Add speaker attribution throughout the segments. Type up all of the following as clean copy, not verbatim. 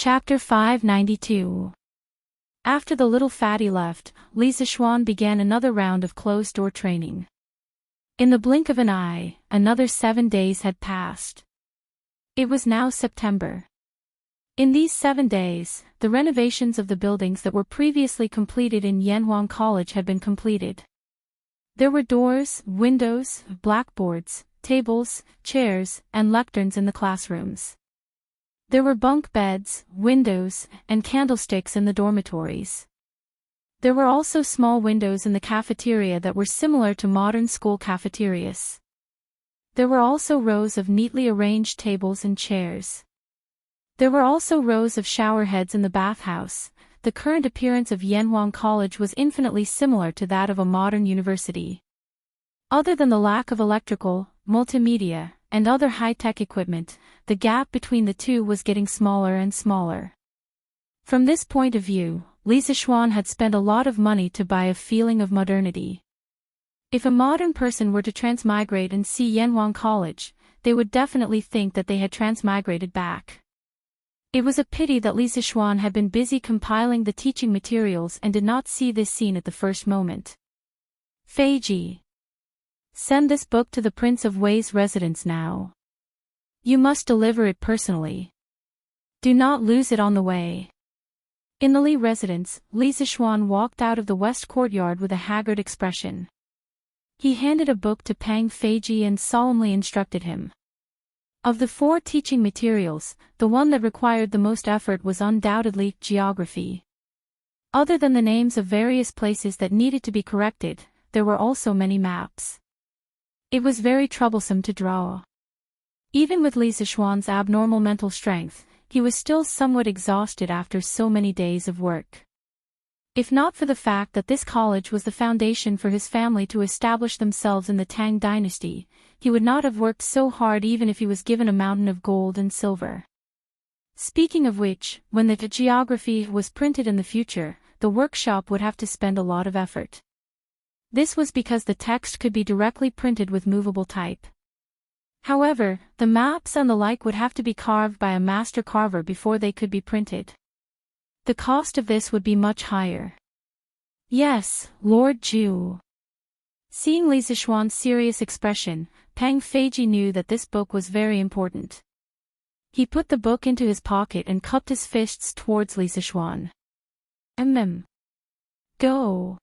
Speaker 1: Chapter 592. After the little fatty left, Lisa Schwan began another round of closed-door training. In the blink of an eye, another 7 days had passed. It was now September. In these 7 days, the renovations of the buildings that were previously completed in Yanhuang College had been completed. There were doors, windows, blackboards, tables, chairs, and lecterns in the classrooms. There were bunk beds, windows, and candlesticks in the dormitories. There were also small windows in the cafeteria that were similar to modern school cafeterias. There were also rows of neatly arranged tables and chairs. There were also rows of shower heads in the bathhouse. The current appearance of Yanhuang College was infinitely similar to that of a modern university. Other than the lack of electrical, multimedia, and other high-tech equipment, the gap between the two was getting smaller and smaller. From this point of view, Lisa Schwan had spent a lot of money to buy a feeling of modernity. If a modern person were to transmigrate and see Yanhuang College, they would definitely think that they had transmigrated back. It was a pity that Lisa Schwan had been busy compiling the teaching materials and did not see this scene at the first moment. Feiji. Send this book to the Prince of Wei's residence now. You must deliver it personally. Do not lose it on the way. In the Li residence, Lisa Schwan walked out of the west courtyard with a haggard expression. He handed a book to Pang Feiji and solemnly instructed him. Of the 4 teaching materials, the one that required the most effort was undoubtedly geography. Other than the names of various places that needed to be corrected, there were also many maps. It was very troublesome to draw. Even with Lisa Schwan's abnormal mental strength, he was still somewhat exhausted after so many days of work. If not for the fact that this college was the foundation for his family to establish themselves in the Tang dynasty, he would not have worked so hard even if he was given a mountain of gold and silver. Speaking of which, when the geography was printed in the future, the workshop would have to spend a lot of effort. This was because the text could be directly printed with movable type. However, the maps and the like would have to be carved by a master carver before they could be printed. The cost of this would be much higher. Yes, Lord Ju. Seeing Lisa Schwan's serious expression, Pang Feiji knew that this book was very important. He put the book into his pocket and cupped his fists towards Lisa Schwan. Go.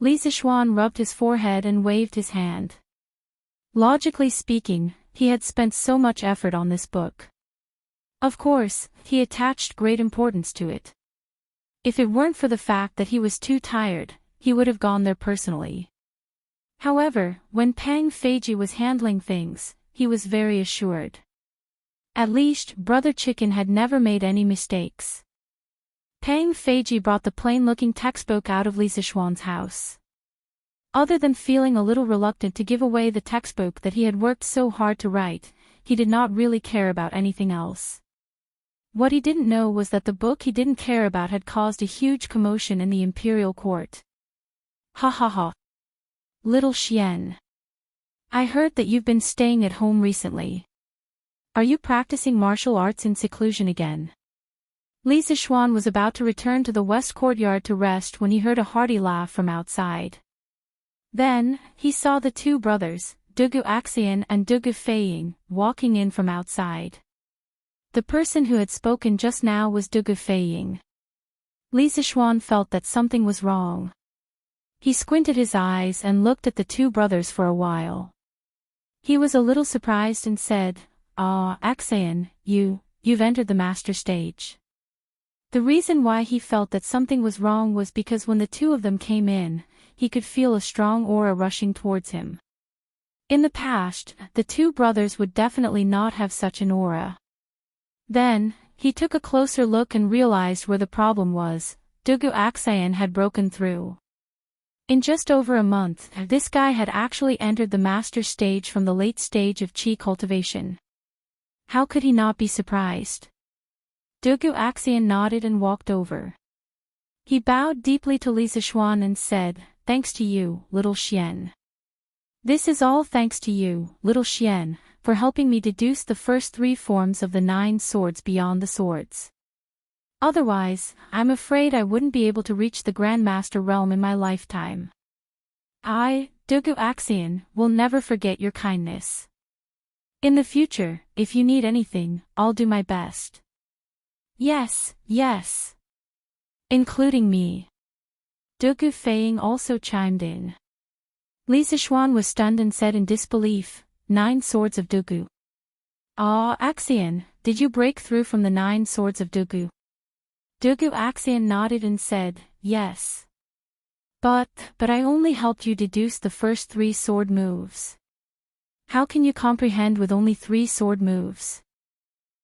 Speaker 1: Lisa Schwan rubbed his forehead and waved his hand. Logically speaking, he had spent so much effort on this book. Of course, he attached great importance to it. If it weren't for the fact that he was too tired, he would have gone there personally. However, when Pang Feiji was handling things, he was very assured. At least, Brother Chicken had never made any mistakes. Pang Feiji brought the plain-looking textbook out of Lisa Schwan's house. Other than feeling a little reluctant to give away the textbook that he had worked so hard to write, he did not really care about anything else. What he didn't know was that the book he didn't care about had caused a huge commotion in the imperial court. Ha ha ha. Little Xian. I heard that you've been staying at home recently. Are you practicing martial arts in seclusion again? Lisa Schwan was about to return to the west courtyard to rest when he heard a hearty laugh from outside. Then, he saw the 2 brothers, Dugu Axian and Dugu Feiying, walking in from outside. The person who had spoken just now was Dugu Feiying. Lisa Schwan felt that something was wrong. He squinted his eyes and looked at the 2 brothers for a while. He was a little surprised and said, "Ah, Axian, you've entered the master stage." The reason why he felt that something was wrong was because when the 2 of them came in, he could feel a strong aura rushing towards him. In the past, the 2 brothers would definitely not have such an aura. Then, he took a closer look and realized where the problem was. Dugu Axian had broken through. In just over a month, this guy had actually entered the master stage from the late stage of qi cultivation. How could he not be surprised? Dugu Axian nodded and walked over. He bowed deeply to Lisa Schwan and said, "Thanks to you, little Xian. This is all thanks to you, little Xian, for helping me deduce the first 3 forms of the 9 swords beyond the swords. Otherwise, I'm afraid I wouldn't be able to reach the Grandmaster realm in my lifetime. I, Dugu Axion, will never forget your kindness. In the future, if you need anything, I'll do my best. Yes, yes. Including me. Dugu Feiying also chimed in. Li Zixuan was stunned and said in disbelief, 9 swords of Dugu. Ah, Axion, did you break through from the 9 swords of Dugu? Dugu Axion nodded and said, yes. But I only helped you deduce the first 3 sword moves. How can you comprehend with only 3 sword moves?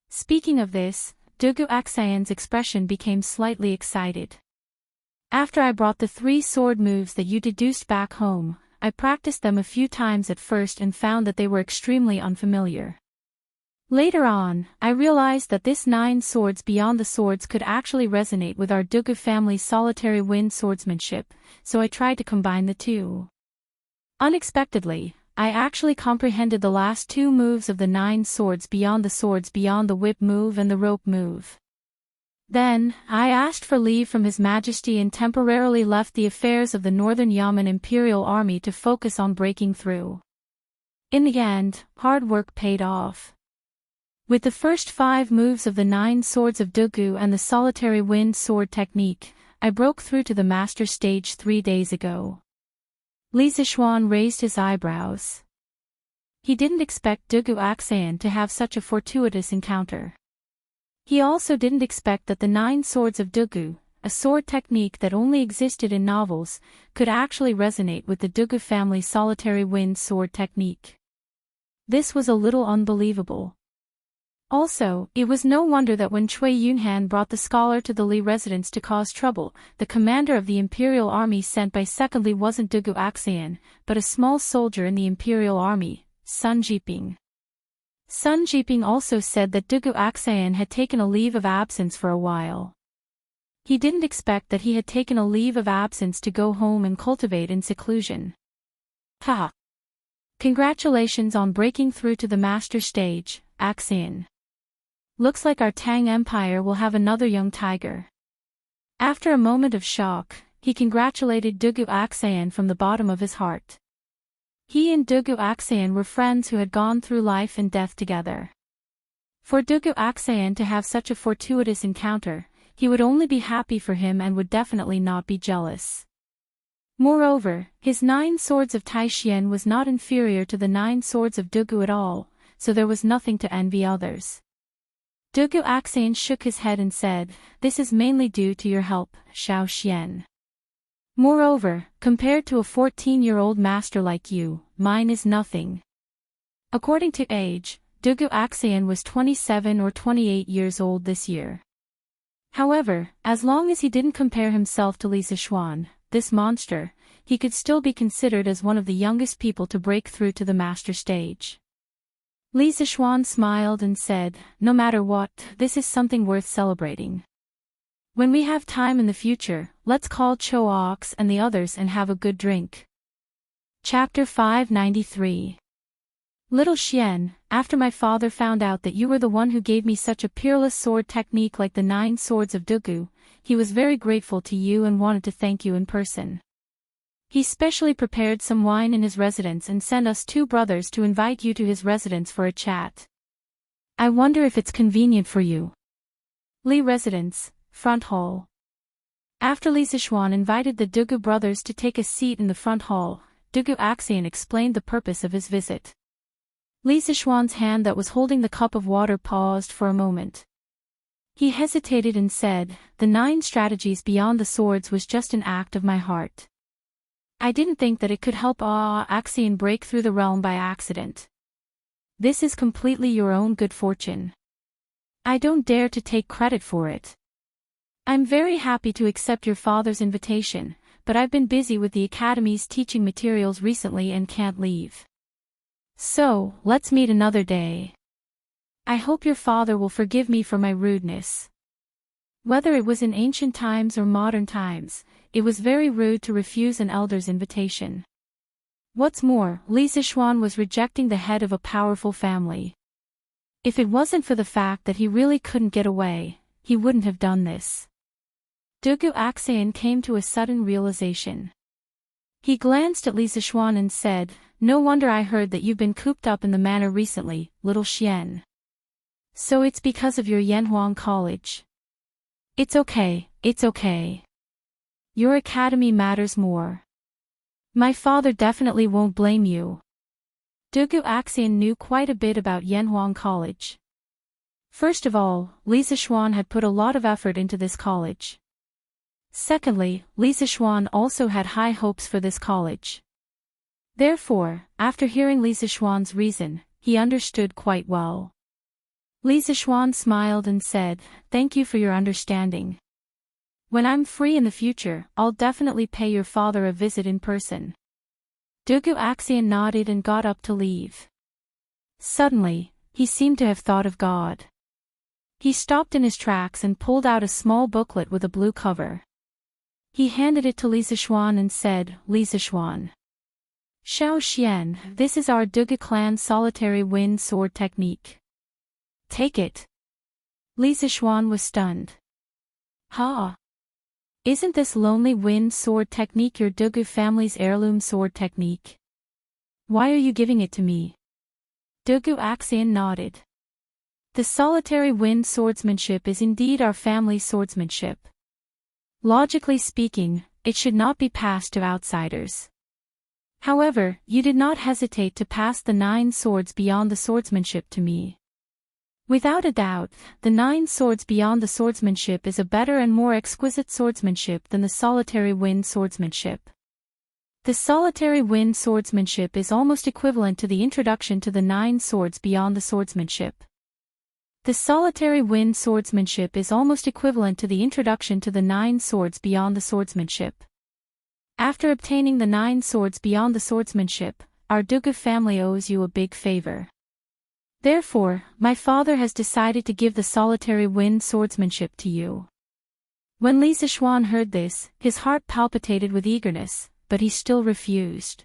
Speaker 1: Speaking of this, Dugu Axion's expression became slightly excited. After I brought the 3 sword moves that you deduced back home, I practiced them a few times at first and found that they were extremely unfamiliar. Later on, I realized that this 9 swords beyond the swords could actually resonate with our Dugu family's solitary wind swordsmanship, so I tried to combine the two. Unexpectedly, I actually comprehended the last 2 moves of the 9 swords beyond the whip move and the rope move. Then, I asked for leave from His Majesty and temporarily left the affairs of the Northern Yamen Imperial Army to focus on breaking through. In the end, hard work paid off. With the first 5 moves of the 9 swords of Dugu and the solitary wind sword technique, I broke through to the master stage 3 days ago. Li Zixuan raised his eyebrows. He didn't expect Dugu Axion to have such a fortuitous encounter. He also didn't expect that the 9 swords of Dugu, a sword technique that only existed in novels, could actually resonate with the Dugu family's solitary wind sword technique. This was a little unbelievable. Also, it was no wonder that when Cui Yunhan brought the scholar to the Li residence to cause trouble, the commander of the imperial army sent by Secondly wasn't Dugu Axion, but a small soldier in the imperial army, Sun Jiping. Sun Jiping also said that Dugu Axion had taken a leave of absence for a while. He didn't expect that he had taken a leave of absence to go home and cultivate in seclusion. Ha! Congratulations on breaking through to the master stage, Axion. Looks like our Tang Empire will have another young tiger. After a moment of shock, he congratulated Dugu Axion from the bottom of his heart. He and Dugu Axion were friends who had gone through life and death together. For Dugu Axion to have such a fortuitous encounter, he would only be happy for him and would definitely not be jealous. Moreover, his 9 swords of Taixien was not inferior to the 9 swords of Dugu at all, so there was nothing to envy others. Dugu Axion shook his head and said, "This is mainly due to your help, Xiao Xian. Moreover, compared to a 14-year-old master like you, mine is nothing." According to age, Dugu Axion was 27 or 28 years old this year. However, as long as he didn't compare himself to Li Zixuan, this monster, he could still be considered as one of the youngest people to break through to the master stage. Li Zixuan smiled and said, "No matter what, this is something worth celebrating. When we have time in the future, let's call Cho Ox and the others and have a good drink." Chapter 593. Little Xian, after my father found out that you were the one who gave me such a peerless sword technique like the 9 swords of Dugu, he was very grateful to you and wanted to thank you in person. He specially prepared some wine in his residence and sent us 2 brothers to invite you to his residence for a chat. I wonder if it's convenient for you. Li Residence, Front Hall. After Li Zixuan invited the Dugu brothers to take a seat in the front hall, Dugu Axion explained the purpose of his visit. Li Zixuan's hand that was holding the cup of water paused for a moment. He hesitated and said, "The 9 strategies beyond the swords was just an act of my heart. I didn't think that it could help Axion break through the realm by accident. This is completely your own good fortune. I don't dare to take credit for it. I'm very happy to accept your father's invitation, but I've been busy with the Academy's teaching materials recently and can't leave. So, let's meet another day. I hope your father will forgive me for my rudeness." Whether it was in ancient times or modern times, it was very rude to refuse an elder's invitation. What's more, Li Zixuan was rejecting the head of a powerful family. If it wasn't for the fact that he really couldn't get away, he wouldn't have done this. Dugu Axayan came to a sudden realization. He glanced at Li Zishuan and said, "No wonder I heard that you've been cooped up in the manor recently, little Xian. So it's because of your Yanhuang College. It's okay, it's okay. Your academy matters more. My father definitely won't blame you." Dugu Axayan knew quite a bit about Yanhuang College. First of all, Li Zishuan had put a lot of effort into this college. Secondly, Li Zishuan also had high hopes for this college. Therefore, after hearing Li Zishuan's reason, he understood quite well. Li Zishuan smiled and said, "Thank you for your understanding. When I'm free in the future, I'll definitely pay your father a visit in person." Dugu Axayan nodded and got up to leave. Suddenly, he seemed to have thought of God. He stopped in his tracks and pulled out a small booklet with a blue cover. He handed it to Li Zishuan and said, "Li Zishuan. Xiao Xian, this is our Dugu clan's solitary wind sword technique. Take it." Li Zishuan was stunned. "Ha! Isn't this lonely wind sword technique your Dugu family's heirloom sword technique? Why are you giving it to me?" Dugu Axayan nodded. "The solitary wind swordsmanship is indeed our family swordsmanship. Logically speaking, it should not be passed to outsiders. However, you did not hesitate to pass the 9 swords beyond the swordsmanship to me. Without a doubt, the 9 swords beyond the swordsmanship is a better and more exquisite swordsmanship than the solitary wind swordsmanship. The solitary wind swordsmanship is almost equivalent to the introduction to the 9 swords beyond the swordsmanship. The solitary wind swordsmanship is almost equivalent to the introduction to the 9 swords beyond the swordsmanship. After obtaining the 9 swords beyond the swordsmanship, our Dugu family owes you a big favor. Therefore, my father has decided to give the solitary wind swordsmanship to you." When Li Zishuan heard this, his heart palpitated with eagerness, but he still refused.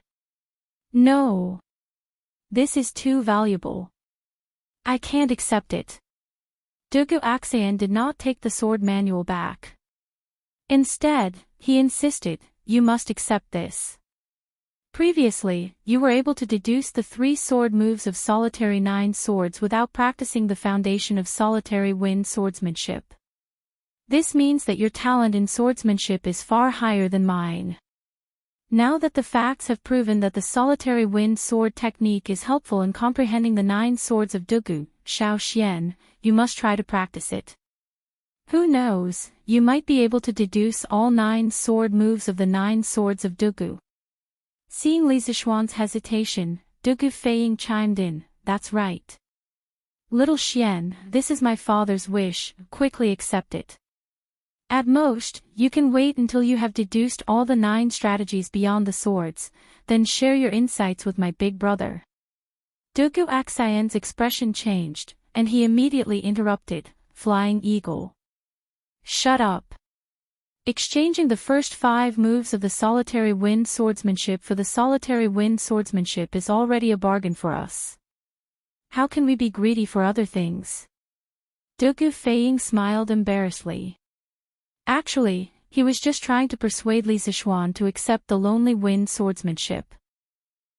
Speaker 1: "No. This is too valuable. I can't accept it." Dugu Axayan did not take the sword manual back. Instead, he insisted, "You must accept this. Previously, you were able to deduce the 3 sword moves of solitary 9 swords without practicing the foundation of solitary wind swordsmanship. This means that your talent in swordsmanship is far higher than mine. Now that the facts have proven that the solitary wind sword technique is helpful in comprehending the 9 swords of Dugu, Xiao Xian, you must try to practice it. Who knows, you might be able to deduce all 9 sword moves of the 9 swords of Dugu." Seeing Li Zishuan's hesitation, Dugu Feiying chimed in, "That's right. Little Xian, this is my father's wish, quickly accept it. At most, you can wait until you have deduced all the 9 strategies beyond the swords, then share your insights with my big brother." Dugu Axayan's expression changed, and he immediately interrupted, "Flying Eagle. Shut up. Exchanging the first 5 moves of the solitary wind swordsmanship for the solitary wind swordsmanship is already a bargain for us. How can we be greedy for other things?" Dugu Feiying smiled embarrassedly. Actually, he was just trying to persuade Li Zishuan to accept the lonely wind swordsmanship.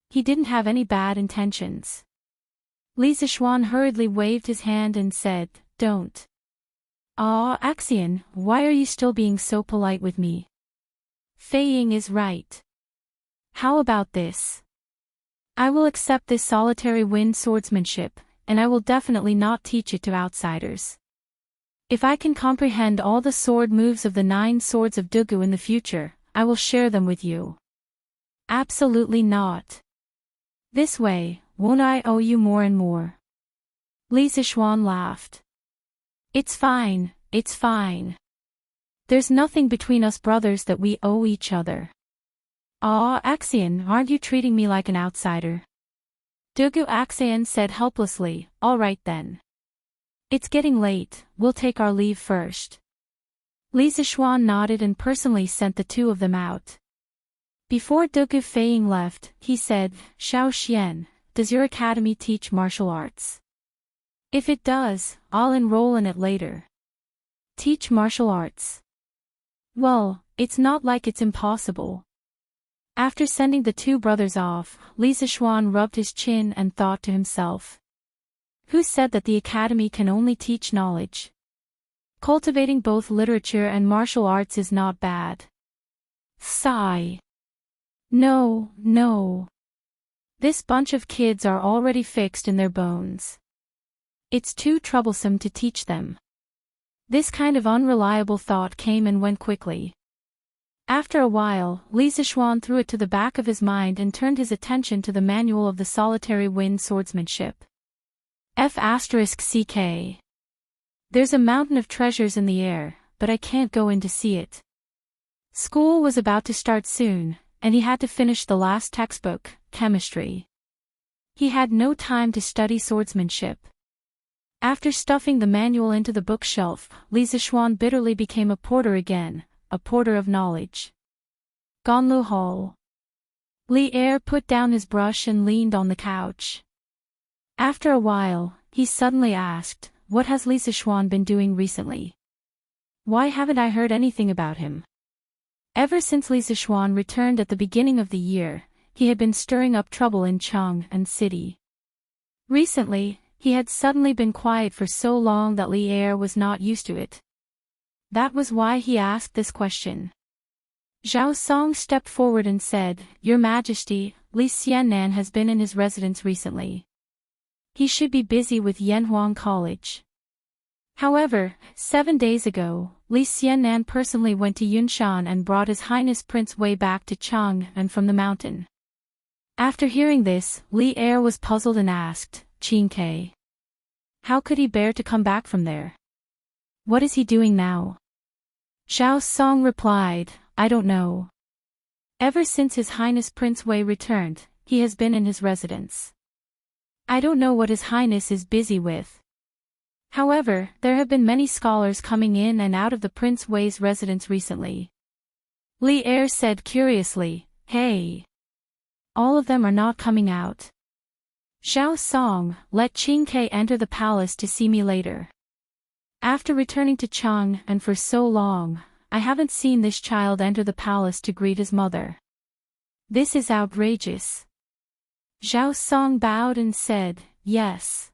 Speaker 1: He didn't have any bad intentions. Li Zishuan hurriedly waved his hand and said, "Don't. Ah, Axayan, why are you still being so polite with me? Feiying is right. How about this? I will accept this solitary wind swordsmanship, and I will definitely not teach it to outsiders. If I can comprehend all the sword moves of the 9 swords of Dugu in the future, I will share them with you." "Absolutely not. This way, won't I owe you more and more?" Li Zishuan laughed. It's fine. There's nothing between us brothers that we owe each other." "Ah, Axayan, aren't you treating me like an outsider?" Dugu Axayan said helplessly, "All right then. It's getting late, we'll take our leave first." Li Zishuan nodded and personally sent the 2 of them out. Before Dugu Feiying left, he said, "Xiao Xian, does your academy teach martial arts? If it does, I'll enroll in it later." Teach martial arts. Well, it's not like it's impossible. After sending the two brothers off, Li Zishuan rubbed his chin and thought to himself. Who said that the academy can only teach knowledge? Cultivating both literature and martial arts is not bad. Sigh. No. This bunch of kids are already fixed in their bones. It's too troublesome to teach them. This kind of unreliable thought came and went quickly. After a while, Li Zishuan threw it to the back of his mind and turned his attention to the manual of the solitary wind swordsmanship. F***CK. There's a mountain of treasures in the air, but I can't go in to see it. School was about to start soon, and he had to finish the last textbook, chemistry. He had no time to study swordsmanship. After stuffing the manual into the bookshelf, Li Zishuan bitterly became a porter again, a porter of knowledge. Gonlu Hall. Li Er put down his brush and leaned on the couch. After a while, he suddenly asked, what has Li Zishuan been doing recently? Why haven't I heard anything about him? Ever since Li Zishuan returned at the beginning of the year, he had been stirring up trouble in Chang'an City. Recently, he had suddenly been quiet for so long that Li Er was not used to it. That was why he asked this question. Zhao Song stepped forward and said, Your Majesty, Li Xiannan has been in his residence recently. He should be busy with Yanhuang College. However, 7 days ago, Li Xiannan personally went to Yunshan and brought His Highness Prince Wei back to Chang'an from the mountain. After hearing this, Li Er was puzzled and asked, Qingke. How could he bear to come back from there? What is he doing now? Zhao Song replied, I don't know. Ever since His Highness Prince Wei returned, he has been in his residence. I don't know what His Highness is busy with. However, there have been many scholars coming in and out of the Prince Wei's residence recently. Li Er said curiously, Hey. All of them are not coming out. Zhao Song, let Qingke enter the palace to see me later. After returning to Chang'an for so long, I haven't seen this child enter the palace to greet his mother. This is outrageous. Zhao Song bowed and said, Yes.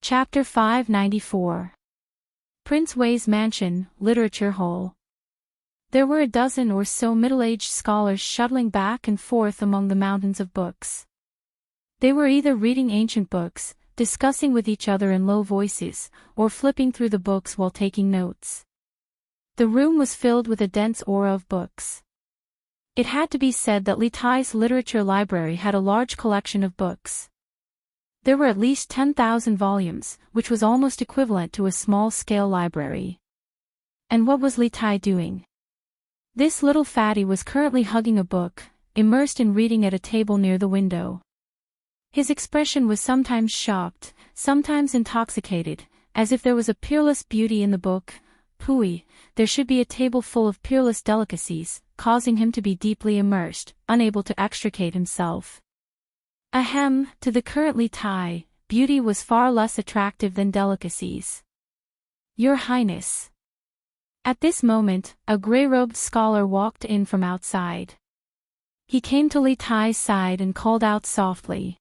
Speaker 1: Chapter 594. Prince Wei's Mansion, Literature Hall. There were a dozen or so middle-aged scholars shuttling back and forth among the mountains of books. They were either reading ancient books, discussing with each other in low voices, or flipping through the books while taking notes. The room was filled with a dense aura of books. It had to be said that Li Tai's literature library had a large collection of books. There were at least 10,000 volumes, which was almost equivalent to a small-scale library. And what was Li Tai doing? This little fatty was currently hugging a book, immersed in reading at a table near the window. His expression was sometimes shocked, sometimes intoxicated, as if there was a peerless beauty in the book. Pui, there should be a table full of peerless delicacies, causing him to be deeply immersed, unable to extricate himself. Ahem, to the current Li Tai, beauty was far less attractive than delicacies. Your Highness. At this moment, a grey-robed scholar walked in from outside. He came to Li Tai's side and called out softly.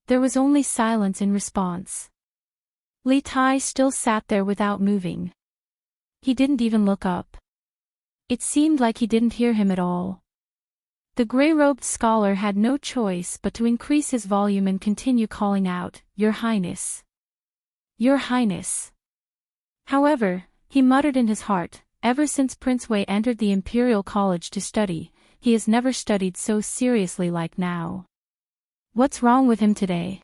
Speaker 1: There was only silence in response. Li Tai still sat there without moving. He didn't even look up. It seemed like he didn't hear him at all. The grey-robed scholar had no choice but to increase his volume and continue calling out, Your Highness. Your Highness. However, he muttered in his heart, ever since Prince Wei entered the Imperial College to study, he has never studied so seriously like now. What's wrong with him today?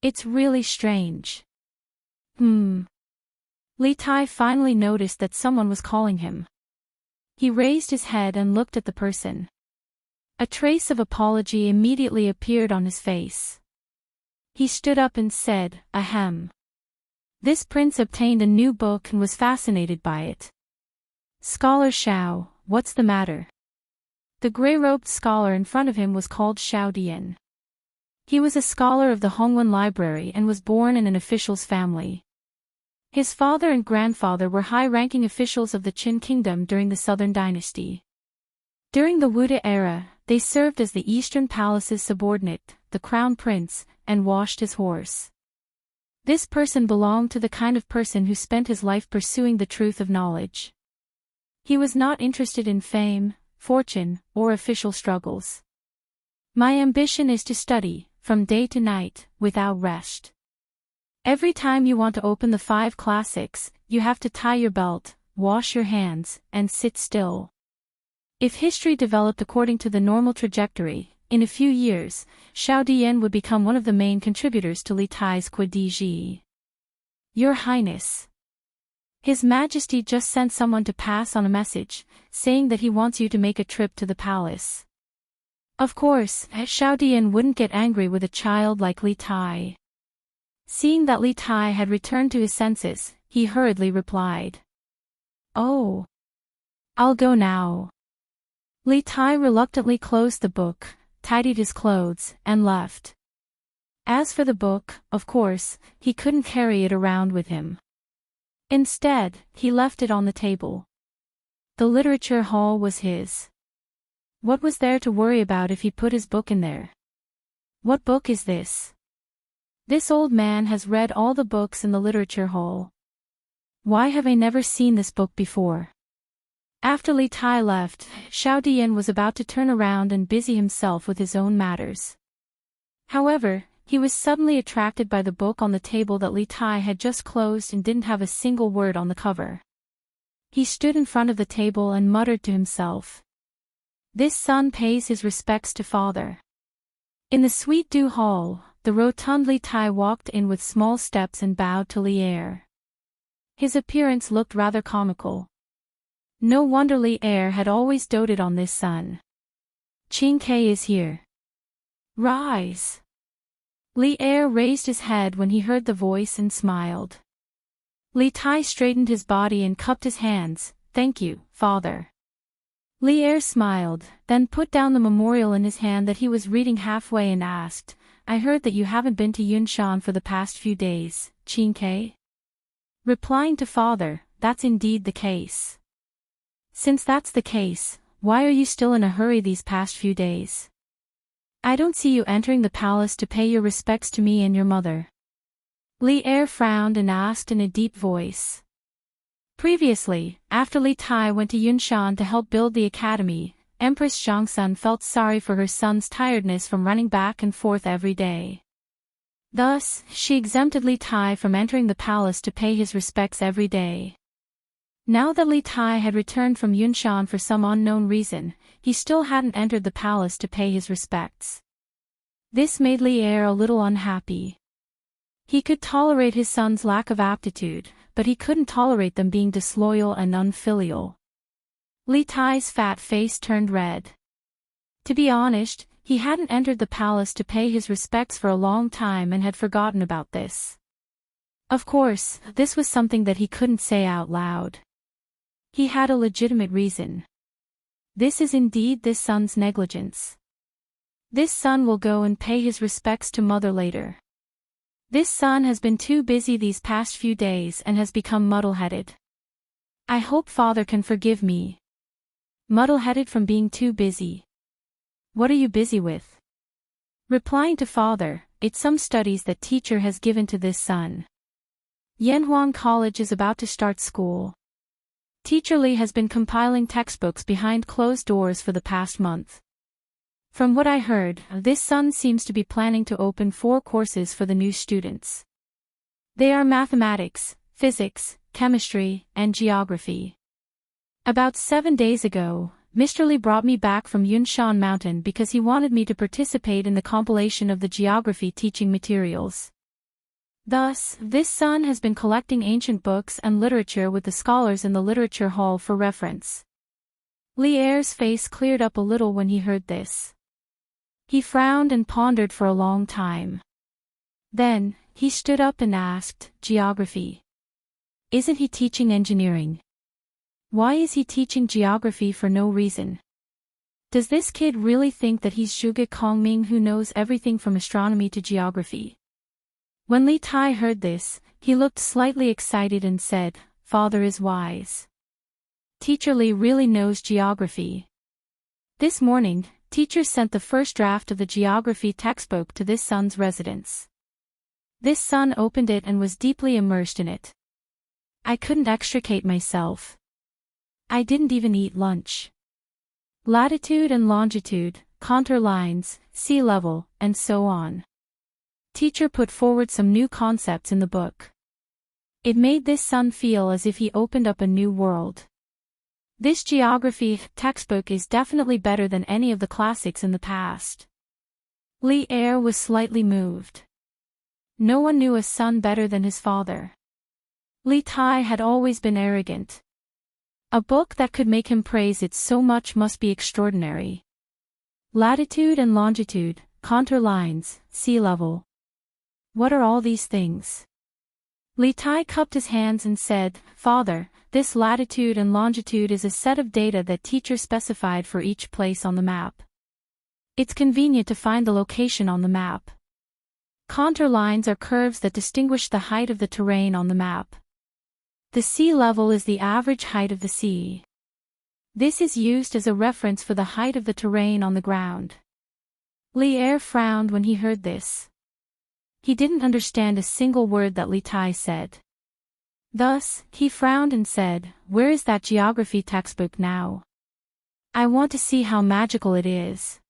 Speaker 1: It's really strange. Li Tai finally noticed that someone was calling him. He raised his head and looked at the person. A trace of apology immediately appeared on his face. He stood up and said, Ahem. This prince obtained a new book and was fascinated by it. Scholar Xiao, what's the matter? The grey-robed scholar in front of him was called Xiao Dian. He was a scholar of the Hongwen Library and was born in an official's family. His father and grandfather were high-ranking officials of the Qin kingdom during the Southern Dynasty. During the Wuda era, they served as the Eastern Palace's subordinate, the crown prince, and washed his horse. This person belonged to the kind of person who spent his life pursuing the truth of knowledge. He was not interested in fame, fortune, or official struggles. My ambition is to study, from day to night, without rest. Every time you want to open the 5 classics, you have to tie your belt, wash your hands, and sit still. If history developed according to the normal trajectory, in a few years, Xiao Dian would become one of the main contributors to Li Tai's Quidiji. Your Highness. His Majesty just sent someone to pass on a message, saying that he wants you to make a trip to the palace. Of course, Xiao Dian wouldn't get angry with a child like Li Tai. Seeing that Li Tai had returned to his senses, he hurriedly replied. Oh. I'll go now. Li Tai reluctantly closed the book, tidied his clothes, and left. As for the book, of course, he couldn't carry it around with him. Instead, he left it on the table. The literature hall was his. What was there to worry about if he put his book in there? What book is this? This old man has read all the books in the literature hall. Why have I never seen this book before? After Li Tai left, Xiao Dian was about to turn around and busy himself with his own matters. However, he was suddenly attracted by the book on the table that Li Tai had just closed and didn't have a single word on the cover. He stood in front of the table and muttered to himself. This son pays his respects to father. In the Sweet Dew Hall, the rotund Li Tai walked in with small steps and bowed to Li Er. His appearance looked rather comical. No wonder Li Er had always doted on this son. Qing Ke is here. Rise. Li Er raised his head when he heard the voice and smiled. Li Tai straightened his body and cupped his hands. Thank you, father. Li Er smiled, then put down the memorial in his hand that he was reading halfway and asked, I heard that you haven't been to Yunshan for the past few days, Qing Ke? Replying to father, that's indeed the case. Since that's the case, why are you still in a hurry these past few days? I don't see you entering the palace to pay your respects to me and your mother. Li Er frowned and asked in a deep voice. Previously, after Li Tai went to Yunshan to help build the academy, Empress Zhangsun felt sorry for her son's tiredness from running back and forth every day. Thus, she exempted Li Tai from entering the palace to pay his respects every day. Now that Li Tai had returned from Yunshan for some unknown reason, he still hadn't entered the palace to pay his respects. This made Li Er a little unhappy. He could tolerate his son's lack of aptitude, but he couldn't tolerate them being disloyal and unfilial. Li Tai's fat face turned red. To be honest, he hadn't entered the palace to pay his respects for a long time and had forgotten about this. Of course, this was something that he couldn't say out loud. He had a legitimate reason. This is indeed this son's negligence. This son will go and pay his respects to mother later. This son has been too busy these past few days and has become muddle-headed. I hope father can forgive me. Muddle-headed from being too busy. What are you busy with? Replying to father, it's some studies that teacher has given to this son. Yanhuang College is about to start school. Teacher Li has been compiling textbooks behind closed doors for the past month. From what I heard, this son seems to be planning to open 4 courses for the new students. They are mathematics, physics, chemistry, and geography. About 7 days ago, Mr. Li brought me back from Yunshan Mountain because he wanted me to participate in the compilation of the geography teaching materials. Thus, this son has been collecting ancient books and literature with the scholars in the literature hall for reference. Li Er's face cleared up a little when he heard this. He frowned and pondered for a long time. Then, he stood up and asked, Geography. Isn't he teaching engineering? Why is he teaching geography for no reason? Does this kid really think that he's Zhuge Kongming who knows everything from astronomy to geography? When Li Tai heard this, He looked slightly excited and said, "Father is wise. Teacher Lee really knows geography." This morning, teacher sent the first draft of the geography textbook to this son's residence. This son opened it and was deeply immersed in it. I couldn't extricate myself. I didn't even eat lunch. Latitude and longitude, contour lines, sea level, and so on. Teacher put forward some new concepts in the book. It made this son feel as if he opened up a new world. This geography textbook is definitely better than any of the classics in the past. Lee Air was slightly moved. No one knew a son better than his father. Lee Tai had always been arrogant. A book that could make him praise it so much must be extraordinary. Latitude and longitude, contour lines, sea level. What are all these things? Lee Tai cupped his hands and said, "Father, this latitude and longitude is a set of data that teacher specified for each place on the map. It's convenient to find the location on the map. Contour lines are curves that distinguish the height of the terrain on the map. The sea level is the average height of the sea. This is used as a reference for the height of the terrain on the ground." Lee Air frowned when he heard this. He didn't understand a single word that Lee Tai said. Thus, he frowned and said, "Where is that geography textbook now? I want to see how magical it is."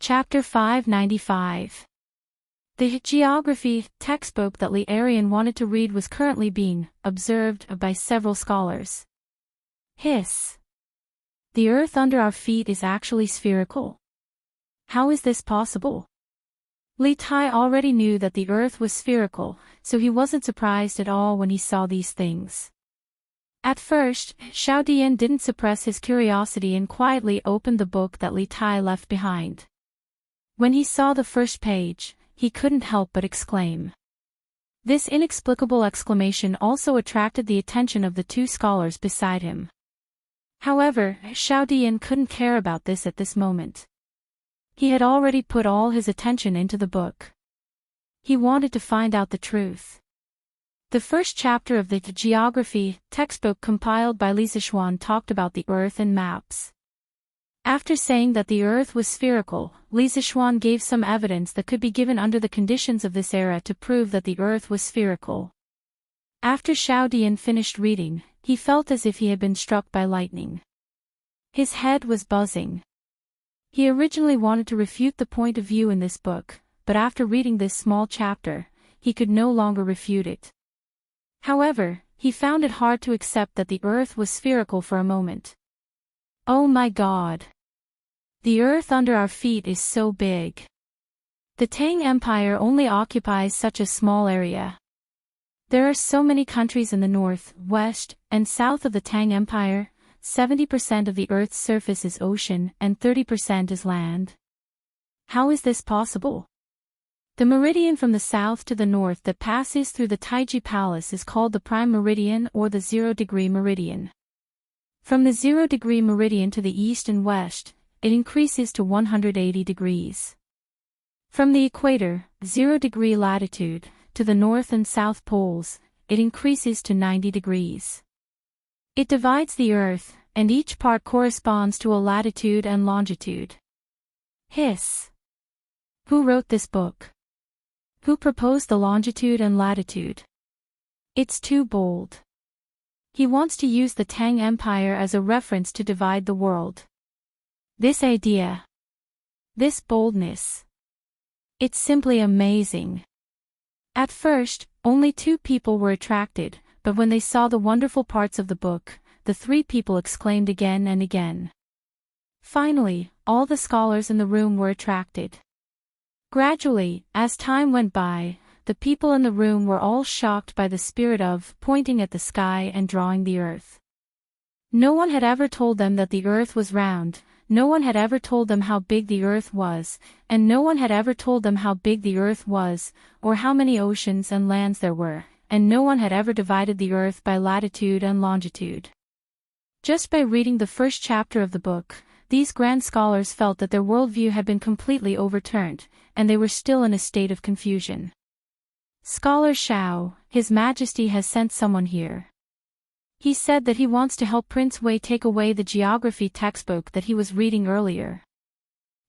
Speaker 1: Chapter 595. The geography textbook that Lee Arian wanted to read was currently being observed by several scholars. Hiss. The earth under our feet is actually spherical. How is this possible? Lee Tai already knew that the earth was spherical, so he wasn't surprised at all when he saw these things. At first, Xiao Dian didn't suppress his curiosity and quietly opened the book that Lee Tai left behind. When he saw the first page, he couldn't help but exclaim. This inexplicable exclamation also attracted the attention of the two scholars beside him. However, Xiao Dian couldn't care about this at this moment. He had already put all his attention into the book. He wanted to find out the truth. The first chapter of the geography textbook compiled by Li Zixuan talked about the Earth and maps. After saying that the Earth was spherical, Li Zixuan gave some evidence that could be given under the conditions of this era to prove that the Earth was spherical. After Xiao Dian finished reading, he felt as if he had been struck by lightning. His head was buzzing. He originally wanted to refute the point of view in this book, but after reading this small chapter, he could no longer refute it. However, he found it hard to accept that the Earth was spherical for a moment. Oh my God! The Earth under our feet is so big. The Tang Empire only occupies such a small area. There are so many countries in the north, west, and south of the Tang Empire. 70% of the Earth's surface is ocean and 30% is land. How is this possible? The meridian from the south to the north that passes through the Taiji Palace is called the prime meridian or the 0-degree meridian. From the 0-degree meridian to the east and west, it increases to 180 degrees. From the equator, 0-degree latitude, to the north and south poles, it increases to 90 degrees. It divides the Earth, and each part corresponds to a latitude and longitude. Hiss. Who wrote this book? Who proposed the longitude and latitude? It's too bold. He wants to use the Tang Empire as a reference to divide the world. This idea. This boldness. It's simply amazing. At first, only 2 people were attracted, but when they saw the wonderful parts of the book, the 3 people exclaimed again and again. Finally, all the scholars in the room were attracted. Gradually, as time went by, the people in the room were all shocked by the spirit of pointing at the sky and drawing the Earth. No one had ever told them that the Earth was round, no one had ever told them how big the Earth was, and no one had ever told them how big the Earth was, or how many oceans and lands there were, and no one had ever divided the Earth by latitude and longitude. Just by reading the first chapter of the book, these grand scholars felt that their worldview had been completely overturned, and they were still in a state of confusion. Scholar Xiao, His Majesty has sent someone here. He said that he wants to help Prince Wei take away the geography textbook that he was reading earlier.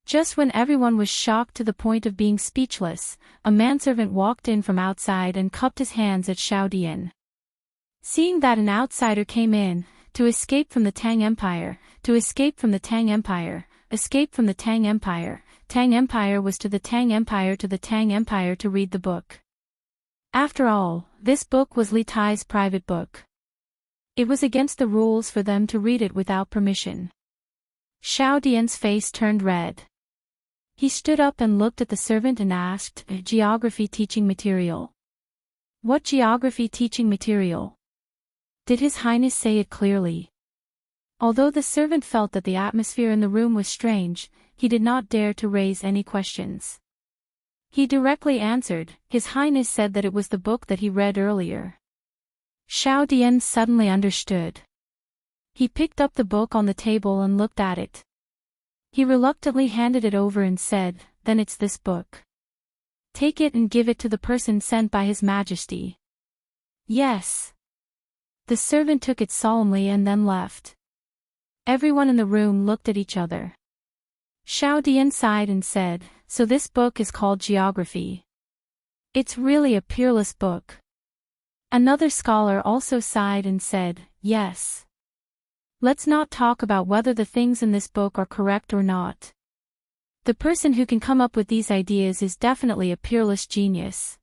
Speaker 1: Just when everyone was shocked to the point of being speechless, a manservant walked in from outside and cupped his hands at Xiao Dian. Seeing that an outsider came in, to escape from the Tang Empire, to escape from the Tang Empire, escape from the Tang Empire, Tang Empire was to the Tang Empire to the Tang Empire to read the book. After all, this book was Li Tai's private book. It was against the rules for them to read it without permission. Xiao Dian's face turned red. He stood up and looked at the servant and asked, "Geography teaching material? What geography teaching material? Did His Highness say it clearly?" Although the servant felt that the atmosphere in the room was strange, he did not dare to raise any questions. He directly answered, "His Highness said that it was the book that he read earlier." Xiao Dian suddenly understood. He picked up the book on the table and looked at it. He reluctantly handed it over and said, "Then it's this book. Take it and give it to the person sent by His Majesty." "Yes." The servant took it solemnly and then left. Everyone in the room looked at each other. Xiao Dian sighed and said, "So this book is called Geography. It's really a peerless book." Another scholar also sighed and said, "Yes. Let's not talk about whether the things in this book are correct or not. The person who can come up with these ideas is definitely a peerless genius.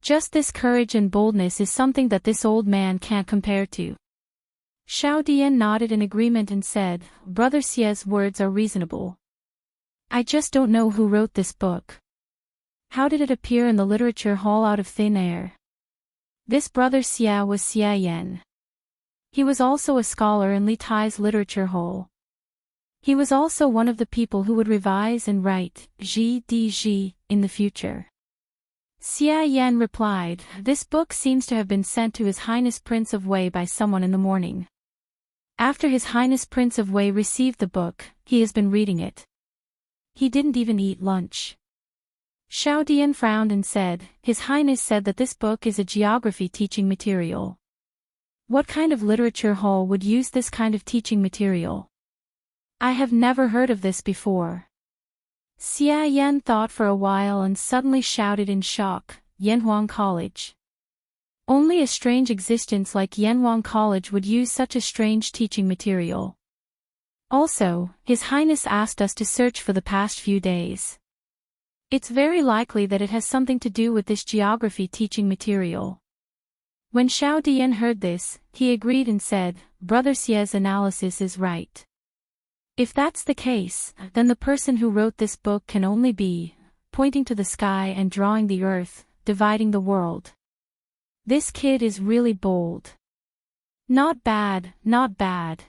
Speaker 1: Just this courage and boldness is something that this old man can't compare to." Xiao Dian nodded in agreement and said, "Brother Xie's words are reasonable. I just don't know who wrote this book. How did it appear in the literature hall out of thin air?" This brother Xia was Xia Yan. He was also a scholar in Li Tai's literature hall. He was also one of the people who would revise and write Ji in the future. Xia Yan replied, "This book seems to have been sent to His Highness Prince of Wei by someone in the morning. After His Highness Prince of Wei received the book, he has been reading it. He didn't even eat lunch." Xiao Dian frowned and said, "His Highness said that this book is a geography teaching material. What kind of literature hall would use this kind of teaching material? I have never heard of this before." Xia Yan thought for a while and suddenly shouted in shock, "Yanhuang College. Only a strange existence like Yanhuang College would use such a strange teaching material. Also, His Highness asked us to search for the past few days. It's very likely that it has something to do with this geography teaching material." When Xiao Dian heard this, he agreed and said, "Brother Xie's analysis is right. If that's the case, then the person who wrote this book can only be, pointing to the sky and drawing the earth, dividing the world. This kid is really bold. Not bad, not bad."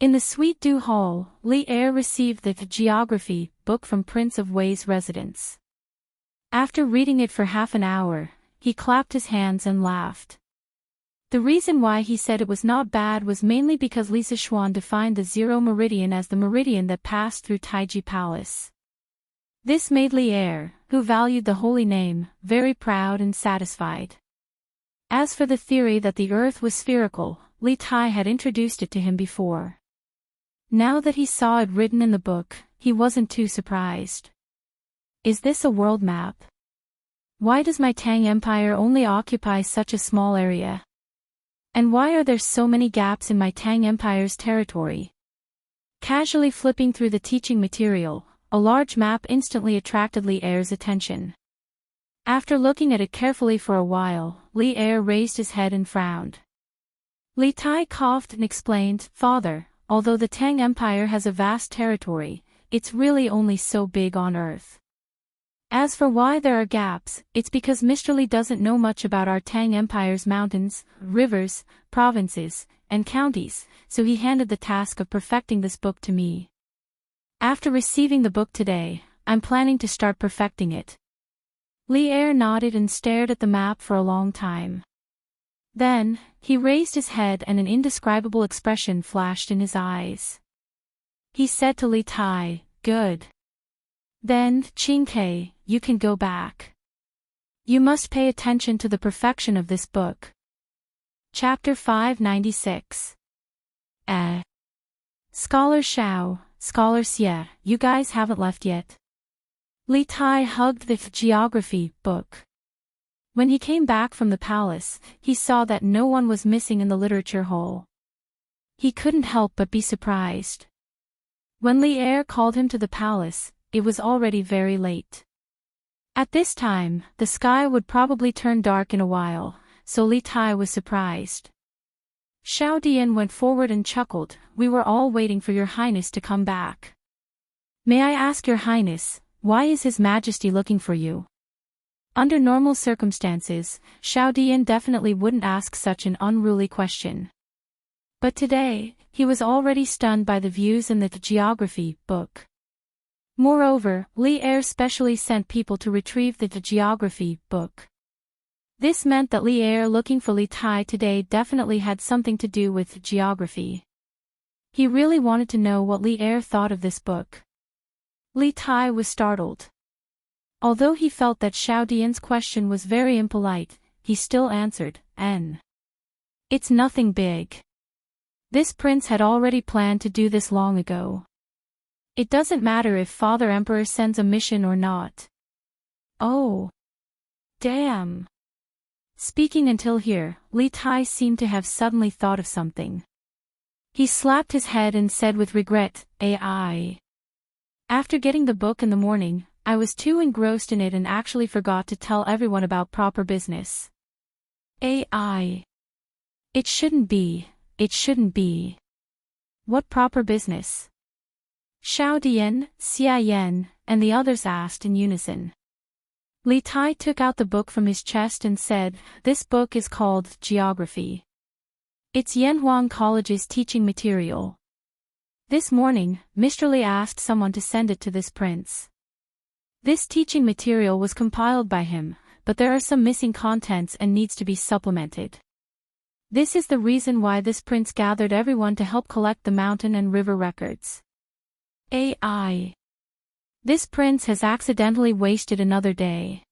Speaker 1: In the Sweet Dew Hall, Li Er received the geography book from Prince of Wei's residence. After reading it for half an hour, he clapped his hands and laughed. The reason why he said it was not bad was mainly because Li Zixuan defined the zero meridian as the meridian that passed through Taiji Palace. This made Li Er, who valued the holy name, very proud and satisfied. As for the theory that the earth was spherical, Li Tai had introduced it to him before. Now that he saw it written in the book, he wasn't too surprised. "Is this a world map? Why does my Tang Empire only occupy such a small area? And why are there so many gaps in my Tang Empire's territory?" Casually flipping through the teaching material, a large map instantly attracted Li Er's attention. After looking at it carefully for a while, Li Er raised his head and frowned. Li Tai coughed and explained, "Father, although the Tang Empire has a vast territory, it's really only so big on Earth. As for why there are gaps, it's because Mr. Li doesn't know much about our Tang Empire's mountains, rivers, provinces, and counties, so he handed the task of perfecting this book to me. After receiving the book today, I'm planning to start perfecting it." Li Er nodded and stared at the map for a long time. Then, he raised his head and an indescribable expression flashed in his eyes. He said to Li Tai, "Good. Then, Qing Ke, you can go back. You must pay attention to the perfection of this book. Chapter 596. Scholar Xiao, Scholar Xie, you guys haven't left yet. Li Tai hugged the geography book. When he came back from the palace, he saw that no one was missing in the literature hall. He couldn't help but be surprised. When Li Er called him to the palace, it was already very late. At this time, the sky would probably turn dark in a while, so Li Tai was surprised. Xiao Dian went forward and chuckled, "We were all waiting for your highness to come back. May I ask your highness, why is his majesty looking for you?" Under normal circumstances, Xiao Dian definitely wouldn't ask such an unruly question. But today, he was already stunned by the views in the geography book. Moreover, Li Er specially sent people to retrieve the geography book. This meant that Li Er looking for Li Tai today definitely had something to do with geography. He really wanted to know what Li Er thought of this book. Li Tai was startled. Although he felt that Xiao Dian's question was very impolite, he still answered, It's nothing big. This prince had already planned to do this long ago. It doesn't matter if Father Emperor sends a mission or not. Oh. Damn. Speaking until here, Li Tai seemed to have suddenly thought of something. He slapped his head and said with regret, "AI. After getting the book in the morning, I was too engrossed in it and actually forgot to tell everyone about proper business. AI. It shouldn't be. What proper business?" Xiao Dian, Xia Yan, and the others asked in unison. Li Tai took out the book from his chest and said, "This book is called Geography. It's Yanhuang College's teaching material. This morning, Mr. Li asked someone to send it to this prince. This teaching material was compiled by him, but there are some missing contents and needs to be supplemented. This is the reason why this prince gathered everyone to help collect the mountain and river records. AI. This prince has accidentally wasted another day."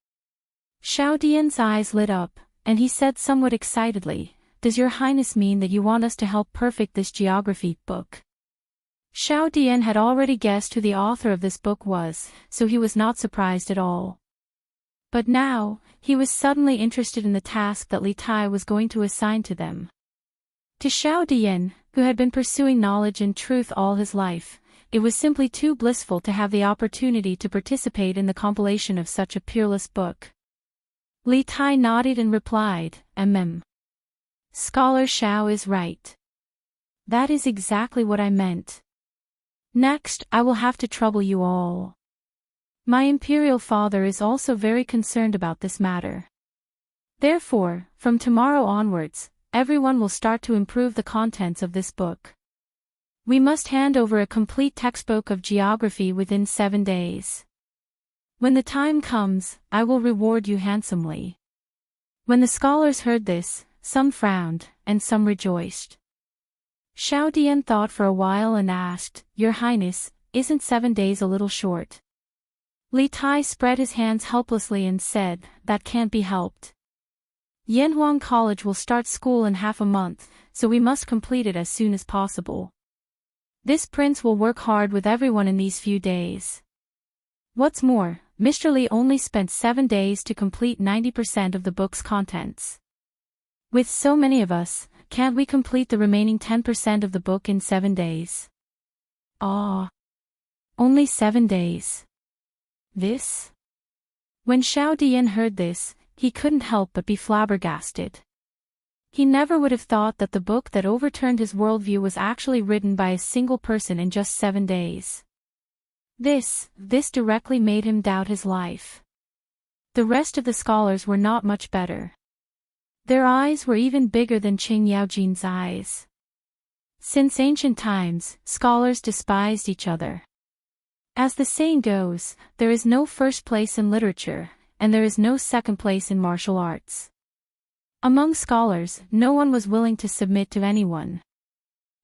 Speaker 1: Xiao Dian's eyes lit up, and he said somewhat excitedly, "Does your highness mean that you want us to help perfect this geography book?" Xiao Dian had already guessed who the author of this book was, so he was not surprised at all. But now, he was suddenly interested in the task that Li Tai was going to assign to them. To Xiao Dian, who had been pursuing knowledge and truth all his life, it was simply too blissful to have the opportunity to participate in the compilation of such a peerless book. Li Tai nodded and replied, Scholar Xiao is right. That is exactly what I meant. Next, I will have to trouble you all. My imperial father is also very concerned about this matter. Therefore, from tomorrow onwards, everyone will start to improve the contents of this book. We must hand over a complete textbook of geography within 7 days. When the time comes, I will reward you handsomely." When the scholars heard this, some frowned, and some rejoiced. Xiao Dian thought for a while and asked, "Your Highness, isn't 7 days a little short?" Li Tai spread his hands helplessly and said, "That can't be helped. Yanhuang College will start school in half a month, so we must complete it as soon as possible. This prince will work hard with everyone in these few days. What's more, Mr. Li only spent 7 days to complete 90% of the book's contents. With so many of us, can't we complete the remaining 10% of the book in 7 days? Ah. Only 7 days. This? When Xiao Dian heard this, he couldn't help but be flabbergasted. He never would have thought that the book that overturned his worldview was actually written by a single person in just 7 days. This directly made him doubt his life. The rest of the scholars were not much better. Their eyes were even bigger than Qing Yaojin's eyes. Since ancient times, scholars despised each other. As the saying goes, there is no first place in literature, and there is no second place in martial arts. Among scholars, no one was willing to submit to anyone.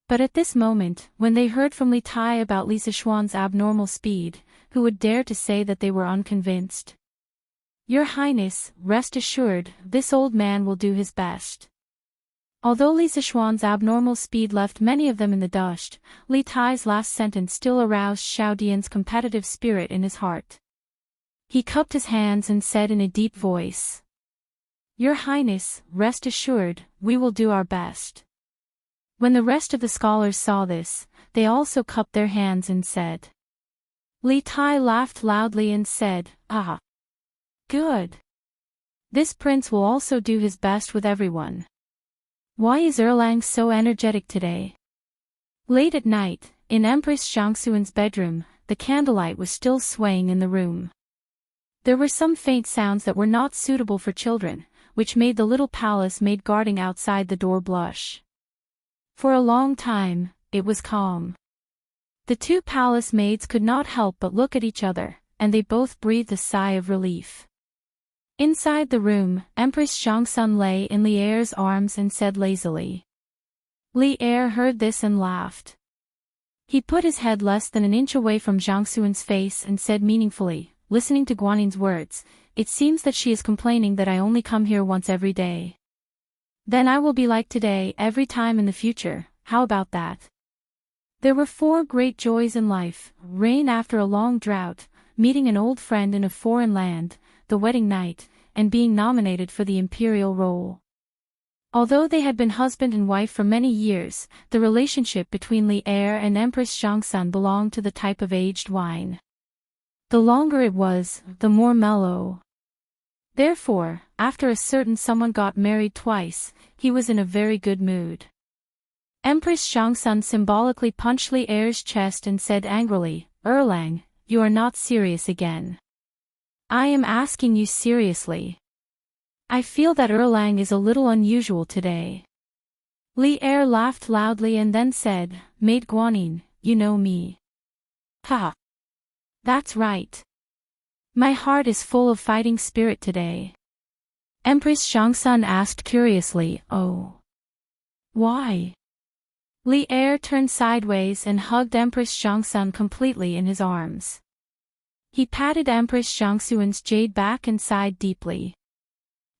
Speaker 1: But at this moment, when they heard from Li Tai about Li Zishuan's abnormal speed, who would dare to say that they were unconvinced? Your Highness, rest assured, this old man will do his best. Although Li Zishuan's abnormal speed left many of them in the dust, Li Tai's last sentence still aroused Xiao Dian's competitive spirit in his heart. He cupped his hands and said in a deep voice, Your Highness, rest assured, we will do our best. When the rest of the scholars saw this, they also cupped their hands and said. Li Tai laughed loudly and said, Ah! Good! This prince will also do his best with everyone. Why is Erlang so energetic today? Late at night, in Empress Zhangxuan's bedroom, the candlelight was still swaying in the room. There were some faint sounds that were not suitable for children, which made the little palace maid guarding outside the door blush. For a long time, it was calm. The two palace maids could not help but look at each other, and they both breathed a sigh of relief. Inside the room, Empress Zhangxun lay in Li Er's arms and said lazily. Li Er heard this and laughed. He put his head less than an inch away from Zhangxuan's face and said meaningfully, listening to Guanin's words, It seems that she is complaining that I only come here once every day. Then I will be like today every time in the future, how about that? There were 4 great joys in life: rain after a long drought, meeting an old friend in a foreign land, the wedding night, and being nominated for the imperial role. Although they had been husband and wife for many years, the relationship between Li Er and Empress Zhangxun belonged to the type of aged wine. The longer it was, the more mellow. Therefore, after a certain someone got married twice, he was in a very good mood. Empress Zhangxun symbolically punched Li Er's chest and said angrily, Erlang, you are not serious again. I am asking you seriously. I feel that Erlang is a little unusual today. Li Er laughed loudly and then said, Maid Guanin, you know me. Ha! That's right. My heart is full of fighting spirit today. Empress Zhangxun asked curiously, Oh. Why? Li Er turned sideways and hugged Empress Zhangxun completely in his arms. He patted Empress Zhangxuan's jade back and sighed deeply.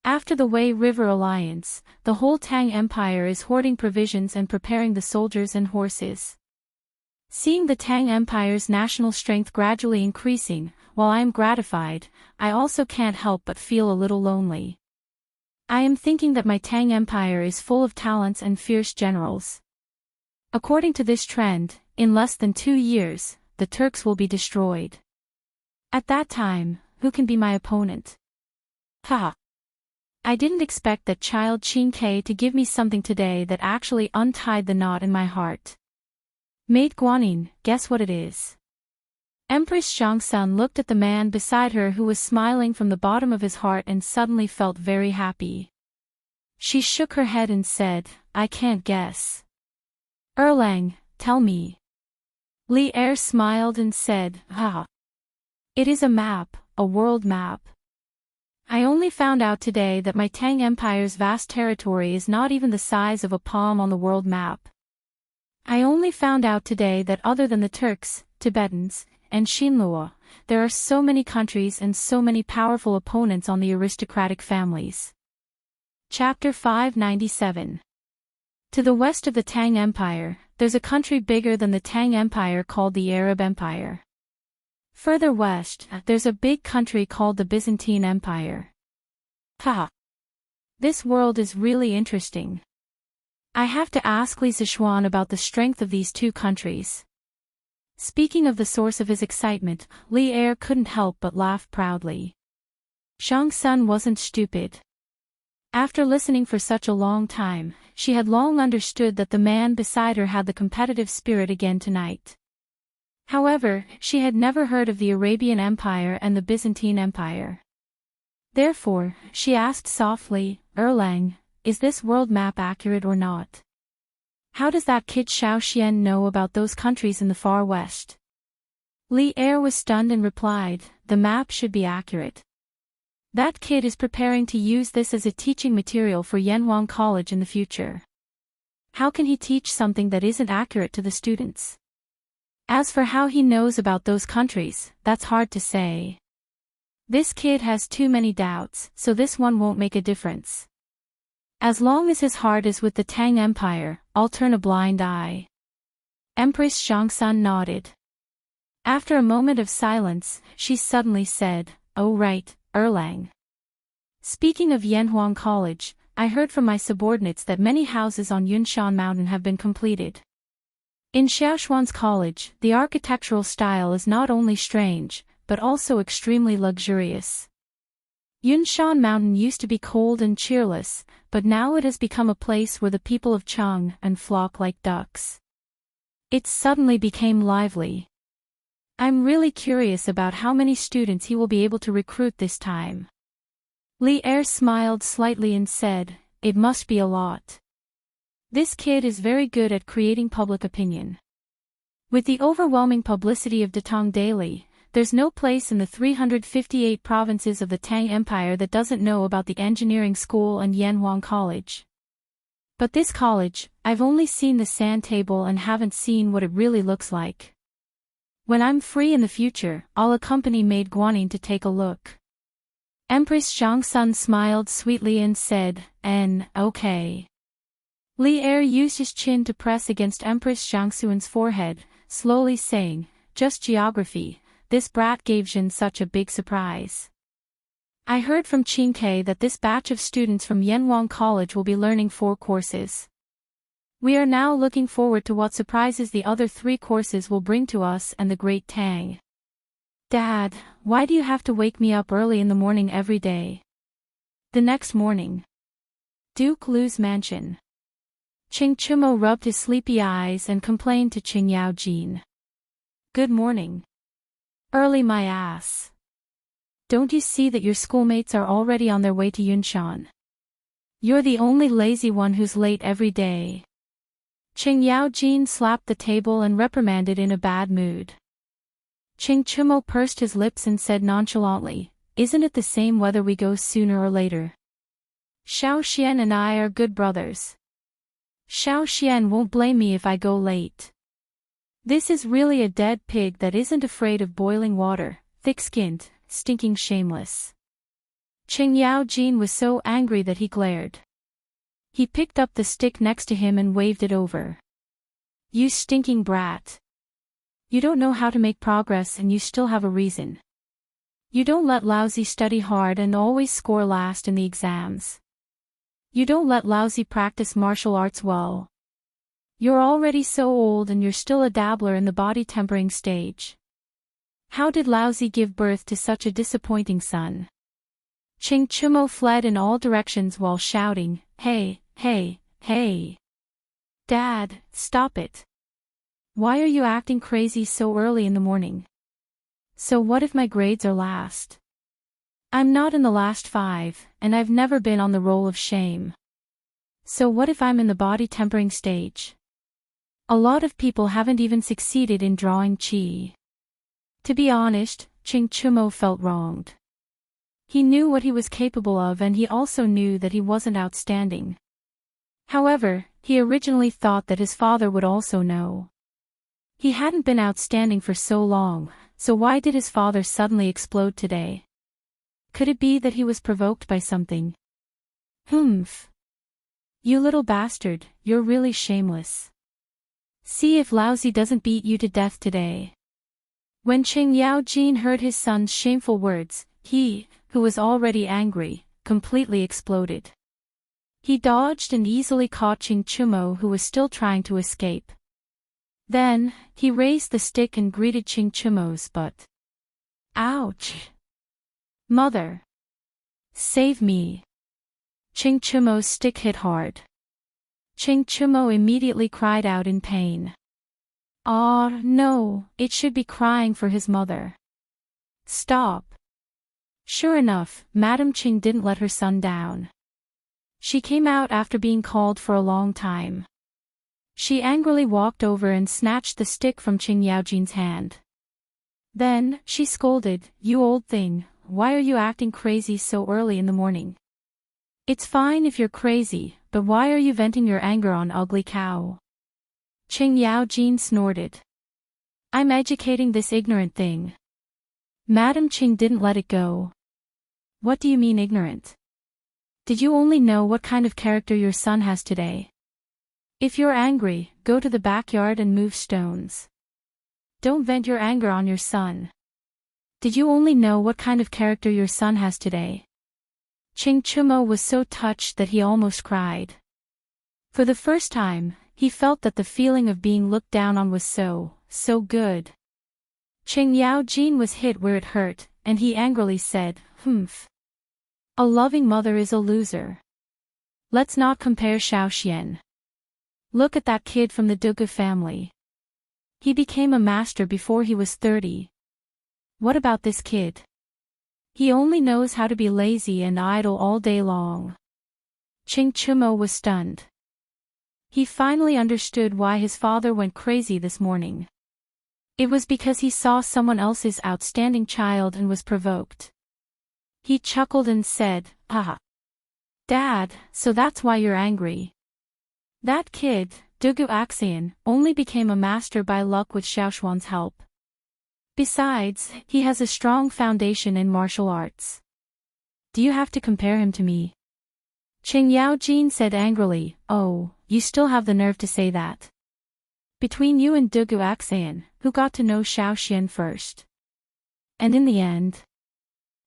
Speaker 1: After the Wei River Alliance, the whole Tang Empire is hoarding provisions and preparing the soldiers and horses. Seeing the Tang Empire's national strength gradually increasing, while I am gratified, I also can't help but feel a little lonely. I am thinking that my Tang Empire is full of talents and fierce generals. According to this trend, in less than 2 years, the Turks will be destroyed. At that time, who can be my opponent? Ha! I didn't expect that child Qin Ke to give me something today that actually untied the knot in my heart. Maid Guanin, guess what it is? Empress Zhangxun looked at the man beside her who was smiling from the bottom of his heart and suddenly felt very happy. She shook her head and said, I can't guess. Erlang, tell me. Li Er smiled and said, Ah. It is a map, a world map. I only found out today that my Tang Empire's vast territory is not even the size of a palm on the world map. I only found out today that other than the Turks, Tibetans, and Xinlua, there are so many countries and so many powerful opponents on the aristocratic families. Chapter 597. To the west of the Tang Empire, there's a country bigger than the Tang Empire called the Arab Empire. Further west, there's a big country called the Byzantine Empire. Ha! This world is really interesting. I have to ask Li Zishuan about the strength of these 2 countries. Speaking of the source of his excitement, Li Er couldn't help but laugh proudly. Zhangxun wasn't stupid. After listening for such a long time, she had long understood that the man beside her had the competitive spirit again tonight. However, she had never heard of the Arabian Empire and the Byzantine Empire. Therefore, she asked softly, Erlang, is this world map accurate or not? How does that kid Xiao Xian know about those countries in the far west? Li Er was stunned and replied, the map should be accurate. That kid is preparing to use this as a teaching material for Yanhuang College in the future. How can he teach something that isn't accurate to the students? As for how he knows about those countries, that's hard to say. This kid has too many doubts, so this one won't make a difference. As long as his heart is with the Tang Empire, I'll turn a blind eye. Empress Xiangsun nodded. After a moment of silence, she suddenly said, "Oh right, Erlang. Speaking of Yanhuang College, I heard from my subordinates that many houses on Yunshan Mountain have been completed. In Xiaoshuan's college, the architectural style is not only strange, but also extremely luxurious. Yunshan Mountain used to be cold and cheerless, but now it has become a place where the people of Cheng and flock like ducks. It suddenly became lively. I'm really curious about how many students he will be able to recruit this time." Li Er smiled slightly and said, "It must be a lot. This kid is very good at creating public opinion. With the overwhelming publicity of Datong Daily, there's no place in the 358 provinces of the Tang Empire that doesn't know about the engineering school and Yanhuang College. But this college, I've only seen the sand table and haven't seen what it really looks like. When I'm free in the future, I'll accompany Maid Guanyin to take a look." Empress Xiangsun smiled sweetly and said, Okay. Li Er used his chin to press against Empress Xiangsun's forehead, slowly saying, "Just geography, this brat gave Jin such a big surprise. I heard from Qingke that this batch of students from Yanhuang College will be learning 4 courses. We are now looking forward to what surprises the other 3 courses will bring to us and the Great Tang. Dad, why do you have to wake me up early in the morning every day?" The next morning. Duke Lu's mansion. Qing Chumo rubbed his sleepy eyes and complained to Qing Yaojin. "Good morning. Early my ass. Don't you see that your schoolmates are already on their way to Yunshan? You're the only lazy one who's late every day." Qing Yaojin slapped the table and reprimanded in a bad mood. Qing Chumo pursed his lips and said nonchalantly, "Isn't it the same whether we go sooner or later? Xiao Xian and I are good brothers. Xiao Xian won't blame me if I go late. This is really a dead pig that isn't afraid of boiling water, thick-skinned, stinking shameless." Qing Yaojin was so angry that he glared. He picked up the stick next to him and waved it over. "You stinking brat. You don't know how to make progress and you still have a reason. You don't let Lousy study hard and always score last in the exams. You don't let Lousy practice martial arts well. You're already so old and you're still a dabbler in the body tempering stage. How did Lousy give birth to such a disappointing son?" Qing Chumo fled in all directions while shouting, Hey, hey. Dad, stop it. Why are you acting crazy so early in the morning? So what if my grades are last? I'm not in the last 5, and I've never been on the roll of shame. So what if I'm in the body tempering stage? A lot of people haven't even succeeded in drawing qi. To be honest, Qing Chumo felt wronged. He knew what he was capable of and he also knew that he wasn't outstanding. However, he originally thought that his father would also know. He hadn't been outstanding for so long, so why did his father suddenly explode today? Could it be that he was provoked by something? Humph. You little bastard, you're really shameless. See if Lousy doesn't beat you to death today. When Qing Yaojin heard his son's shameful words, he, who was already angry, completely exploded. He dodged and easily caught Qing Chumo, who was still trying to escape. Then, he raised the stick and greeted Qing Chumo's butt. Ouch! Mother! Save me! Qing Chumo's stick hit hard. Qing Chumo immediately cried out in pain. Ah, no, it should be crying for his mother. Stop! Sure enough, Madame Qing didn't let her son down. She came out after being called for a long time. She angrily walked over and snatched the stick from Qing Yaojin's hand. Then, she scolded, You old thing, why are you acting crazy so early in the morning? It's fine if you're crazy, but why are you venting your anger on ugly cow? Qing Yaojin snorted. I'm educating this ignorant thing. Madam Qing didn't let it go. What do you mean ignorant? Did you only know what kind of character your son has today? If you're angry, go to the backyard and move stones. Don't vent your anger on your son. Did you only know what kind of character your son has today? Qing Chumo was so touched that he almost cried. For the first time, he felt that the feeling of being looked down on was so good. Qing Yaojin was hit where it hurt, and he angrily said, "Humph. A loving mother is a loser. Let's not compare Xiaoxian. Look at that kid from the Dugu family. He became a master before he was 30. What about this kid? He only knows how to be lazy and idle all day long." Qing Chumo was stunned. He finally understood why his father went crazy this morning. It was because he saw someone else's outstanding child and was provoked. He chuckled and said, "Ah. Dad, so that's why you're angry. That kid, Dugu Axian, only became a master by luck with Xiaoshuan's help. Besides, he has a strong foundation in martial arts. Do you have to compare him to me?" Qing Yaojin said angrily, "Oh, you still have the nerve to say that. Between you and Dugu Axian, who got to know Xiaoxian first? And in the end,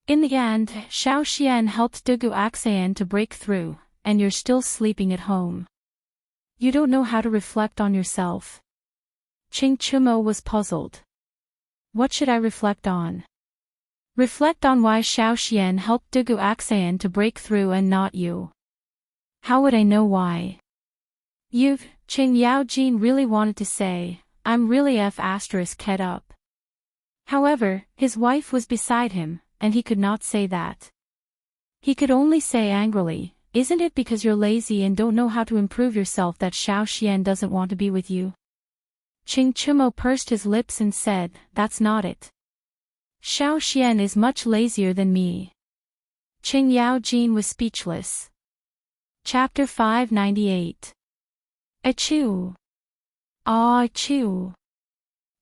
Speaker 1: Xiaoxian helped Dugu Axian to break through, and you're still sleeping at home. You don't know how to reflect on yourself." Qing Chumo was puzzled. What should I reflect on? Reflect on why Xiaoxian helped Dugu Axian to break through and not you. How would I know why? Qing Yaojin really wanted to say, "I'm really F***ed up." However, his wife was beside him, and he could not say that. He could only say angrily, "Isn't it because you're lazy and don't know how to improve yourself that Xiaoxian doesn't want to be with you?" Qing Chumo pursed his lips and said, "That's not it. Xiaoxian is much lazier than me." Qing Yaojin was speechless. Chapter 598. Achoo! Ah, achoo!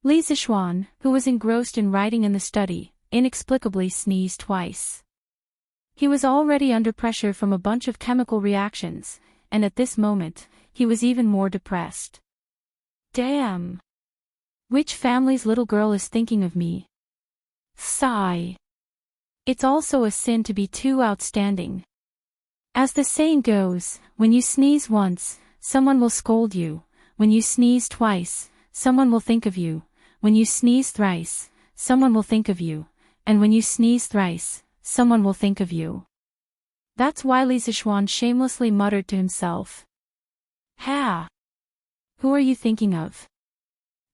Speaker 1: Li Zixuan, who was engrossed in writing in the study, inexplicably sneezed twice. He was already under pressure from a bunch of chemical reactions, and at this moment, he was even more depressed. Damn! Which family's little girl is thinking of me? Sigh. It's also a sin to be too outstanding. As the saying goes, when you sneeze once, someone will scold you. When you sneeze twice, someone will think of you. When you sneeze thrice, someone will think of you. And when you sneeze thrice, someone will think of you. That's why Li Zixuan shamelessly muttered to himself. Ha! Who are you thinking of?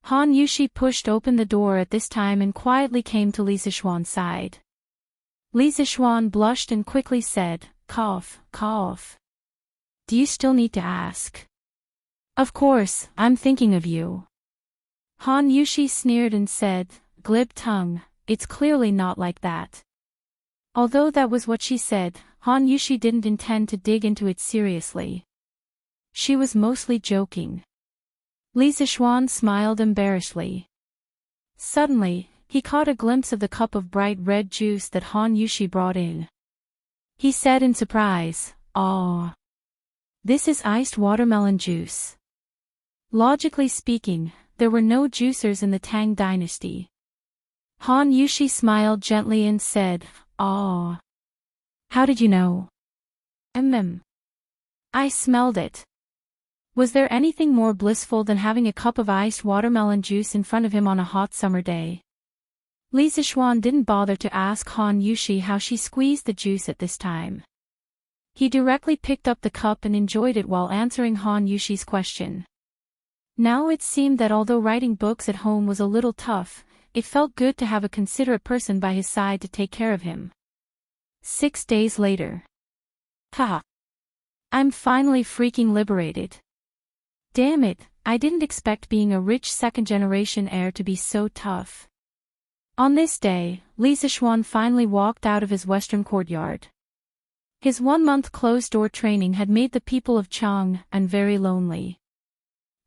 Speaker 1: Han Yushi pushed open the door at this time and quietly came to Li Zixuan's side. Li Zixuan blushed and quickly said, "Cough, cough. Do you still need to ask?" "Of course, I'm thinking of you." Han Yushi sneered and said, "Glib tongue, it's clearly not like that." Although that was what she said, Han Yushi didn't intend to dig into it seriously. She was mostly joking. Li Zixuan smiled embarrassedly. Suddenly, he caught a glimpse of the cup of bright red juice that Han Yushi brought in. He said in surprise, "Aw. This is iced watermelon juice." Logically speaking, there were no juicers in the Tang dynasty. Han Yushi smiled gently and said, "Aw. How did you know?" I smelled it." Was there anything more blissful than having a cup of iced watermelon juice in front of him on a hot summer day? Li Zixuan didn't bother to ask Han Yushi how she squeezed the juice at this time. He directly picked up the cup and enjoyed it while answering Han Yushi's question. Now it seemed that although writing books at home was a little tough, it felt good to have a considerate person by his side to take care of him. 6 days later. Haha. I'm finally freaking liberated. Damn it, I didn't expect being a rich second-generation heir to be so tough. On this day, Li Zixuan finally walked out of his western courtyard. His 1-month closed-door training had made the people of Chang'an very lonely.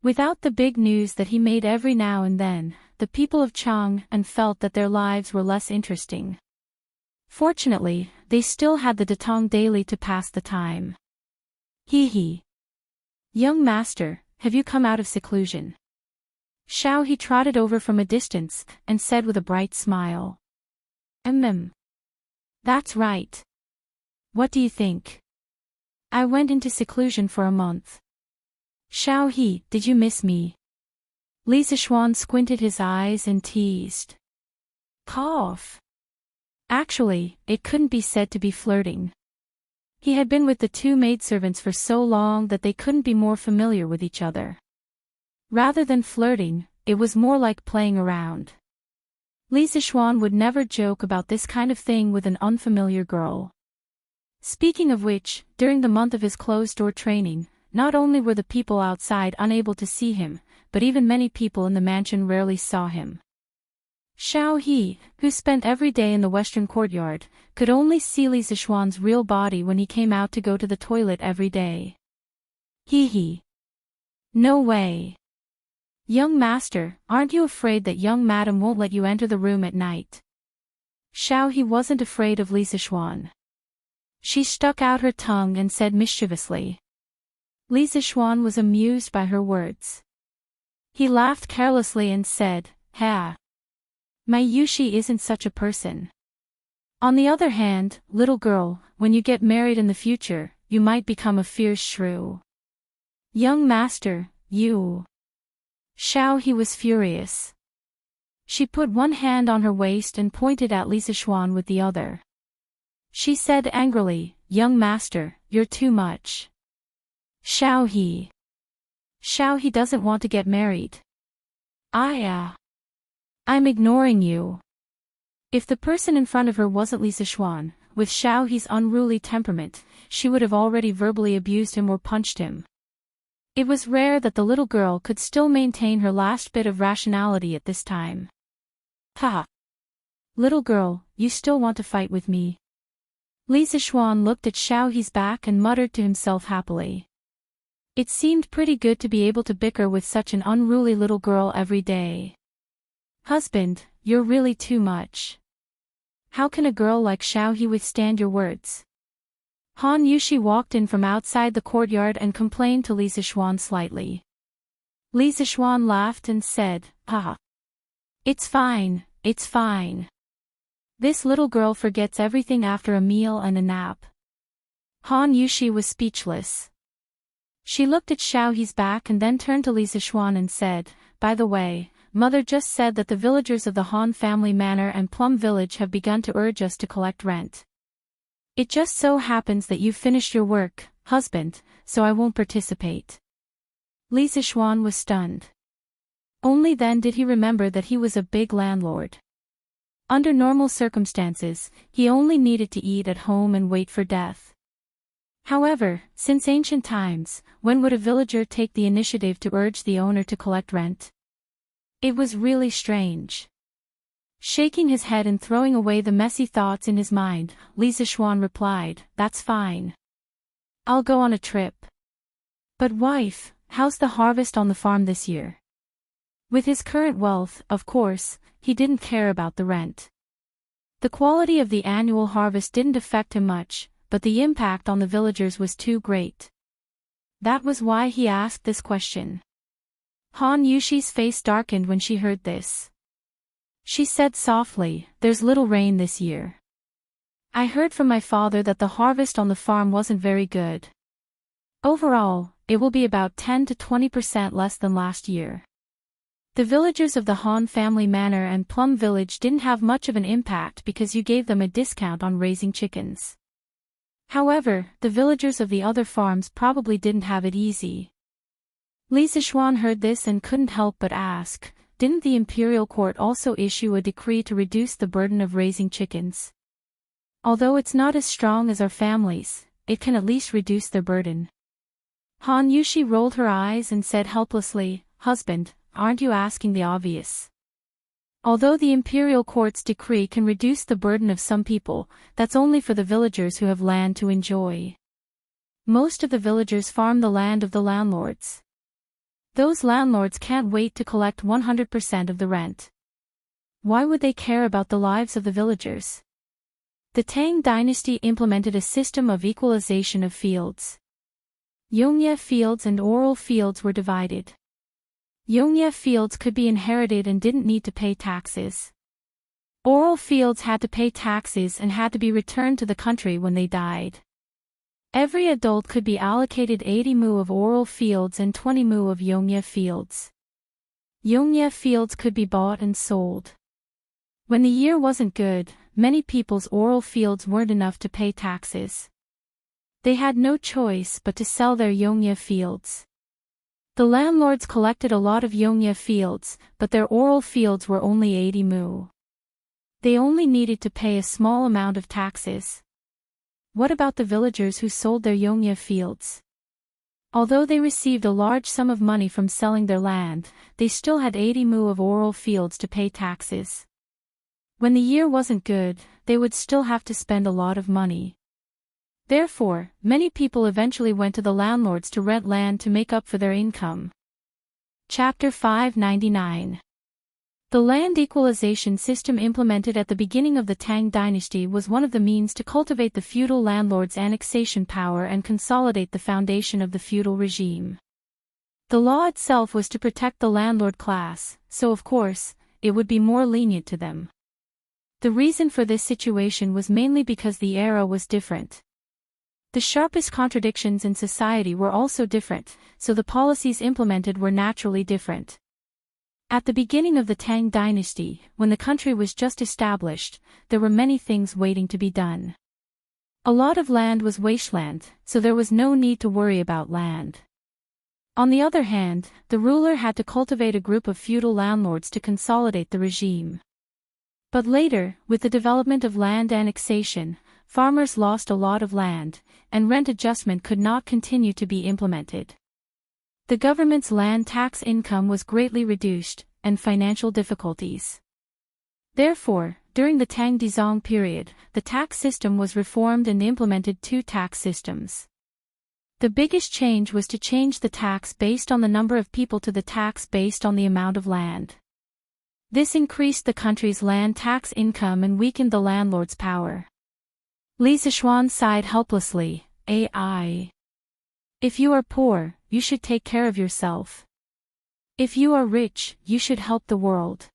Speaker 1: Without the big news that he made every now and then, the people of Chang and felt that their lives were less interesting. Fortunately, they still had the Datong daily to pass the time. He. Young master, have you come out of seclusion? Xiao He trotted over from a distance, and said with a bright smile. That's right. What do you think? I went into seclusion for a month. Xiao He, did you miss me? Li Zixuan squinted his eyes and teased. Cough. Actually, it couldn't be said to be flirting. He had been with the two maidservants for so long that they couldn't be more familiar with each other. Rather than flirting, it was more like playing around. Li Zixuan would never joke about this kind of thing with an unfamiliar girl. Speaking of which, during the month of his closed-door training, not only were the people outside unable to see him, but even many people in the mansion rarely saw him. Xiao He, who spent every day in the western courtyard, could only see Li Zixuan's real body when he came out to go to the toilet every day. He. No way. Young master, aren't you afraid that young madam won't let you enter the room at night? Xiao He wasn't afraid of Li Zixuan. She stuck out her tongue and said mischievously. Li Zixuan was amused by her words. He laughed carelessly and said, Ha. My Yushi isn't such a person. On the other hand, little girl, when you get married in the future, you might become a fierce shrew. Young master, you. Xiao He was furious. She put one hand on her waist and pointed at Li Zixuan with the other. She said angrily, Young master, you're too much. Xiao He doesn't want to get married. I'm ignoring you. If the person in front of her wasn't Li Zixuan, with Xiao He's unruly temperament, she would have already verbally abused him or punched him. It was rare that the little girl could still maintain her last bit of rationality at this time. Ha! Little girl, you still want to fight with me? Li Zixuan looked at Xiao He's back and muttered to himself happily. It seemed pretty good to be able to bicker with such an unruly little girl every day. Husband, you're really too much. How can a girl like Xiao He withstand your words? Han Yushi walked in from outside the courtyard and complained to Li Zixuan slightly. Li Zixuan laughed and said, Ha! It's fine. This little girl forgets everything after a meal and a nap. Han Yushi was speechless. She looked at Xiao He's back and then turned to Li Zixuan and said, By the way, Mother just said that the villagers of the Han family manor and Plum Village have begun to urge us to collect rent. It just so happens that you've finished your work, husband, so I won't participate. Li Zixuan was stunned. Only then did he remember that he was a big landlord. Under normal circumstances, he only needed to eat at home and wait for death. However, since ancient times, when would a villager take the initiative to urge the owner to collect rent? It was really strange. Shaking his head and throwing away the messy thoughts in his mind, Li Zixuan replied, That's fine. I'll go on a trip. But wife, how's the harvest on the farm this year? With his current wealth, of course, he didn't care about the rent. The quality of the annual harvest didn't affect him much, but the impact on the villagers was too great. That was why he asked this question. Han Yushi's face darkened when she heard this. She said softly, There's little rain this year. I heard from my father that the harvest on the farm wasn't very good. Overall, it will be about 10 to 20% less than last year. The villagers of the Han family manor and Plum Village didn't have much of an impact because you gave them a discount on raising chickens. However, the villagers of the other farms probably didn't have it easy. Li Zixuan heard this and couldn't help but ask, Didn't the imperial court also issue a decree to reduce the burden of raising chickens? Although it's not as strong as our families, it can at least reduce their burden. Han Yushi rolled her eyes and said helplessly, Husband, aren't you asking the obvious? Although the imperial court's decree can reduce the burden of some people, that's only for the villagers who have land to enjoy. Most of the villagers farm the land of the landlords. Those landlords can't wait to collect 100% of the rent. Why would they care about the lives of the villagers? The Tang dynasty implemented a system of equalization of fields. Yongye fields and oral fields were divided. Yongye fields could be inherited and didn't need to pay taxes. Oral fields had to pay taxes and had to be returned to the country when they died. Every adult could be allocated 80 mu of oral fields and 20 mu of Yongye fields. Yongye fields could be bought and sold. When the year wasn't good, many people's oral fields weren't enough to pay taxes. They had no choice but to sell their Yongye fields. The landlords collected a lot of Yongye fields, but their oral fields were only 80 mu. They only needed to pay a small amount of taxes. What about the villagers who sold their Yongye fields? Although they received a large sum of money from selling their land, they still had 80 mu of oral fields to pay taxes. When the year wasn't good, they would still have to spend a lot of money. Therefore, many people eventually went to the landlords to rent land to make up for their income. Chapter 599. The land equalization system implemented at the beginning of the Tang dynasty was one of the means to cultivate the feudal landlord's annexation power and consolidate the foundation of the feudal regime. The law itself was to protect the landlord class, so of course, it would be more lenient to them. The reason for this situation was mainly because the era was different. The sharpest contradictions in society were also different, so the policies implemented were naturally different. At the beginning of the Tang dynasty, when the country was just established, there were many things waiting to be done. A lot of land was wasteland, so there was no need to worry about land. On the other hand, the ruler had to cultivate a group of feudal landlords to consolidate the regime. But later, with the development of land annexation, farmers lost a lot of land, and rent adjustment could not continue to be implemented. The government's land tax income was greatly reduced, and financial difficulties. Therefore, during the Tang Dizong period, the tax system was reformed and implemented two tax systems. The biggest change was to change the tax based on the number of people to the tax based on the amount of land. This increased the country's land tax income and weakened the landlord's power. Li Zishuan sighed helplessly, "AI. If you are poor, you should take care of yourself. If you are rich, you should help the world.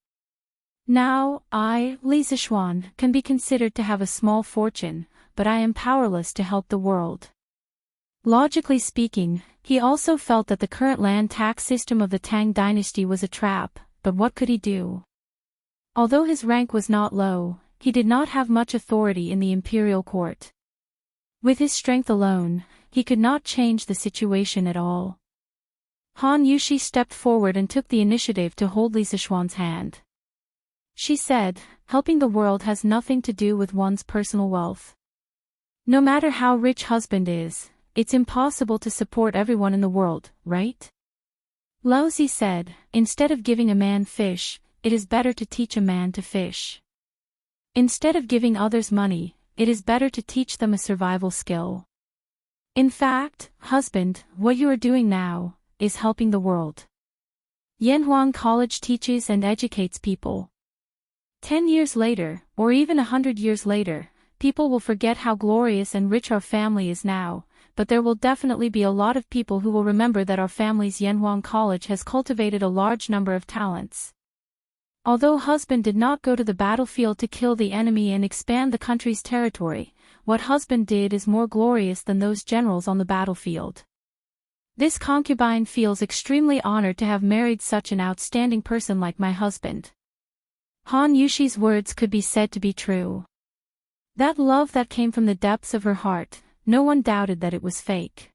Speaker 1: Now, I, Li Zishuan, can be considered to have a small fortune, but I am powerless to help the world." Logically speaking, he also felt that the current land tax system of the Tang dynasty was a trap, but what could he do? Although his rank was not low, he did not have much authority in the imperial court. With his strength alone, he could not change the situation at all. Han Yushi stepped forward and took the initiative to hold Li Zishuan's hand. She said, "Helping the world has nothing to do with one's personal wealth. No matter how rich husband is, it's impossible to support everyone in the world, right?" Laozi said, "Instead of giving a man fish, it is better to teach a man to fish. Instead of giving others money, it is better to teach them a survival skill. In fact, husband, what you are doing now is helping the world." Yanhuang College teaches and educates people. 10 years later, or even 100 years later, people will forget how glorious and rich our family is now, but there will definitely be a lot of people who will remember that our family's Yanhuang College has cultivated a large number of talents. Although husband did not go to the battlefield to kill the enemy and expand the country's territory, what husband did is more glorious than those generals on the battlefield. This concubine feels extremely honored to have married such an outstanding person like my husband. Han Yushi's words could be said to be true. That love that came from the depths of her heart, no one doubted that it was fake.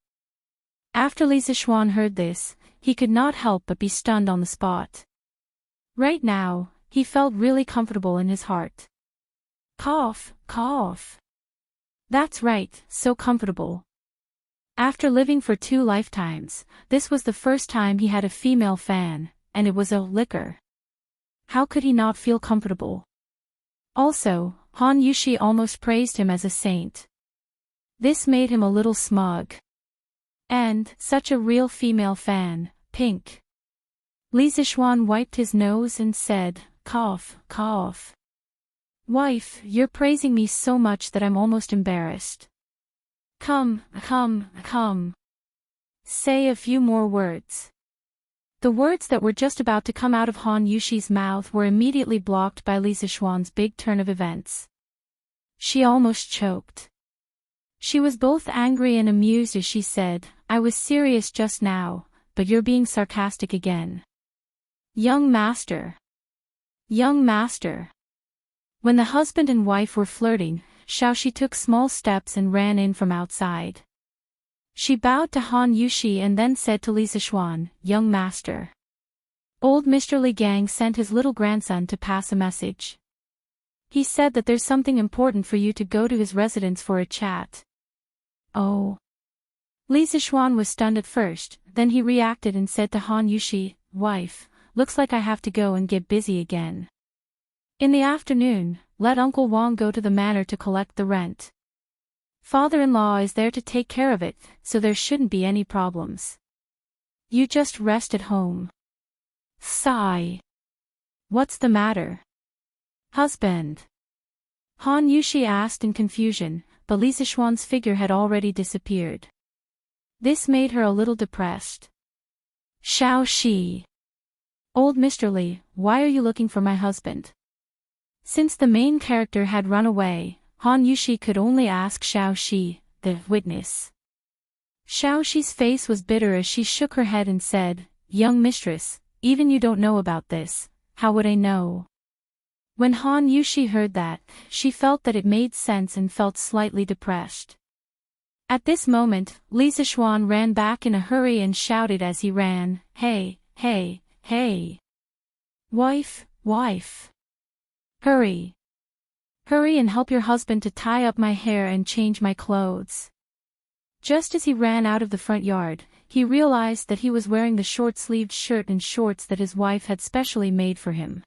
Speaker 1: After Li Zishuan heard this, he could not help but be stunned on the spot. Right now, he felt really comfortable in his heart. Cough, cough. That's right, so comfortable. After living for 2 lifetimes, this was the first time he had a female fan, and it was a liquor. How could he not feel comfortable? Also, Han Yushi almost praised him as a saint. This made him a little smug. And, such a real female fan, pink. Li Zixuan wiped his nose and said, "Cough, cough. Wife, you're praising me so much that I'm almost embarrassed. Come, come, come. Say a few more words." The words that were just about to come out of Han Yushi's mouth were immediately blocked by Li Zixuan's big turn of events. She almost choked. She was both angry and amused as she said, "I was serious just now, but you're being sarcastic again. Young master. Young master." When the husband and wife were flirting, Xiaoxi took small steps and ran in from outside. She bowed to Han Yushi and then said to Li Zixuan, "Young master. Old Mr. Li Gang sent his little grandson to pass a message. He said that there's something important for you to go to his residence for a chat." Oh. Li Zixuan was stunned at first, then he reacted and said to Han Yushi, "Wife, looks like I have to go and get busy again. In the afternoon, let Uncle Wang go to the manor to collect the rent. Father-in-law is there to take care of it, so there shouldn't be any problems. You just rest at home." Sigh. "What's the matter, husband?" Han Yushi asked in confusion, but Li Zixuan's figure had already disappeared. This made her a little depressed. "Xiaoxi. Old Mr. Li, why are you looking for my husband?" Since the main character had run away, Han Yushi could only ask Xiaoxi, the witness. Xiaoxi's face was bitter as she shook her head and said, "Young mistress, even you don't know about this, how would I know?" When Han Yushi heard that, she felt that it made sense and felt slightly depressed. At this moment, Li Zixuan ran back in a hurry and shouted as he ran, "Hey, hey, hey! Wife, wife! Hurry! Hurry and help your husband to tie up my hair and change my clothes." Just as he ran out of the front yard, he realized that he was wearing the short-sleeved shirt and shorts that his wife had specially made for him.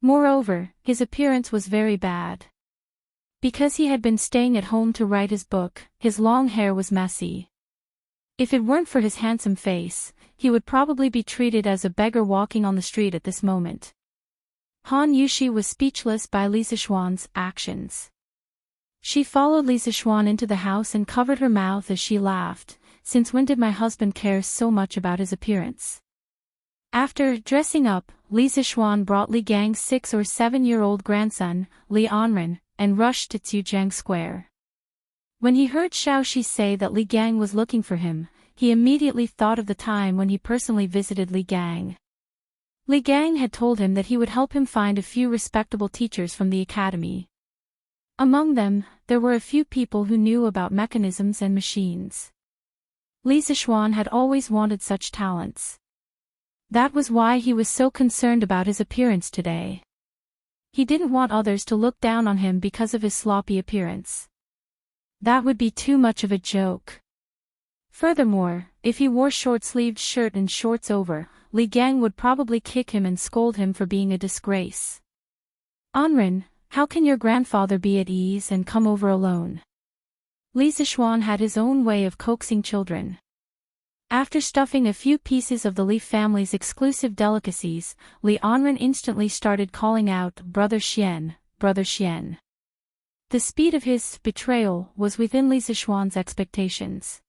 Speaker 1: Moreover, his appearance was very bad. Because he had been staying at home to write his book, his long hair was messy. If it weren't for his handsome face, he would probably be treated as a beggar walking on the street at this moment. Han Yushi was speechless by Li Zixuan's actions. She followed Li Zixuan into the house and covered her mouth as she laughed, "Since when did my husband care so much about his appearance?" After dressing up, Li Zixuan brought Li Gang's 6 or 7-year-old grandson, Li Anren, and rushed to Tsiujiang Square. When he heard Xiaoxi say that Li Gang was looking for him, he immediately thought of the time when he personally visited Li Gang. Li Gang had told him that he would help him find a few respectable teachers from the academy. Among them, there were a few people who knew about mechanisms and machines. Li Zixuan had always wanted such talents. That was why he was so concerned about his appearance today. He didn't want others to look down on him because of his sloppy appearance. That would be too much of a joke. Furthermore, if he wore short-sleeved shirt and shorts over, Li Gang would probably kick him and scold him for being a disgrace. "Anren, how can your grandfather be at ease and come over alone?" Li Zixuan had his own way of coaxing children. After stuffing a few pieces of the Li family's exclusive delicacies, Li Anren instantly started calling out, "Brother Xian, Brother Xian." The speed of his betrayal was within Li Zixuan's expectations.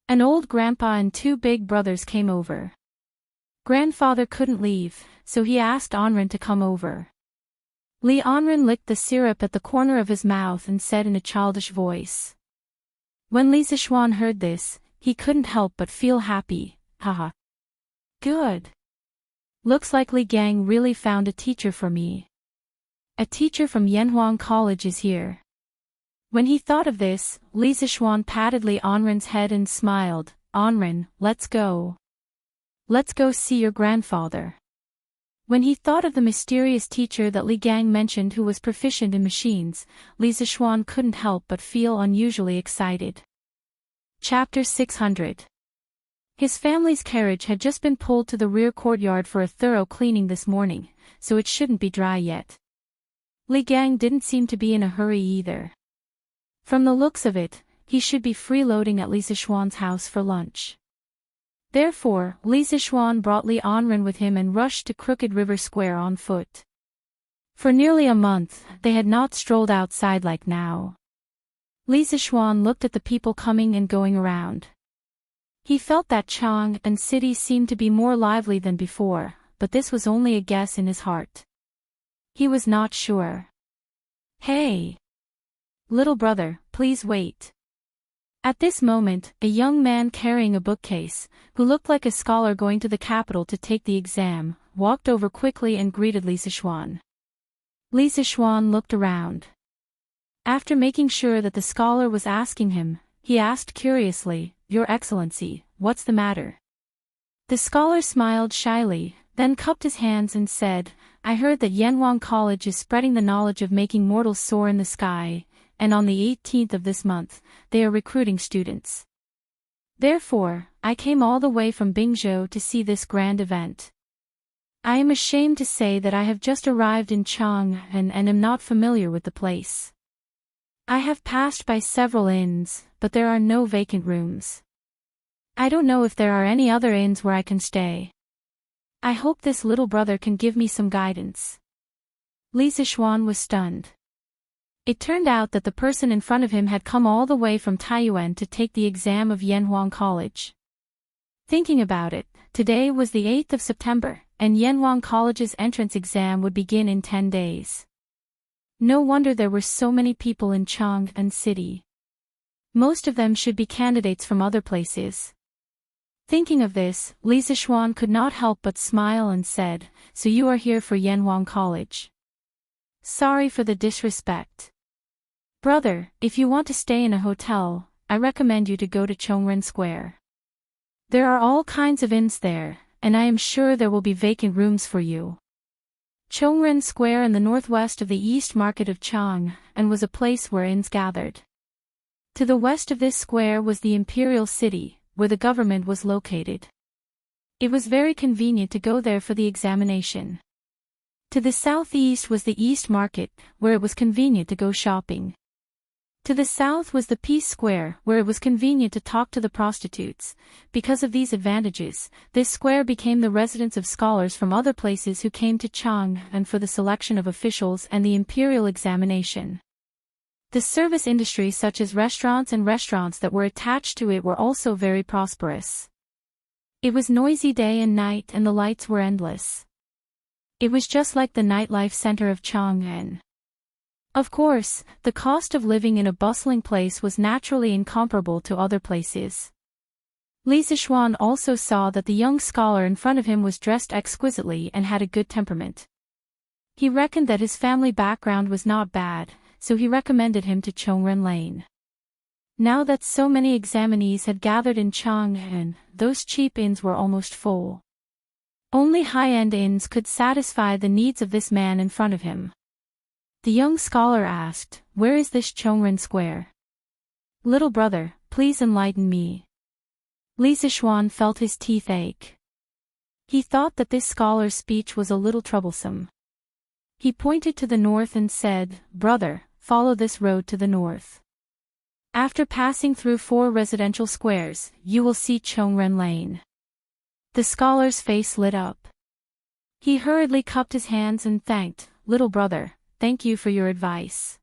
Speaker 1: An old grandpa and 2 big brothers came over. Grandfather couldn't leave, so he asked Anren to come over. Li Anren licked the syrup at the corner of his mouth and said in a childish voice. When Li Zixuan heard this, he couldn't help but feel happy. Haha. Good. Looks like Li Gang really found a teacher for me. A teacher from Yanhuang College is here. When he thought of this, Li Zixuan patted Li Anren's head and smiled. "Anren, let's go. Let's go see your grandfather." When he thought of the mysterious teacher that Li Gang mentioned who was proficient in machines, Li Zixuan couldn't help but feel unusually excited. Chapter 600. His family's carriage had just been pulled to the rear courtyard for a thorough cleaning this morning, so it shouldn't be dry yet. Li Gang didn't seem to be in a hurry either. From the looks of it, he should be freeloading at Li Zixuan's house for lunch. Therefore, Li Zixuan brought Li Anren with him and rushed to Crooked River Square on foot. For nearly a month, they had not strolled outside like now. Li Zixuan looked at the people coming and going around. He felt that Chang'an City seemed to be more lively than before, but this was only a guess in his heart. He was not sure. Hey! Little brother, please wait. At this moment, a young man carrying a bookcase, who looked like a scholar going to the capital to take the exam, walked over quickly and greeted Li Zixuan. Li Zixuan looked around. After making sure that the scholar was asking him, he asked curiously, "Your Excellency, what's the matter?" The scholar smiled shyly, then cupped his hands and said, "I heard that Yanhuang College is spreading the knowledge of making mortals soar in the sky, and on the 18th of this month, they are recruiting students. Therefore, I came all the way from Bingzhou to see this grand event. I am ashamed to say that I have just arrived in Chang'an and am not familiar with the place. I have passed by several inns, but there are no vacant rooms. I don't know if there are any other inns where I can stay. I hope this little brother can give me some guidance." Li Zixuan was stunned. It turned out that the person in front of him had come all the way from Taiyuan to take the exam of Yanhuang College. Thinking about it, today was the 8th of September, and Yanhuang College's entrance exam would begin in 10 days. No wonder there were so many people in Chang'an City. Most of them should be candidates from other places. Thinking of this, Li Zixuan could not help but smile and said, "So you are here for Yanhuang College. Sorry for the disrespect. Brother, if you want to stay in a hotel, I recommend you to go to Chongren Square. There are all kinds of inns there, and I am sure there will be vacant rooms for you." Chongren Square in the northwest of the East Market of Chang'an was a place where inns gathered. To the west of this square was the Imperial City, where the government was located. It was very convenient to go there for the examination. To the southeast was the East Market, where it was convenient to go shopping. To the south was the Peace Square, where it was convenient to talk to the prostitutes. Because of these advantages, this square became the residence of scholars from other places who came to Chang'an for the selection of officials and the imperial examination. The service industry such as restaurants that were attached to it were also very prosperous. It was noisy day and night and the lights were endless. It was just like the nightlife center of Chang'an. Of course, the cost of living in a bustling place was naturally incomparable to other places. Li Zixuan also saw that the young scholar in front of him was dressed exquisitely and had a good temperament. He reckoned that his family background was not bad, so he recommended him to Chongren Lane. Now that so many examinees had gathered in Chang'an, those cheap inns were almost full. Only high-end inns could satisfy the needs of this man in front of him. The young scholar asked, "Where is this Chongren Square? Little brother, please enlighten me." Li Zixuan felt his teeth ache. He thought that this scholar's speech was a little troublesome. He pointed to the north and said, "Brother, follow this road to the north. After passing through 4 residential squares, you will see Chongren Lane." The scholar's face lit up. He hurriedly cupped his hands and thanked, "Little brother, thank you for your advice.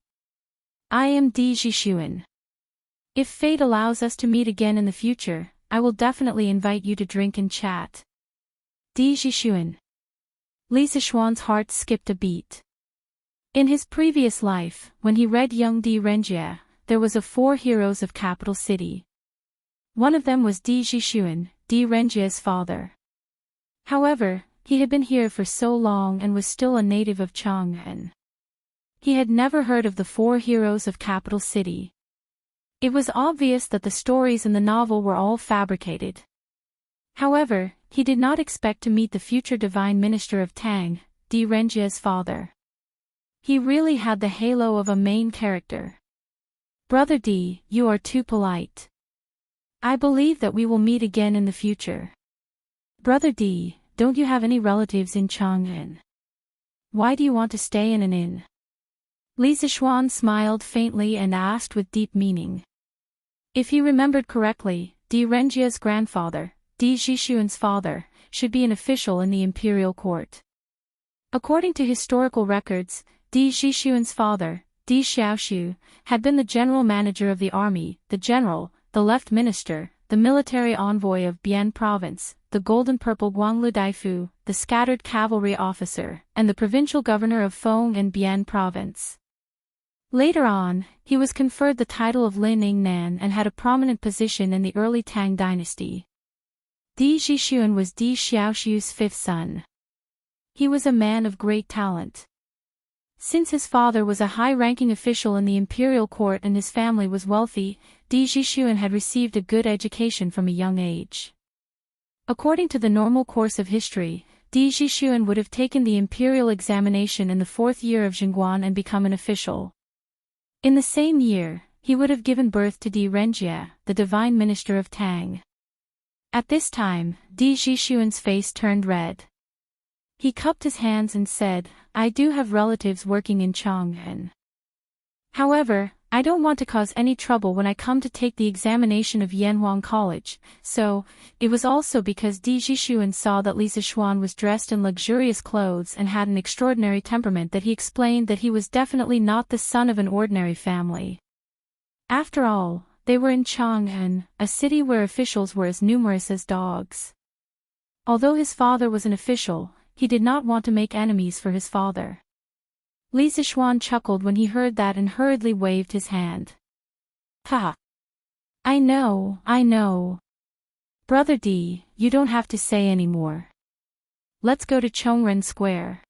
Speaker 1: I am Di Zixuan. If fate allows us to meet again in the future, I will definitely invite you to drink and chat." Di Zixuan. Li Zixuan's heart skipped a beat. In his previous life, when he read Young Di Renjie, there was 4 heroes of capital city. One of them was Di Zixuan, Di Renjie's father. However, he had been here for so long and was still a native of Chang'an. He had never heard of the 4 heroes of capital city. It was obvious that the stories in the novel were all fabricated. However, he did not expect to meet the future divine minister of Tang, Di Renjie's father. He really had the halo of a main character. "Brother Di, you are too polite. I believe that we will meet again in the future." "Brother Di, don't you have any relatives in Chang'an? Why do you want to stay in an inn?" Li Zixuan smiled faintly and asked with deep meaning. If he remembered correctly, Di Renjie's grandfather, Di Zhishuan's father, should be an official in the imperial court. According to historical records, Di Zhishuan's father, Di Xiaoshu, had been the general manager of the army, the general, the left minister, the military envoy of Bian province, the golden-purple Guanglu Daifu, the scattered cavalry officer, and the provincial governor of Feng and Bian province. Later on, he was conferred the title of Lin Yingnan and had a prominent position in the early Tang dynasty. Di Zhishuan was Di Xiaoshu's fifth son. He was a man of great talent. Since his father was a high-ranking official in the imperial court and his family was wealthy, Di Zhishuan had received a good education from a young age. According to the normal course of history, Di Zhishuan would have taken the imperial examination in the 4th year of Jingguan and become an official. In the same year, he would have given birth to Di Renjie, the divine minister of Tang. At this time, Di Zhishuan's face turned red. He cupped his hands and said, "I do have relatives working in Chang'an. However, I don't want to cause any trouble when I come to take the examination of Yanhuang College," so, it was also because Di Zhishuan saw that Li Zishuan was dressed in luxurious clothes and had an extraordinary temperament that he explained that he was definitely not the son of an ordinary family. After all, they were in Chang'an, a city where officials were as numerous as dogs. Although his father was an official, he did not want to make enemies for his father. Li Zishuan chuckled when he heard that and hurriedly waved his hand. "Ha! I know. Brother Di, you don't have to say any more. Let's go to Chongren Square."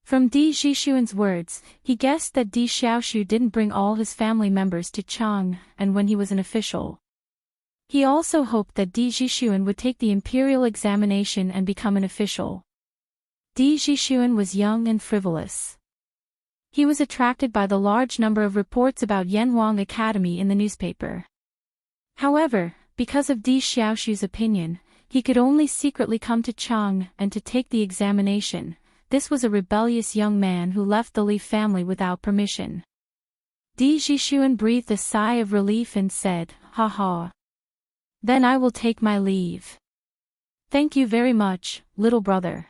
Speaker 1: From Di Zhishuan's words, he guessed that Di Xiaoshu didn't bring all his family members to Chang, and when he was an official. He also hoped that Di Zhishuan would take the imperial examination and become an official. Di Zhishuan was young and frivolous. He was attracted by the large number of reports about Yanhuang Academy in the newspaper. However, because of Di Xiaoshu's opinion, he could only secretly come to Chang and to take the examination. This was a rebellious young man who left the Li family without permission. Di Zhishuan breathed a sigh of relief and said, "Ha ha. Then I will take my leave. Thank you very much, little brother."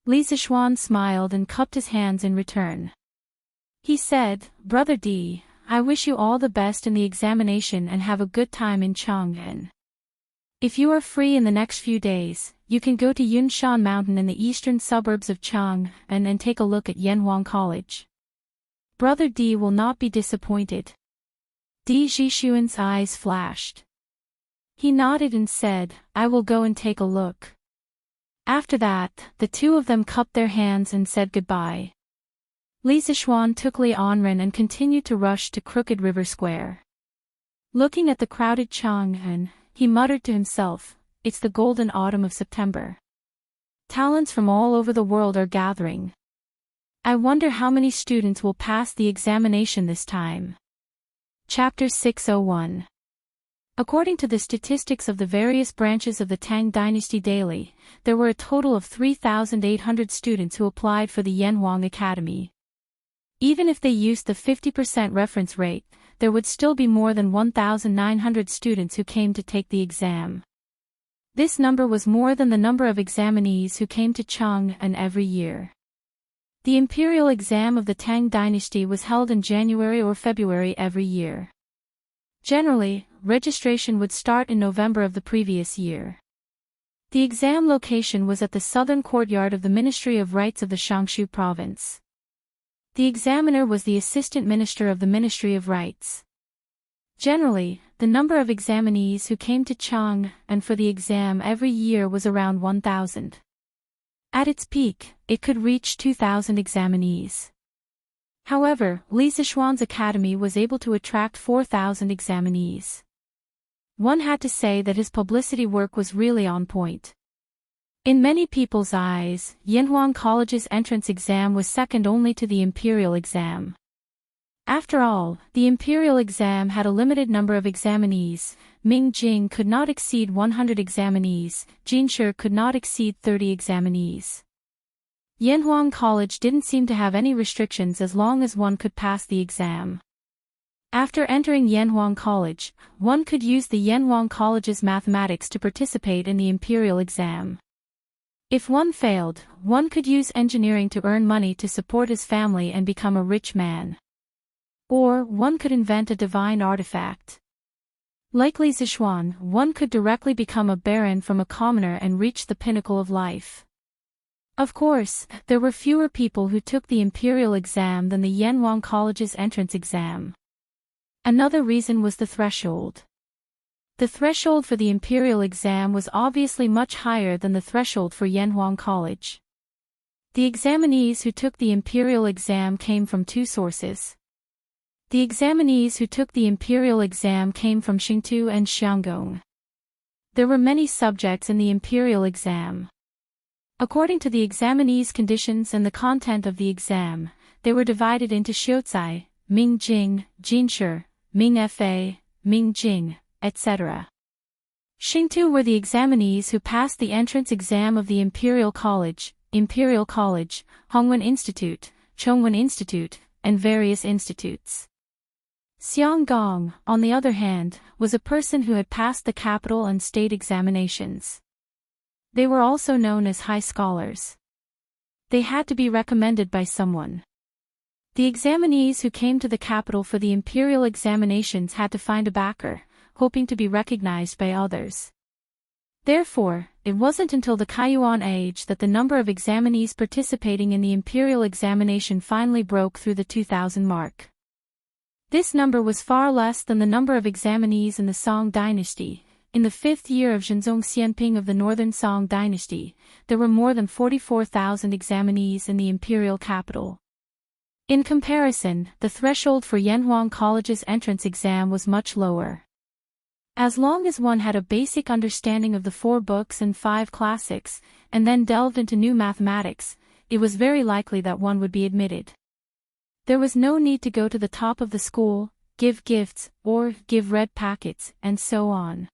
Speaker 1: Li Zishuan smiled and cupped his hands in return. He said, "Brother Di, I wish you all the best in the examination and have a good time in Chang'an. If you are free in the next few days, you can go to Yunshan Mountain in the eastern suburbs of Chang'an and take a look at Yanhuang College. Brother Di will not be disappointed." Di Zhishuan's eyes flashed. He nodded and said, "I will go and take a look." After that, the two of them cupped their hands and said goodbye. Li Zishuan took Li Anren and continued to rush to Crooked River Square. Looking at the crowded Chang'an, he muttered to himself, "It's the golden autumn of September. Talents from all over the world are gathering. I wonder how many students will pass the examination this time." Chapter 601. According to the statistics of the various branches of the Tang Dynasty daily, there were a total of 3,800 students who applied for the Yanhuang Academy. Even if they used the 50% reference rate, there would still be more than 1,900 students who came to take the exam. This number was more than the number of examinees who came to Chang'an every year. The imperial exam of the Tang Dynasty was held in January or February every year. Generally, registration would start in November of the previous year. The exam location was at the southern courtyard of the Ministry of Rites of the Shangshu province. The examiner was the assistant minister of the Ministry of Rites. Generally, the number of examinees who came to Chang'an for the exam every year was around 1,000. At its peak, it could reach 2,000 examinees. However, Li Zishuan's academy was able to attract 4,000 examinees. One had to say that his publicity work was really on point. In many people's eyes, Yanhuang College's entrance exam was second only to the imperial exam. After all, the imperial exam had a limited number of examinees. Mingjing could not exceed 100 examinees, Jinshi could not exceed 30 examinees. Yanhuang College didn't seem to have any restrictions as long as one could pass the exam. After entering Yanhuang College, one could use the Yanhuang College's mathematics to participate in the imperial exam. If one failed, one could use engineering to earn money to support his family and become a rich man. Or, one could invent a divine artifact. Like Li Zixuan, one could directly become a baron from a commoner and reach the pinnacle of life. Of course, there were fewer people who took the imperial exam than the Yanhuang College's entrance exam. Another reason was the threshold. The threshold for the imperial exam was obviously much higher than the threshold for Yanhuang College. The examinees who took the imperial exam came from two sources. The examinees who took the imperial exam came from Xingtu and Xianggong. There were many subjects in the imperial exam. According to the examinees' conditions and the content of the exam, they were divided into Xiuzai, Mingjing, Jinshi, Mingfa, Mingjing, etc. Xingtu were the examinees who passed the entrance exam of the Imperial College, Hongwen Institute, Chongwen Institute, and various institutes. Xianggong, on the other hand, was a person who had passed the capital and state examinations. They were also known as high scholars. They had to be recommended by someone. The examinees who came to the capital for the imperial examinations had to find a backer, hoping to be recognized by others. Therefore, it wasn't until the Kaiyuan age that the number of examinees participating in the imperial examination finally broke through the 2000 mark. This number was far less than the number of examinees in the Song dynasty. In the 5th year of Zhenzong Xianping of the Northern Song dynasty, there were more than 44,000 examinees in the imperial capital. In comparison, the threshold for Yanhuang College's entrance exam was much lower. As long as one had a basic understanding of the 4 books and 5 classics, and then delved into new mathematics, it was very likely that one would be admitted. There was no need to go to the top of the school, give gifts, or give red packets, and so on.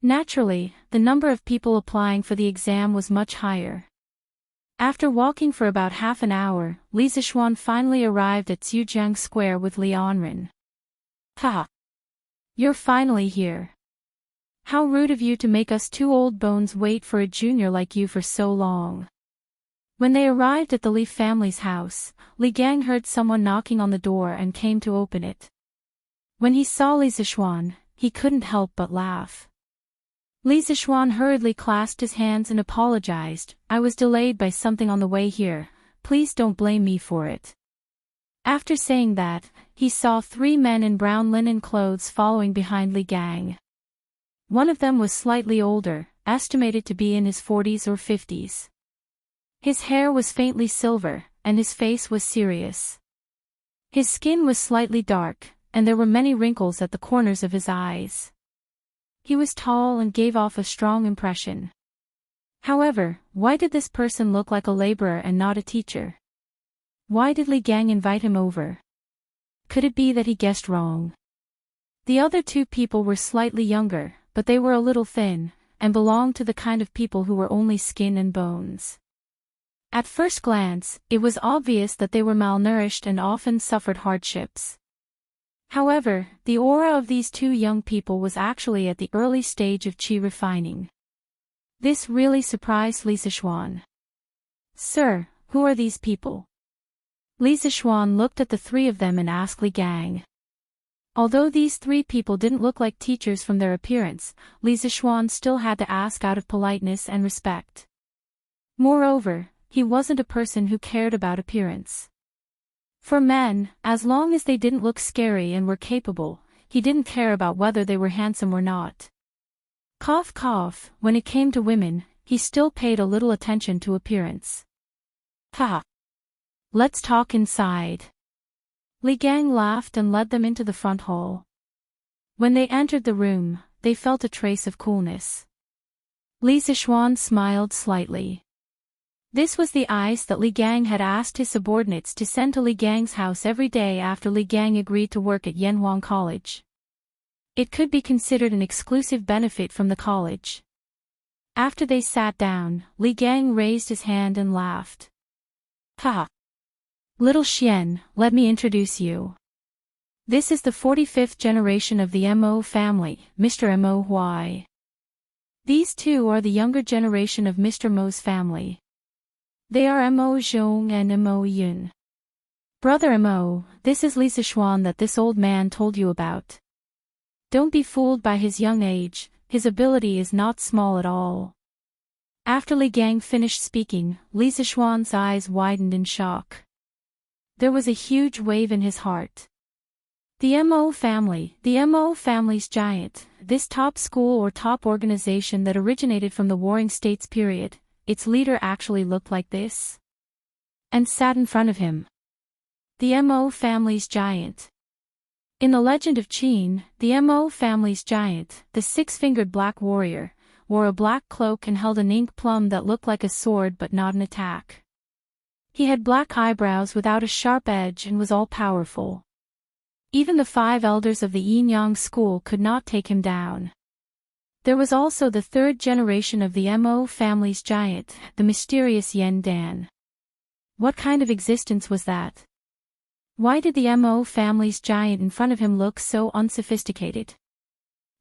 Speaker 1: Naturally, the number of people applying for the exam was much higher. After walking for about half an hour, Li Zixuan finally arrived at Xujiang Square with Li Anren. Ha! You're finally here. How rude of you to make us 2 old bones wait for a junior like you for so long. When they arrived at the Li family's house, Li Gang heard someone knocking on the door and came to open it. When he saw Li Zixuan, he couldn't help but laugh. Li Zixuan hurriedly clasped his hands and apologized. I was delayed by something on the way here, please don't blame me for it. After saying that, he saw 3 men in brown linen clothes following behind Li Gang. One of them was slightly older, estimated to be in his 40s or 50s. His hair was faintly silver, and his face was serious. His skin was slightly dark, and there were many wrinkles at the corners of his eyes. He was tall and gave off a strong impression. However, why did this person look like a laborer and not a teacher? Why did Li Gang invite him over? Could it be that he guessed wrong? The other 2 people were slightly younger, but they were a little thin, and belonged to the kind of people who were only skin and bones. At first glance, it was obvious that they were malnourished and often suffered hardships. However, the aura of these 2 young people was actually at the early stage of qi refining. This really surprised Li Zixuan. Sir, who are these people? Li Zixuan looked at the 3 of them and asked Li Gang. Although these 3 people didn't look like teachers from their appearance, Li Zixuan still had to ask out of politeness and respect. Moreover, he wasn't a person who cared about appearance. For men, as long as they didn't look scary and were capable, he didn't care about whether they were handsome or not. Cough cough, when it came to women, he still paid a little attention to appearance. Ha! Let's talk inside. Li Gang laughed and led them into the front hall. When they entered the room, they felt a trace of coolness. Li Zixuan smiled slightly. This was the ice that Li Gang had asked his subordinates to send to Li Gang's house every day after Li Gang agreed to work at Yanhuang College. It could be considered an exclusive benefit from the college. After they sat down, Li Gang raised his hand and laughed. Ha! Little Xian, let me introduce you. This is the 45th generation of the Mo family, Mr. Mo Huai. These two are the younger generation of Mr. Mo's family. They are Mo Zhong and Mo Yun. Brother Mo, this is Li Zishuan that this old man told you about. Don't be fooled by his young age, his ability is not small at all. After Li Gang finished speaking, Li Zishuan's eyes widened in shock. There was a huge wave in his heart. The Mo family's giant, this top school or top organization that originated from the Warring States period, its leader actually looked like this? And sat in front of him. The Mo family's giant. In the legend of Qin, the Mo family's giant, the six-fingered black warrior, wore a black cloak and held an ink plum that looked like a sword but not an attack. He had black eyebrows without a sharp edge and was all-powerful. Even the 5 elders of the Yin Yang school could not take him down. There was also the 3rd generation of the Mo family's giant, the mysterious Yen Dan. What kind of existence was that? Why did the Mo family's giant in front of him look so unsophisticated?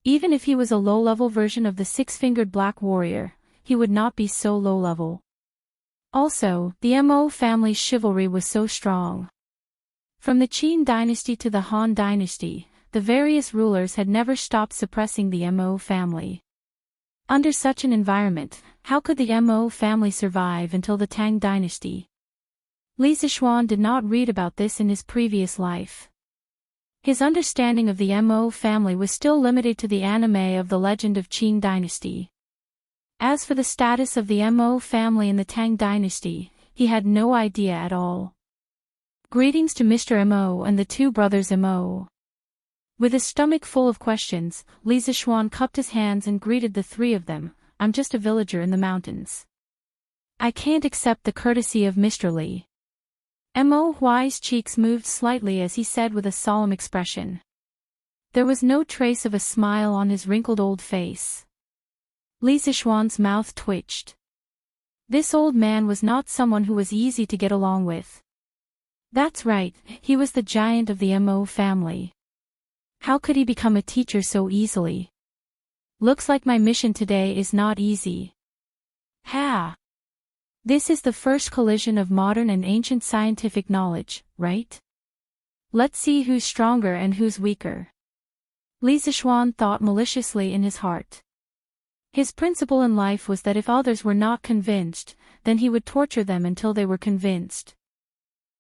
Speaker 1: Even if he was a low-level version of the six-fingered black warrior, he would not be so low-level. Also, the Mo family's chivalry was so strong. From the Qin dynasty to the Han dynasty, the various rulers had never stopped suppressing the Mo family. Under such an environment, how could the Mo family survive until the Tang dynasty? Li Zishuan did not read about this in his previous life. His understanding of the Mo family was still limited to the anime of the Legend of Qin dynasty. As for the status of the Mo family in the Tang dynasty, he had no idea at all. Greetings to Mr. Mo and the 2 brothers Mo. With his stomach full of questions, Li Zishuan cupped his hands and greeted the 3 of them. I'm just a villager in the mountains. I can't accept the courtesy of Mr. Li. Mo Huai's cheeks moved slightly as he said with a solemn expression. There was no trace of a smile on his wrinkled old face. Li Zishuan's mouth twitched. This old man was not someone who was easy to get along with. That's right, he was the giant of the Mo family. How could he become a teacher so easily? Looks like my mission today is not easy. Ha! This is the first collision of modern and ancient scientific knowledge, right? Let's see who's stronger and who's weaker. Li Zishuan thought maliciously in his heart. His principle in life was that if others were not convinced, then he would torture them until they were convinced.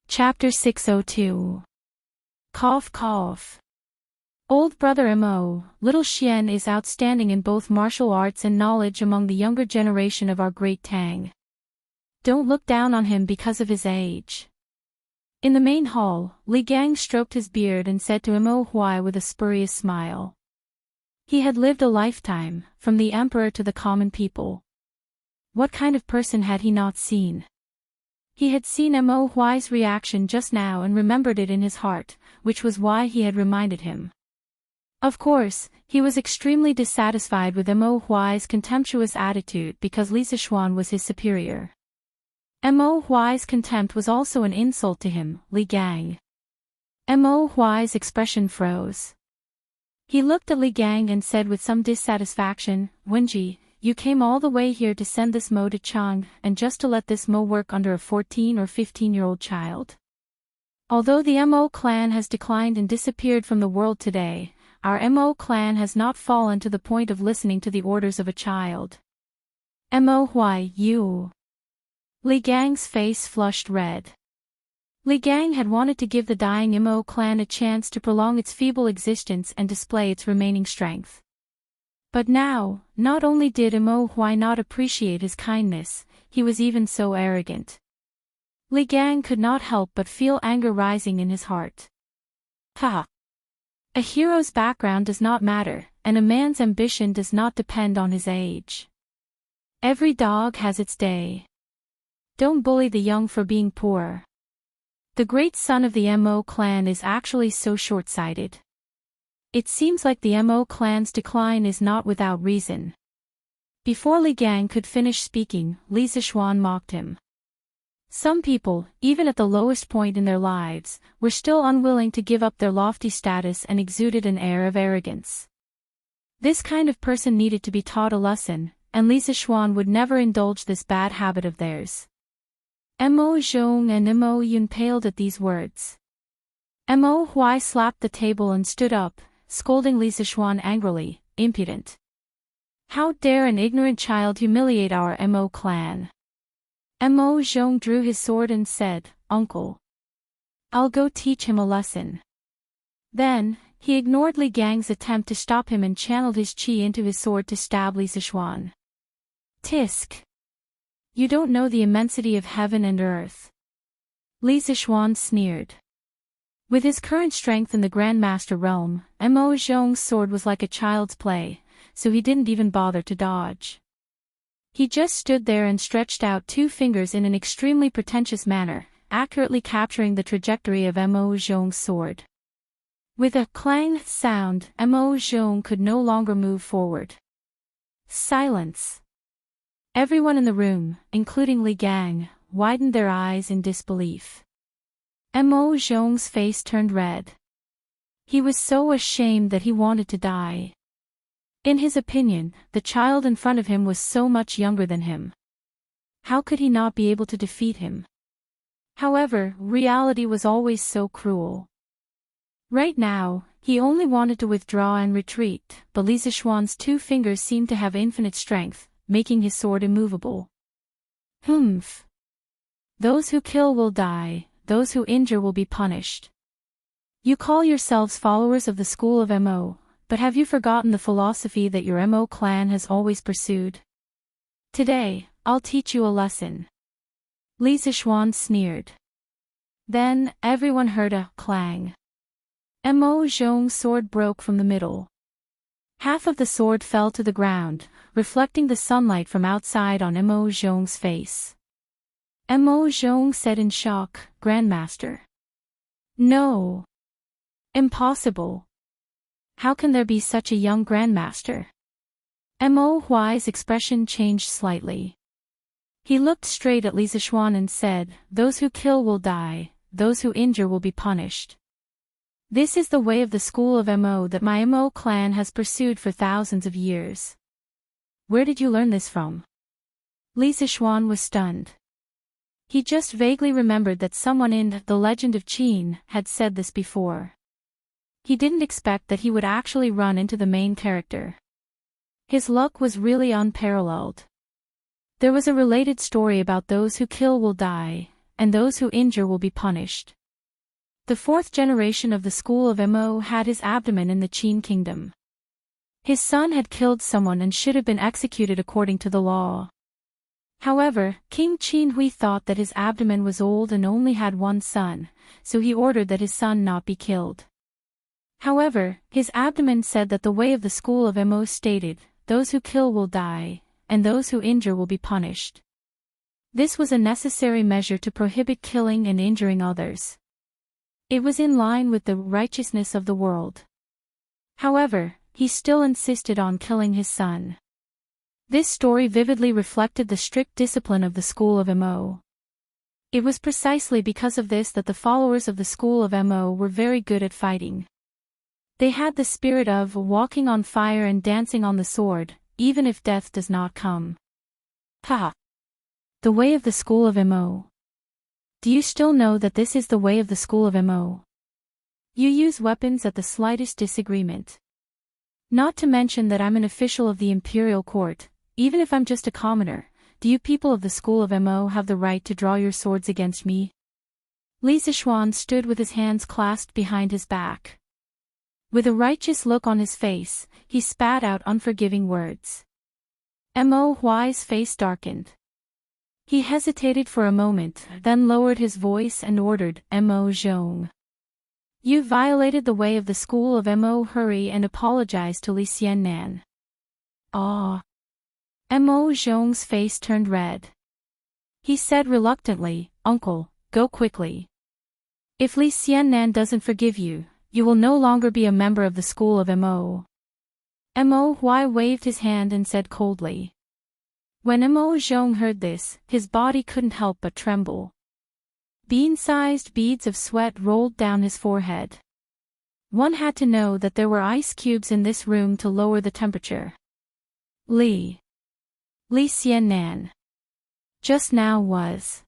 Speaker 1: Chapter 602. Cough cough. Old brother Mo, little Xian is outstanding in both martial arts and knowledge among the younger generation of our great Tang. Don't look down on him because of his age. In the main hall, Li Gang stroked his beard and said to Mo Huai with a spurious smile. He had lived a lifetime, from the emperor to the common people. What kind of person had he not seen? He had seen Mo Huai's reaction just now and remembered it in his heart, which was why he had reminded him. Of course, he was extremely dissatisfied with Mo Huai's contemptuous attitude because Li Zishuan was his superior. Mo Huai's contempt was also an insult to him, Li Gang. Mo Huai's expression froze. He looked at Li Gang and said with some dissatisfaction, Wenji, you came all the way here to send this Mo to Chang, and just to let this Mo work under a 14 or 15-year-old child. Although the Mo clan has declined and disappeared from the world today, our Mo clan has not fallen to the point of listening to the orders of a child. Mo Huai, you. Li Gang's face flushed red. Li Gang had wanted to give the dying Mo clan a chance to prolong its feeble existence and display its remaining strength. But now, not only did Mo Huai not appreciate his kindness, he was even so arrogant. Li Gang could not help but feel anger rising in his heart. Ha! A hero's background does not matter, and a man's ambition does not depend on his age. Every dog has its day. Don't bully the young for being poor. The great son of the Mo clan is actually so short-sighted. It seems like the Mo clan's decline is not without reason. Before Li Gang could finish speaking, Li Zishuan mocked him. Some people, even at the lowest point in their lives, were still unwilling to give up their lofty status and exuded an air of arrogance. This kind of person needed to be taught a lesson, and Lisa Schwan would never indulge this bad habit of theirs. Mo Zhong and Mo Yun paled at these words. Mo Huai slapped the table and stood up, scolding Lisa Schwan angrily, impudent. How dare an ignorant child humiliate our Mo clan? Mo Zhong drew his sword and said, Uncle, I'll go teach him a lesson. Then, he ignored Li Gang's attempt to stop him and channeled his qi into his sword to stab Lisa Schwan. Tisk! You don't know the immensity of heaven and earth. Lisa Schwan sneered. With his current strength in the Grandmaster realm, Mo Zhong's sword was like a child's play, so he didn't even bother to dodge. He just stood there and stretched out two fingers in an extremely pretentious manner, accurately capturing the trajectory of Mo Zhong's sword. With a clang sound, Mo Zhong could no longer move forward. Silence. Everyone in the room, including Li Gang, widened their eyes in disbelief. Mo Zhong's face turned red. He was so ashamed that he wanted to die. In his opinion, the child in front of him was so much younger than him. How could he not be able to defeat him? However, reality was always so cruel. Right now, he only wanted to withdraw and retreat, but Lisa Schwan's two fingers seemed to have infinite strength, making his sword immovable. Humph. Those who kill will die, those who injure will be punished. You call yourselves followers of the school of Mo, but have you forgotten the philosophy that your Mo clan has always pursued? Today, I'll teach you a lesson. Lisa Schwan sneered. Then, everyone heard a clang. Mo Zhong's sword broke from the middle. Half of the sword fell to the ground, reflecting the sunlight from outside on Mo Zhong's face. Mo Zhong said in shock, Grandmaster. No. Impossible. How can there be such a young Grandmaster? Mo Huai's expression changed slightly. He looked straight at Lisa Schwan and said, Those who kill will die, those who injure will be punished. This is the way of the school of Mo that my Mo clan has pursued for thousands of years. Where did you learn this from? Lisa Schwan was stunned. He just vaguely remembered that someone in The Legend of Qin had said this before. He didn't expect that he would actually run into the main character. His luck was really unparalleled. There was a related story about those who kill will die, and those who injure will be punished. The fourth generation of the school of Mo had his abdomen in the Qin kingdom. His son had killed someone and should have been executed according to the law. However, King Qin Hui thought that his abdomen was old and only had one son, so he ordered that his son not be killed. However, his abdomen said that the way of the school of Mo stated, those who kill will die, and those who injure will be punished. This was a necessary measure to prohibit killing and injuring others. It was in line with the righteousness of the world. However, he still insisted on killing his son. This story vividly reflected the strict discipline of the school of Mo. It was precisely because of this that the followers of the school of Mo were very good at fighting. They had the spirit of walking on fire and dancing on the sword, even if death does not come. Ha! The way of the school of Mo. Do you still know that this is the way of the school of Mo? You use weapons at the slightest disagreement. Not to mention that I'm an official of the imperial court, even if I'm just a commoner. Do you people of the school of Mo have the right to draw your swords against me? Li Zichuan stood with his hands clasped behind his back. With a righteous look on his face, he spat out unforgiving words. Mo Huai's face darkened. He hesitated for a moment, then lowered his voice and ordered, Mo Zhong. You violated the way of the school of Mo. Hurry and apologize to Li Xiannan. Ah. Mo Zhong's face turned red. He said reluctantly, Uncle, go quickly. If Li Xiannan doesn't forgive you, you will no longer be a member of the school of Mo. Mo Huai waved his hand and said coldly. When Mo Zhong heard this, his body couldn't help but tremble. Bean-sized beads of sweat rolled down his forehead. One had to know that there were ice cubes in this room to lower the temperature. Li Xiannan. Just now was.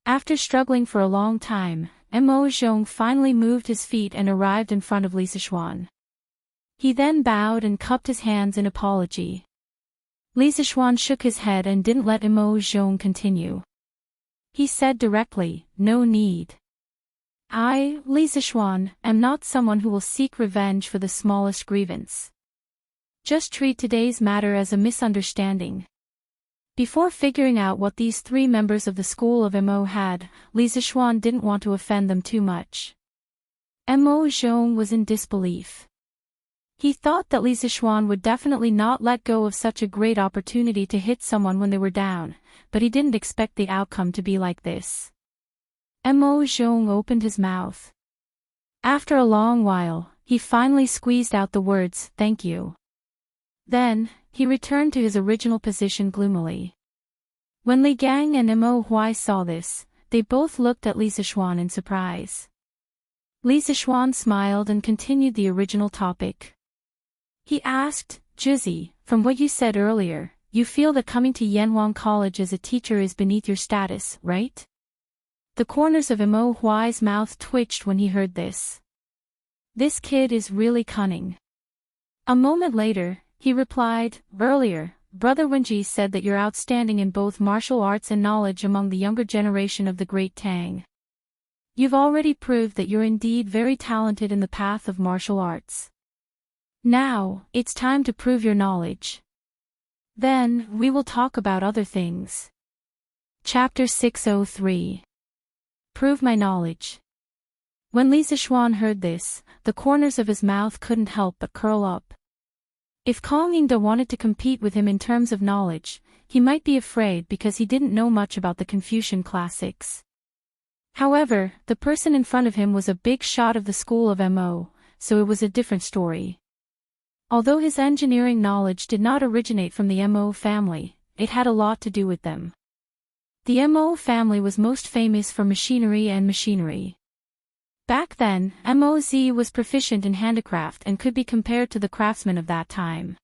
Speaker 1: After struggling for a long time, Mo Zhong finally moved his feet and arrived in front of Li Sichuan. He then bowed and cupped his hands in apology. Li Sichuan shook his head and didn't let Mo Zhong continue. He said directly, "No need. I, Li Sichuan, am not someone who will seek revenge for the smallest grievance. Just treat today's matter as a misunderstanding." Before figuring out what these three members of the school of Mo had, Li Sichuan didn't want to offend them too much. Mo Zhong was in disbelief. He thought that Li Sichuan would definitely not let go of such a great opportunity to hit someone when they were down, but he didn't expect the outcome to be like this. Mo Zhong opened his mouth. After a long while, he finally squeezed out the words, "Thank you." Then, he returned to his original position gloomily. When Li Gang and Mo Huai saw this, they both looked at Li Sichuan in surprise. Li Sichuan smiled and continued the original topic. He asked, "Juzi, from what you said earlier, you feel that coming to Yanhuang College as a teacher is beneath your status, right?" The corners of Mo Huai's mouth twitched when he heard this. This kid is really cunning. A moment later, he replied, "Earlier, Brother Wenji said that you're outstanding in both martial arts and knowledge among the younger generation of the Great Tang. You've already proved that you're indeed very talented in the path of martial arts. Now, it's time to prove your knowledge. Then, we will talk about other things." Chapter 603. Prove my knowledge. When Li Sichuan heard this, the corners of his mouth couldn't help but curl up. If Kong Yingde wanted to compete with him in terms of knowledge, he might be afraid because he didn't know much about the Confucian classics. However, the person in front of him was a big shot of the school of Mo, so it was a different story. Although his engineering knowledge did not originate from the Mo family, it had a lot to do with them. The Mo family was most famous for machinery. Back then, Moz was proficient in handicraft and could be compared to the craftsmen of that time.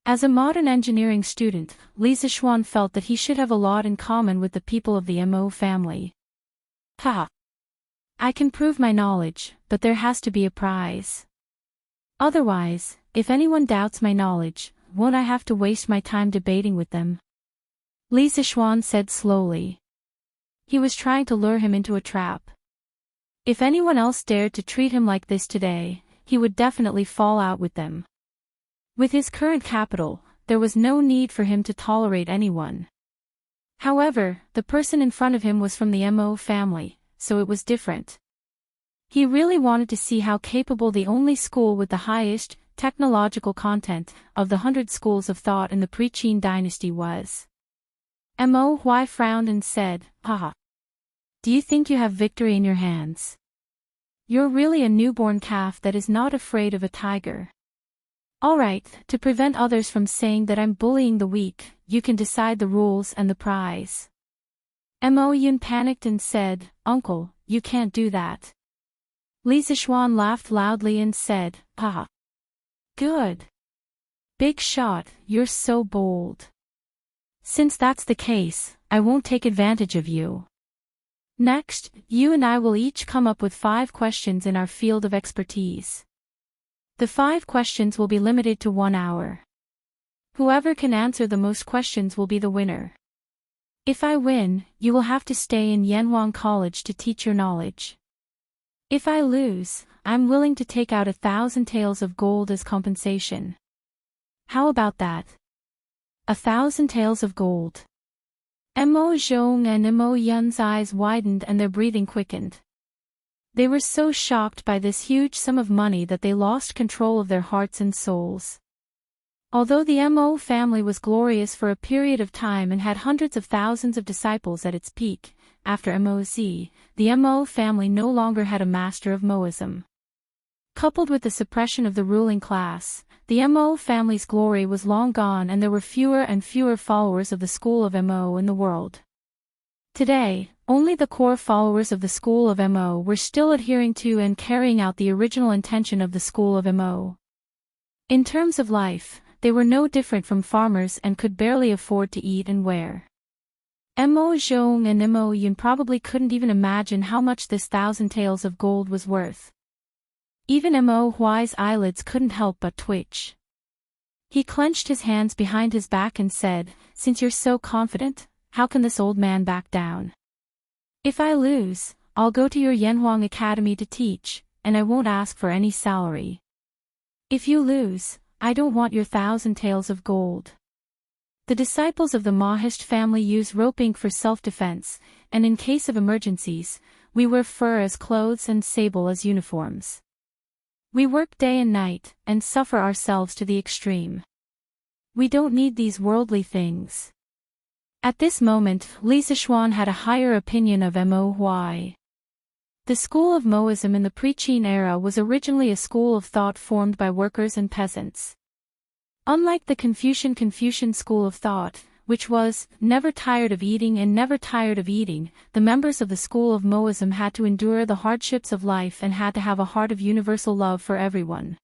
Speaker 1: As a modern engineering student, Li Sichuan felt that he should have a lot in common with the people of the Mo family. I can prove my knowledge, but there has to be a prize. Otherwise, if anyone doubts my knowledge, won't I have to waste my time debating with them? Li Sichuan said slowly. He was trying to lure him into a trap. If anyone else dared to treat him like this today, he would definitely fall out with them. With his current capital, there was no need for him to tolerate anyone. However, the person in front of him was from the Mo family, so it was different. He really wanted to see how capable the only school with the highest technological content of the 100 schools of thought in the pre-Qin dynasty was. Mo Huai frowned and said, "Haha. Do you think you have victory in your hands? You're really a newborn calf that is not afraid of a tiger. Alright, to prevent others from saying that I'm bullying the weak, you can decide the rules and the prize." Mo Yun panicked and said, "Uncle, you can't do that." Li Sichuan laughed loudly and said, "Haha. Good. Big shot, you're so bold. Since that's the case, I won't take advantage of you. Next, you and I will each come up with 5 questions in our field of expertise. The 5 questions will be limited to 1 hour. Whoever can answer the most questions will be the winner. If I win, you will have to stay in Yanhuang College to teach your knowledge. If I lose, I'm willing to take out 1,000 taels of gold as compensation. How about that? 1,000 taels of gold." Mo Zhong and Mo Yun's eyes widened and their breathing quickened. They were so shocked by this huge sum of money that they lost control of their hearts and souls. Although the Mo family was glorious for a period of time and had hundreds of thousands of disciples at its peak, after Moz, the Mo family no longer had a master of Moism. Coupled with the suppression of the ruling class, the Mo family's glory was long gone and there were fewer and fewer followers of the school of Mo in the world. Today, Only the core followers of the school of Mo were still adhering to and carrying out the original intention of the school of Mo. In terms of life, they were no different from farmers and could barely afford to eat and wear. Mo Zhong and Mo Yun probably couldn't even imagine how much this 1,000 taels of gold was worth. Even Mo Huai's eyelids couldn't help but twitch. He clenched his hands behind his back and said, "Since you're so confident, how can this old man back down? If I lose, I'll go to your Yanhuang Academy to teach, and I won't ask for any salary. If you lose, I don't want your 1,000 taels of gold." The disciples of the Mahist family use rope ink for self-defense, and in case of emergencies, we wear fur as clothes and sable as uniforms. We work day and night, and suffer ourselves to the extreme. We don't need these worldly things. At this moment, Li Zishuan had a higher opinion of Mo Huai. The school of Moism in the pre-Qin era was originally a school of thought formed by workers and peasants. Unlike the Confucian school of thought, which was never tired of eating and never tired of eating, the members of the school of Moism had to endure the hardships of life and had to have a heart of universal love for everyone.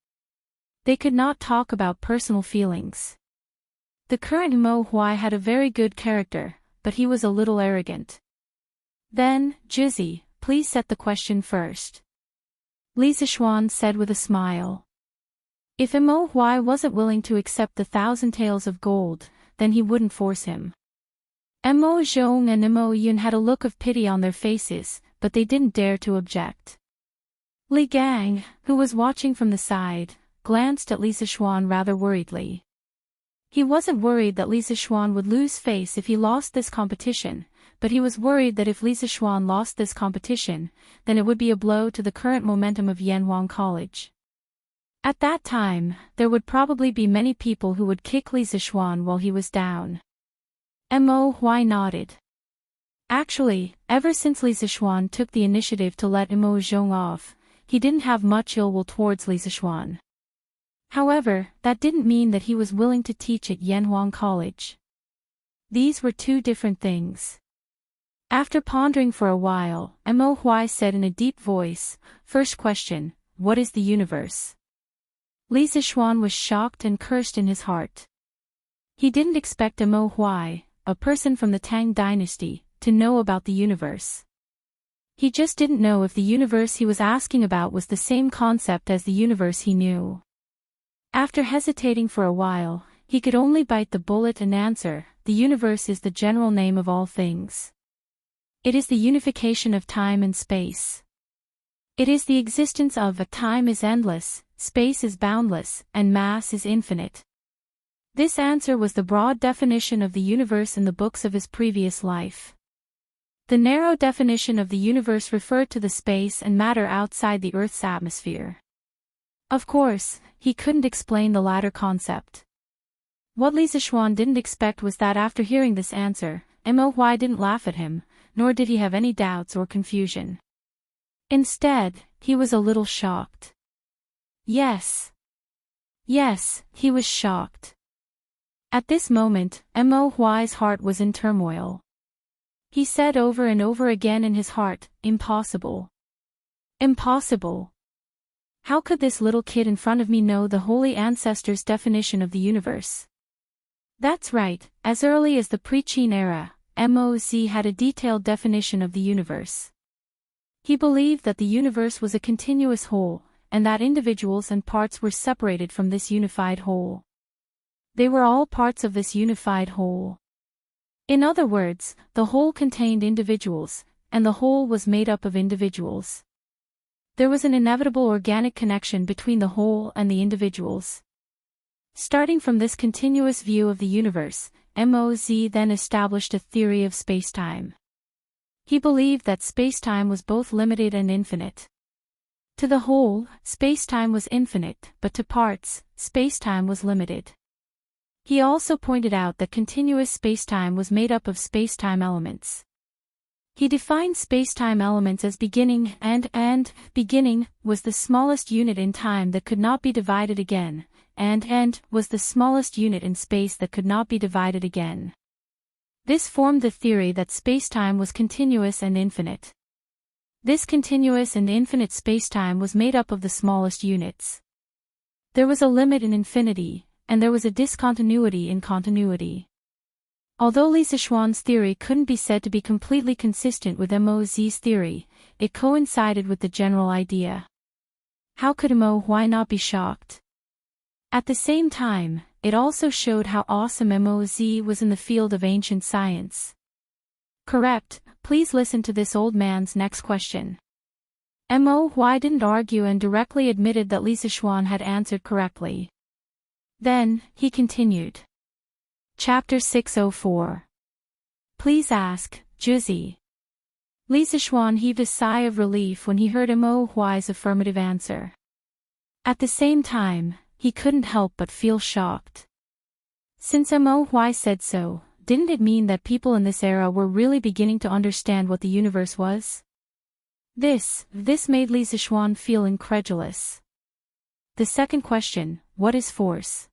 Speaker 1: They could not talk about personal feelings. The current Mo Huai had a very good character, but he was a little arrogant. "Then, Jizzy, please set the question first," Li Zishuan said with a smile. If Mo Huai wasn't willing to accept the 1,000 taels of gold, then he wouldn't force him. Mo Zhong and Mo Yun had a look of pity on their faces, but they didn't dare to object. Li Gang, who was watching from the side, glanced at Li Zishuan rather worriedly. He wasn't worried that Li Zishuan would lose face if he lost this competition, but he was worried that if Li Zishuan lost this competition, then it would be a blow to the current momentum of Yanhuang College. At that time, there would probably be many people who would kick Li Zishuan while he was down. Mo Huai nodded. Actually, ever since Li Zishuan took the initiative to let Mo Zhong off, he didn't have much ill will towards Li Zishuan. However, that didn't mean that he was willing to teach at Yanhuang College. These were two different things. After pondering for a while, Mo Huai said in a deep voice, "First question, what is the universe?" Li Zishuan was shocked and cursed in his heart. He didn't expect Mo Huai, a person from the Tang dynasty, to know about the universe. He just didn't know if the universe he was asking about was the same concept as the universe he knew. After hesitating for a while, he could only bite the bullet and answer, "The universe is the general name of all things. It is the unification of time and space. It is the existence of a time is endless, space is boundless, and mass is infinite." This answer was the broad definition of the universe in the books of his previous life. The narrow definition of the universe referred to the space and matter outside the Earth's atmosphere. Of course, he couldn't explain the latter concept. What Li Zishuan didn't expect was that after hearing this answer, Mo Huai didn't laugh at him, nor did he have any doubts or confusion. Instead, he was a little shocked. Yes, he was shocked. At this moment, Mo Huai's heart was in turmoil. He said over and over again in his heart, "Impossible. Impossible. How could this little kid in front of me know the holy ancestors' definition of the universe?" That's right, as early as the pre-Qin era, Moz had a detailed definition of the universe. He believed that the universe was a continuous whole, and that individuals and parts were separated from this unified whole. They were all parts of this unified whole. In other words, the whole contained individuals, and the whole was made up of individuals. There was an inevitable organic connection between the whole and the individuals. Starting from this continuous view of the universe, Moz then established a theory of spacetime. He believed that spacetime was both limited and infinite. To the whole, spacetime was infinite, but to parts, spacetime was limited. He also pointed out that continuous spacetime was made up of spacetime elements. He defined spacetime elements as beginning and beginning was the smallest unit in time that could not be divided again, and was the smallest unit in space that could not be divided again. This formed the theory that spacetime was continuous and infinite. This continuous and infinite spacetime was made up of the smallest units. There was a limit in infinity, and there was a discontinuity in continuity. Although Lisa Schwann's theory couldn't be said to be completely consistent with Mo's theory, it coincided with the general idea. How could Mo not be shocked? At the same time, it also showed how awesome Moz was in the field of ancient science. Correct, please listen to this old man's next question. Mo didn't argue and directly admitted that Lisa Schwann had answered correctly. Then, he continued. Chapter 604. Please ask, Juicy. Lisa Schwann heaved a sigh of relief when he heard Mo's affirmative answer. At the same time, he couldn't help but feel shocked. Since Mo said so, didn't it mean that people in this era were really beginning to understand what the universe was? This made Lisa Schwann feel incredulous. The second question, what is force?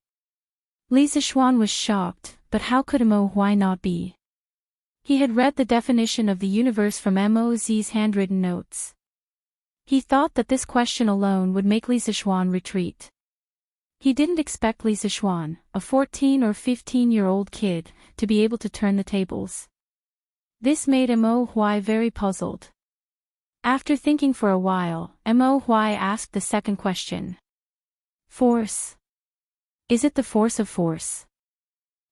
Speaker 1: Lisa Schwann was shocked, but how could Mo not be? He had read the definition of the universe from Mo's handwritten notes. He thought that this question alone would make Lisa Schwann retreat. He didn't expect Lisa Schwann, a 14 or 15-year-old kid, to be able to turn the tables. This made Mo very puzzled. After thinking for a while, Mo asked the second question. Force. Is it the force of force?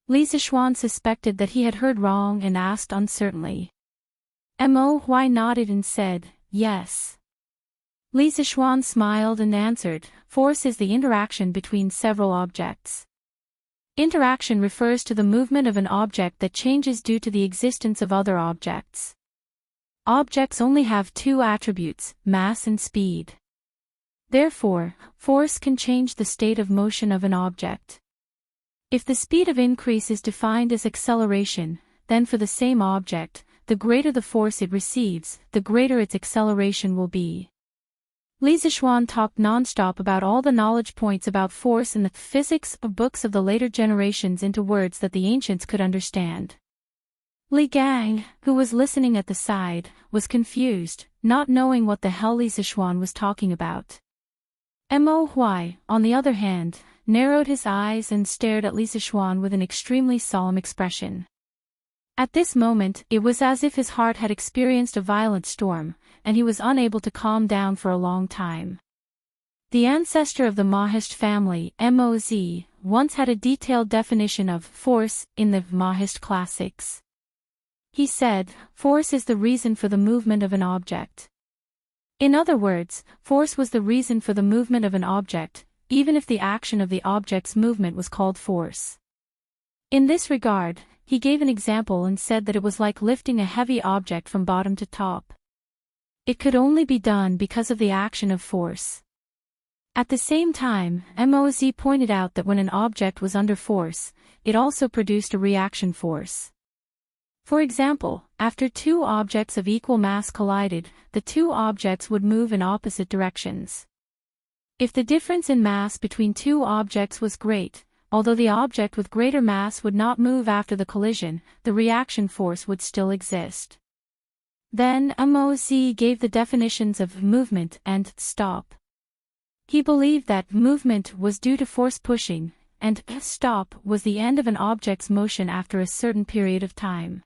Speaker 1: Lisa Schwann suspected that he had heard wrong and asked uncertainly. Mo nodded and said, yes. Lisa Schwann smiled and answered, force is the interaction between several objects. Interaction refers to the movement of an object that changes due to the existence of other objects. Objects only have two attributes, mass and speed. Therefore, force can change the state of motion of an object. If the speed of increase is defined as acceleration, then for the same object, the greater the force it receives, the greater its acceleration will be. Lisa Schwann talked non-stop about all the knowledge points about force in the physics books of the later generations into words that the ancients could understand. Li Gang, who was listening at the side, was confused, not knowing what the hell Lisa Schwann was talking about. Mo, on the other hand, narrowed his eyes and stared at Lisa Schwann with an extremely solemn expression. At this moment, it was as if his heart had experienced a violent storm, and he was unable to calm down for a long time. The ancestor of the Mahist family, Moz, once had a detailed definition of force in the Mahist classics. He said, force is the reason for the movement of an object. In other words, force was the reason for the movement of an object, even if the action of the object's movement was called force. In this regard, he gave an example and said that it was like lifting a heavy object from bottom to top. It could only be done because of the action of force. At the same time, Moz pointed out that when an object was under force, it also produced a reaction force. For example, after two objects of equal mass collided, the two objects would move in opposite directions. If the difference in mass between two objects was great, although the object with greater mass would not move after the collision, the reaction force would still exist. Then Moz gave the definitions of movement and stop. He believed that movement was due to force pushing, and stop was the end of an object's motion after a certain period of time.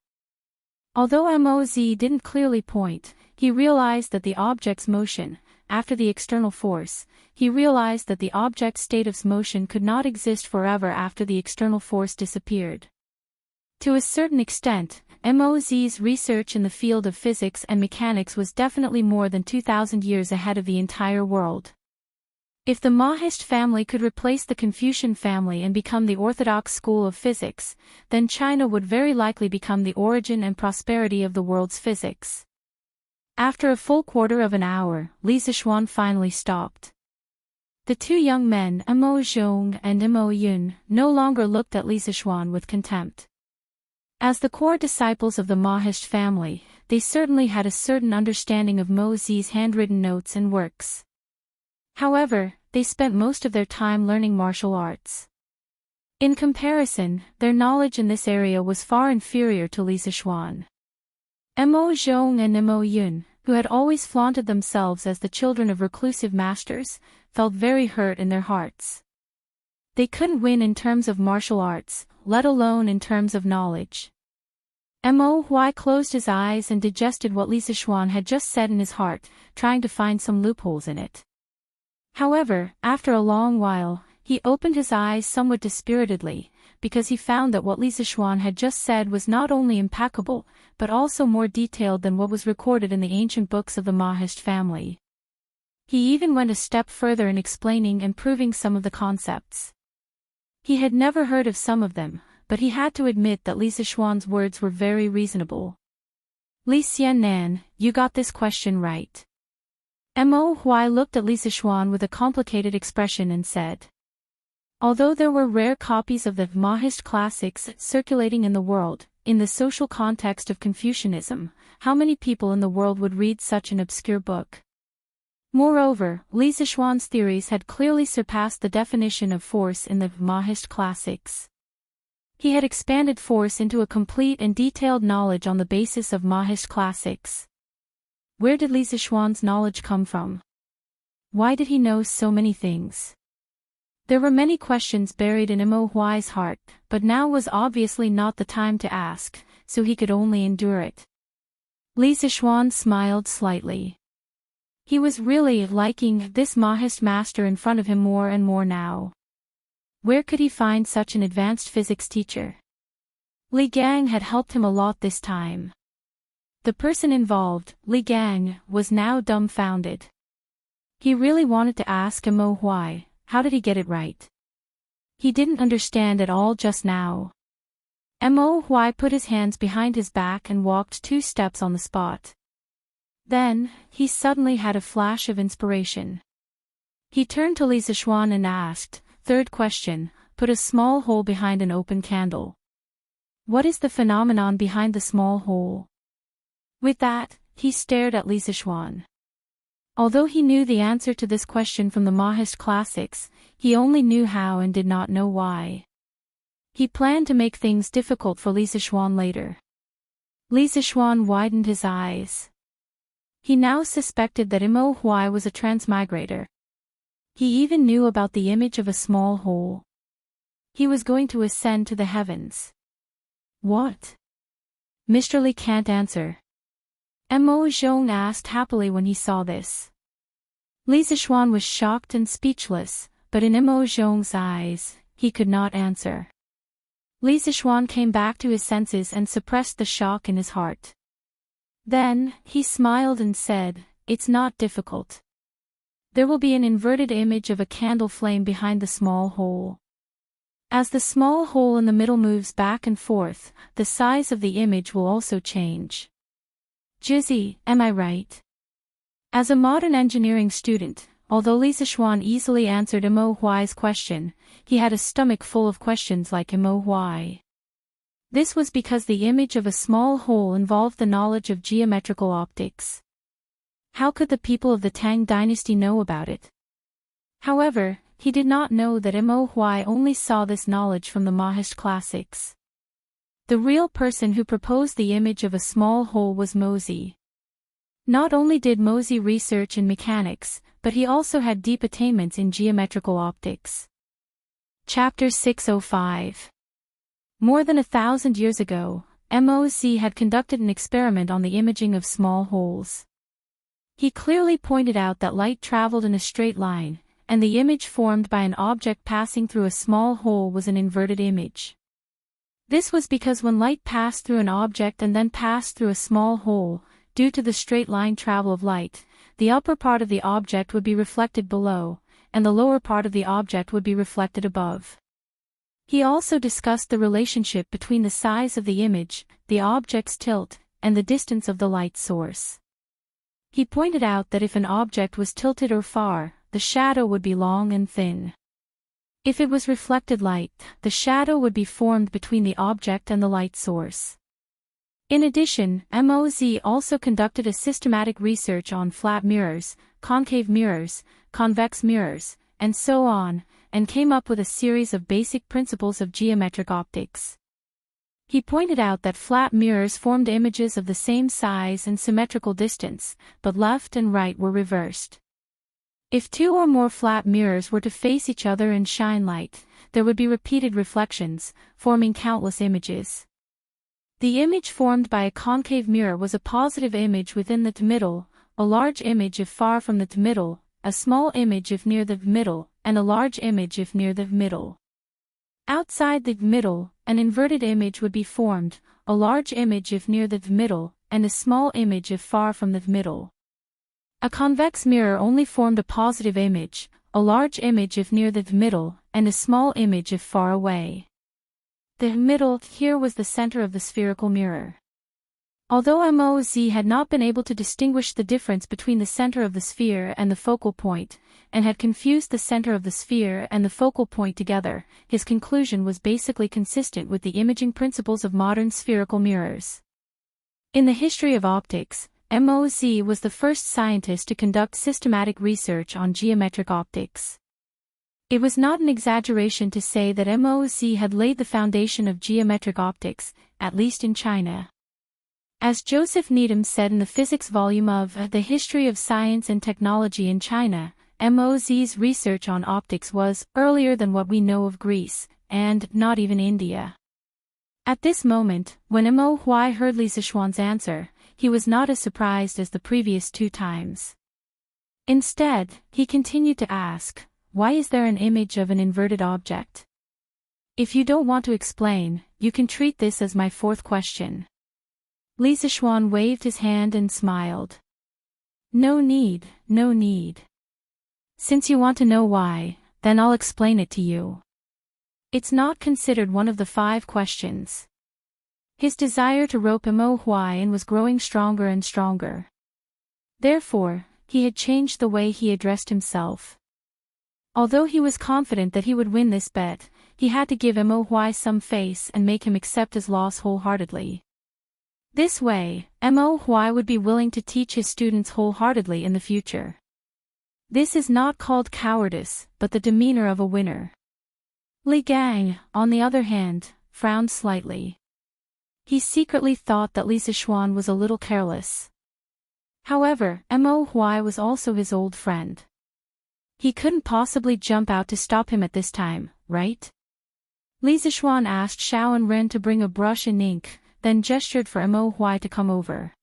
Speaker 1: Although Moz didn't clearly point, he realized that the object's motion, after the external force, he realized that the object's state of motion could not exist forever after the external force disappeared. To a certain extent, Moz's research in the field of physics and mechanics was definitely more than 2,000 years ahead of the entire world. If the Mahist family could replace the Confucian family and become the orthodox school of physics, then China would very likely become the origin and prosperity of the world's physics. After a full quarter of an hour, Lisa Schwann finally stopped. The two young men, Mo Zhong and Mo Yun, no longer looked at Lisa Schwann with contempt. As the core disciples of the Mahist family, they certainly had a certain understanding of Moz's handwritten notes and works. However, they spent most of their time learning martial arts. In comparison, their knowledge in this area was far inferior to Li Zixuan. Mo Zhong and Mo Yun, who had always flaunted themselves as the children of reclusive masters, felt very hurt in their hearts. They couldn't win in terms of martial arts, let alone in terms of knowledge. Mo Huai closed his eyes and digested what Li Zixuan had just said in his heart, trying to find some loopholes in it. However, after a long while, he opened his eyes somewhat dispiritedly, because he found that what Li Zixuan had just said was not only impeccable, but also more detailed than what was recorded in the ancient books of the Mahist family. He even went a step further in explaining and proving some of the concepts. He had never heard of some of them, but he had to admit that Li Zixuan's words were very reasonable. Li Xiannan, you got this question right. Mo Huai looked at Li Zixuan with a complicated expression and said, although there were rare copies of the Mahist classics circulating in the world, in the social context of Confucianism, how many people in the world would read such an obscure book? Moreover, Li Zixuan's theories had clearly surpassed the definition of force in the Mahist classics. He had expanded force into a complete and detailed knowledge on the basis of Mahist classics. Where did Li Zixuan's knowledge come from? Why did he know so many things? There were many questions buried in Mo Huai's heart, but now was obviously not the time to ask, so he could only endure it. Li Zixuan smiled slightly. He was really liking this Mahist master in front of him more and more now. Where could he find such an advanced physics teacher? Li Gang had helped him a lot this time. The person involved, Li Gang, was now dumbfounded. He really wanted to ask Mo Huai, how did he get it right? He didn't understand at all just now. Mo Huai put his hands behind his back and walked 2 steps on the spot. Then, he suddenly had a flash of inspiration. He turned to Li Zixuan and asked, third question, put a small hole behind an open candle. What is the phenomenon behind the small hole? With that, he stared at Li Zixuan. Although he knew the answer to this question from the Mahist classics, he only knew how and did not know why. He planned to make things difficult for Li Zixuan later. Li Zixuan widened his eyes. He now suspected that Mo Huai was a transmigrator. He even knew about the image of a small hole. He was going to ascend to the heavens. What? Mr. Li can't answer. Mo Zhong asked happily when he saw this. Li Zixuan was shocked and speechless, but in Mo Zhong's eyes, he could not answer. Li Zixuan came back to his senses and suppressed the shock in his heart. Then, he smiled and said, it's not difficult. There will be an inverted image of a candle flame behind the small hole. As the small hole in the middle moves back and forth, the size of the image will also change. Jizzy, am I right? As a modern engineering student, although Li Zixuan easily answered Mo Huai's question, he had a stomach full of questions like Mo Huai. This was because the image of a small hole involved the knowledge of geometrical optics. How could the people of the Tang dynasty know about it? However, he did not know that Mo Huai only saw this knowledge from the Mahist classics. The real person who proposed the image of a small hole was Mozi. Not only did Mozi research in mechanics, but he also had deep attainments in geometrical optics. Chapter 605. More than 1,000 years ago, Mozi had conducted an experiment on the imaging of small holes. He clearly pointed out that light traveled in a straight line, and the image formed by an object passing through a small hole was an inverted image. This was because when light passed through an object and then passed through a small hole, due to the straight line travel of light, the upper part of the object would be reflected below, and the lower part of the object would be reflected above. He also discussed the relationship between the size of the image, the object's tilt, and the distance of the light source. He pointed out that if an object was tilted or far, the shadow would be long and thin. If it was reflected light, the shadow would be formed between the object and the light source. In addition, Mozi also conducted a systematic research on flat mirrors, concave mirrors, convex mirrors, and so on, and came up with a series of basic principles of geometric optics. He pointed out that flat mirrors formed images of the same size and symmetrical distance, but left and right were reversed. If two or more flat mirrors were to face each other and shine light, there would be repeated reflections, forming countless images. The image formed by a concave mirror was a positive image within the middle, a large image if far from the middle, a small image if near the middle, and a large image if near the middle. Outside the middle, an inverted image would be formed, a large image if near the middle, and a small image if far from the middle. A convex mirror only formed a positive image, a large image if near the middle, and a small image if far away. The middle here was the center of the spherical mirror. Although Moz had not been able to distinguish the difference between the center of the sphere and the focal point, and had confused the center of the sphere and the focal point together, his conclusion was basically consistent with the imaging principles of modern spherical mirrors. In the history of optics, Moz was the first scientist to conduct systematic research on geometric optics. It was not an exaggeration to say that Moz had laid the foundation of geometric optics, at least in China. As Joseph Needham said in the physics volume of The History of Science and Technology in China, Moz's research on optics was earlier than what we know of Greece, and not even India. At this moment, when Mo Huai heard Li Zixuan's answer, he was not as surprised as the previous two times. Instead, he continued to ask, why is there an image of an inverted object? If you don't want to explain, you can treat this as my fourth question. Li Zixuan waved his hand and smiled. No need, no need. Since you want to know why, then I'll explain it to you. It's not considered one of the 5 questions. His desire to rope Mo Huai in was growing stronger and stronger. Therefore, he had changed the way he addressed himself. Although he was confident that he would win this bet, he had to give Mo Huai some face and make him accept his loss wholeheartedly. This way, Mo Huai would be willing to teach his students wholeheartedly in the future. This is not called cowardice, but the demeanor of a winner. Li Gang, on the other hand, frowned slightly. He secretly thought that Li Zixuan was a little careless. However, Mo Huai was also his old friend. He couldn't possibly jump out to stop him at this time, right? Li Zixuan asked Xiao and Ren to bring a brush and ink, then gestured for Mo Huai to come over.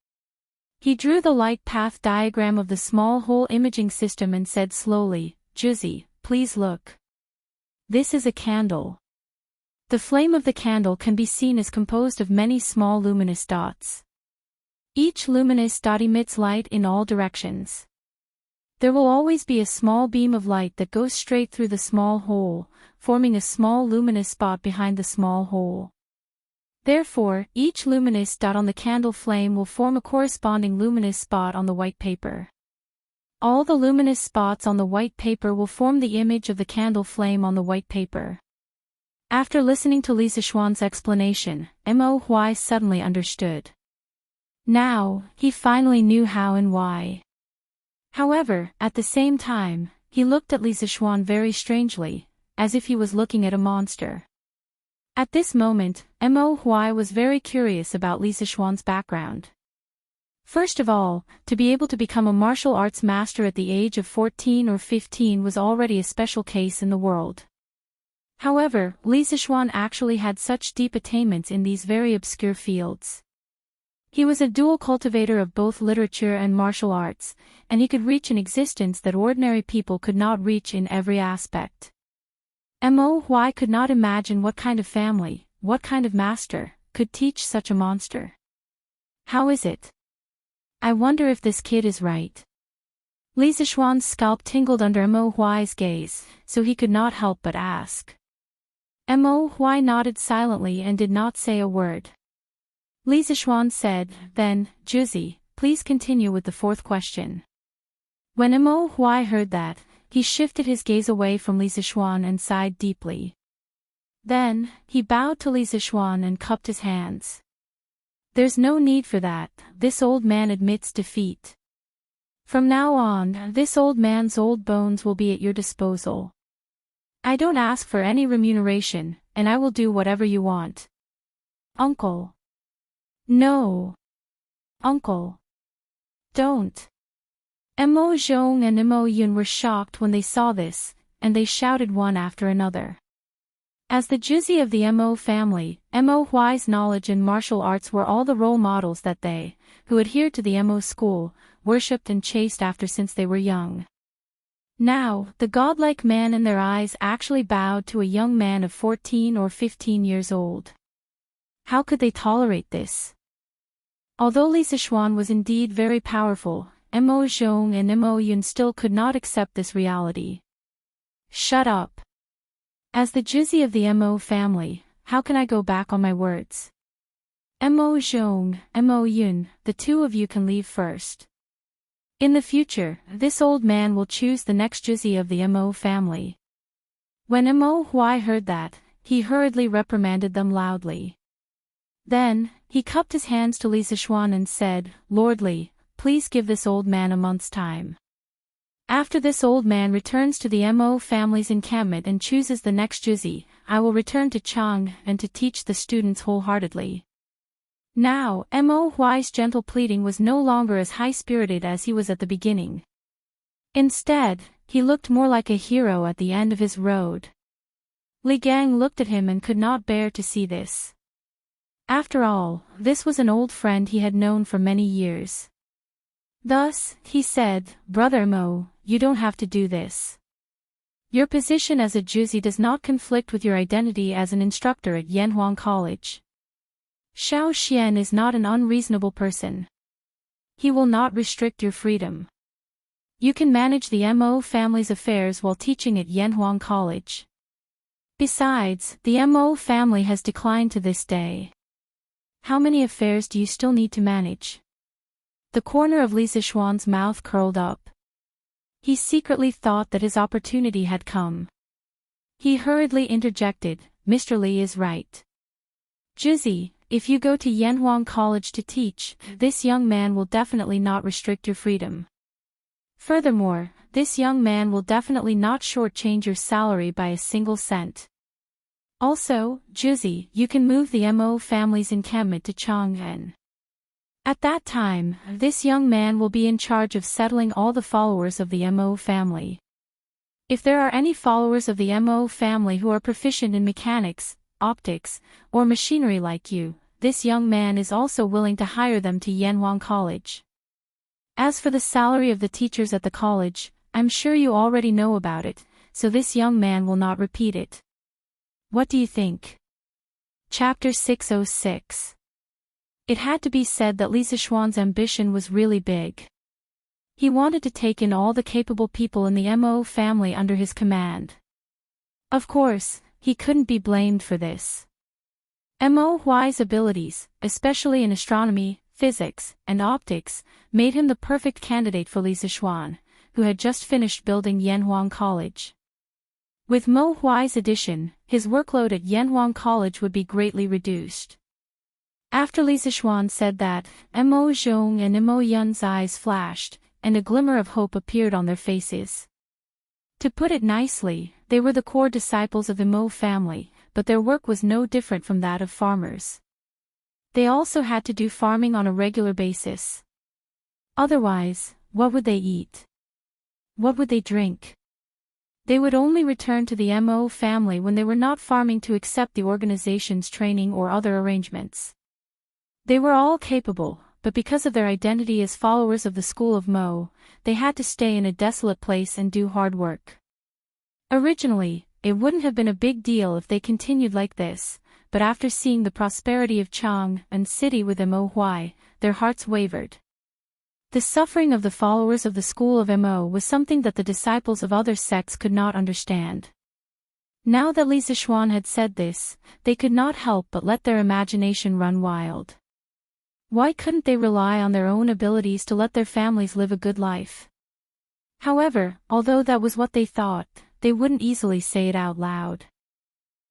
Speaker 1: He drew the light path diagram of the small hole imaging system and said slowly, Juzi, please look. This is a candle. The flame of the candle can be seen as composed of many small luminous dots. Each luminous dot emits light in all directions. There will always be a small beam of light that goes straight through the small hole, forming a small luminous spot behind the small hole. Therefore, each luminous dot on the candle flame will form a corresponding luminous spot on the white paper. All the luminous spots on the white paper will form the image of the candle flame on the white paper. After listening to Li Zixuan's explanation, Mo Huai suddenly understood. Now, he finally knew how and why. However, at the same time, he looked at Li Zixuan very strangely, as if he was looking at a monster. At this moment, Mo Huai was very curious about Li Zixuan's background. First of all, to be able to become a martial arts master at the age of 14 or 15 was already a special case in the world. However, Li Zixuan actually had such deep attainments in these very obscure fields. He was a dual cultivator of both literature and martial arts, and he could reach an existence that ordinary people could not reach in every aspect. Mo Huai could not imagine what kind of family, what kind of master, could teach such a monster. How is it? I wonder if this kid is right. Li Zixuan's scalp tingled under Mo Huai's gaze, so he could not help but ask. Mo Huai nodded silently and did not say a word. Li Zixuan said, then, Juzi, please continue with the 4th question. When Mo Huai heard that, he shifted his gaze away from Li Zixuan and sighed deeply. Then, he bowed to Li Zixuan and cupped his hands. There's no need for that, this old man admits defeat. From now on, this old man's old bones will be at your disposal. I don't ask for any remuneration, and I will do whatever you want. Uncle. No. Uncle. Don't. Mo Zhong and Mo Yun were shocked when they saw this, and they shouted one after another. As the Juzi of the Mo family, Mo Huai's knowledge in martial arts were all the role models that they, who adhered to the Mo school, worshipped and chased after since they were young. Now, the godlike man in their eyes actually bowed to a young man of 14 or 15 years old. How could they tolerate this? Although Li Sichuan was indeed very powerful, Mo Zhong and Mo Yun still could not accept this reality. Shut up. As the Juzi of the Mo family, how can I go back on my words? Mo Zhong, Mo Yun, the two of you can leave first. In the future, this old man will choose the next Juzi of the Mo family. When Mo Huai heard that, he hurriedly reprimanded them loudly. Then, he cupped his hands to Li Sichuan and said, Lord Li, please give this old man a month's time. After this old man returns to the Mo family's encampment and chooses the next Juzi, I will return to Chang and to teach the students wholeheartedly. Now, Mo Huai's gentle pleading was no longer as high-spirited as he was at the beginning. Instead, he looked more like a hero at the end of his road. Li Gang looked at him and could not bear to see this. After all, this was an old friend he had known for many years. Thus, he said, Brother Mo, you don't have to do this. Your position as a Juzi does not conflict with your identity as an instructor at Yanhuang College. Xiao Xian is not an unreasonable person. He will not restrict your freedom. You can manage the Mo family's affairs while teaching at Yanhuang College. Besides, the Mo family has declined to this day. How many affairs do you still need to manage? The corner of Li Sichuan's mouth curled up. He secretly thought that his opportunity had come. He hurriedly interjected, Mr. Li is right. Juzi, if you go to Yanhuang College to teach, this young man will definitely not restrict your freedom. Furthermore, this young man will definitely not shortchange your salary by a single cent. Also, Juzi, you can move the Mo family's encampment to Chang'an. At that time, this young man will be in charge of settling all the followers of the Mo family. If there are any followers of the Mo family who are proficient in mechanics, optics, or machinery like you, this young man is also willing to hire them to Yanhuang College. As for the salary of the teachers at the college, I'm sure you already know about it, so this young man will not repeat it. What do you think? Chapter 606. It had to be said that Li Sichuan's ambition was really big. He wanted to take in all the capable people in the Mo family under his command. Of course, he couldn't be blamed for this. Mo Huai's abilities, especially in astronomy, physics, and optics, made him the perfect candidate for Li Sichuan, who had just finished building Yanhuang College. With Mo Huai's addition, his workload at Yanhuang College would be greatly reduced. After Li Sichuan said that, Mo Zhong and Mo Yun's eyes flashed, and a glimmer of hope appeared on their faces. To put it nicely, they were the core disciples of the Mo family, but their work was no different from that of farmers. They also had to do farming on a regular basis. Otherwise, what would they eat? What would they drink? They would only return to the Mo family when they were not farming to accept the organization's training or other arrangements. They were all capable, but because of their identity as followers of the school of Mo, they had to stay in a desolate place and do hard work. Originally, it wouldn't have been a big deal if they continued like this, but after seeing the prosperity of Chang and city with Mo Huai, their hearts wavered. The suffering of the followers of the school of Mo was something that the disciples of other sects could not understand. Now that Li Sichuan had said this, they could not help but let their imagination run wild. Why couldn't they rely on their own abilities to let their families live a good life? However, although that was what they thought, they wouldn't easily say it out loud.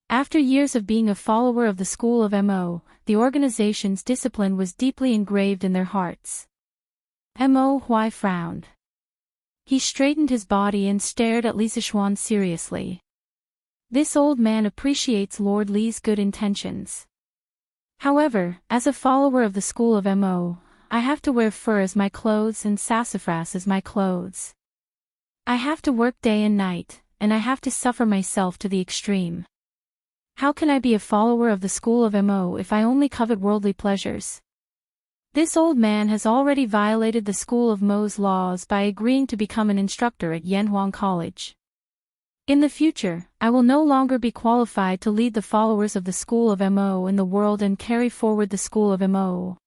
Speaker 1: After years of being a follower of the school of Mo, the organization's discipline was deeply engraved in their hearts. Mo Huai frowned. He straightened his body and stared at Li Sichuan seriously. This old man appreciates Lord Li's good intentions. However, as a follower of the school of Mo, I have to wear fur as my clothes and sassafras as my clothes. I have to work day and night, and I have to suffer myself to the extreme. How can I be a follower of the school of Mo if I only covet worldly pleasures? This old man has already violated the school of Mo's laws by agreeing to become an instructor at Yanhuang College. In the future, I will no longer be qualified to lead the followers of the school of Mo in the world and carry forward the school of Mo.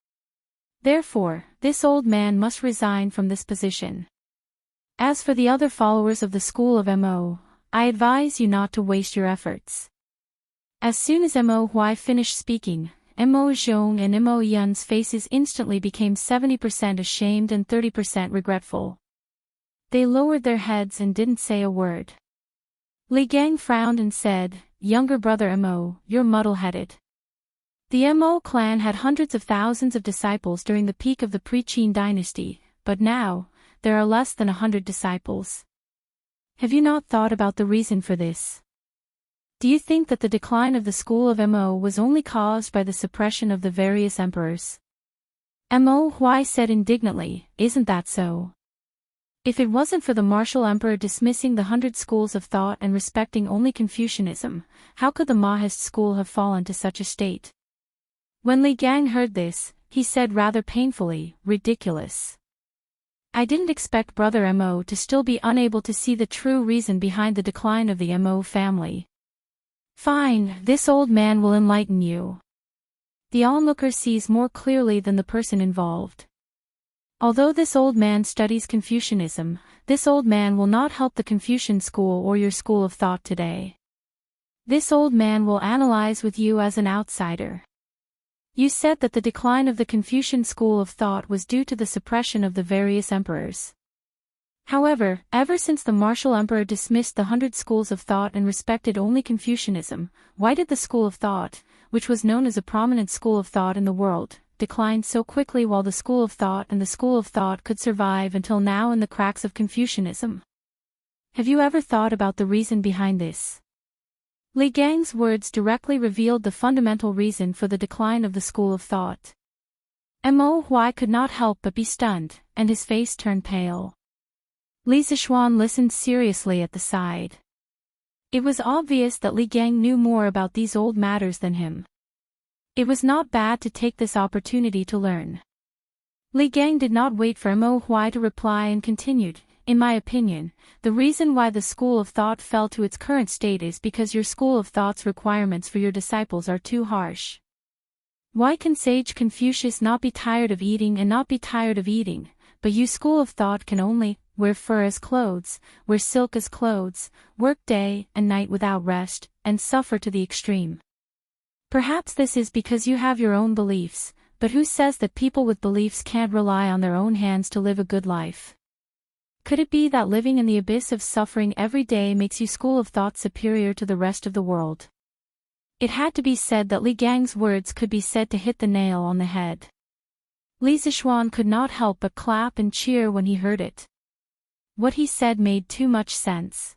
Speaker 1: Therefore, this old man must resign from this position. As for the other followers of the school of Mo, I advise you not to waste your efforts. As soon as Mo Huai finished speaking, Mo Zhong and Mo Yun's faces instantly became 70% ashamed and 30% regretful. They lowered their heads and didn't say a word. Li Gang frowned and said, "Younger brother Mo, you're muddle-headed. The Mo clan had hundreds of thousands of disciples during the peak of the pre-Qin dynasty, but now, there are less than 100 disciples. Have you not thought about the reason for this? Do you think that the decline of the school of Mo was only caused by the suppression of the various emperors?" Mo Huai said indignantly, "Isn't that so? If it wasn't for the martial emperor dismissing the 100 schools of thought and respecting only Confucianism, how could the Mahist school have fallen to such a state?" When Li Gang heard this, he said rather painfully, "Ridiculous. I didn't expect Brother Mo to still be unable to see the true reason behind the decline of the Mo family. Fine, this old man will enlighten you. The onlooker sees more clearly than the person involved. Although this old man studies Confucianism, this old man will not help the Confucian school or your school of thought today. This old man will analyze with you as an outsider. You said that the decline of the Confucian school of thought was due to the suppression of the various emperors. However, ever since the martial emperor dismissed the 100 schools of thought and respected only Confucianism, why did the school of thought, which was known as a prominent school of thought in the world, decline so quickly while the school of thought and the school of thought could survive until now in the cracks of Confucianism? Have you ever thought about the reason behind this?" Li Gang's words directly revealed the fundamental reason for the decline of the school of thought. Mo Huai could not help but be stunned, and his face turned pale. Li Zishuan listened seriously at the side. It was obvious that Li Gang knew more about these old matters than him. It was not bad to take this opportunity to learn. Li Gang did not wait for Mo Huai to reply and continued, "In my opinion, the reason why the school of thought fell to its current state is because your school of thought's requirements for your disciples are too harsh. Why can sage Confucius not be tired of eating and not be tired of eating, but you school of thought can only wear fur as clothes, wear silk as clothes, work day and night without rest, and suffer to the extreme? Perhaps this is because you have your own beliefs, but who says that people with beliefs can't rely on their own hands to live a good life? Could it be that living in the abyss of suffering every day makes you school of thought superior to the rest of the world?" It had to be said that Li Gang's words could be said to hit the nail on the head. Li Zishuan could not help but clap and cheer when he heard it. What he said made too much sense.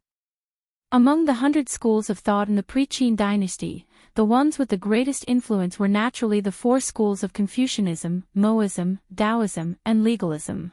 Speaker 1: Among the 100 schools of thought in the pre-Qin dynasty, the ones with the greatest influence were naturally the 4 schools of Confucianism, Moism, Taoism, and legalism.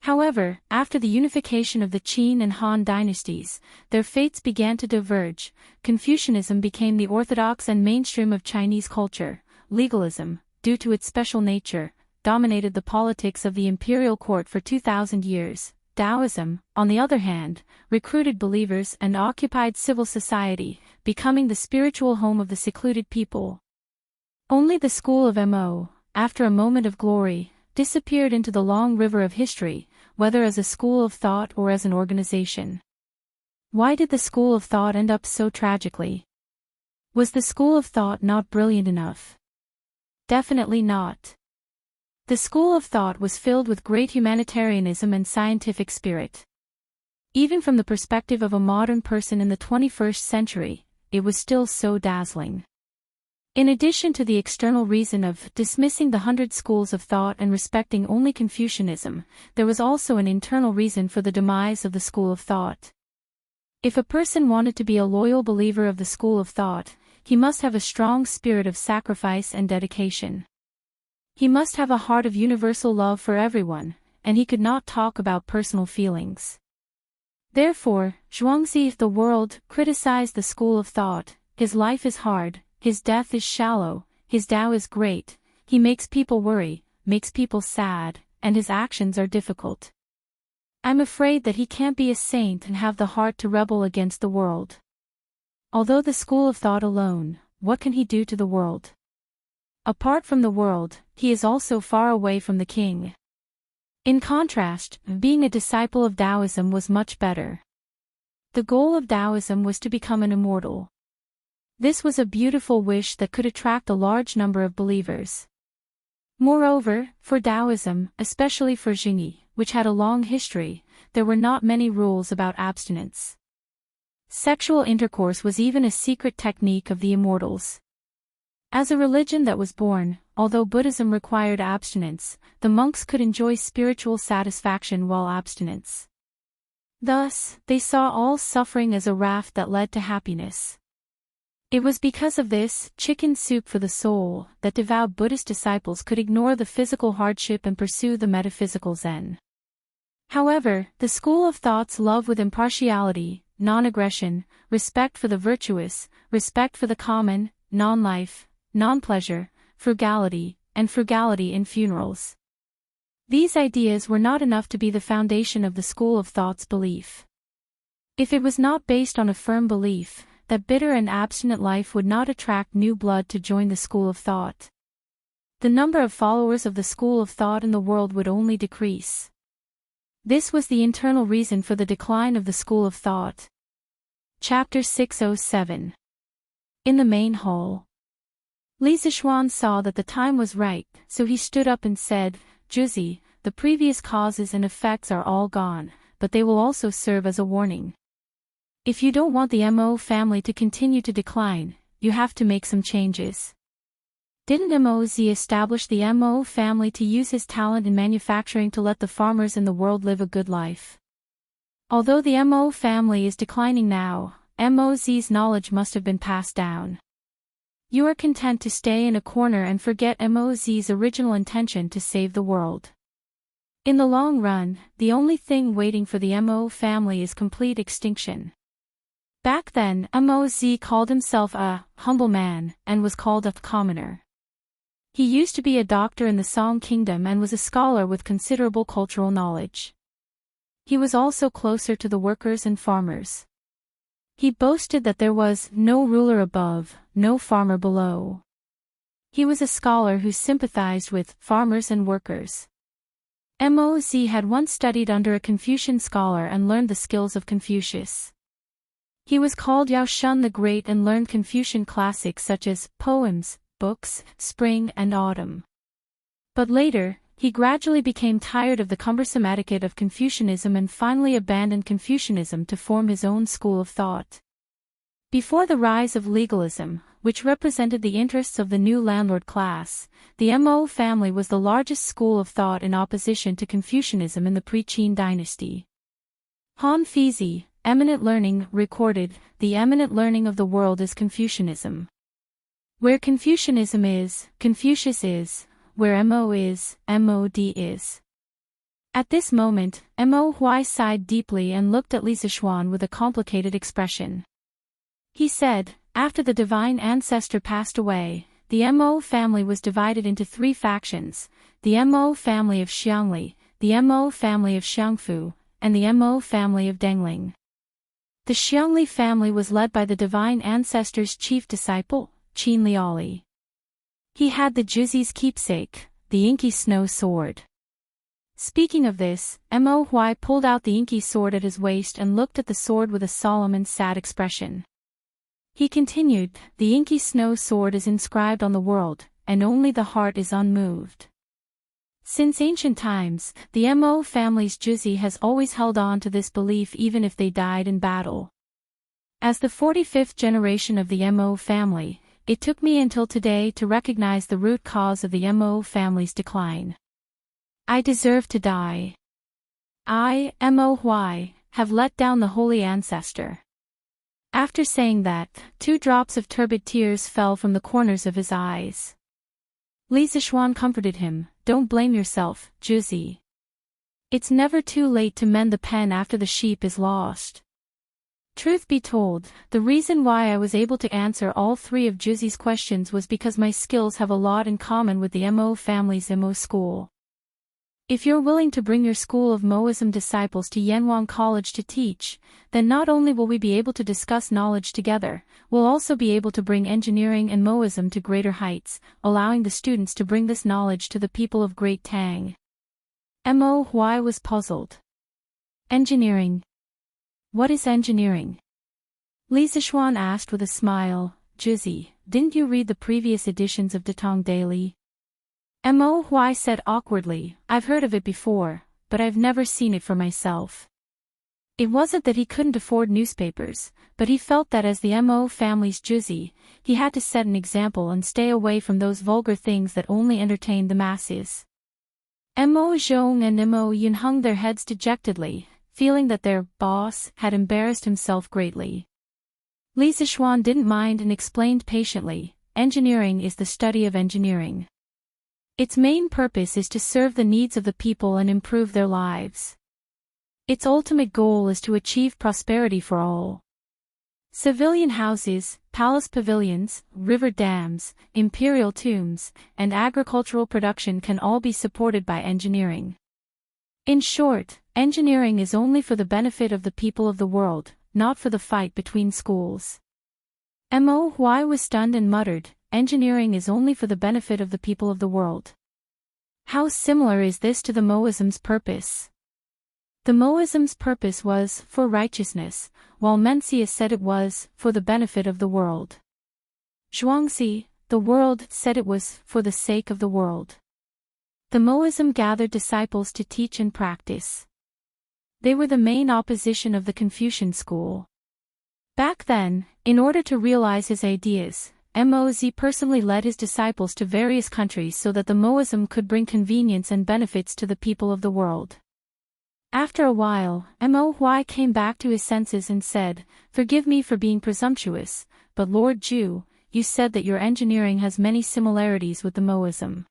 Speaker 1: However, after the unification of the Qin and Han dynasties, their fates began to diverge. Confucianism became the orthodox and mainstream of Chinese culture. Legalism, due to its special nature, dominated the politics of the imperial court for 2,000 years. Taoism, on the other hand, recruited believers and occupied civil society, becoming the spiritual home of the secluded people. Only the school of Mo, after a moment of glory, disappeared into the long river of history, whether as a school of thought or as an organization. Why did the school of thought end up so tragically? Was the school of thought not brilliant enough? Definitely not. The school of thought was filled with great humanitarianism and scientific spirit. Even from the perspective of a modern person in the 21st century, it was still so dazzling. In addition to the external reason of dismissing the 100 schools of thought and respecting only Confucianism, there was also an internal reason for the demise of the school of thought. If a person wanted to be a loyal believer of the school of thought, he must have a strong spirit of sacrifice and dedication. He must have a heart of universal love for everyone, and he could not talk about personal feelings. Therefore, Zhuangzi, if the world criticized the school of thought, his life is hard, his death is shallow, his Tao is great, he makes people worry, makes people sad, and his actions are difficult. I'm afraid that he can't be a saint and have the heart to rebel against the world. Although the school of thought alone, what can he do to the world? Apart from the world, he is also far away from the king. In contrast, being a disciple of Taoism was much better. The goal of Taoism was to become an immortal. This was a beautiful wish that could attract a large number of believers. Moreover, for Taoism, especially for Jingyi, which had a long history, there were not many rules about abstinence. Sexual intercourse was even a secret technique of the immortals. As a religion that was born, although Buddhism required abstinence, the monks could enjoy spiritual satisfaction while abstinence. Thus, they saw all suffering as a raft that led to happiness. It was because of this chicken soup for the soul that devout Buddhist disciples could ignore the physical hardship and pursue the metaphysical Zen. However, the school of thought's love with impartiality, non-aggression, respect for the virtuous, respect for the common, non-life, non-pleasure, frugality, and frugality in funerals. These ideas were not enough to be the foundation of the school of thought's belief. If it was not based on a firm belief that bitter and abstinent life would not attract new blood to join the school of thought, the number of followers of the school of thought in the world would only decrease. This was the internal reason for the decline of the school of thought. Chapter 607. In the main hall. Li Zixuan saw that the time was right, so he stood up and said, "Juzi, the previous causes and effects are all gone, but they will also serve as a warning. If you don't want the Mo family to continue to decline, you have to make some changes." Didn't Moz establish the Mo family to use his talent in manufacturing to let the farmers in the world live a good life? Although the Mo family is declining now, Moz's knowledge must have been passed down. You are content to stay in a corner and forget Moz's original intention to save the world. In the long run, the only thing waiting for the Mo family is complete extinction. Back then, Moz called himself a humble man and was called a commoner. He used to be a doctor in the Song Kingdom and was a scholar with considerable cultural knowledge. He was also closer to the workers and farmers. He boasted that there was no ruler above, no farmer below. He was a scholar who sympathized with farmers and workers. Moz had once studied under a Confucian scholar and learned the skills of Confucius. He was called Yao Shun the Great and learned Confucian classics such as poems, books, spring and autumn. But later, he gradually became tired of the cumbersome etiquette of Confucianism and finally abandoned Confucianism to form his own school of thought. Before the rise of legalism, which represented the interests of the new landlord class, the Mo family was the largest school of thought in opposition to Confucianism in the pre-Qin dynasty. Han Fizi, Eminent Learning, recorded, "The eminent learning of the world is Confucianism. Where Confucianism is, Confucius is. Where Mo is, Mod is." At this moment, Mo Hui sighed deeply and looked at Li Zixuan with a complicated expression. He said, "After the divine ancestor passed away, the Mo family was divided into three factions: the Mo family of Xiangli, the Mo family of Xiangfu, and the Mo family of Dengling. The Xiangli family was led by the divine ancestor's chief disciple, Qin Liali. He had the Juzi's keepsake, the inky snow sword." Speaking of this, Mo Hui pulled out the inky sword at his waist and looked at the sword with a solemn and sad expression. He continued, "The inky snow sword is inscribed on the world, and only the heart is unmoved." Since ancient times, the Mo family's Juzi has always held on to this belief even if they died in battle. As the 45th generation of the Mo family, it took me until today to recognize the root cause of the Mo family's decline. I deserve to die. I, Mo Hui, have let down the holy ancestor. After saying that, 2 drops of turbid tears fell from the corners of his eyes. Li Zishuan comforted him, "Don't blame yourself, Juzi. It's never too late to mend the pen after the sheep is lost." Truth be told, the reason why I was able to answer all 3 of Juzi's questions was because my skills have a lot in common with the Mo family's Mo school. If you're willing to bring your school of Moism disciples to Yanwang College to teach, then not only will we be able to discuss knowledge together, we'll also be able to bring engineering and Moism to greater heights, allowing the students to bring this knowledge to the people of Great Tang. Mo Huai was puzzled. Engineering. What is engineering? Li Zishuan asked with a smile. Juzi, didn't you read the previous editions of Datong Daily? Mo Huai said awkwardly, "I've heard of it before, but I've never seen it for myself." It wasn't that he couldn't afford newspapers, but he felt that as the Mo family's Juzi, he had to set an example and stay away from those vulgar things that only entertained the masses. Mo Zhong and Mo Yun hung their heads dejectedly, feeling that their boss had embarrassed himself greatly. Li Zishuan didn't mind and explained patiently, "Engineering is the study of engineering. Its main purpose is to serve the needs of the people and improve their lives. Its ultimate goal is to achieve prosperity for all. Civilian houses, palace pavilions, river dams, imperial tombs, and agricultural production can all be supported by engineering. In short, engineering is only for the benefit of the people of the world, not for the fight between schools." Mo Huai was stunned and muttered, "Engineering is only for the benefit of the people of the world. How similar is this to the Moism's purpose?" The Moism's purpose was for righteousness, while Mencius said it was for the benefit of the world. Zhuangzi, the world, said it was for the sake of the world. The Moism gathered disciples to teach and practice. They were the main opposition of the Confucian school. Back then, in order to realize his ideas, Moz personally led his disciples to various countries so that the Moism could bring convenience and benefits to the people of the world. After a while, Mo Huai came back to his senses and said, "Forgive me for being presumptuous, but Lord Ju, you said that your engineering has many similarities with the Moism.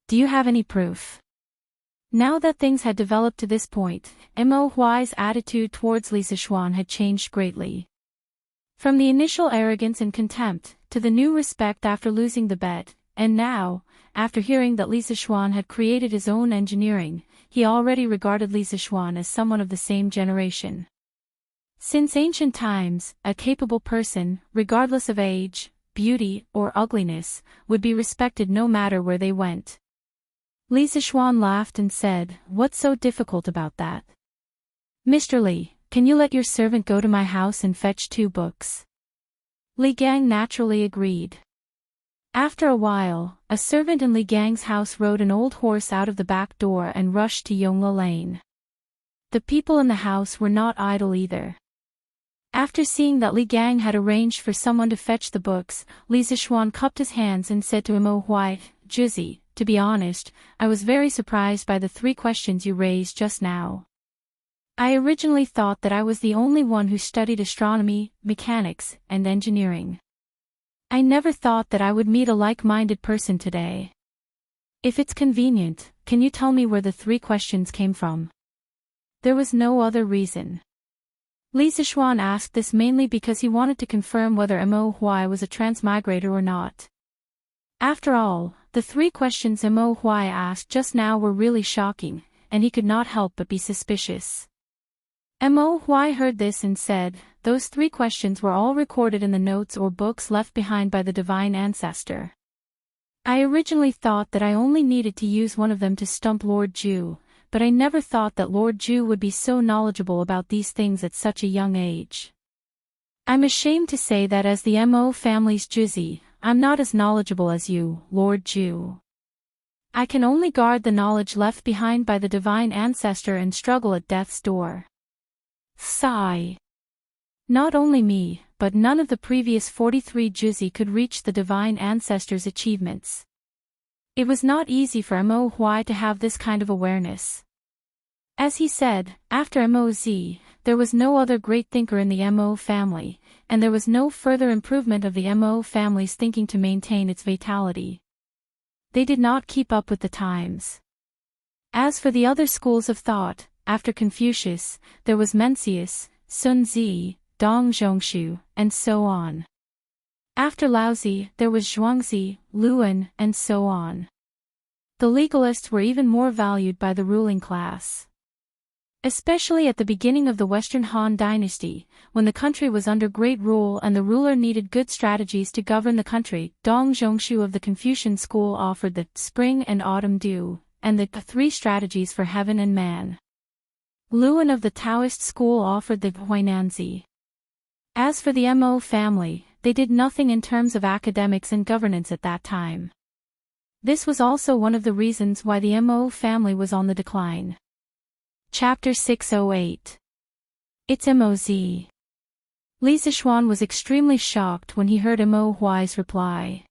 Speaker 1: Do you have any proof?" Now that things had developed to this point, Mo Huai's attitude towards Li Zishuan had changed greatly. From the initial arrogance and contempt, to the new respect after losing the bet, and now, after hearing that Li Zishuan had created his own engineering, he already regarded Li Zishuan as someone of the same generation. Since ancient times, a capable person, regardless of age, beauty, or ugliness, would be respected no matter where they went. Li Zishuan laughed and said, "What's so difficult about that? Mr. Li, can you let your servant go to my house and fetch 2 books?" Li Gang naturally agreed. After a while, a servant in Li Gang's house rode an old horse out of the back door and rushed to Yongla Lane. The people in the house were not idle either. After seeing that Li Gang had arranged for someone to fetch the books, Li Zishuan cupped his hands and said to Mo Huai, "Juzi, to be honest, I was very surprised by the 3 questions you raised just now. I originally thought that I was the only one who studied astronomy, mechanics, and engineering. I never thought that I would meet a like-minded person today. If it's convenient, can you tell me where the 3 questions came from?" There was no other reason. Li Zishuan asked this mainly because he wanted to confirm whether Mo Huai was a transmigrator or not. After all, the 3 questions Mo Huai asked just now were really shocking, and he could not help but be suspicious. Mo Huai heard this and said, "Those 3 questions were all recorded in the notes or books left behind by the Divine Ancestor. I originally thought that I only needed to use one of them to stump Lord Ju, but I never thought that Lord Ju would be so knowledgeable about these things at such a young age. I'm ashamed to say that as the Mo family's Juzi, I'm not as knowledgeable as you, Lord Ju. I can only guard the knowledge left behind by the Divine Ancestor and struggle at death's door." Sigh. Not only me, but none of the previous 43 Juzi could reach the Divine Ancestor's achievements. It was not easy for Mo Huai to have this kind of awareness. As he said, after Moz, there was no other great thinker in the Mo family, and there was no further improvement of the Mo family's thinking to maintain its vitality. They did not keep up with the times. As for the other schools of thought, after Confucius, there was Mencius, Sun Tzu, Dong Zhongshu, and so on. After Laozi, there was Zhuangzi, Luan, and so on. The legalists were even more valued by the ruling class. Especially at the beginning of the Western Han dynasty, when the country was under great rule and the ruler needed good strategies to govern the country, Dong Zhongshu of the Confucian school offered the spring and autumn dew, and the three strategies for heaven and man. Luan of the Taoist school offered the Huainanzi. As for the Mo family, they did nothing in terms of academics and governance at that time. This was also one of the reasons why the Mo family was on the decline. Chapter 608. It's Moz. Li Zishuan was extremely shocked when he heard Mo Huai's reply.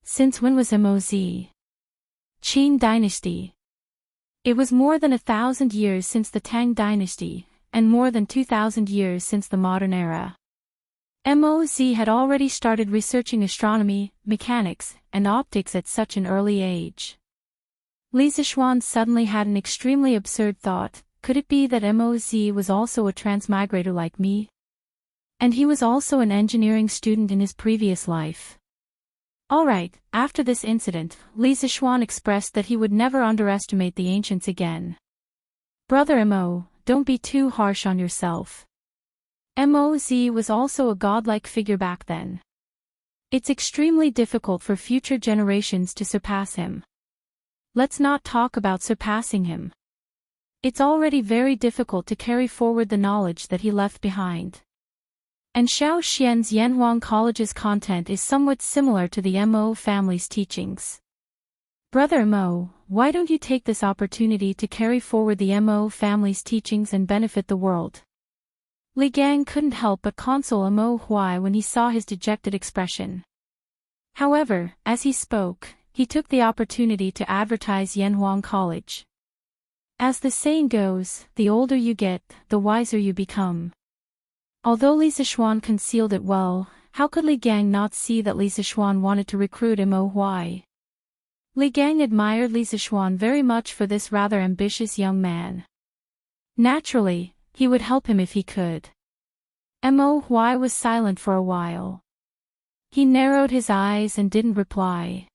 Speaker 1: Since when was Moz? Qin dynasty. It was more than 1,000 years since the Tang dynasty, and more than 2,000 years since the modern era. Moz had already started researching astronomy, mechanics, and optics at such an early age. Li Zishuan suddenly had an extremely absurd thought. Could it be that Moz was also a transmigrator like me? And he was also an engineering student in his previous life. Alright, after this incident, Li Zishuan expressed that he would never underestimate the ancients again. Brother Mo, don't be too harsh on yourself. Moz was also a godlike figure back then. It's extremely difficult for future generations to surpass him. Let's not talk about surpassing him. It's already very difficult to carry forward the knowledge that he left behind. And Xiao Xian's Yanhuang College's content is somewhat similar to the Mo family's teachings. Brother Mo, why don't you take this opportunity to carry forward the Mo family's teachings and benefit the world? Li Gang couldn't help but console Mo Huai when he saw his dejected expression. However, as he spoke, he took the opportunity to advertise Yanhuang College. As the saying goes, the older you get, the wiser you become. Although Li Zishuan concealed it well, how could Li Gang not see that Li Zishuan wanted to recruit Mo Huai? Li Gang admired Li Zishuan very much for this rather ambitious young man. Naturally, he would help him if he could. Mo Huai was silent for a while. He narrowed his eyes and didn't reply.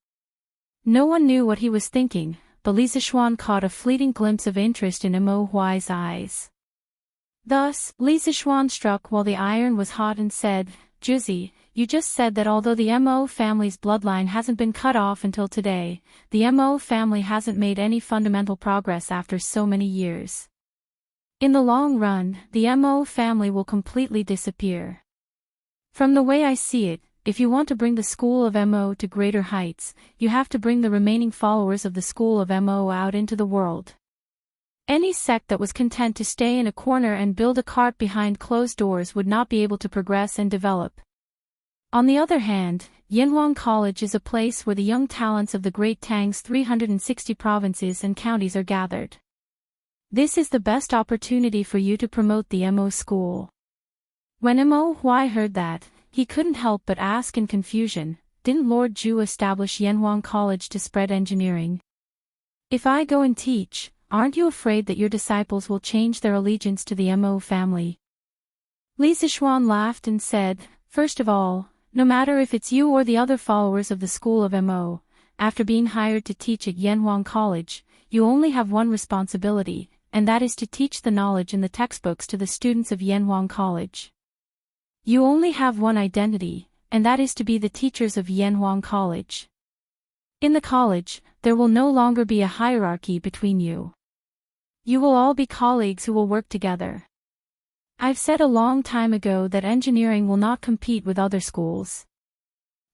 Speaker 1: No one knew what he was thinking, but Li Zishuan caught a fleeting glimpse of interest in Mo Huai's eyes. Thus, Li Zishuan struck while the iron was hot and said, Juzi, you just said that although the Mo family's bloodline hasn't been cut off until today, the Mo family hasn't made any fundamental progress after so many years. In the long run, the Mo family will completely disappear. From the way I see it, if you want to bring the school of Mo to greater heights, you have to bring the remaining followers of the school of Mo out into the world. Any sect that was content to stay in a corner and build a cart behind closed doors would not be able to progress and develop. On the other hand, Yanhuang College is a place where the young talents of the Great Tang's 360 provinces and counties are gathered. This is the best opportunity for you to promote the Mo school. When Mo Huai heard that, he couldn't help but ask in confusion, didn't Lord Zhu establish Yanhuang College to spread engineering? If I go and teach, aren't you afraid that your disciples will change their allegiance to the Mo family? Li Zishuan laughed and said, first of all, no matter if it's you or the other followers of the school of Mo, after being hired to teach at Yanhuang College, you only have one responsibility, and that is to teach the knowledge in the textbooks to the students of Yanhuang College. You only have one identity, and that is to be the teachers of Yanhuang College. In the college, there will no longer be a hierarchy between you. You will all be colleagues who will work together. I've said a long time ago that engineering will not compete with other schools.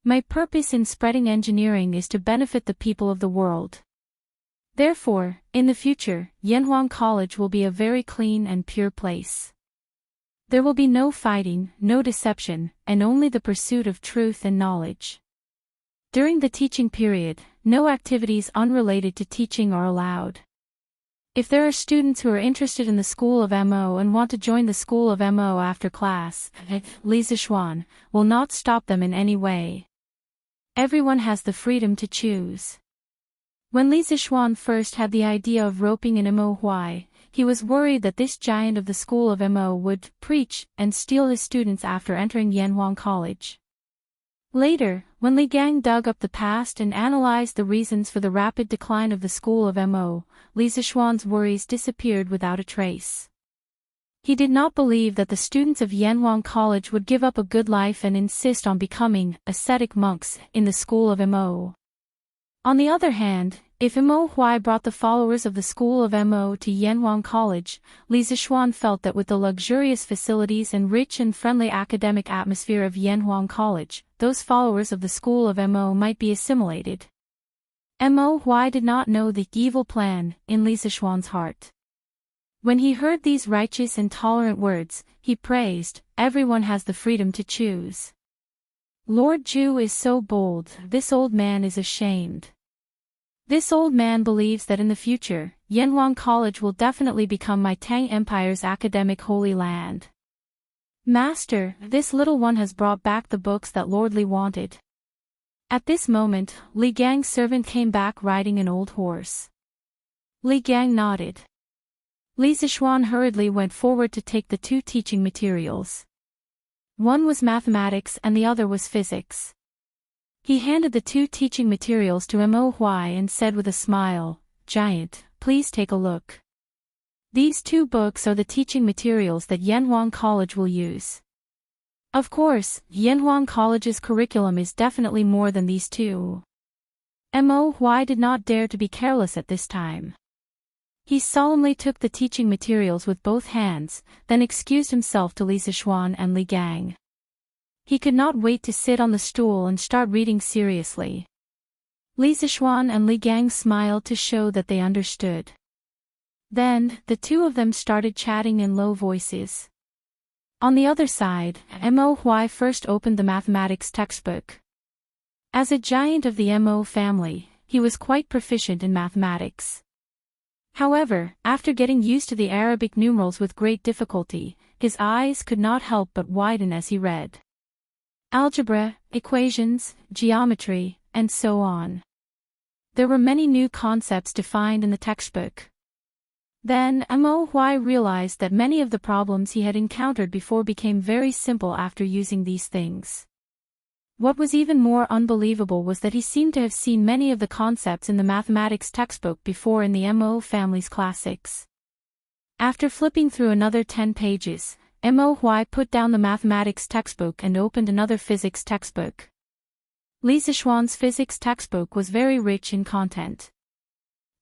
Speaker 1: My purpose in spreading engineering is to benefit the people of the world. Therefore, in the future, Yanhuang College will be a very clean and pure place. There will be no fighting, no deception, and only the pursuit of truth and knowledge. During the teaching period, no activities unrelated to teaching are allowed. If there are students who are interested in the School of MO and want to join the School of MO after class, Li Zishuan will not stop them in any way. Everyone has the freedom to choose. When Li Zishuan first had the idea of roping in Mo Huai, he was worried that this giant of the School of Mo would preach and steal his students after entering Yanhuang College. Later, when Li Gang dug up the past and analyzed the reasons for the rapid decline of the School of Mo, Li Zishuan's worries disappeared without a trace. He did not believe that the students of Yanhuang College would give up a good life and insist on becoming ascetic monks in the School of Mo. On the other hand, if Mo Huai brought the followers of the School of Mo to Yanhuang College, Li Zishuan felt that with the luxurious facilities and rich and friendly academic atmosphere of Yanhuang College, those followers of the School of Mo might be assimilated. Mo Huai did not know the evil plan in Li Zishuan's heart. When he heard these righteous and tolerant words, he praised, "Everyone has the freedom to choose. Lord Zhu is so bold, this old man is ashamed." This old man believes that in the future, Yanhuang College will definitely become my Tang Empire's academic holy land. Master, this little one has brought back the books that Lord Li wanted. At this moment, Li Gang's servant came back riding an old horse. Li Gang nodded. Li Zishuan hurriedly went forward to take the two teaching materials. One was mathematics and the other was physics. He handed the two teaching materials to Mo Huai and said with a smile, "Giant, please take a look. These two books are the teaching materials that Yanhuang College will use." Of course, Yanhuang College's curriculum is definitely more than these two. Mo Huai did not dare to be careless at this time. He solemnly took the teaching materials with both hands, then excused himself to Li Zishuan and Li Gang. He could not wait to sit on the stool and start reading seriously. Li Zishuan and Li Gang smiled to show that they understood. Then, the two of them started chatting in low voices. On the other side, Mo Huai first opened the mathematics textbook. As a giant of the Mo family, he was quite proficient in mathematics. However, after getting used to the Arabic numerals with great difficulty, his eyes could not help but widen as he read. Algebra, equations, geometry, and so on. There were many new concepts defined in the textbook. Then, Mo Huai realized that many of the problems he had encountered before became very simple after using these things. What was even more unbelievable was that he seemed to have seen many of the concepts in the mathematics textbook before in the Mo family's classics. After flipping through another 10 pages, Mo Huai put down the mathematics textbook and opened another physics textbook. Li Zishuan's physics textbook was very rich in content.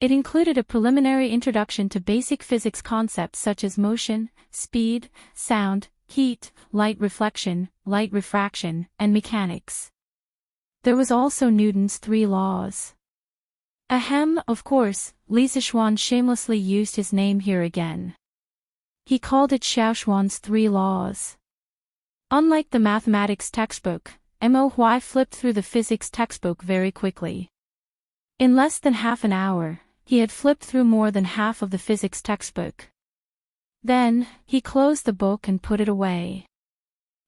Speaker 1: It included a preliminary introduction to basic physics concepts such as motion, speed, sound, heat, light reflection, light refraction, and mechanics. There was also Newton's 3 laws. Ahem, of course, Li Zishuan shamelessly used his name here again. He called it Xiaoshuan's 3 laws. Unlike the mathematics textbook, Mo Huai flipped through the physics textbook very quickly. In less than half an hour, he had flipped through more than half of the physics textbook. Then, he closed the book and put it away.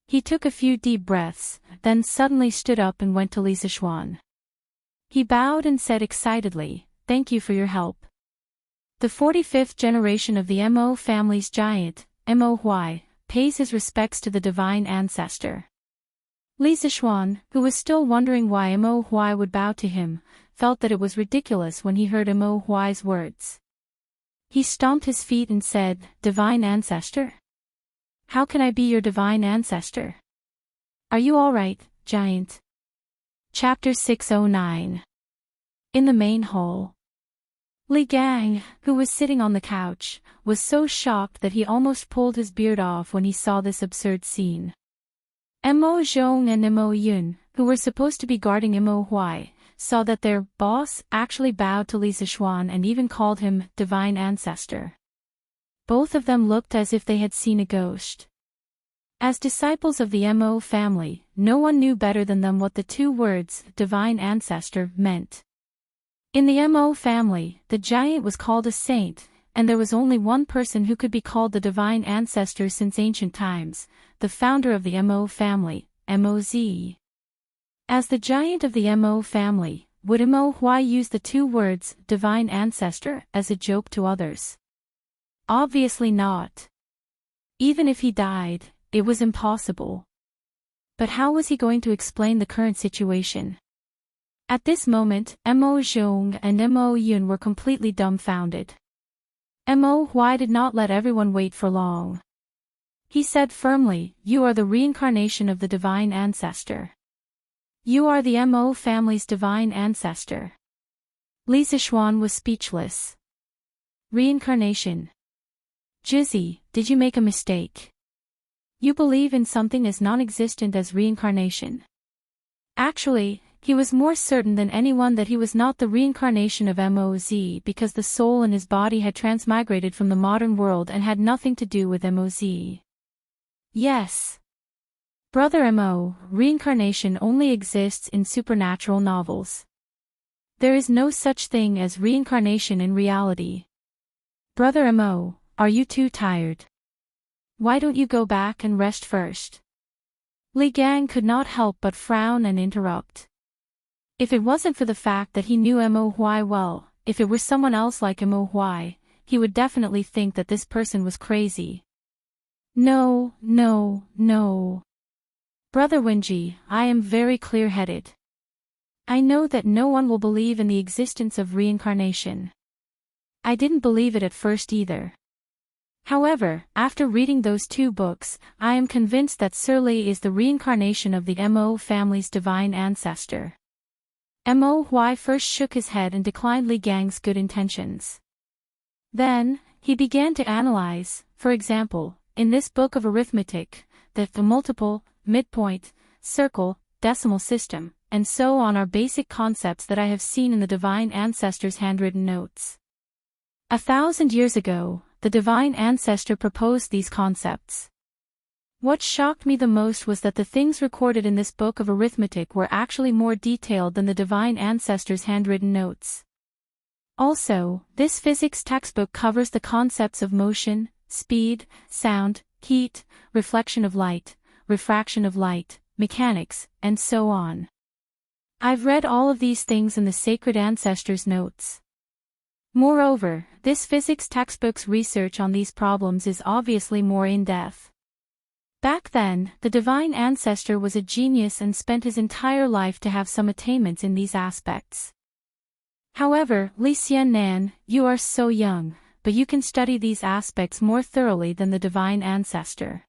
Speaker 1: He took a few deep breaths, then suddenly stood up and went to Li Zishuan. He bowed and said excitedly, "Thank you for your help." The 45th generation of the Mo family's giant, Mo Huai, pays his respects to the divine ancestor. Li Zishuan, who was still wondering why Mo Huai would bow to him, felt that it was ridiculous when he heard Mo Huai's words. He stomped his feet and said, "Divine ancestor? How can I be your divine ancestor? Are you all right, giant?" Chapter 609. In the main hall. Li Gang, who was sitting on the couch, was so shocked that he almost pulled his beard off when he saw this absurd scene. Mo Zhong and Mo Yun, who were supposed to be guarding Mo Huai, saw that their boss actually bowed to Li Zishuan and even called him divine ancestor. Both of them looked as if they had seen a ghost. As disciples of the Mo family, no one knew better than them what the two words, divine ancestor, meant. In the Mo family, the giant was called a saint, and there was only one person who could be called the divine ancestor since ancient times, the founder of the Mo family, Moz. As the giant of the Mo family, would Mo Huai use the two words, divine ancestor, as a joke to others? Obviously not. Even if he died, it was impossible. But how was he going to explain the current situation? At this moment, Mo Zhong and Mo Yun were completely dumbfounded. Mo Huai did not let everyone wait for long. He said firmly, "You are the reincarnation of the divine ancestor. You are the Mo family's divine ancestor." Li Zishuan was speechless. Reincarnation. Jizzy, did you make a mistake? You believe in something as non-existent as reincarnation. Actually, he was more certain than anyone that he was not the reincarnation of Moz because the soul in his body had transmigrated from the modern world and had nothing to do with Moz. Yes. Brother Mo, reincarnation only exists in supernatural novels. There is no such thing as reincarnation in reality. Brother Mo, are you too tired? Why don't you go back and rest first? Li Gang could not help but frown and interrupt. If it wasn't for the fact that he knew Mo Huai well, if it were someone else like Mo Huai, he would definitely think that this person was crazy. No. Brother Wenji, I am very clear-headed. I know that no one will believe in the existence of reincarnation. I didn't believe it at first either. However, after reading those two books, I am convinced that Sir Li is the reincarnation of the Mo family's divine ancestor. Mo Huai first shook his head and declined Li Gang's good intentions. Then, he began to analyze, for example, in this book of arithmetic, that the multiple, midpoint, circle, decimal system, and so on are basic concepts that I have seen in the divine ancestor's handwritten notes. 1,000 years ago, the divine ancestor proposed these concepts. What shocked me the most was that the things recorded in this book of arithmetic were actually more detailed than the divine ancestor's handwritten notes. Also, this physics textbook covers the concepts of motion, speed, sound, heat, reflection of light, refraction of light, mechanics, and so on. I've read all of these things in the sacred ancestor's notes. Moreover, this physics textbook's research on these problems is obviously more in-depth. Back then, the divine ancestor was a genius and spent his entire life to have some attainments in these aspects. However, Li Xiannan, you are so young, but you can study these aspects more thoroughly than the divine ancestor.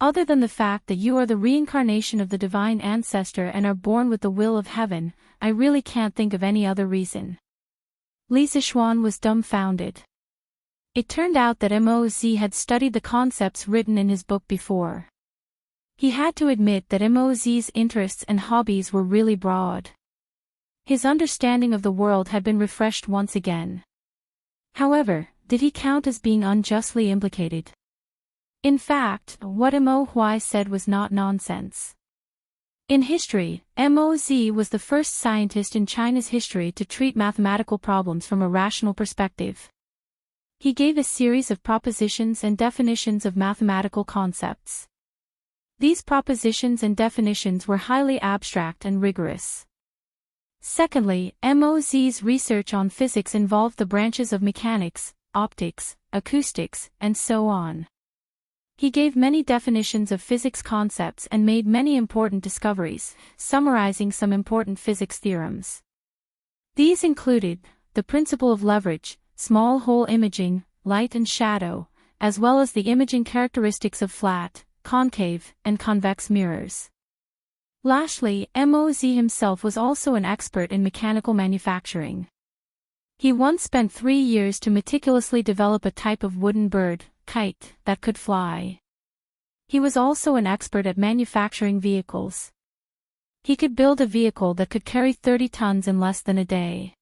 Speaker 1: Other than the fact that you are the reincarnation of the divine ancestor and are born with the will of heaven, I really can't think of any other reason. Li Zishuan was dumbfounded. It turned out that Moz had studied the concepts written in his book before. He had to admit that Moz's interests and hobbies were really broad. His understanding of the world had been refreshed once again. However, did he count as being unjustly implicated? In fact, what Mo Huai said was not nonsense. In history, Moz was the first scientist in China's history to treat mathematical problems from a rational perspective. He gave a series of propositions and definitions of mathematical concepts. These propositions and definitions were highly abstract and rigorous. Secondly, Moz's research on physics involved the branches of mechanics, optics, acoustics, and so on. He gave many definitions of physics concepts and made many important discoveries, summarizing some important physics theorems. These included the principle of leverage, small hole imaging, light and shadow, as well as the imaging characteristics of flat, concave, and convex mirrors. Lastly, Moz himself was also an expert in mechanical manufacturing. He once spent 3 years to meticulously develop a type of wooden bird, kite, that could fly. He was also an expert at manufacturing vehicles. He could build a vehicle that could carry 30 tons in less than a day.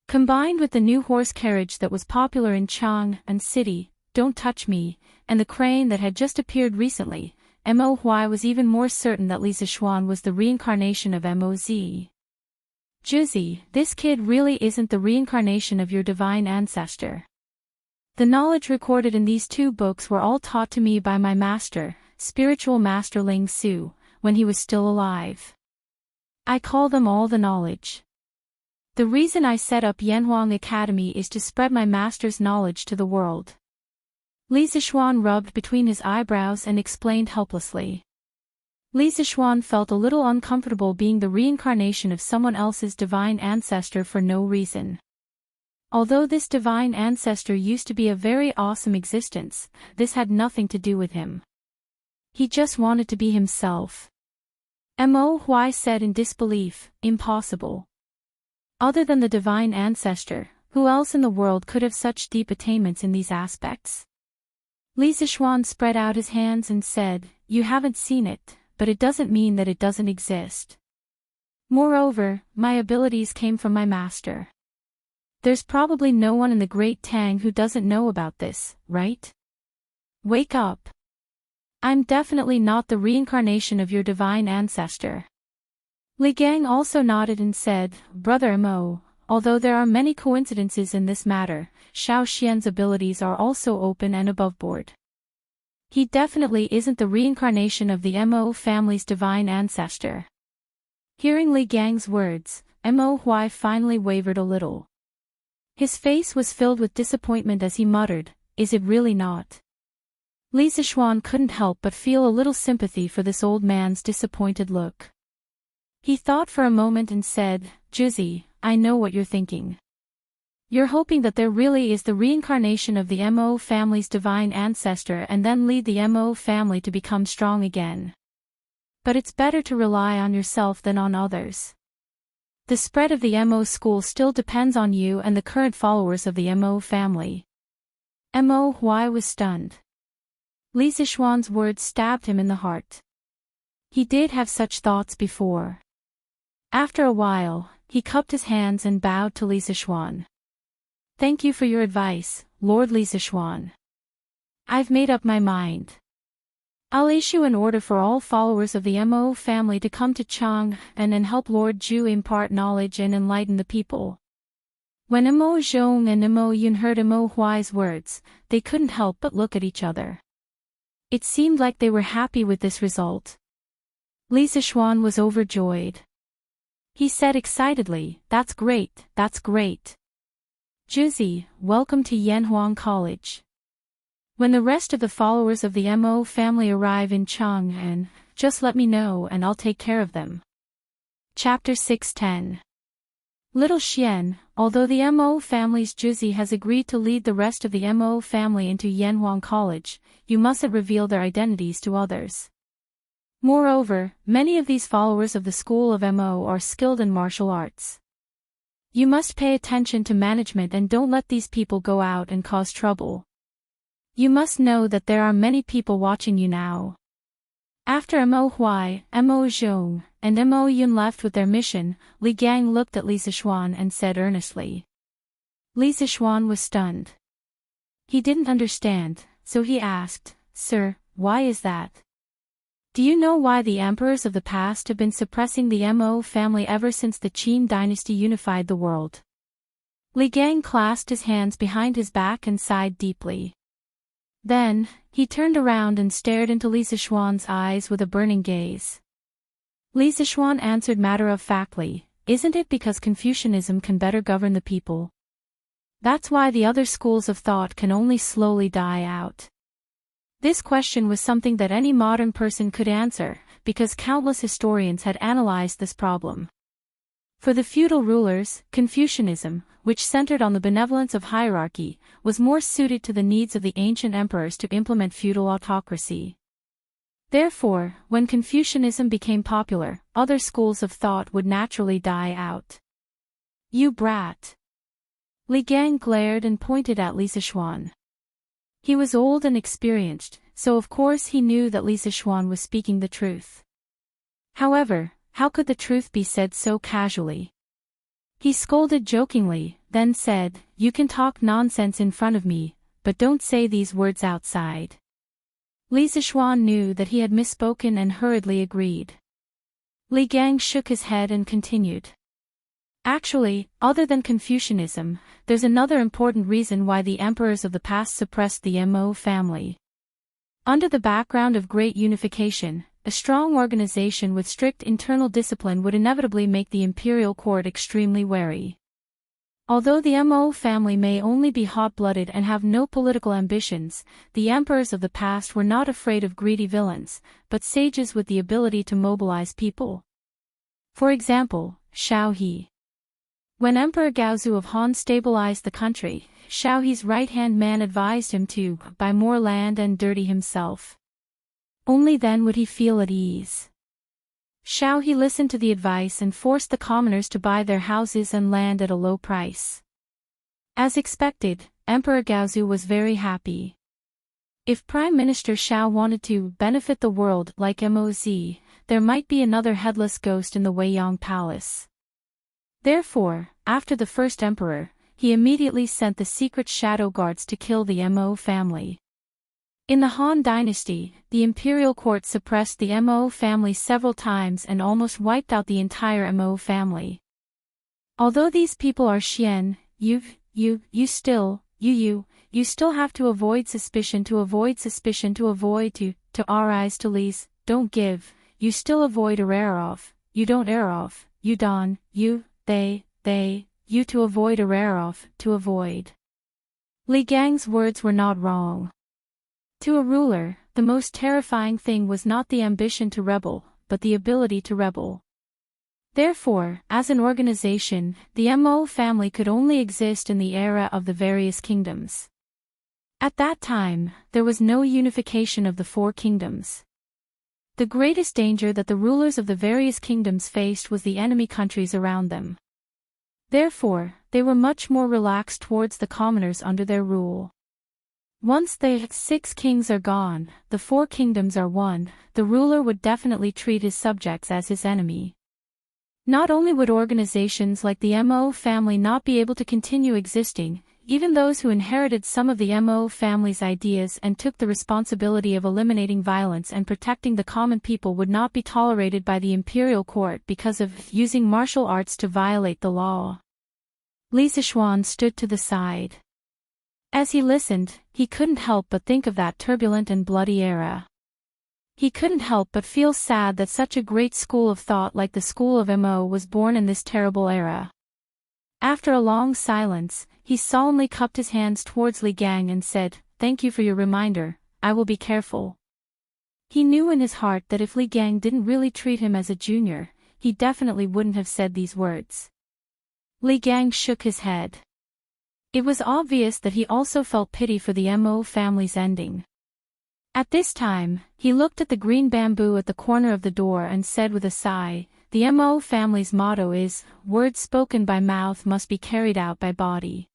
Speaker 1: Combined with the new horse carriage that was popular in Chang and City, Don't Touch Me, and the crane that had just appeared recently, Mo Huai was even more certain that Li Zishuan was the reincarnation of Moz. Juzi, this kid really isn't the reincarnation of your divine ancestor. The knowledge recorded in these 2 books were all taught to me by my master, spiritual master Ling Su, when he was still alive. I call them all the knowledge. The reason I set up Yanhuang Academy is to spread my master's knowledge to the world. Li Zixuan rubbed between his eyebrows and explained helplessly. Li Zixuan felt a little uncomfortable being the reincarnation of someone else's divine ancestor for no reason. Although this divine ancestor used to be a very awesome existence, this had nothing to do with him. He just wanted to be himself. Mo Huai said in disbelief, impossible. Other than the divine ancestor, who else in the world could have such deep attainments in these aspects? Li Zixuan spread out his hands and said, you haven't seen it, but it doesn't mean that it doesn't exist. Moreover, my abilities came from my master. There's probably no one in the Great Tang who doesn't know about this, right? Wake up. I'm definitely not the reincarnation of your divine ancestor. Li Gang also nodded and said, Brother Mo, although there are many coincidences in this matter, Xiao Xian's abilities are also open and aboveboard. He definitely isn't the reincarnation of the Mo family's divine ancestor. Hearing Li Gang's words, Mo Huai finally wavered a little. His face was filled with disappointment as he muttered, is it really not? Li Zixuan couldn't help but feel a little sympathy for this old man's disappointed look. He thought for a moment and said, Juzi, I know what you're thinking. You're hoping that there really is the reincarnation of the Mo family's divine ancestor and then lead the Mo family to become strong again. But it's better to rely on yourself than on others. The spread of the Mo school still depends on you and the current followers of the Mo family. Mo Huai was stunned. Li Zixuan's words stabbed him in the heart. He did have such thoughts before. After a while, he cupped his hands and bowed to Li Zixuan. Thank you for your advice, Lord Li Zixuan. I've made up my mind. I'll issue an order for all followers of the Mo family to come to Chang and help Lord Ju impart knowledge and enlighten the people. When Mo Zhong and Mo Yun heard Mo Huai's words, they couldn't help but look at each other. It seemed like they were happy with this result. Li Zixuan was overjoyed. He said excitedly, That's great, that's great. Juzi, welcome to Yanhuang College. When the rest of the followers of the Mo family arrive in Chang'an, just let me know and I'll take care of them. Chapter 610. Little Xian, although the Mo family's Juzi has agreed to lead the rest of the Mo family into Yanhuang College, you mustn't reveal their identities to others. Moreover, many of these followers of the school of Mo are skilled in martial arts. You must pay attention to management and don't let these people go out and cause trouble. You must know that there are many people watching you now. After Mo Huai, Mo Zhong, and Mo Yun left with their mission, Li Gang looked at Li Zixuan and said earnestly. Li Zixuan was stunned. He didn't understand, so he asked, Sir, why is that? Do you know why the emperors of the past have been suppressing the Mo family ever since the Qin dynasty unified the world? Li Gang clasped his hands behind his back and sighed deeply. Then, he turned around and stared into Li Zixuan's eyes with a burning gaze. Li Zixuan answered matter-of-factly, Isn't it because Confucianism can better govern the people? That's why the other schools of thought can only slowly die out. This question was something that any modern person could answer, because countless historians had analyzed this problem. For the feudal rulers, Confucianism, which centered on the benevolence of hierarchy, was more suited to the needs of the ancient emperors to implement feudal autocracy. Therefore, when Confucianism became popular, other schools of thought would naturally die out. You brat! Li Gang glared and pointed at Li Zixuan. He was old and experienced, so of course he knew that Li Zixuan was speaking the truth. However, how could the truth be said so casually? He scolded jokingly, then said, You can talk nonsense in front of me, but don't say these words outside. Li Zixuan knew that he had misspoken and hurriedly agreed. Li Gang shook his head and continued. Actually, other than Confucianism, there's another important reason why the emperors of the past suppressed the Mo family. Under the background of great unification, a strong organization with strict internal discipline would inevitably make the imperial court extremely wary. Although the Mo family may only be hot-blooded and have no political ambitions, the emperors of the past were not afraid of greedy villains, but sages with the ability to mobilize people. For example, Shao He. When Emperor Gaozu of Han stabilized the country, Shao He's right-hand man advised him to buy more land and dirty himself. Only then would he feel at ease. Shao He listened to the advice and forced the commoners to buy their houses and land at a low price. As expected, Emperor Gaozu was very happy. If Prime Minister Shao wanted to benefit the world like Moz, there might be another headless ghost in the Weiyang Palace. Therefore, after the first emperor, he immediately sent the secret shadow guards to kill the Mo family. In the Han dynasty, the imperial court suppressed the Mo family several times and almost wiped out the entire Mo family. Although these people are Xian, you still have to avoid suspicion to avoid rise to lease, don't give, you still avoid error you don't error you don, you to avoid to avoid. Li Gang's words were not wrong. To a ruler, the most terrifying thing was not the ambition to rebel, but the ability to rebel. Therefore, as an organization, the Mo family could only exist in the era of the various kingdoms. At that time, there was no unification of the four kingdoms. The greatest danger that the rulers of the various kingdoms faced was the enemy countries around them. Therefore, they were much more relaxed towards the commoners under their rule. Once the 6 kings are gone, the 4 kingdoms are one, the ruler would definitely treat his subjects as his enemy. Not only would organizations like the Mo family not be able to continue existing, even those who inherited some of the Mo family's ideas and took the responsibility of eliminating violence and protecting the common people would not be tolerated by the imperial court because of using martial arts to violate the law. Li Zishuan stood to the side. As he listened, he couldn't help but think of that turbulent and bloody era. He couldn't help but feel sad that such a great school of thought like the school of Mo was born in this terrible era. After a long silence, he solemnly cupped his hands towards Li Gang and said, "Thank you for your reminder, I will be careful." He knew in his heart that if Li Gang didn't really treat him as a junior, he definitely wouldn't have said these words. Li Gang shook his head. It was obvious that he also felt pity for the Mo family's ending. At this time, he looked at the green bamboo at the corner of the door and said with a sigh, "The Mo family's motto is, words spoken by mouth must be carried out by body."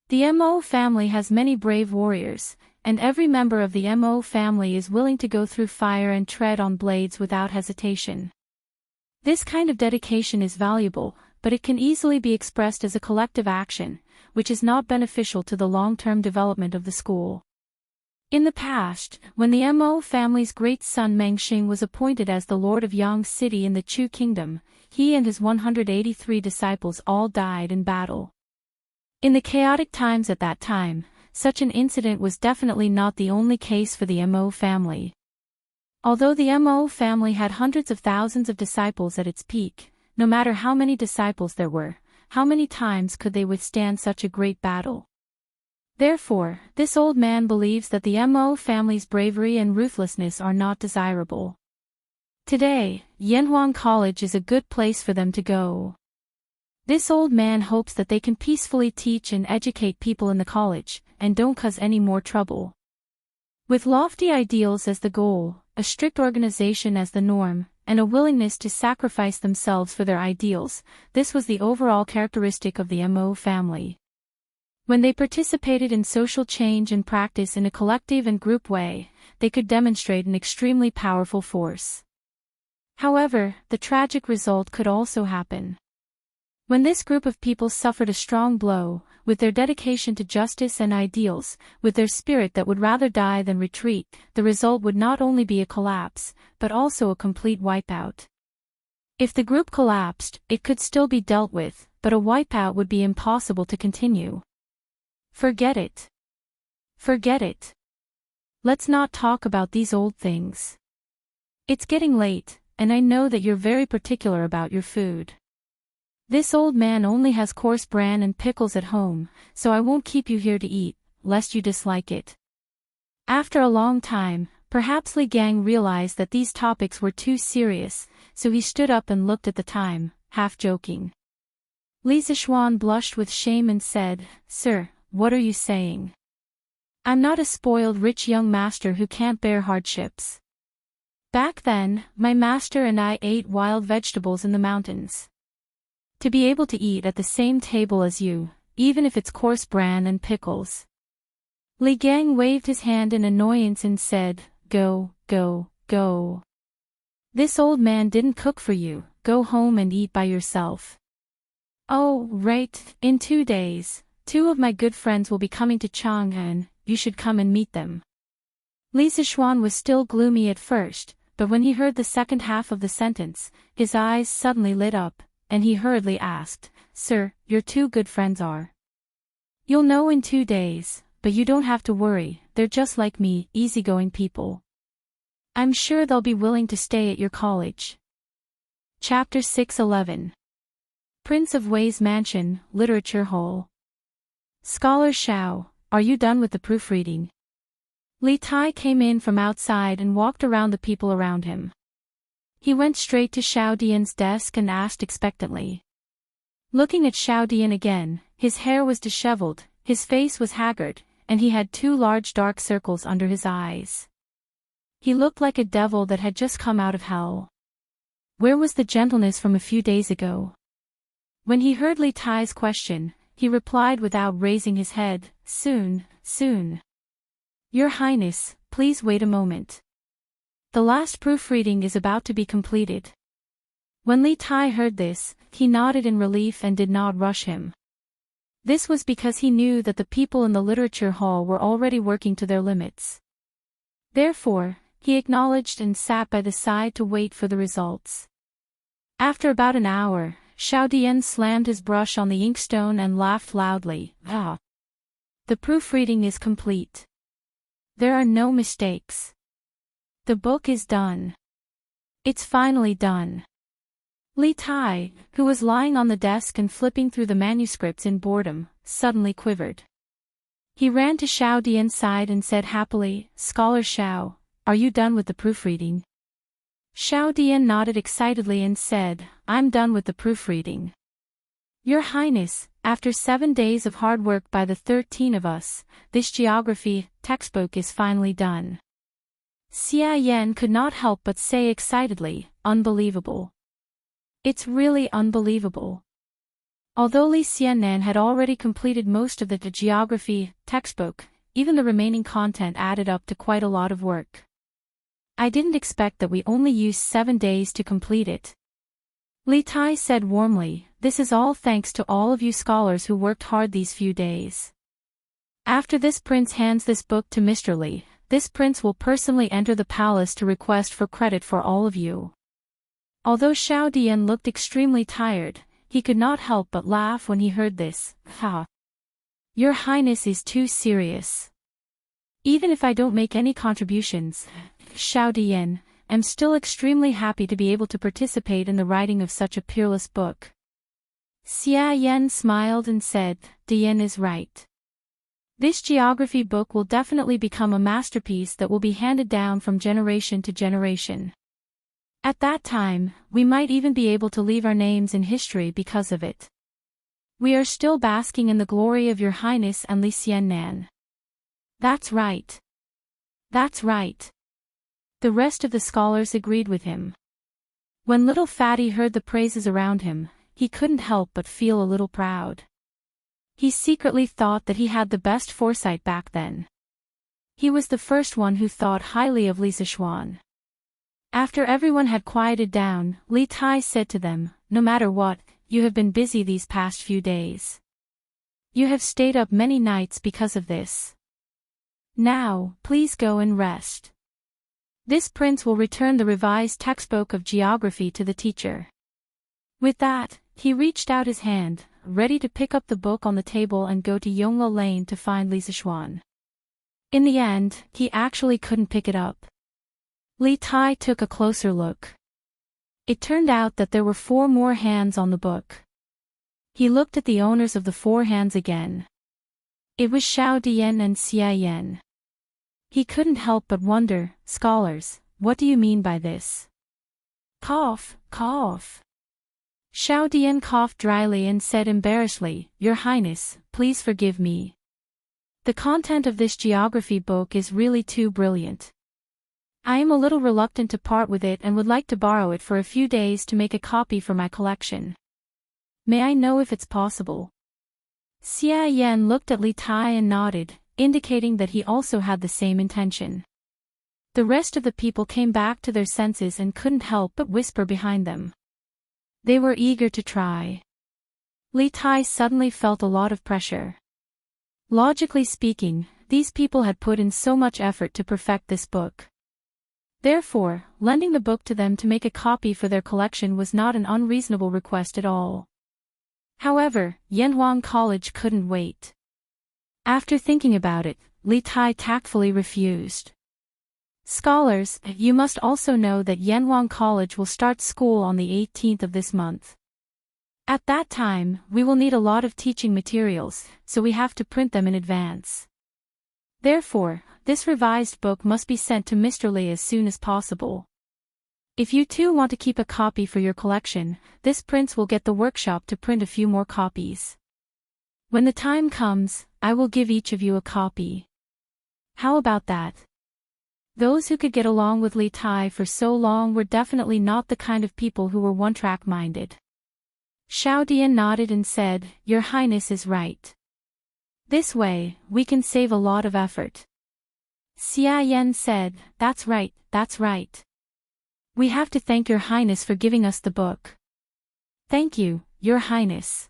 Speaker 1: The Mo family has many brave warriors, and every member of the Mo family is willing to go through fire and tread on blades without hesitation. This kind of dedication is valuable, but it can easily be expressed as a collective action, which is not beneficial to the long-term development of the school. In the past, when the Mo family's great son Mengxing was appointed as the lord of Yang City in the Chu Kingdom, he and his 183 disciples all died in battle. In the chaotic times at that time, such an incident was definitely not the only case for the Mo family. Although the Mo family had hundreds of thousands of disciples at its peak, no matter how many disciples there were, how many times could they withstand such a great battle? Therefore, this old man believes that the Mo family's bravery and ruthlessness are not desirable. Today, Yanhuang College is a good place for them to go. This old man hopes that they can peacefully teach and educate people in the college, and don't cause any more trouble. With lofty ideals as the goal, a strict organization as the norm, and a willingness to sacrifice themselves for their ideals, this was the overall characteristic of the Mo family. When they participated in social change and practice in a collective and group way, they could demonstrate an extremely powerful force. However, the tragic result could also happen. When this group of people suffered a strong blow, with their dedication to justice and ideals, with their spirit that would rather die than retreat, the result would not only be a collapse, but also a complete wipeout. If the group collapsed, it could still be dealt with, but a wipeout would be impossible to continue. Forget it. Forget it. Let's not talk about these old things. It's getting late, and I know that you're very particular about your food. This old man only has coarse bran and pickles at home, so I won't keep you here to eat, lest you dislike it. After a long time, perhaps Li Gang realized that these topics were too serious, so he stood up and looked at the time, half joking. Li Zishuan blushed with shame and said, "Sir, what are you saying? I'm not a spoiled rich young master who can't bear hardships. Back then, my master and I ate wild vegetables in the mountains. To be able to eat at the same table as you, even if it's coarse bran and pickles." Li Gang waved his hand in annoyance and said, "Go, go, go. This old man didn't cook for you, go home and eat by yourself." "Oh, right, in 2 days, 2 of my good friends will be coming to Chang'an, you should come and meet them." Li Zishuan was still gloomy at first, but when he heard the second half of the sentence, his eyes suddenly lit up, and he hurriedly asked, "Sir, your 2 good friends are?" "You'll know in 2 days, but you don't have to worry, they're just like me, easygoing people. I'm sure they'll be willing to stay at your college." Chapter 611. Prince of Wei's Mansion, Literature Hall. "Scholar Xiao, are you done with the proofreading?" Li Tai came in from outside and walked around the people around him. He went straight to Xiao Dian's desk and asked expectantly. Looking at Xiao Dian again, his hair was disheveled, his face was haggard, and he had 2 large dark circles under his eyes. He looked like a devil that had just come out of hell. Where was the gentleness from a few days ago? When he heard Li Tai's question, he replied without raising his head, "Soon, soon. Your Highness, please wait a moment. The last proofreading is about to be completed." When Li Tai heard this, he nodded in relief and did not rush him. This was because he knew that the people in the literature hall were already working to their limits. Therefore, he acknowledged and sat by the side to wait for the results. After about an hour, Xiao Dian slammed his brush on the inkstone and laughed loudly. "Ah! The proofreading is complete. There are no mistakes. The book is done. It's finally done." Li Tai, who was lying on the desk and flipping through the manuscripts in boredom, suddenly quivered. He ran to Xiao Dian's side and said happily, "Scholar Xiao, are you done with the proofreading?" Xiao Dian nodded excitedly and said, "I'm done with the proofreading. Your Highness, after 7 days of hard work by the 13 of us, this geography textbook is finally done." Xia Yan could not help but say excitedly, "Unbelievable. It's really unbelievable." Although Li Xiannan had already completed most of the geography textbook, even the remaining content added up to quite a lot of work. "I didn't expect that we only used 7 days to complete it." Li Tai said warmly, "This is all thanks to all of you scholars who worked hard these few days. After this prince hands this book to Mr. Li, this prince will personally enter the palace to request for credit for all of you." Although Xiao Dian looked extremely tired, he could not help but laugh when he heard this. "Ha! Your Highness is too serious. Even if I don't make any contributions, Xiao Dian, I'm still extremely happy to be able to participate in the writing of such a peerless book." Xia Yan smiled and said, "Dian is right. This geography book will definitely become a masterpiece that will be handed down from generation to generation. At that time, we might even be able to leave our names in history because of it. We are still basking in the glory of Your Highness and Li Xiannan." "That's right. That's right." The rest of the scholars agreed with him. When little Fatty heard the praises around him, he couldn't help but feel a little proud. He secretly thought that he had the best foresight back then. He was the first one who thought highly of Li Zishuan. After everyone had quieted down, Li Tai said to them, "No matter what, you have been busy these past few days. You have stayed up many nights because of this. Now, please go and rest. This prince will return the revised textbook of geography to the teacher." With that, He reached out his hand, ready to pick up the book on the table and go to Yongle Lane to find Li Sichuan. In the end, he actually couldn't pick it up. Li Tai took a closer look. It turned out that there were 4 more hands on the book. He looked at the owners of the 4 hands again. It was Xiao Dian and Xia Yan. He couldn't help but wonder, "Scholars, what do you mean by this?" Cough, cough. Xiao Dian coughed dryly and said embarrassedly, "Your Highness, please forgive me. The content of this geography book is really too brilliant. I am a little reluctant to part with it and would like to borrow it for a few days to make a copy for my collection. May I know if it's possible?" Xia Yan looked at Li Tai and nodded, indicating that he also had the same intention. The rest of the people came back to their senses and couldn't help but whisper behind them. They were eager to try. Li Tai suddenly felt a lot of pressure. Logically speaking, these people had put in so much effort to perfect this book. Therefore, lending the book to them to make a copy for their collection was not an unreasonable request at all. However, Yanhuang College couldn't wait. After thinking about it, Li Tai tactfully refused. "Scholars, you must also know that Yanhuang College will start school on the 18th of this month. At that time, we will need a lot of teaching materials, so we have to print them in advance. Therefore, this revised book must be sent to Mr. Li as soon as possible. If you too want to keep a copy for your collection, this prince will get the workshop to print a few more copies. When the time comes, I will give each of you a copy. How about that?" Those who could get along with Li Tai for so long were definitely not the kind of people who were one-track minded. Xiao Dian nodded and said, "Your Highness is right. This way, we can save a lot of effort." Xia Yan said, that's right. We have to thank Your Highness for giving us the book." "Thank you, Your Highness."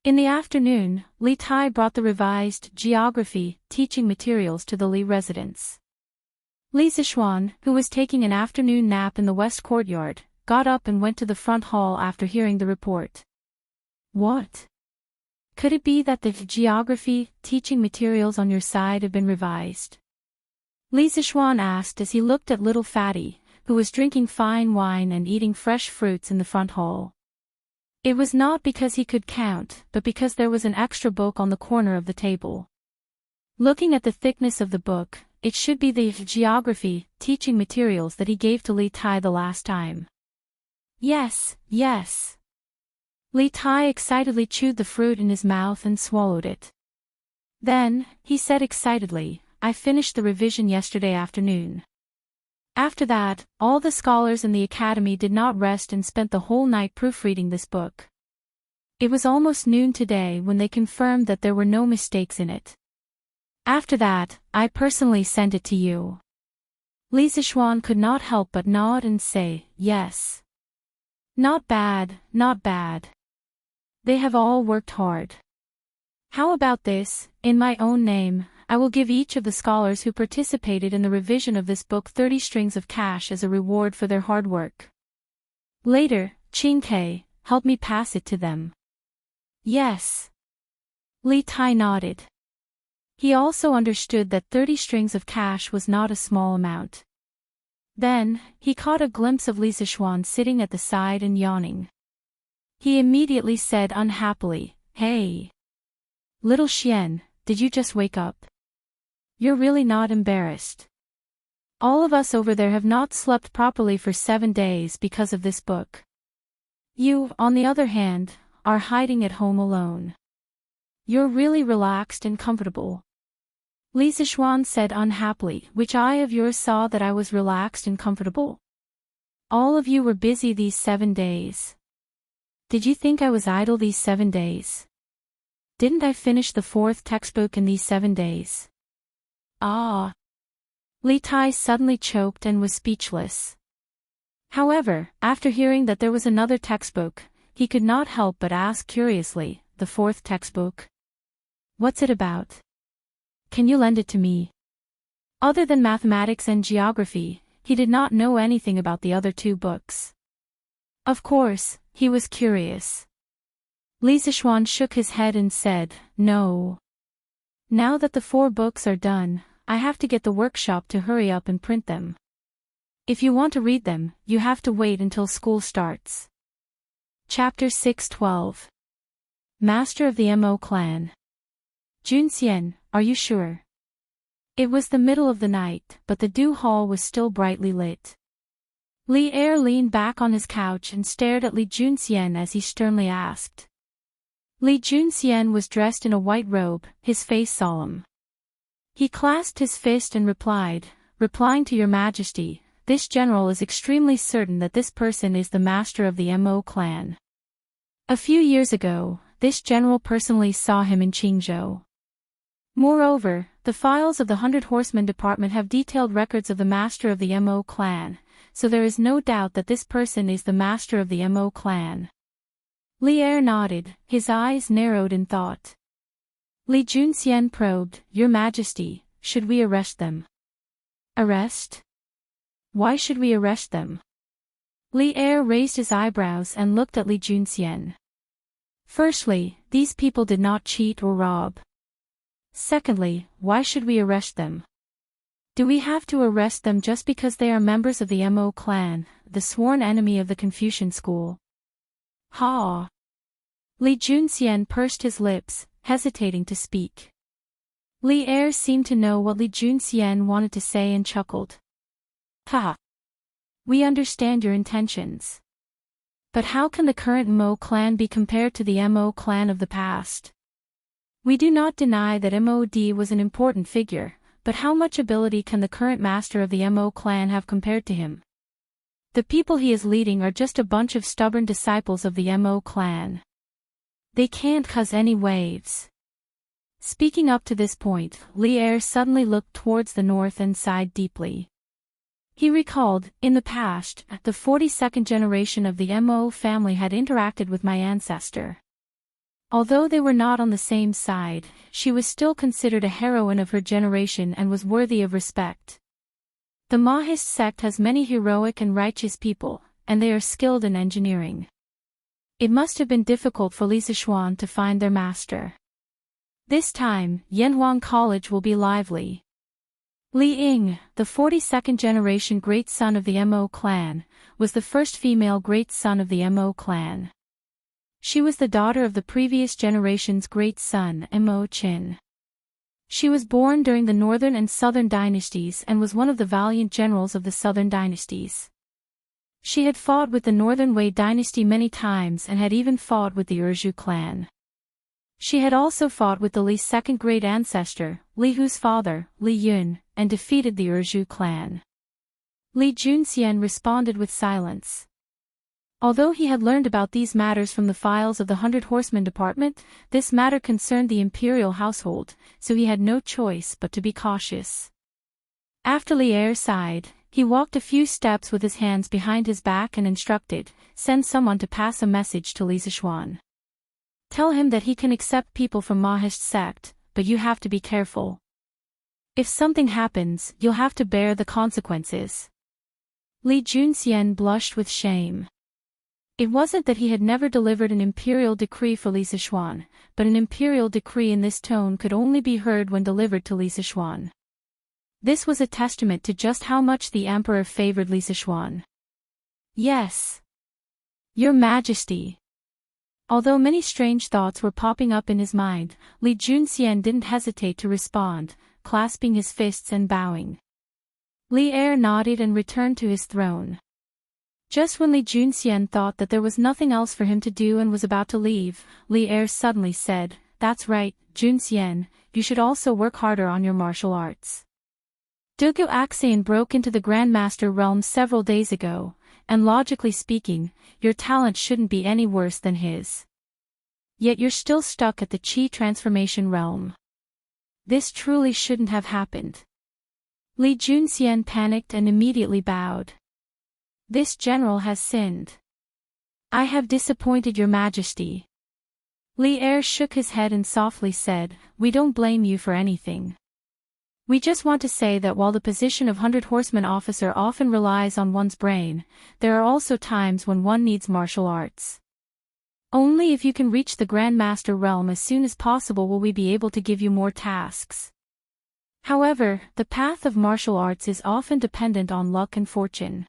Speaker 1: In the afternoon, Li Tai brought the revised geography teaching materials to the Li residence. Li Sichuan, who was taking an afternoon nap in the west courtyard, got up and went to the front hall after hearing the report. "What? Could it be that the geography teaching materials on your side have been revised?" Li Sichuan asked as he looked at little Fatty, who was drinking fine wine and eating fresh fruits in the front hall. It was not because he could count, but because there was an extra book on the corner of the table. Looking at the thickness of the book, it should be the geography teaching materials that he gave to Li Tai the last time. Yes. Li Tai excitedly chewed the fruit in his mouth and swallowed it. Then, he said excitedly, "I finished the revision yesterday afternoon." After that, all the scholars in the academy did not rest and spent the whole night proofreading this book. It was almost noon today when they confirmed that there were no mistakes in it. After that, I personally sent it to you. Li Sichuan could not help but nod and say, "Yes. Not bad. They have all worked hard. How about this, in my own name, I will give each of the scholars who participated in the revision of this book 30 strings of cash as a reward for their hard work. Later, Qing Ke, help me pass it to them." "Yes." Li Tai nodded. He also understood that 30 strings of cash was not a small amount. Then, he caught a glimpse of Li Sichuan sitting at the side and yawning. He immediately said unhappily, "Hey. Little Xian, did you just wake up? You're really not embarrassed? All of us over there have not slept properly for 7 days because of this book. You, on the other hand, are hiding at home alone. You're really relaxed and comfortable." Li Sichuan said unhappily, "Which eye of yours saw that I was relaxed and comfortable? All of you were busy these 7 days. Did you think I was idle these 7 days? Didn't I finish the 4th textbook in these 7 days? Ah." Li Tai suddenly choked and was speechless. However, after hearing that there was another textbook, he could not help but ask curiously, "The 4th textbook? What's it about? Can you lend it to me?" Other than mathematics and geography, he did not know anything about the other 2 books. Of course, he was curious. Li Zishuan shook his head and said, "No. Now that the 4 books are done, I have to get the workshop to hurry up and print them. If you want to read them, you have to wait until school starts." Chapter 612. Master of the Mo Clan. Junxian, are you sure? It was the middle of the night, but the Dew Hall was still brightly lit. Li Er leaned back on his couch and stared at Li Junxian as he sternly asked. Li Junxian was dressed in a white robe, his face solemn. He clasped his fist and replying to Your Majesty, this general is extremely certain that this person is the master of the Mo clan. A few years ago, this general personally saw him in Qingzhou. Moreover, the files of the 100 Horsemen Department have detailed records of the master of the Mo clan, so there is no doubt that this person is the master of the Mo clan. Li Er nodded, his eyes narrowed in thought. Li Junxian probed, Your Majesty, should we arrest them? Arrest? Why should we arrest them? Li Er raised his eyebrows and looked at Li Junxian. Firstly, these people did not cheat or rob. Secondly, why should we arrest them? Do we have to arrest them just because they are members of the Mo clan, the sworn enemy of the Confucian school? Ha! Li Junxian pursed his lips, hesitating to speak. Li Er seemed to know what Li Junxian wanted to say and chuckled. Ha! We understand your intentions. But how can the current Mo clan be compared to the Mo clan of the past? We do not deny that MOD was an important figure, but how much ability can the current master of the Mo clan have compared to him? The people he is leading are just a bunch of stubborn disciples of the Mo clan. They can't cause any waves. Speaking up to this point, Li Er suddenly looked towards the north and sighed deeply. He recalled, in the past, the 42nd generation of the Mo family had interacted with my ancestor. Although they were not on the same side, she was still considered a heroine of her generation and was worthy of respect. The Mahist sect has many heroic and righteous people, and they are skilled in engineering. It must have been difficult for Li Zishuan to find their master. This time, Yanhuang College will be lively. Li Ying, the 42nd generation great son of the Mo clan, was the first female great son of the Mo clan. She was the daughter of the previous generation's great son, Mo Qin. She was born during the Northern and Southern dynasties and was one of the valiant generals of the Southern dynasties. She had fought with the Northern Wei dynasty many times and had even fought with the Erzhu clan. She had also fought with the Li's second great ancestor, Li Hu's father, Li Yun, and defeated the Erzhu clan. Li Junxian responded with silence. Although he had learned about these matters from the files of the 100 Horsemen Department, this matter concerned the imperial household, so he had no choice but to be cautious. After Li Er sighed, he walked a few steps with his hands behind his back and instructed, send someone to pass a message to Li Zishuan. Tell him that he can accept people from Mahist sect, but you have to be careful. If something happens, you'll have to bear the consequences. Li Junxian blushed with shame. It wasn't that he had never delivered an imperial decree for Li Zishuan, but an imperial decree in this tone could only be heard when delivered to Li Zishuan. This was a testament to just how much the emperor favored Li Zishuan. Yes. Your Majesty. Although many strange thoughts were popping up in his mind, Li Junxian didn't hesitate to respond, clasping his fists and bowing. Li Er nodded and returned to his throne. Just when Li Junxian thought that there was nothing else for him to do and was about to leave, Li Er suddenly said, That's right, Junxian, you should also work harder on your martial arts. Dugu Axian broke into the Grandmaster realm several days ago, and logically speaking, your talent shouldn't be any worse than his. Yet you're still stuck at the Qi transformation realm. This truly shouldn't have happened. Li Junxian panicked and immediately bowed. This general has sinned. I have disappointed your Majesty. Li Er shook his head and softly said, We don't blame you for anything. We just want to say that while the position of 100 Horseman officer often relies on one's brain, there are also times when one needs martial arts. Only if you can reach the Grandmaster realm as soon as possible will we be able to give you more tasks. However, the path of martial arts is often dependent on luck and fortune.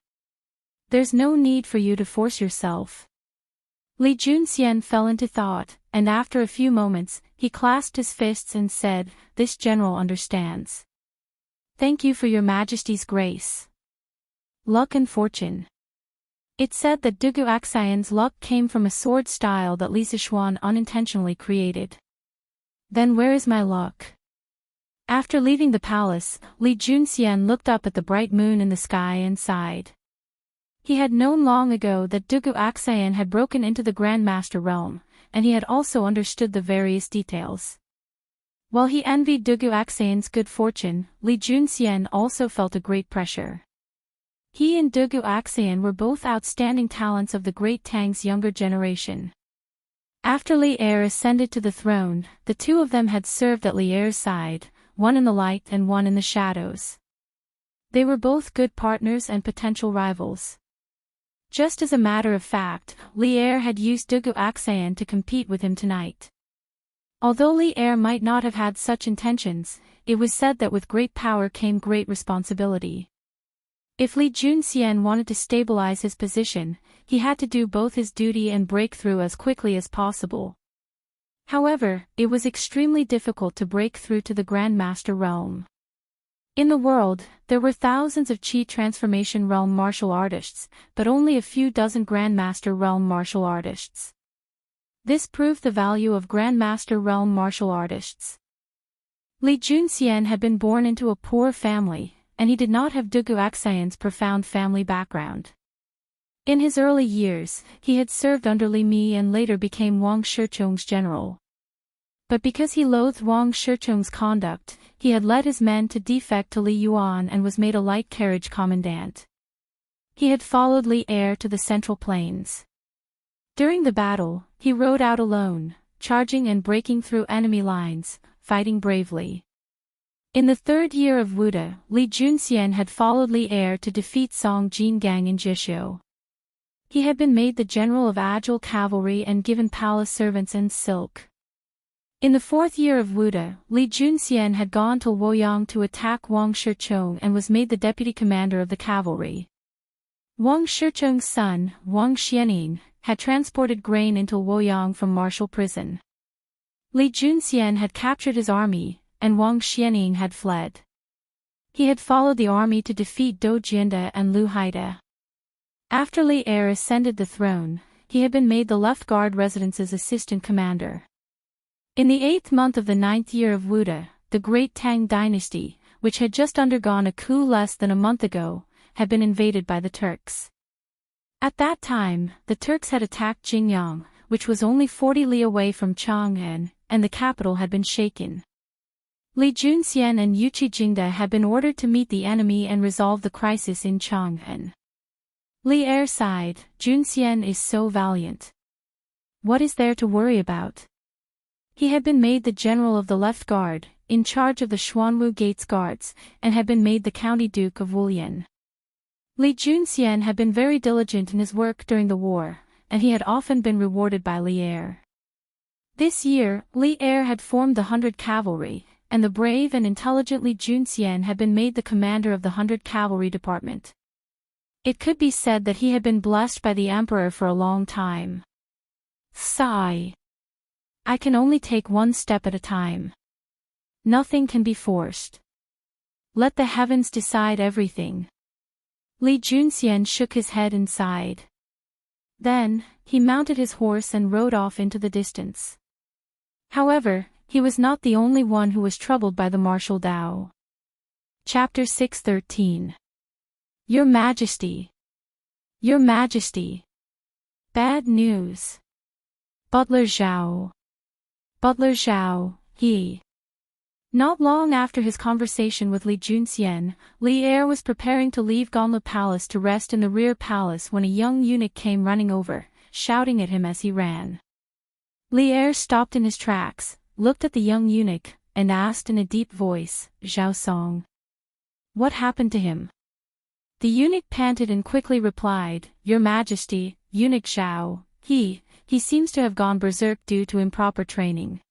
Speaker 1: There's no need for you to force yourself. Li Junxian fell into thought, and after a few moments, he clasped his fists and said, "This general understands. Thank you for your Majesty's grace." Luck and fortune. It said that Dugu Axian's luck came from a sword style that Li Zixuan unintentionally created. Then where is my luck? After leaving the palace, Li Junxian looked up at the bright moon in the sky and sighed. He had known long ago that Dugu Axian had broken into the Grandmaster realm, and he had also understood the various details. While he envied Dugu Axian's good fortune, Li Junxian also felt a great pressure. He and Dugu Axian were both outstanding talents of the Great Tang's younger generation. After Li Er ascended to the throne, the two of them had served at Li Er's side, one in the light and one in the shadows. They were both good partners and potential rivals. Just as a matter of fact, Li Er had used Dugu Axian to compete with him tonight. Although Li Er might not have had such intentions, it was said that with great power came great responsibility. If Li Junxian wanted to stabilize his position, he had to do both his duty and break through as quickly as possible. However, it was extremely difficult to break through to the Grandmaster realm. In the world, there were thousands of Qi Transformation Realm martial artists, but only a few dozen Grandmaster Realm martial artists. This proved the value of Grandmaster Realm martial artists. Li Junxian had been born into a poor family, and he did not have Dugu Axian's profound family background. In his early years, he had served under Li Mi and later became Wang Shichong's general. But because he loathed Wang Shichong's conduct, he had led his men to defect to Li Yuan and was made a light carriage commandant. He had followed Li Er to the Central Plains. During the battle, he rode out alone, charging and breaking through enemy lines, fighting bravely. In the third year of Wuda, Li Junxian had followed Li Er to defeat Song Jingang in Jishou. He had been made the general of agile cavalry and given palace servants and silk. In the fourth year of Wuda, Li Junxian had gone to Luoyang to attack Wang Shichong and was made the deputy commander of the cavalry. Wang Shichong's son, Wang Xianing, had transported grain into Luoyang from martial prison. Li Junxian had captured his army, and Wang Xianing had fled. He had followed the army to defeat Dou Jianda and Lu Haida. After Li Er ascended the throne, he had been made the Left Guard Residence's assistant commander. In the 8th month of the 9th year of Wuda, the Great Tang dynasty, which had just undergone a coup less than a month ago, had been invaded by the Turks. At that time, the Turks had attacked Jingyang, which was only 40 li away from Chang'an, and the capital had been shaken. Li Junxian and Yuqi Jingda had been ordered to meet the enemy and resolve the crisis in Chang'an. Li Er sighed, "Junxian is so valiant. What is there to worry about?" He had been made the general of the Left Guard, in charge of the Xuanwu Gates Guards, and had been made the County Duke of Wulian. Li Junxian had been very diligent in his work during the war, and he had often been rewarded by Li Er. This year, Li Er had formed the 100 Cavalry, and the brave and intelligent Li Junxian had been made the commander of the 100 Cavalry Department. It could be said that he had been blessed by the Emperor for a long time. Sigh. I can only take one step at a time. Nothing can be forced. Let the heavens decide everything. Li Junxian shook his head and sighed. Then, he mounted his horse and rode off into the distance. However, he was not the only one who was troubled by the martial Dao. Chapter 613. Your Majesty. Your Majesty. Bad news. Butler Zhao. Butler Zhao, he. Not long after his conversation with Li Junxian, Li Er was preparing to leave Ganlu Palace to rest in the rear palace when a young eunuch came running over, shouting at him as he ran. Li Er stopped in his tracks, looked at the young eunuch, and asked in a deep voice, "Zhao Song. What happened to him?" The eunuch panted and quickly replied, "Your Majesty, Eunuch Zhao, he he seems to have gone berserk due to improper training.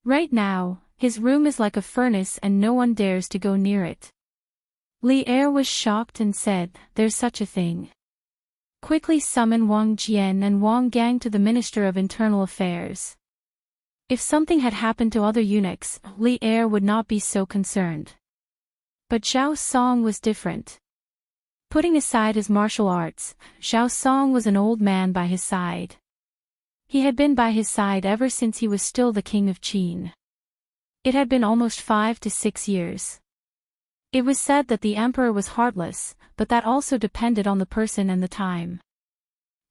Speaker 1: Right now, his room is like a furnace and no one dares to go near it. Li Er was shocked and said, "There's such a thing. Quickly summon Wang Jian and Wang Gang to the Minister of Internal Affairs." If something had happened to other eunuchs, Li Er would not be so concerned. But Zhao Song was different. Putting aside his martial arts, Zhao Song was an old man by his side. He had been by his side ever since he was still the king of Qin. It had been almost 5 to 6 years. It was said that the emperor was heartless, but that also depended on the person and the time.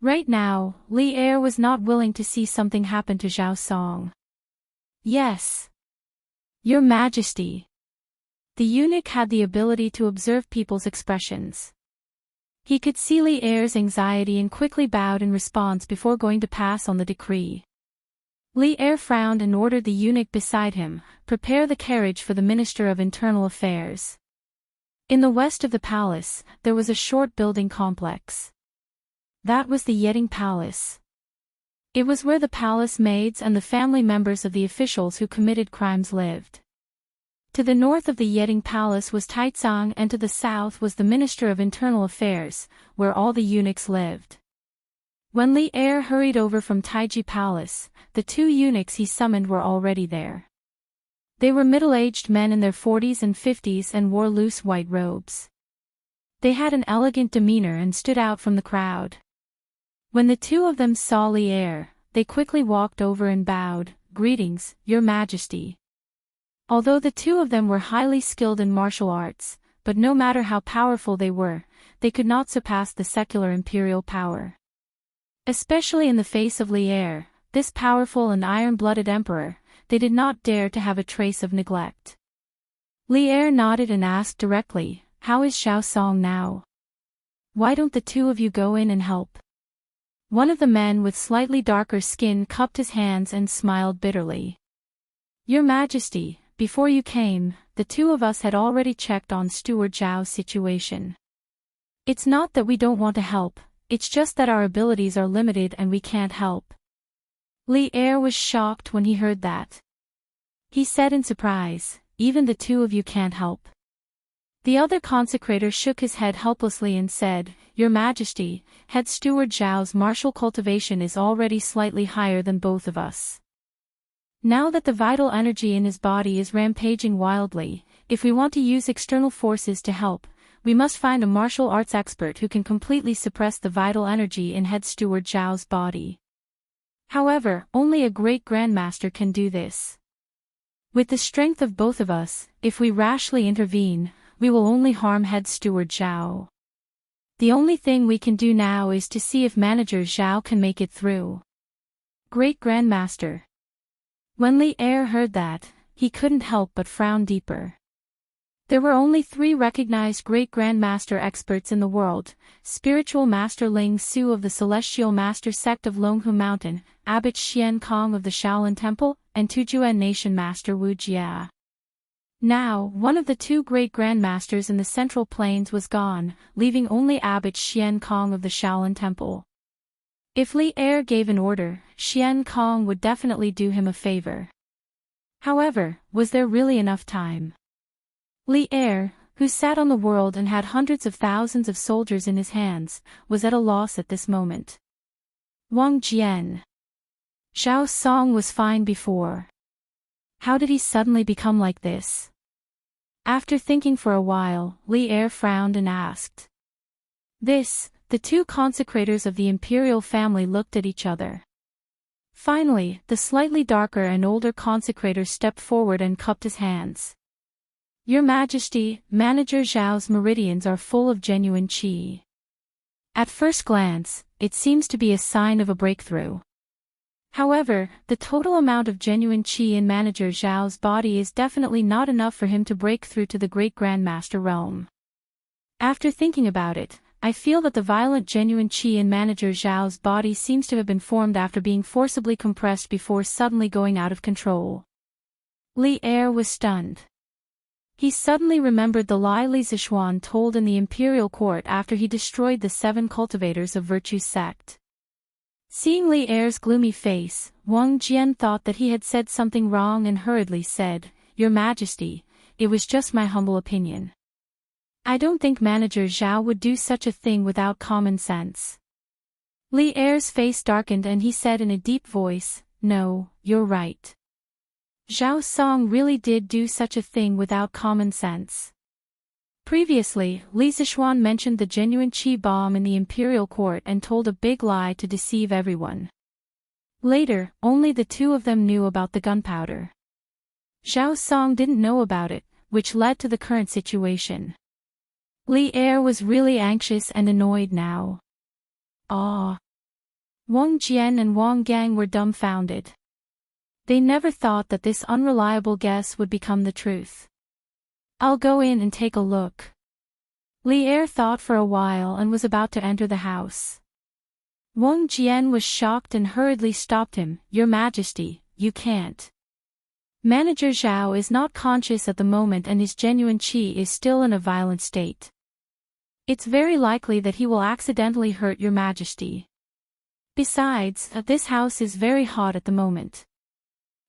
Speaker 1: Right now, Li Er was not willing to see something happen to Zhao Song. "Yes. Your Majesty." The eunuch had the ability to observe people's expressions. He could see Li Er's anxiety and quickly bowed in response before going to pass on the decree. Li Er frowned and ordered the eunuch beside him, "Prepare the carriage for the Minister of Internal Affairs." In the west of the palace, there was a short building complex. That was the Yeding Palace. It was where the palace maids and the family members of the officials who committed crimes lived. To the north of the Yeding Palace was Taizang and to the south was the Minister of Internal Affairs, where all the eunuchs lived. When Li Er hurried over from Taiji Palace, the 2 eunuchs he summoned were already there. They were middle-aged men in their 40s and 50s and wore loose white robes. They had an elegant demeanor and stood out from the crowd. When the 2 of them saw Li Er, they quickly walked over and bowed, "Greetings, Your Majesty." Although the 2 of them were highly skilled in martial arts, but no matter how powerful they were, they could not surpass the secular imperial power. Especially in the face of Li Er, this powerful and iron-blooded emperor, they did not dare to have a trace of neglect. Li Er nodded and asked directly, "How is Zhao Song now? Why don't the 2 of you go in and help?" One of the men with slightly darker skin cupped his hands and smiled bitterly. "Your Majesty, before you came, the 2 of us had already checked on Steward Zhao's situation. It's not that we don't want to help, it's just that our abilities are limited and we can't help." Li Er was shocked when he heard that. He said in surprise, "Even the 2 of you can't help?" The other consecrator shook his head helplessly and said, "Your Majesty, Head Steward Zhao's martial cultivation is already slightly higher than both of us. Now that the vital energy in his body is rampaging wildly, if we want to use external forces to help, we must find a martial arts expert who can completely suppress the vital energy in Head Steward Zhao's body. However, only a great grandmaster can do this. With the strength of both of us, if we rashly intervene, we will only harm Head Steward Zhao. The only thing we can do now is to see if Manager Zhao can make it through." Great Grandmaster. When Li Er heard that, he couldn't help but frown deeper. There were only 3 recognized Great Grandmaster experts in the world: Spiritual Master Ling Su of the Celestial Master Sect of Longhu Mountain, Abbot Xian Kong of the Shaolin Temple, and Tujuan Nation Master Wu Jia. Now, one of the 2 Great Grandmasters in the Central Plains was gone, leaving only Abbot Xian Kong of the Shaolin Temple. If Li Er gave an order, Xian Kong would definitely do him a favor. However, was there really enough time? Li Er, who sat on the world and had hundreds of thousands of soldiers in his hands, was at a loss at this moment. Wang Jian. Zhao Song was fine before. How did he suddenly become like this? After thinking for a while, Li Er frowned and asked. The 2 consecrators of the imperial family looked at each other. Finally, the slightly darker and older consecrator stepped forward and cupped his hands. "Your Majesty, Manager Zhao's meridians are full of genuine qi. At first glance, it seems to be a sign of a breakthrough. However, the total amount of genuine qi in Manager Zhao's body is definitely not enough for him to break through to the Great Grandmaster realm. After thinking about it, I feel that the violent genuine qi in Manager Zhao's body seems to have been formed after being forcibly compressed before suddenly going out of control." Li Er was stunned. He suddenly remembered the lie Li Zishuan told in the imperial court after he destroyed the 7 cultivators of Virtue's sect. Seeing Li Er's gloomy face, Wang Jian thought that he had said something wrong and hurriedly said, "Your Majesty, it was just my humble opinion. I don't think Manager Zhao would do such a thing without common sense." Li Er's face darkened and he said in a deep voice, "No, you're right. Zhao Song really did do such a thing without common sense." Previously, Li Zishuan mentioned the genuine qi bomb in the imperial court and told a big lie to deceive everyone. Later, only the two of them knew about the gunpowder. Zhao Song didn't know about it, which led to the current situation. Li Er was really anxious and annoyed now. Wang Jian and Wang Gang were dumbfounded. They never thought that this unreliable guess would become the truth. "I'll go in and take a look." Li Er thought for a while and was about to enter the house. Wang Jian was shocked and hurriedly stopped him. "Your Majesty, you can't. Manager Zhao is not conscious at the moment and his genuine qi is still in a violent state. It's very likely that he will accidentally hurt your Majesty. Besides, this house is very hot at the moment.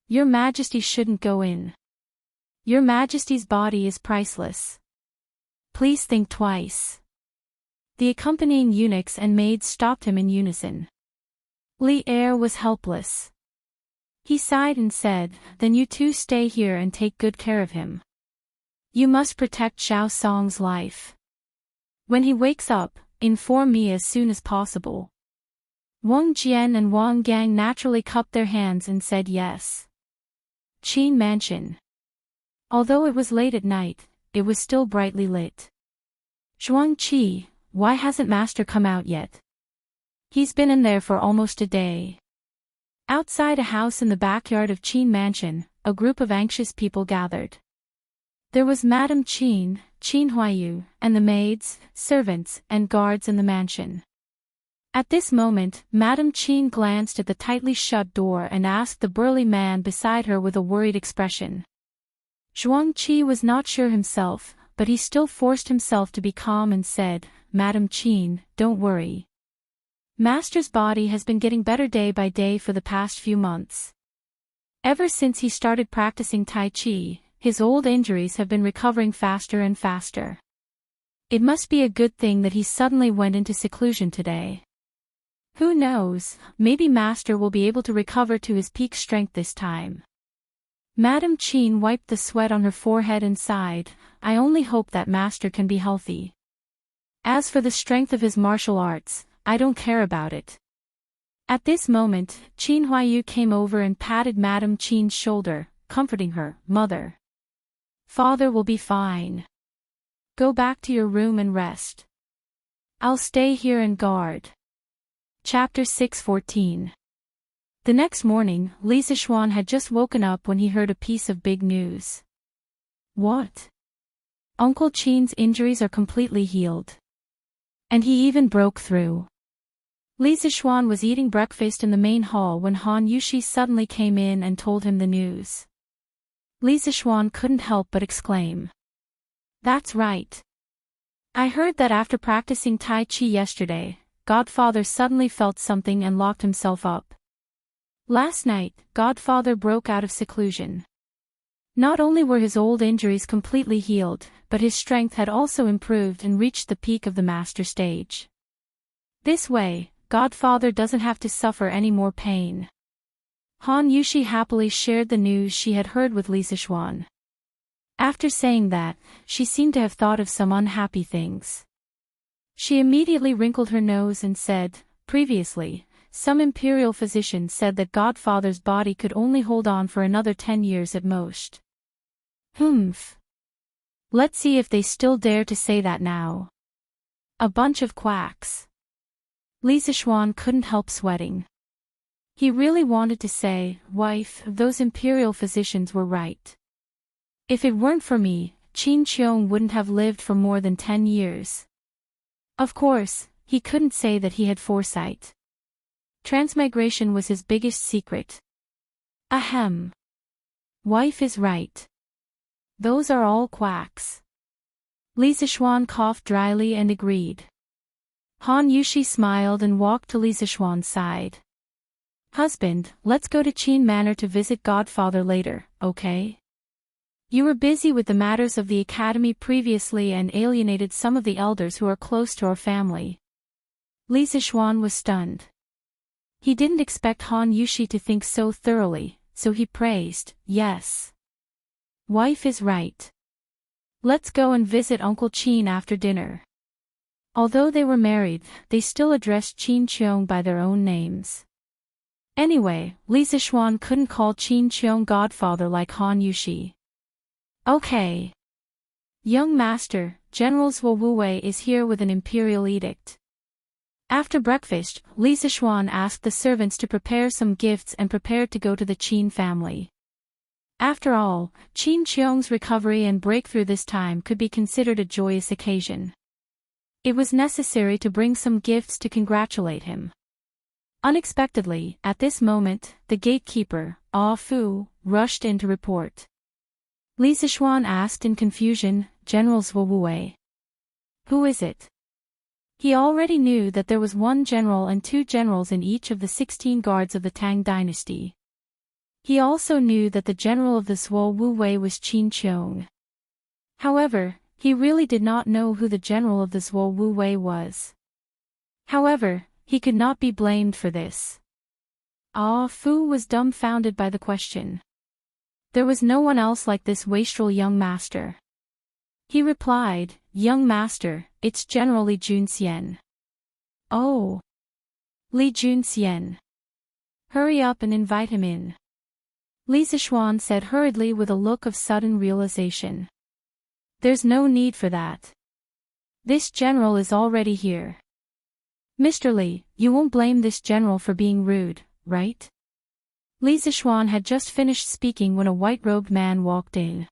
Speaker 1: Your Majesty shouldn't go in. Your Majesty's body is priceless. Please think twice." The accompanying eunuchs and maids stopped him in unison. Li Er was helpless. He sighed and said, "Then you two stay here and take good care of him. You must protect Zhao Song's life. When he wakes up, inform me as soon as possible." Wang Jian and Wang Gang naturally cupped their hands and said yes. Qin Mansion. Although it was late at night, it was still brightly lit. "Zhuang Qi, why hasn't Master come out yet? He's been in there for almost a day." Outside a house in the backyard of Qin Mansion, a group of anxious people gathered. There was Madame Qin, Qin Huayu, and the maids, servants, and guards in the mansion. At this moment, Madame Qin glanced at the tightly shut door and asked the burly man beside her with a worried expression. Zhuang Qi was not sure himself, but he still forced himself to be calm and said, "Madame Qin, don't worry. Master's body has been getting better day by day for the past few months. Ever since he started practicing Tai Chi, his old injuries have been recovering faster and faster. It must be a good thing that he suddenly went into seclusion today. Who knows, maybe Master will be able to recover to his peak strength this time." Madame Qin wiped the sweat on her forehead and sighed, "I only hope that Master can be healthy. As for the strength of his martial arts, I don't care about it." At this moment, Qin Huayu came over and patted Madame Qin's shoulder, comforting her. "Mother. Father will be fine. Go back to your room and rest. I'll stay here and guard." Chapter 614. The next morning, Li Zishuan had just woken up when he heard a piece of big news. "What? Uncle Qin's injuries are completely healed. And he even broke through." Li Zishuan was eating breakfast in the main hall when Han Yushi suddenly came in and told him the news. Li Zishuan couldn't help but exclaim, "That's right. I heard that after practicing Tai Chi yesterday, Godfather suddenly felt something and locked himself up. Last night, Godfather broke out of seclusion. Not only were his old injuries completely healed, but his strength had also improved and reached the peak of the master stage. This way, Godfather doesn't have to suffer any more pain." Han Yushi happily shared the news she had heard with Li Zishuan. After saying that, she seemed to have thought of some unhappy things. She immediately wrinkled her nose and said, "Previously, some imperial physician said that Godfather's body could only hold on for another 10 years at most. Humph. Let's see if they still dare to say that now. A bunch of quacks." Li Zishuan couldn't help sweating. He really wanted to say, "Wife, those imperial physicians were right. If it weren't for me, Qin Qiong wouldn't have lived for more than 10 years. Of course, he couldn't say that he had foresight. Transmigration was his biggest secret. Ahem. Wife is right. Those are all quacks." Li Zishuan coughed dryly and agreed. Han Yushi smiled and walked to Li Zishuan's side. Husband, let's go to Qin Manor to visit Godfather later, okay? You were busy with the matters of the academy previously and alienated some of the elders who are close to our family. Li Zixuan was stunned. He didn't expect Han Yushi to think so thoroughly, so he praised, yes. Wife is right. Let's go and visit Uncle Qin after dinner. Although they were married, they still addressed Qin Qiong by their own names. Anyway, Li Zixuan couldn't call Qin Qiong godfather like Han Yushi. Okay. Young master, General Zhuo Wuwei is here with an imperial edict. After breakfast, Li Zixuan asked the servants to prepare some gifts and prepared to go to the Qin family. After all, Qin Qiong's recovery and breakthrough this time could be considered a joyous occasion. It was necessary to bring some gifts to congratulate him. Unexpectedly, at this moment, the gatekeeper, Ah Fu, rushed in to report. Li Zixuan asked in confusion, General Zhuo Wuwei. Who is it? He already knew that there was one general and 2 generals in each of the 16 guards of the Tang dynasty. He also knew that the general of the Zhuo Wuwei was Qin Qiong. However, he really did not know who the general of the Zhuo Wuwei was. However, he could not be blamed for this. Ah Fu was dumbfounded by the question. There was no one else like this wastrel young master. He replied, Young master, it's General Li Junxian. Oh. Li Junxian. Hurry up and invite him in. Li Zixuan said hurriedly with a look of sudden realization. There's no need for that. This general is already here. Mr. Li, you won't blame this general for being rude, right? Li Zixuan had just finished speaking when a white-robed man walked in.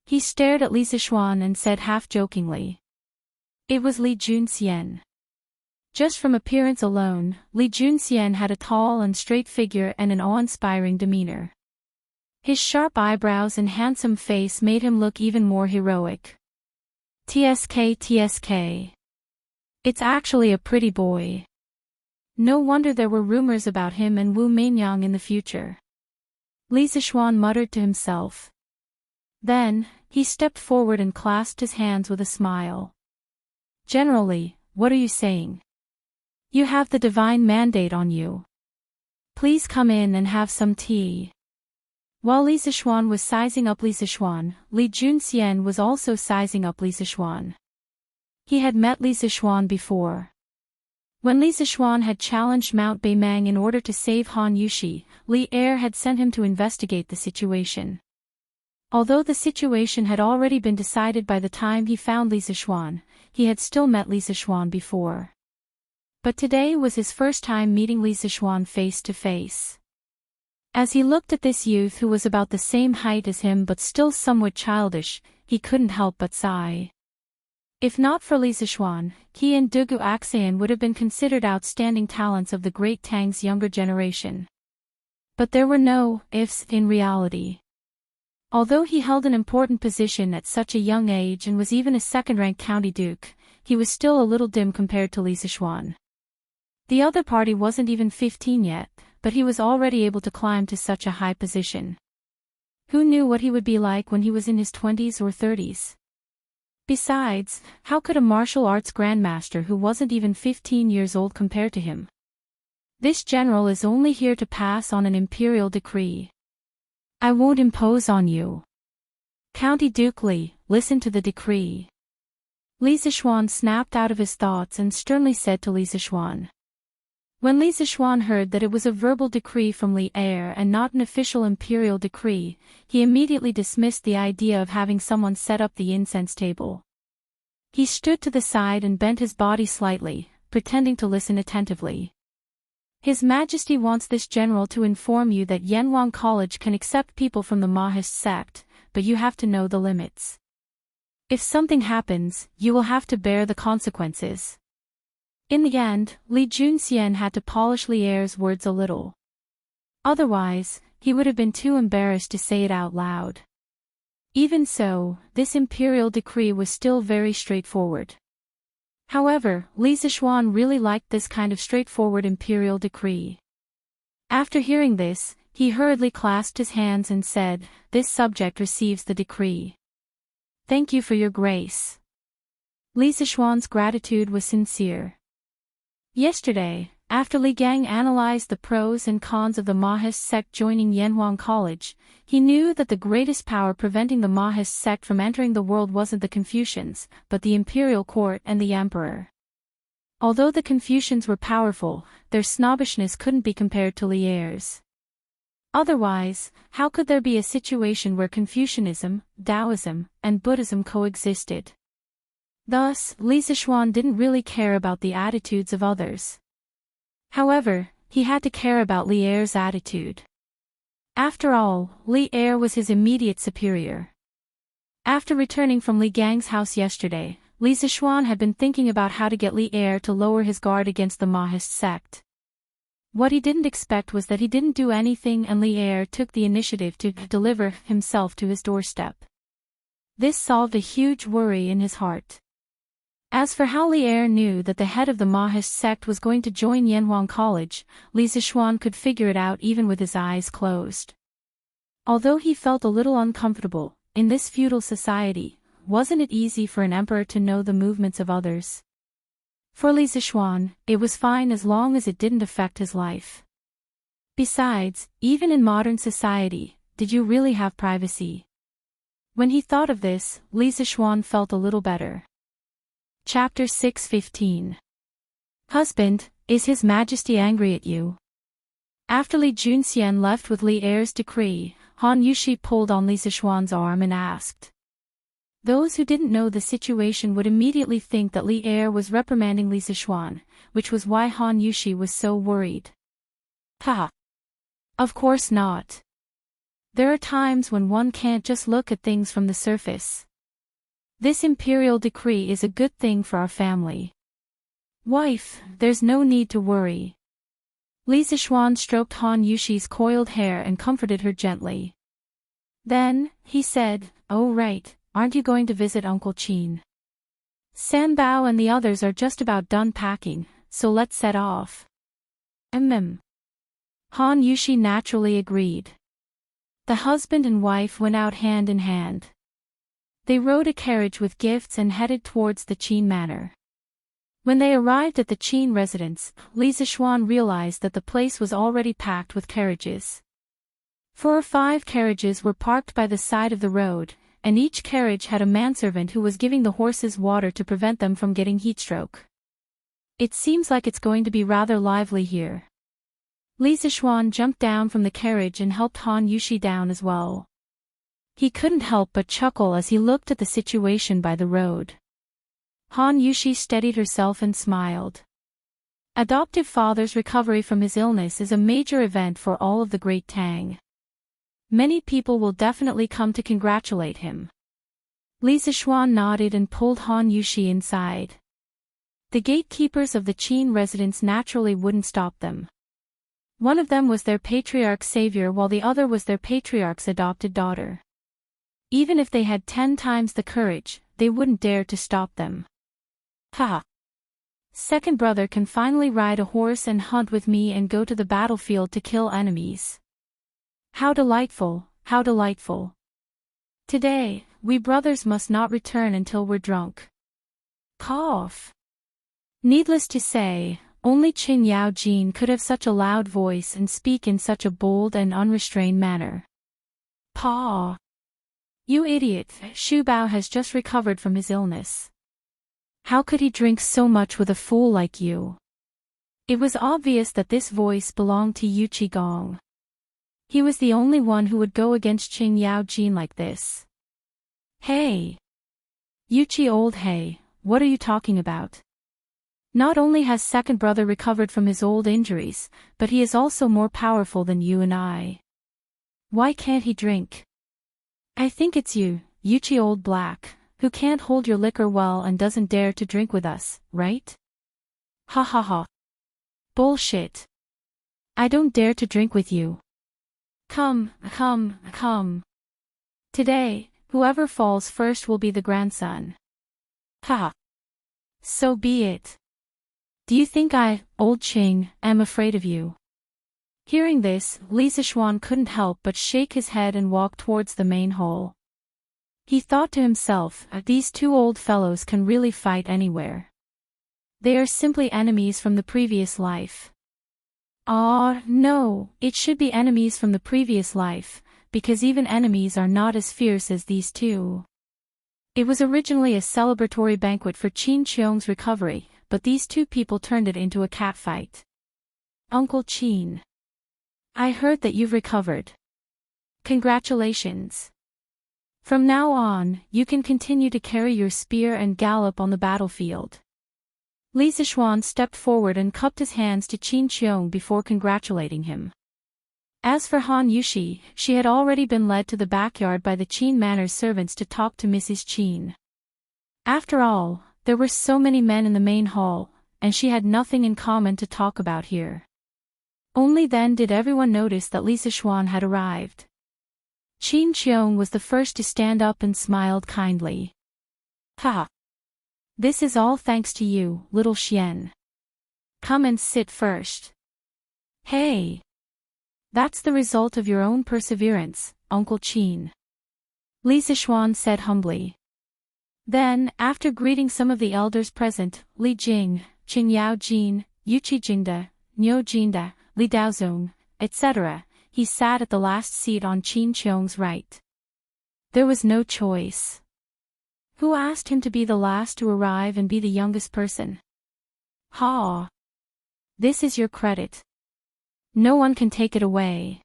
Speaker 1: He stared at Li Zixuan and said half-jokingly. It was Li Junxian. Just from appearance alone, Li Junxian had a tall and straight figure and an awe-inspiring demeanor. His sharp eyebrows and handsome face made him look even more heroic. TSK. It's actually a pretty boy. No wonder there were rumors about him and Wu Meinyang in the future. Li Zixuan muttered to himself. Then, he stepped forward and clasped his hands with a smile. Generally, what are you saying? You have the divine mandate on you. Please come in and have some tea. While Li Zixuan was sizing up Li Zixuan, Li Junxian was also sizing up Li Zixuan. He had met Li Zixuan before. When Li Zixuan had challenged Mount Beimang in order to save Han Yushi, Li Er had sent him to investigate the situation. Although the situation had already been decided by the time he found Li Zixuan, he had still met Li Zixuan before. But today was his first time meeting Li Zixuan face to face. As he looked at this youth who was about the same height as him but still somewhat childish, he couldn't help but sigh. If not for Li Zixuan, he and Dugu Axayan would have been considered outstanding talents of the great Tang's younger generation. But there were no ifs in reality. Although he held an important position at such a young age and was even a second-ranked county duke, he was still a little dim compared to Li Zixuan. The other party wasn't even 15 yet, but he was already able to climb to such a high position. Who knew what he would be like when he was in his 20s or 30s? Besides, how could a martial arts grandmaster who wasn't even 15 years old compare to him? This general is only here to pass on an imperial decree. I won't impose on you. County Duke Li, listen to the decree. Li Zixuan snapped out of his thoughts and sternly said to Li Zixuan. When Li Zixuan heard that it was a verbal decree from Li Er and not an official imperial decree, he immediately dismissed the idea of having someone set up the incense table. He stood to the side and bent his body slightly, pretending to listen attentively. His Majesty wants this general to inform you that Yanwang College can accept people from the Mahist sect, but you have to know the limits. If something happens, you will have to bear the consequences. In the end, Li Junxian had to polish Li Er's words a little. Otherwise, he would have been too embarrassed to say it out loud. Even so, this imperial decree was still very straightforward. However, Li Zixuan really liked this kind of straightforward imperial decree. After hearing this, he hurriedly clasped his hands and said, "This subject receives the decree. Thank you for your grace." Li Zishuan's gratitude was sincere. Yesterday, after Li Gang analyzed the pros and cons of the Mahist sect joining Yanhuang College, he knew that the greatest power preventing the Mahist sect from entering the world wasn't the Confucians, but the imperial court and the emperor. Although the Confucians were powerful, their snobbishness couldn't be compared to Li Er's. Otherwise, how could there be a situation where Confucianism, Taoism, and Buddhism coexisted? Thus, Li Zishuan didn't really care about the attitudes of others. However, he had to care about Li Er's attitude. After all, Li Er was his immediate superior. After returning from Li Gang's house yesterday, Li Zishuan had been thinking about how to get Li Er to lower his guard against the Mahist sect. What he didn't expect was that he didn't do anything and Li Er took the initiative to deliver himself to his doorstep. This solved a huge worry in his heart. As for how Li Er knew that the head of the Mahist sect was going to join Yanhuang College, Li Zishuan could figure it out even with his eyes closed. Although he felt a little uncomfortable, in this feudal society, wasn't it easy for an emperor to know the movements of others? For Li Zishuan, it was fine as long as it didn't affect his life. Besides, even in modern society, did you really have privacy? When he thought of this, Li Zishuan felt a little better. Chapter 6:15. Husband, is His Majesty angry at you? After Li Junxian left with Li Er's decree, Han Yushi pulled on Li Zishuan's arm and asked. Those who didn't know the situation would immediately think that Li Er was reprimanding Li Zishuan, which was why Han Yushi was so worried. Haha. Of course not. There are times when one can't just look at things from the surface. This imperial decree is a good thing for our family. Wife, there's no need to worry. Li Zishuan stroked Han Yushi's coiled hair and comforted her gently. Then, he said, "Oh right, aren't you going to visit Uncle Qin? Sanbao and the others are just about done packing, so let's set off." Han Yushi naturally agreed. The husband and wife went out hand in hand. They rode a carriage with gifts and headed towards the Qin manor. When they arrived at the Qin residence, Li Zishuan realized that the place was already packed with carriages. 4 or 5 carriages were parked by the side of the road, and each carriage had a manservant who was giving the horses water to prevent them from getting heatstroke. It seems like it's going to be rather lively here. Li Zishuan jumped down from the carriage and helped Han Yushi down as well. He couldn't help but chuckle as he looked at the situation by the road. Han Yushi steadied herself and smiled. Adoptive father's recovery from his illness is a major event for all of the Great Tang. Many people will definitely come to congratulate him. Li Zishuan nodded and pulled Han Yushi inside. The gatekeepers of the Qin residence naturally wouldn't stop them. One of them was their patriarch's savior while the other was their patriarch's adopted daughter. Even if they had 10 times the courage, they wouldn't dare to stop them. Ha! Second brother can finally ride a horse and hunt with me and go to the battlefield to kill enemies. How delightful, how delightful. Today, we brothers must not return until we're drunk. Cough. Needless to say, only Qin Yao Jin could have such a loud voice and speak in such a bold and unrestrained manner. Paw. You idiot, Shu Bao has just recovered from his illness. How could he drink so much with a fool like you? It was obvious that this voice belonged to Yu Qigong. He was the only one who would go against Qin Yao Jin like this. Hey! Yuchi old hey, what are you talking about? Not only has second brother recovered from his old injuries, but he is also more powerful than you and I. Why can't he drink? I think it's you, Yuchi old black, who can't hold your liquor well and doesn't dare to drink with us, right? Ha ha ha. Bullshit. I don't dare to drink with you. Come. Today, whoever falls first will be the grandson. Ha. So be it. Do you think I, old Qing, am afraid of you? Hearing this, Li Zishuan couldn't help but shake his head and walk towards the main hall. He thought to himself, these two old fellows can really fight anywhere. They are simply enemies from the previous life. Ah, no, it should be enemies from the previous life, because even enemies are not as fierce as these two. It was originally a celebratory banquet for Qin Qiong's recovery, but these two people turned it into a catfight. Uncle Qin. I heard that you've recovered. Congratulations. From now on, you can continue to carry your spear and gallop on the battlefield. Li Zishuan stepped forward and cupped his hands to Qin Qiong before congratulating him. As for Han Yushi, she had already been led to the backyard by the Qin Manor's servants to talk to Mrs. Qin. After all, there were so many men in the main hall, and she had nothing in common to talk about here. Only then did everyone notice that Li Zishuan had arrived. Qin Qiong was the first to stand up and smiled kindly. Ha! This is all thanks to you, little Xian. Come and sit first. Hey! That's the result of your own perseverance, Uncle Qin. Li Zishuan said humbly. Then, after greeting some of the elders present, Li Jing, Qing Yao Jin, Yuqi Jingda, Niu Jinda, Li Daozong, etc., he sat at the last seat on Qin Qiong's right. There was no choice. Who asked him to be the last to arrive and be the youngest person? Ha! This is your credit. No one can take it away.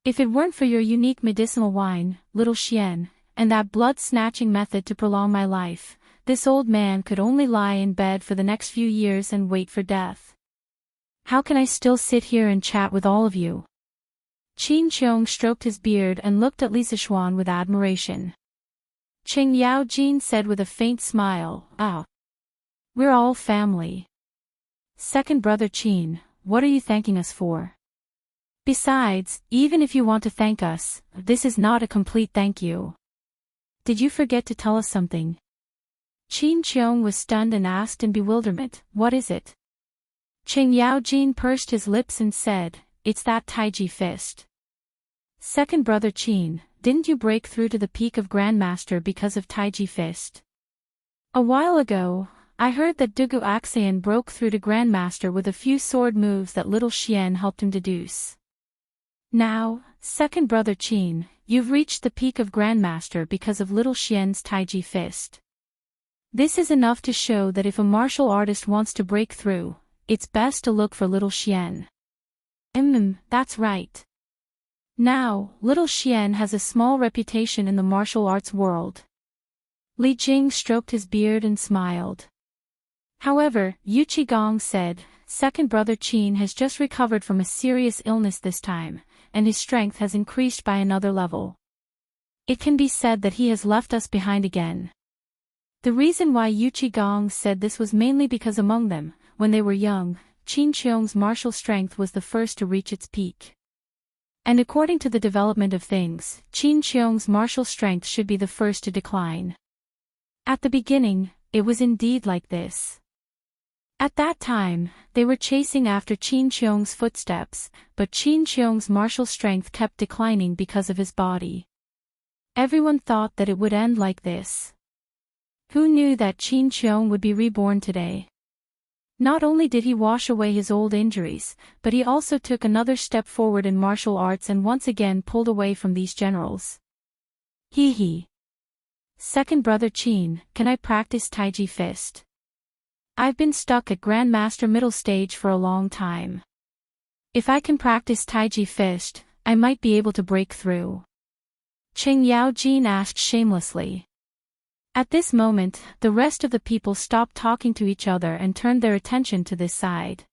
Speaker 1: If it weren't for your unique medicinal wine, little Xian, and that blood-snatching method to prolong my life, this old man could only lie in bed for the next few years and wait for death. How can I still sit here and chat with all of you? Qin Qiong stroked his beard and looked at Li Zishuan with admiration. Qing Yao Jin said with a faint smile, "Ah. We're all family. Second brother Qin, what are you thanking us for? Besides, even if you want to thank us, this is not a complete thank you. Did you forget to tell us something?" Qin Qiong was stunned and asked in bewilderment, "What is it?" Qing Yao Jin pursed his lips and said, "It's that Taiji fist." Second brother Qin, didn't you break through to the peak of Grandmaster because of Taiji fist? A while ago, I heard that Dugu Axian broke through to Grandmaster with a few sword moves that little Xian helped him deduce. Now, second brother Qin, you've reached the peak of Grandmaster because of little Xian's Taiji fist. This is enough to show that if a martial artist wants to break through, it's best to look for little Xian. That's right. Now, little Xian has a small reputation in the martial arts world. Li Jing stroked his beard and smiled. However, Yu Qigong said, second brother Qin has just recovered from a serious illness this time, and his strength has increased by another level. It can be said that he has left us behind again. The reason why Yu Qigong said this was mainly because among them, when they were young, Qin Qiong's martial strength was the first to reach its peak. And according to the development of things, Qin Qiong's martial strength should be the first to decline. At the beginning, it was indeed like this. At that time, they were chasing after Qin Qiong's footsteps, but Qin Qiong's martial strength kept declining because of his body. Everyone thought that it would end like this. Who knew that Qin Qiong would be reborn today? Not only did he wash away his old injuries, but he also took another step forward in martial arts and once again pulled away from these generals. Hee. Second brother Qin, can I practice Taiji fist? I've been stuck at Grandmaster middle stage for a long time. If I can practice Taiji fist, I might be able to break through. Qing Yao Jin asked shamelessly. At this moment, the rest of the people stopped talking to each other and turned their attention to this side.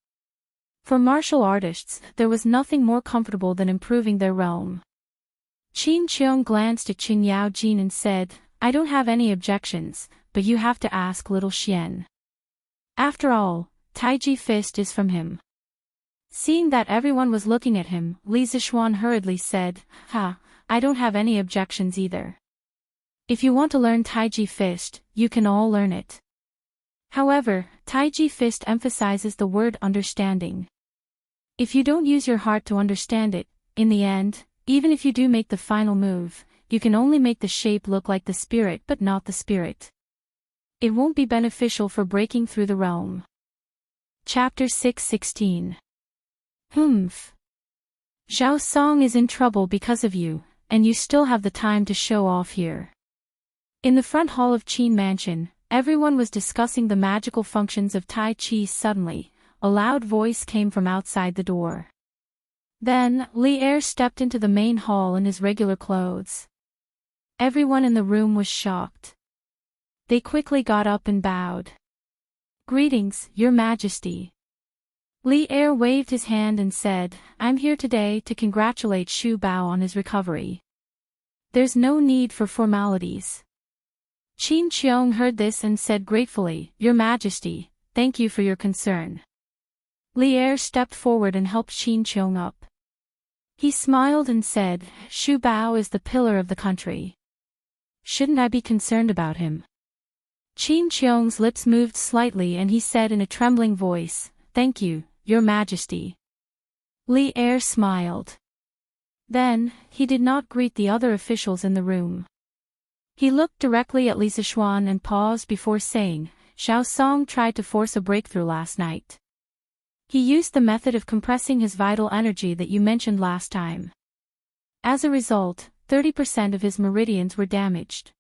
Speaker 1: For martial artists, there was nothing more comfortable than improving their realm. Qin Qiong glanced at Qing Yao Jin and said, I don't have any objections, but you have to ask little Xian. After all, Taiji fist is from him. Seeing that everyone was looking at him, Li Zishuan hurriedly said, I don't have any objections either. If you want to learn Taiji fist, you can all learn it. However, Taiji fist emphasizes the word understanding. If you don't use your heart to understand it, in the end, even if you do make the final move, you can only make the shape look like the spirit but not the spirit. It won't be beneficial for breaking through the realm. Chapter 6:16. Humph. Zhao Song is in trouble because of you, and you still have the time to show off here. In the front hall of Qin Mansion, everyone was discussing the magical functions of Tai Chi. Suddenly, a loud voice came from outside the door. Then, Li Er stepped into the main hall in his regular clothes. Everyone in the room was shocked. They quickly got up and bowed. Greetings, Your Majesty. Li Er waved his hand and said, I'm here today to congratulate Shu Bao on his recovery. There's no need for formalities. Qin Qiong heard this and said gratefully, Your Majesty, thank you for your concern. Li Er stepped forward and helped Qin Qiong up. He smiled and said, Shu Bao is the pillar of the country. Shouldn't I be concerned about him? Qin Qiong's lips moved slightly and he said in a trembling voice, Thank you, Your Majesty. Li Er smiled. Then, he did not greet the other officials in the room. He looked directly at Li Sichuan and paused before saying, Zhao Song tried to force a breakthrough last night. He used the method of compressing his vital energy that you mentioned last time. As a result, 30% of his meridians were damaged.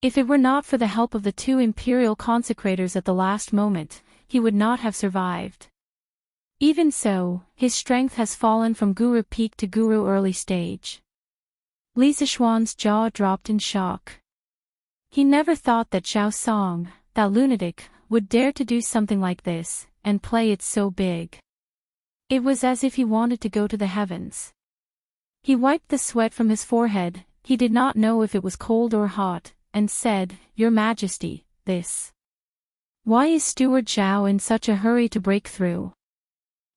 Speaker 1: If it were not for the help of the two imperial consecrators at the last moment, he would not have survived. Even so, his strength has fallen from Guru peak to Guru early stage. Li Sichuan's jaw dropped in shock. He never thought that Zhao Song, that lunatic, would dare to do something like this, and play it so big. It was as if he wanted to go to the heavens. He wiped the sweat from his forehead, he did not know if it was cold or hot, and said, Your Majesty, this. Why is Steward Zhao in such a hurry to break through?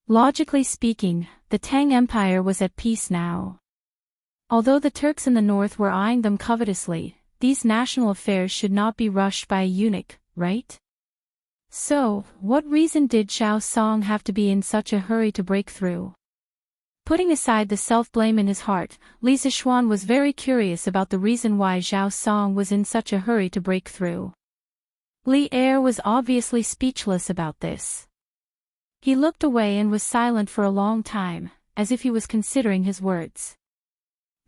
Speaker 1: Logically speaking, the Tang Empire was at peace now. Although the Turks in the north were eyeing them covetously, these national affairs should not be rushed by a eunuch, right? So, what reason did Zhao Song have to be in such a hurry to break through? Putting aside the self-blame in his heart, Li Sichuan was very curious about the reason why Zhao Song was in such a hurry to break through. Li Er was obviously speechless about this. He looked away and was silent for a long time, as if he was considering his words.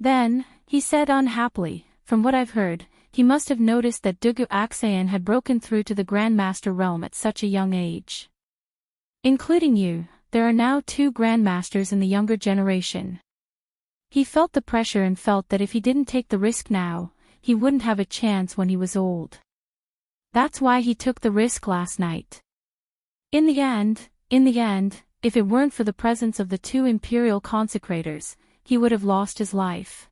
Speaker 1: Then, he said unhappily, From what I've heard, he must have noticed that Dugu Aksayan had broken through to the Grandmaster realm at such a young age. Including you, there are now 2 Grandmasters in the younger generation. He felt the pressure and felt that if he didn't take the risk now, he wouldn't have a chance when he was old. That's why he took the risk last night. In the end, if it weren't for the presence of the 2 imperial consecrators, he would have lost his life.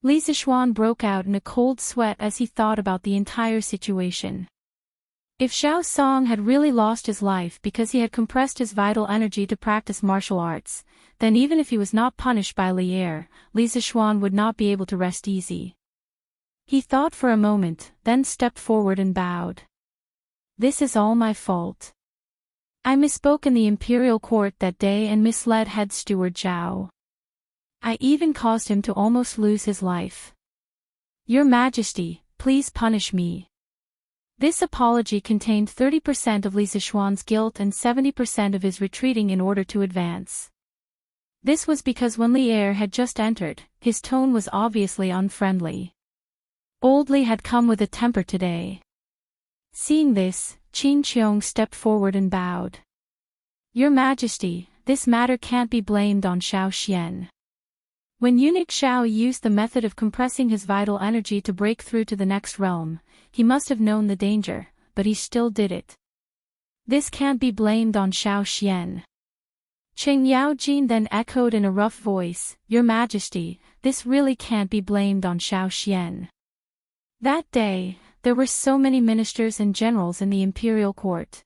Speaker 1: Li Sichuan broke out in a cold sweat as he thought about the entire situation. If Zhao Song had really lost his life because he had compressed his vital energy to practice martial arts, then even if he was not punished by Li Er, Li Sichuan would not be able to rest easy. He thought for a moment, then stepped forward and bowed. This is all my fault. I misspoke in the imperial court that day and misled head steward Zhao. I even caused him to almost lose his life. Your Majesty, please punish me. This apology contained 30% of Li Sichuan's guilt and 70% of his retreating in order to advance. This was because when Li Er had just entered, his tone was obviously unfriendly. Old Li had come with a temper today. Seeing this, Qin Qiong stepped forward and bowed. Your Majesty, this matter can't be blamed on Xiao Xian. When eunuch Xiao used the method of compressing his vital energy to break through to the next realm, he must have known the danger, but he still did it. This can't be blamed on Xiao Xian. Cheng Yaojin then echoed in a rough voice, Your Majesty, this really can't be blamed on Xiao Xian. That day, there were so many ministers and generals in the imperial court.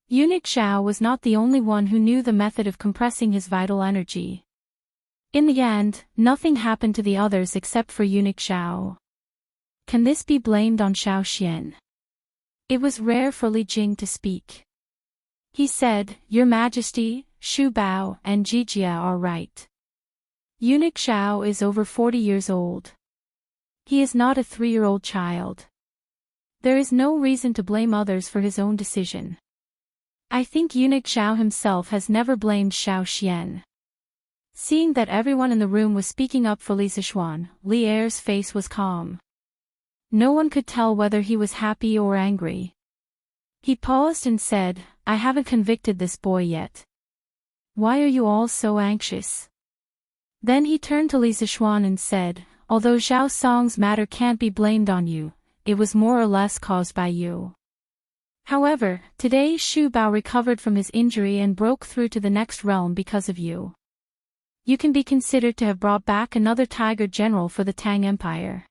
Speaker 1: Eunuch Xiao was not the only one who knew the method of compressing his vital energy. In the end, nothing happened to the others except for eunuch Xiao. Can this be blamed on Xiao Xian? It was rare for Li Jing to speak. He said, Your Majesty, Shu Bao and Jijia are right. Eunuch Xiao is over 40 years old. He is not a 3-year-old child. There is no reason to blame others for his own decision. I think Eunuch Xiao himself has never blamed Xiao Xian. Seeing that everyone in the room was speaking up for Li Sichuan, Li Er's face was calm. No one could tell whether he was happy or angry. He paused and said, I haven't convicted this boy yet. Why are you all so anxious? Then he turned to Li Sichuan and said, although Zhao Song's matter can't be blamed on you, it was more or less caused by you. However, today Shu Bao recovered from his injury and broke through to the next realm because of you. You can be considered to have brought back another tiger general for the Tang Empire.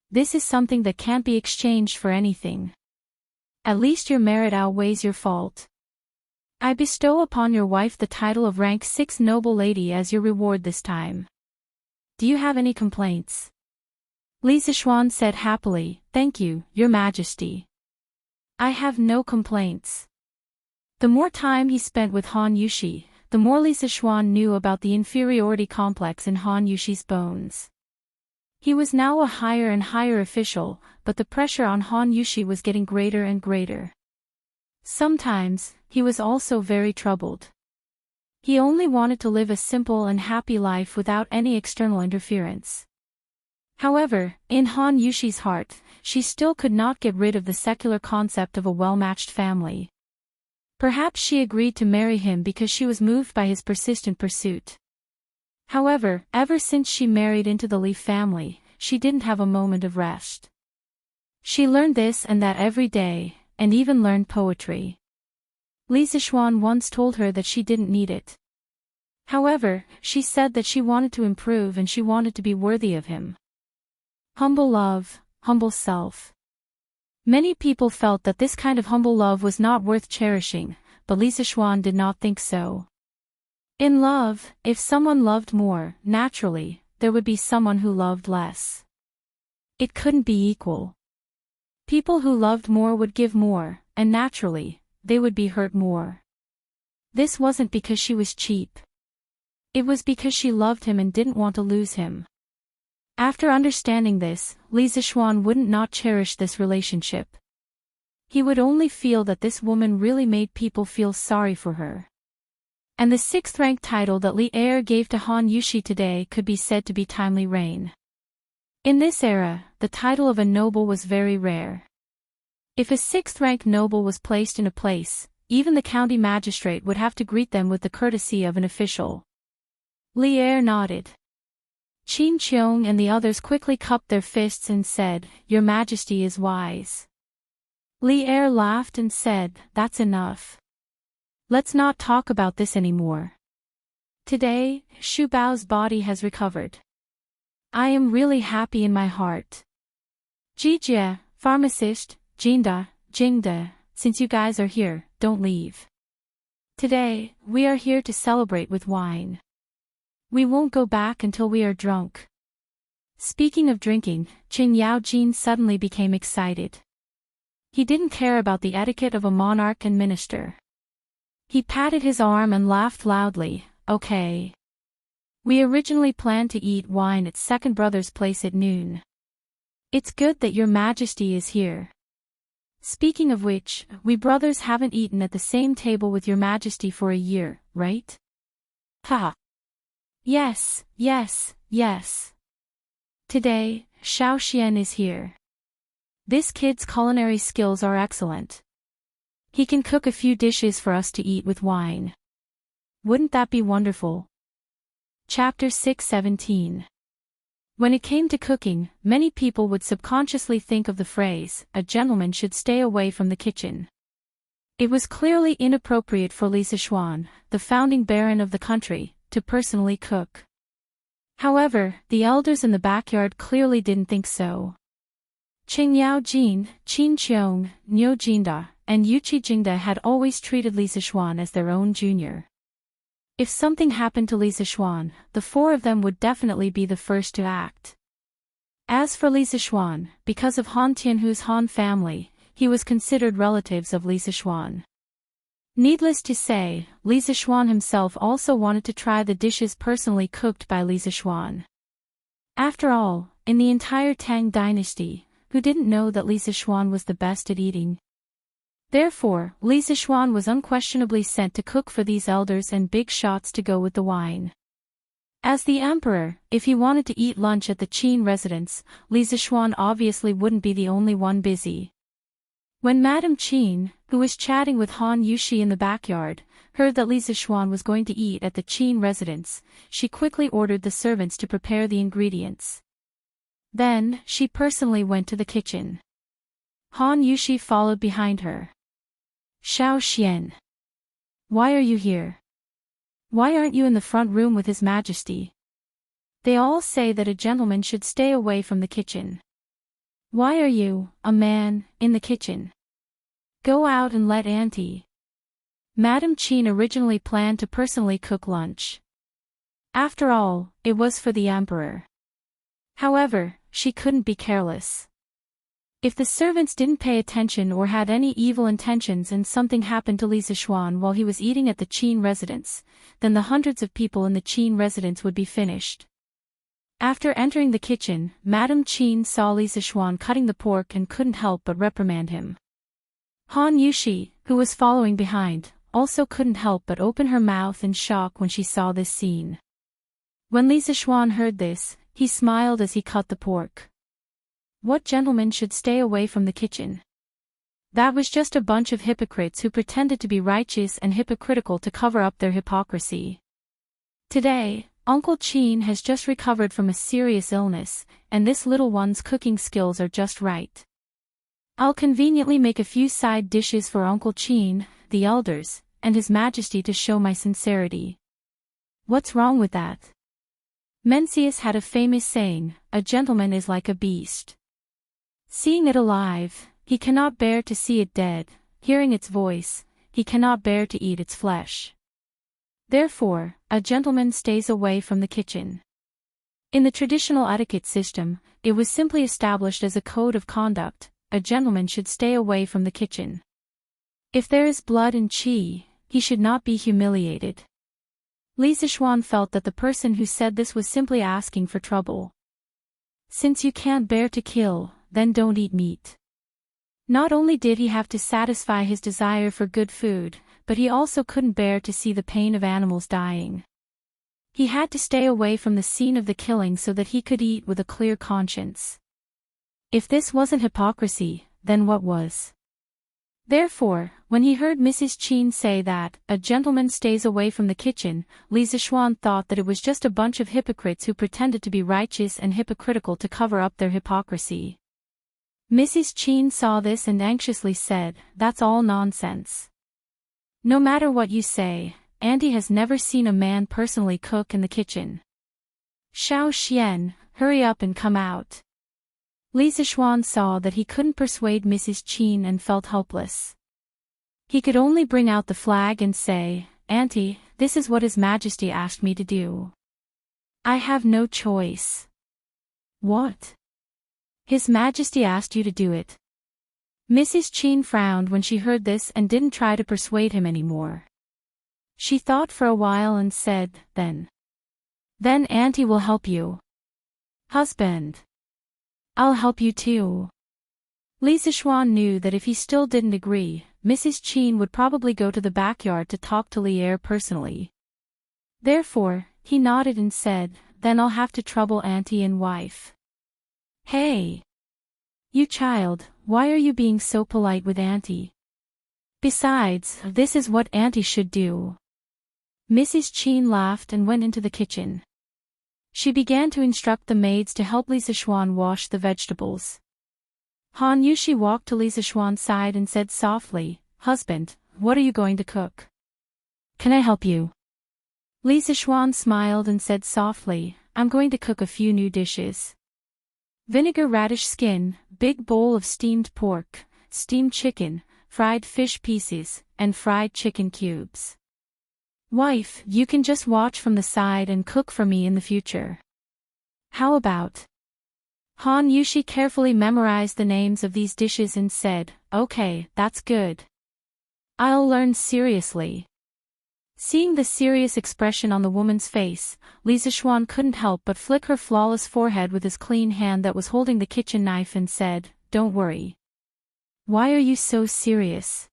Speaker 1: This is something that can't be exchanged for anything. At least your merit outweighs your fault. I bestow upon your wife the title of rank 6 noble lady as your reward this time. Do you have any complaints? Li Sichuan said happily, thank you, your majesty. I have no complaints. The more time he spent with Han Yushi, the more Li Sichuan knew about the inferiority complex in Han Yushi's bones. He was now a higher and higher official, but the pressure on Han Yushi was getting greater and greater. Sometimes, he was also very troubled. He only wanted to live a simple and happy life without any external interference. However, in Han Yushi's heart, she still could not get rid of the secular concept of a well-matched family. Perhaps she agreed to marry him because she was moved by his persistent pursuit. However, ever since she married into the Li family, she didn't have a moment of rest. She learned this and that every day, and even learned poetry. Li Sichuan once told her that she didn't need it. However, she said that she wanted to improve and she wanted to be worthy of him. Humble love, humble self. Many people felt that this kind of humble love was not worth cherishing, but Li Sichuan did not think so. In love, if someone loved more, naturally, there would be someone who loved less. It couldn't be equal. People who loved more would give more, and naturally, they would be hurt more. This wasn't because she was cheap. It was because she loved him and didn't want to lose him. After understanding this, Li Sichuan wouldn't not cherish this relationship. He would only feel that this woman really made people feel sorry for her. And the 6th rank title that Li Er gave to Han Yushi today could be said to be timely reign. In this era, the title of a noble was very rare. If a 6th rank noble was placed in a place, even the county magistrate would have to greet them with the courtesy of an official. Li Er nodded. Qin Qiong and the others quickly cupped their fists and said, Your Majesty is wise. Li Er laughed and said, That's enough. Let's not talk about this anymore. Today, Shu Bao's body has recovered. I am really happy in my heart. Jijie, pharmacist, Jinda, Jingda, since you guys are here, don't leave. Today, we are here to celebrate with wine. We won't go back until we are drunk. Speaking of drinking, Qin Yaojin suddenly became excited. He didn't care about the etiquette of a monarch and minister. He patted his arm and laughed loudly, Okay. We originally planned to eat wine at Second Brother's place at noon. It's good that your majesty is here. Speaking of which, we brothers haven't eaten at the same table with your majesty for a year, right? Ha! Yes, yes, yes. Today, Xiao Xian is here. This kid's culinary skills are excellent. He can cook a few dishes for us to eat with wine. Wouldn't that be wonderful? Chapter 6:17. When it came to cooking, many people would subconsciously think of the phrase, a gentleman should stay away from the kitchen. It was clearly inappropriate for Li Sichuan, the founding baron of the country, to personally cook. However, the elders in the backyard clearly didn't think so. Qing Yaojin, Qin Qiong, Niu Jinda, and Yuqi Jingda had always treated Li Sichuan as their own junior. If something happened to Li Sichuan, the 4 of them would definitely be the first to act. As for Li Sichuan, because of Han Tianhu's Han family, he was considered relatives of Li Sichuan. Needless to say, Li Zixuan himself also wanted to try the dishes personally cooked by Li Zixuan. After all, in the entire Tang dynasty, who didn't know that Li Zixuan was the best at eating? Therefore, Li Zixuan was unquestionably sent to cook for these elders and big shots to go with the wine. As the emperor, if he wanted to eat lunch at the Qin residence, Li Zixuan obviously wouldn't be the only one busy. When Madame Qin, who was chatting with Han Yushi in the backyard, heard that Li Zixuan was going to eat at the Qin residence, she quickly ordered the servants to prepare the ingredients. Then, she personally went to the kitchen. Han Yushi followed behind her. Xiao Xian. Why are you here? Why aren't you in the front room with His Majesty? They all say that a gentleman should stay away from the kitchen. Why are you, a man, in the kitchen? Go out and let Auntie. Madame Qin originally planned to personally cook lunch. After all, it was for the emperor. However, she couldn't be careless. If the servants didn't pay attention or had any evil intentions and something happened to Li Zixuan while he was eating at the Qin residence, then the hundreds of people in the Qin residence would be finished. After entering the kitchen, Madame Qin saw Li Zixuan cutting the pork and couldn't help but reprimand him. Han Yushi, who was following behind, also couldn't help but open her mouth in shock when she saw this scene. When Li Zixuan heard this, he smiled as he cut the pork. What gentleman should stay away from the kitchen? That was just a bunch of hypocrites who pretended to be righteous and hypocritical to cover up their hypocrisy. Today, Uncle Qin has just recovered from a serious illness, and this little one's cooking skills are just right. I'll conveniently make a few side dishes for Uncle Qin, the elders, and His Majesty to show my sincerity. What's wrong with that? Mencius had a famous saying, a gentleman is like a beast. Seeing it alive, he cannot bear to see it dead, hearing its voice, he cannot bear to eat its flesh. Therefore, a gentleman stays away from the kitchen. In the traditional etiquette system, it was simply established as a code of conduct, a gentleman should stay away from the kitchen. If there is blood and qi, he should not be humiliated. Li Zixuan felt that the person who said this was simply asking for trouble. Since you can't bear to kill, then don't eat meat. Not only did he have to satisfy his desire for good food, but he also couldn't bear to see the pain of animals dying. He had to stay away from the scene of the killing so that he could eat with a clear conscience. If this wasn't hypocrisy, then what was? Therefore, when he heard Mrs. Qin say that, a gentleman stays away from the kitchen, Li Zixuan thought that it was just a bunch of hypocrites who pretended to be righteous and hypocritical to cover up their hypocrisy. Mrs. Qin saw this and anxiously said, that's all nonsense. No matter what you say, Auntie has never seen a man personally cook in the kitchen. Xiao Xian, hurry up and come out. Li Zixuan saw that he couldn't persuade Mrs. Qin and felt helpless. He could only bring out the flag and say, Auntie, this is what His Majesty asked me to do. I have no choice. What? His Majesty asked you to do it. Mrs. Qin frowned when she heard this and didn't try to persuade him anymore. She thought for a while and said, Then Auntie will help you. Husband. I'll help you too. Li Zixuan knew that if he still didn't agree, Mrs. Qin would probably go to the backyard to talk to Li Er personally. Therefore, he nodded and said, Then I'll have to trouble Auntie and wife. Hey! You child, why are you being so polite with Auntie? Besides, this is what Auntie should do. Mrs. Qin laughed and went into the kitchen. She began to instruct the maids to help Li Zixuan wash the vegetables. Han Yushi walked to Li Zixuan's side and said softly, Husband, what are you going to cook? Can I help you? Li Zixuan smiled and said softly, I'm going to cook a few new dishes. Vinegar radish skin, big bowl of steamed pork, steamed chicken, fried fish pieces, and fried chicken cubes. Wife, you can just watch from the side and cook for me in the future. How about? Han Yushi carefully memorized the names of these dishes and said, Okay, that's good. I'll learn seriously. Seeing the serious expression on the woman's face, Li Zixuan couldn't help but flick her flawless forehead with his clean hand that was holding the kitchen knife and said, "Don't worry. Why are you so serious?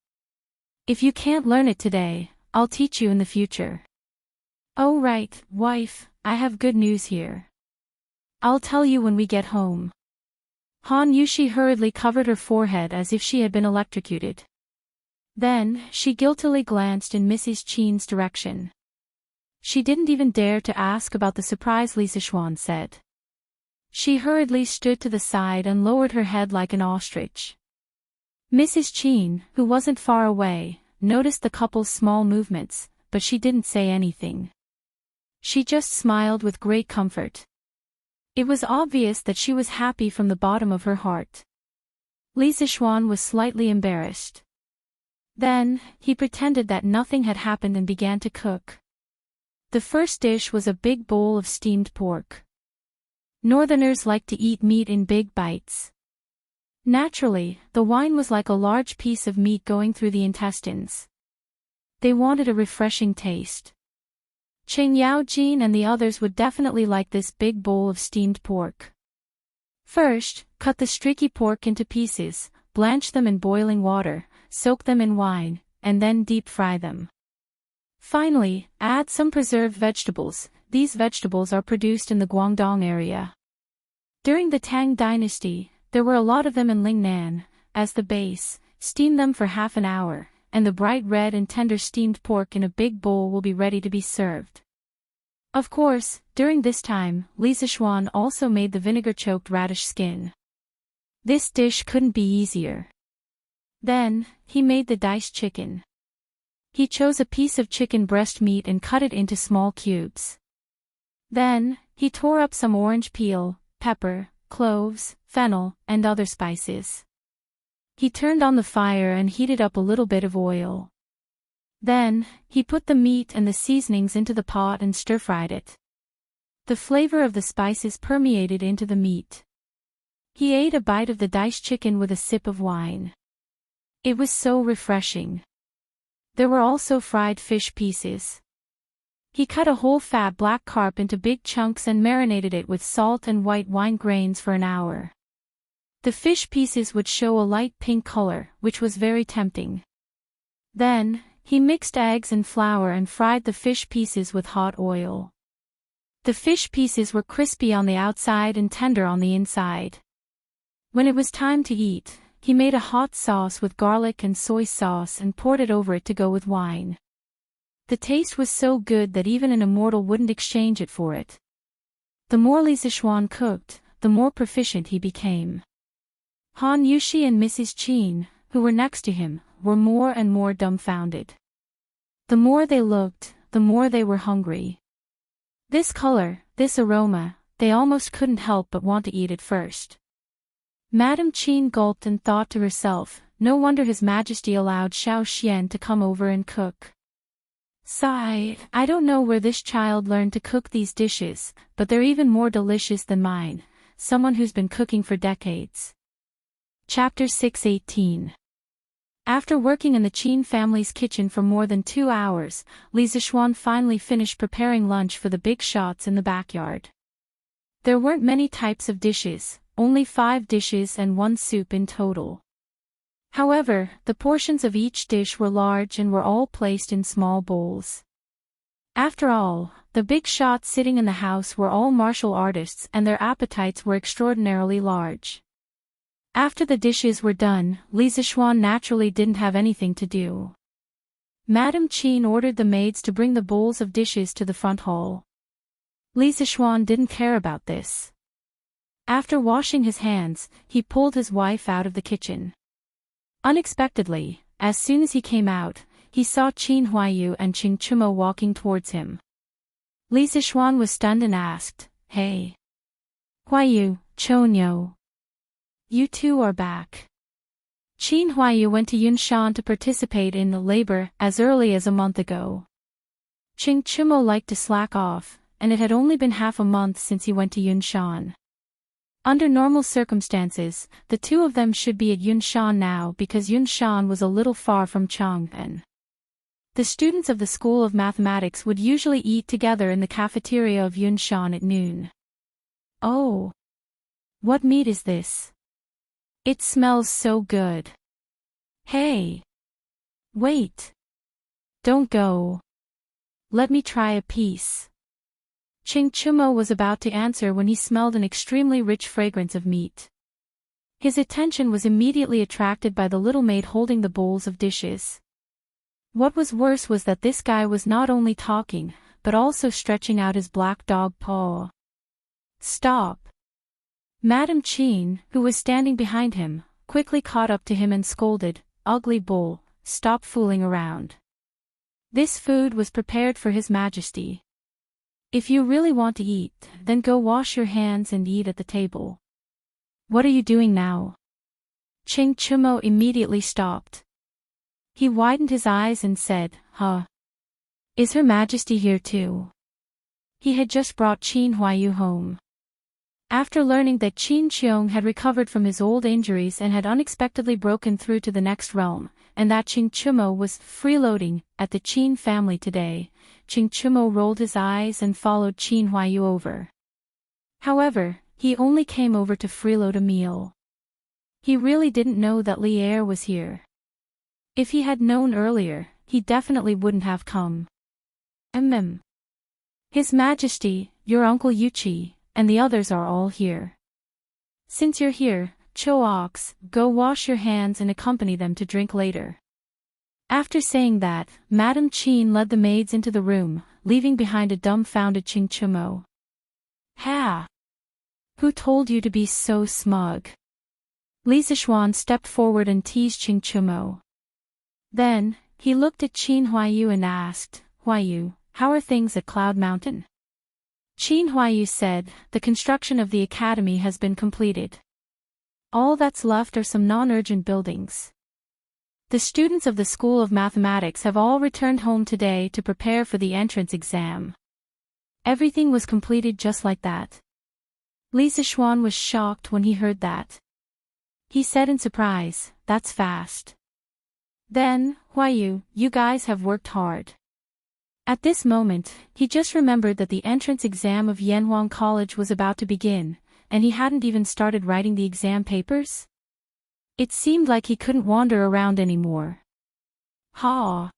Speaker 1: If you can't learn it today, I'll teach you in the future." "Oh right, wife, I have good news here. I'll tell you when we get home." Han Yushi hurriedly covered her forehead as if she had been electrocuted. Then, she guiltily glanced in Mrs. Qin's direction. She didn't even dare to ask about the surprise Li Zixuan said. She hurriedly stood to the side and lowered her head like an ostrich. Mrs. Qin, who wasn't far away, noticed the couple's small movements, but she didn't say anything. She just smiled with great comfort. It was obvious that she was happy from the bottom of her heart. Li Zixuan was slightly embarrassed. Then, he pretended that nothing had happened and began to cook. The first dish was a big bowl of steamed pork. Northerners like to eat meat in big bites. Naturally, the wine was like a large piece of meat going through the intestines. They wanted a refreshing taste. Qing Yaojin and the others would definitely like this big bowl of steamed pork. First, cut the streaky pork into pieces, blanch them in boiling water, soak them in wine, and then deep fry them. Finally, add some preserved vegetables. These vegetables are produced in the Guangdong area. During the Tang dynasty, there were a lot of them in Lingnan. As the base, steam them for half an hour, and the bright red and tender steamed pork in a big bowl will be ready to be served. Of course, during this time, Li Zixuan also made the vinegar-choked radish skin. This dish couldn't be easier. Then, he made the diced chicken. He chose a piece of chicken breast meat and cut it into small cubes. Then, he tore up some orange peel, pepper, cloves, fennel, and other spices. He turned on the fire and heated up a little bit of oil. Then, he put the meat and the seasonings into the pot and stir-fried it. The flavor of the spices permeated into the meat. He ate a bite of the diced chicken with a sip of wine. It was so refreshing. There were also fried fish pieces. He cut a whole fat black carp into big chunks and marinated it with salt and white wine grains for an hour. The fish pieces would show a light pink color, which was very tempting. Then, he mixed eggs and flour and fried the fish pieces with hot oil. The fish pieces were crispy on the outside and tender on the inside. When it was time to eat, he made a hot sauce with garlic and soy sauce and poured it over it to go with wine. The taste was so good that even an immortal wouldn't exchange it for it. The more Li Zixuan cooked, the more proficient he became. Han Yushi and Mrs. Qin, who were next to him, were more and more dumbfounded. The more they looked, the more they were hungry. This color, this aroma, they almost couldn't help but want to eat it first. Madame Qin gulped and thought to herself, no wonder His Majesty allowed Xiao Xian to come over and cook. Sigh, I don't know where this child learned to cook these dishes, but they're even more delicious than mine, someone who's been cooking for decades. Chapter 618. After working in the Qin family's kitchen for more than 2 hours, Li Zixuan finally finished preparing lunch for the big shots in the backyard. There weren't many types of dishes, only 5 dishes and 1 soup in total. However, the portions of each dish were large and were all placed in small bowls. After all, the big shots sitting in the house were all martial artists and their appetites were extraordinarily large. After the dishes were done, Li Zixuan naturally didn't have anything to do. Madame Qin ordered the maids to bring the bowls of dishes to the front hall. Li Zixuan didn't care about this. After washing his hands, he pulled his wife out of the kitchen. Unexpectedly, as soon as he came out, he saw Qin Huaiyu and Qing Chumo walking towards him. Li Zixuan was stunned and asked, "Hey, Huaiyu, Chonyo. You two are back." Qin Huaiyu went to Yunshan to participate in the labor as early as a month ago. Qing Chumo liked to slack off, and it had only been half a month since he went to Yunshan. Under normal circumstances, the two of them should be at Yunshan now because Yunshan was a little far from Chang'an. The students of the School of Mathematics would usually eat together in the cafeteria of Yunshan at noon. Oh! What meat is this? It smells so good. Hey! Wait! Don't go. Let me try a piece. Ching Chumo was about to answer when he smelled an extremely rich fragrance of meat. His attention was immediately attracted by the little maid holding the bowls of dishes. What was worse was that this guy was not only talking, but also stretching out his black dog paw. Stop! Madame Chin, who was standing behind him, quickly caught up to him and scolded, "Ugly bull, stop fooling around. This food was prepared for His Majesty. If you really want to eat, then go wash your hands and eat at the table." "What are you doing now?" Ching Chumo immediately stopped. He widened his eyes and said, "Huh? Is Her Majesty here too?" He had just brought Qin Huayu home. After learning that Qin Qiong had recovered from his old injuries and had unexpectedly broken through to the next realm, and that Ching Chumo was freeloading at the Qin family today, Ching Chumo rolled his eyes and followed Qin Huayu over. However, he only came over to freeload a meal. He really didn't know that Li Er was here. If he had known earlier, he definitely wouldn't have come. His Majesty, your Uncle Yuchi, and the others are all here. Since you're here, Cho Ox, go wash your hands and accompany them to drink later. After saying that, Madame Chin led the maids into the room, leaving behind a dumbfounded Ching Chumo. Ha! Who told you to be so smug? Li Zixuan stepped forward and teased Ching Chumo. Then, he looked at Qin Huayu and asked, "Huayu, how are things at Cloud Mountain?" Qin Huayu said, "The construction of the academy has been completed. All that's left are some non-urgent buildings. The students of the School of Mathematics have all returned home today to prepare for the entrance exam." Everything was completed just like that. Li Zixuan was shocked when he heard that. He said in surprise, "That's fast. Then, Huayu, you guys have worked hard." At this moment, he just remembered that the entrance exam of Yanhuang College was about to begin, and he hadn't even started writing the exam papers. It seemed like he couldn't wander around anymore. Ha!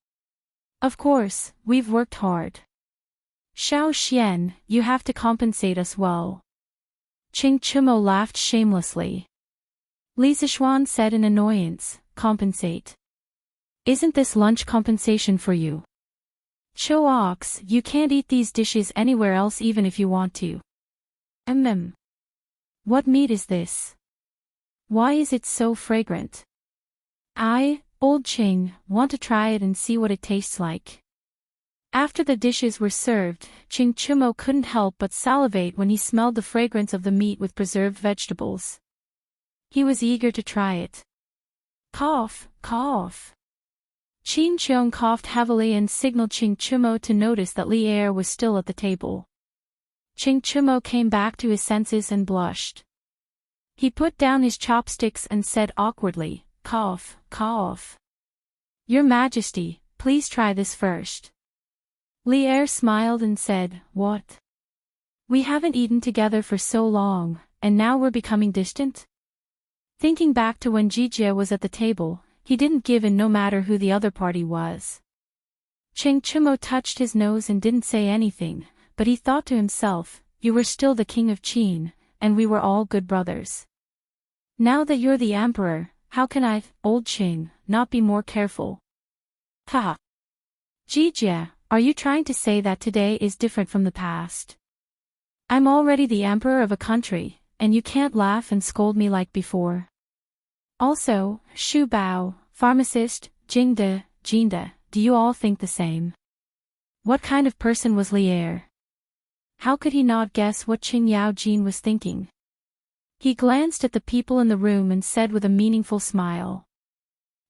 Speaker 1: Of course, we've worked hard. Xiao Xian, you have to compensate us well. Ching Chumo laughed shamelessly. Li Zixuan said in annoyance, "Compensate? Isn't this lunch compensation for you? Cho Ox, you can't eat these dishes anywhere else even if you want to." What meat is this? Why is it so fragrant? I, Old Ching, want to try it and see what it tastes like. After the dishes were served, Ching Chumo couldn't help but salivate when he smelled the fragrance of the meat with preserved vegetables. He was eager to try it. Cough, cough. Qin Qiong coughed heavily and signaled Ching Chumo to notice that Li Er was still at the table. Ching Chumo came back to his senses and blushed. He put down his chopsticks and said awkwardly, "Cough, cough. Your Majesty, please try this first." Li Er smiled and said, "What? We haven't eaten together for so long, and now we're becoming distant?" Thinking back to when Jijie was at the table, he didn't give in no matter who the other party was. Ching Chumo touched his nose and didn't say anything, but he thought to himself, "You were still the king of Qin, and we were all good brothers. Now that you're the emperor, how can I, Old Qing, not be more careful?" Ha! Jijie, are you trying to say that today is different from the past? I'm already the emperor of a country, and you can't laugh and scold me like before. Also, Shu Bao, pharmacist, Jingde, Jinda, do you all think the same? What kind of person was Li Er? How could he not guess what Qing Yao Jin was thinking? He glanced at the people in the room and said with a meaningful smile.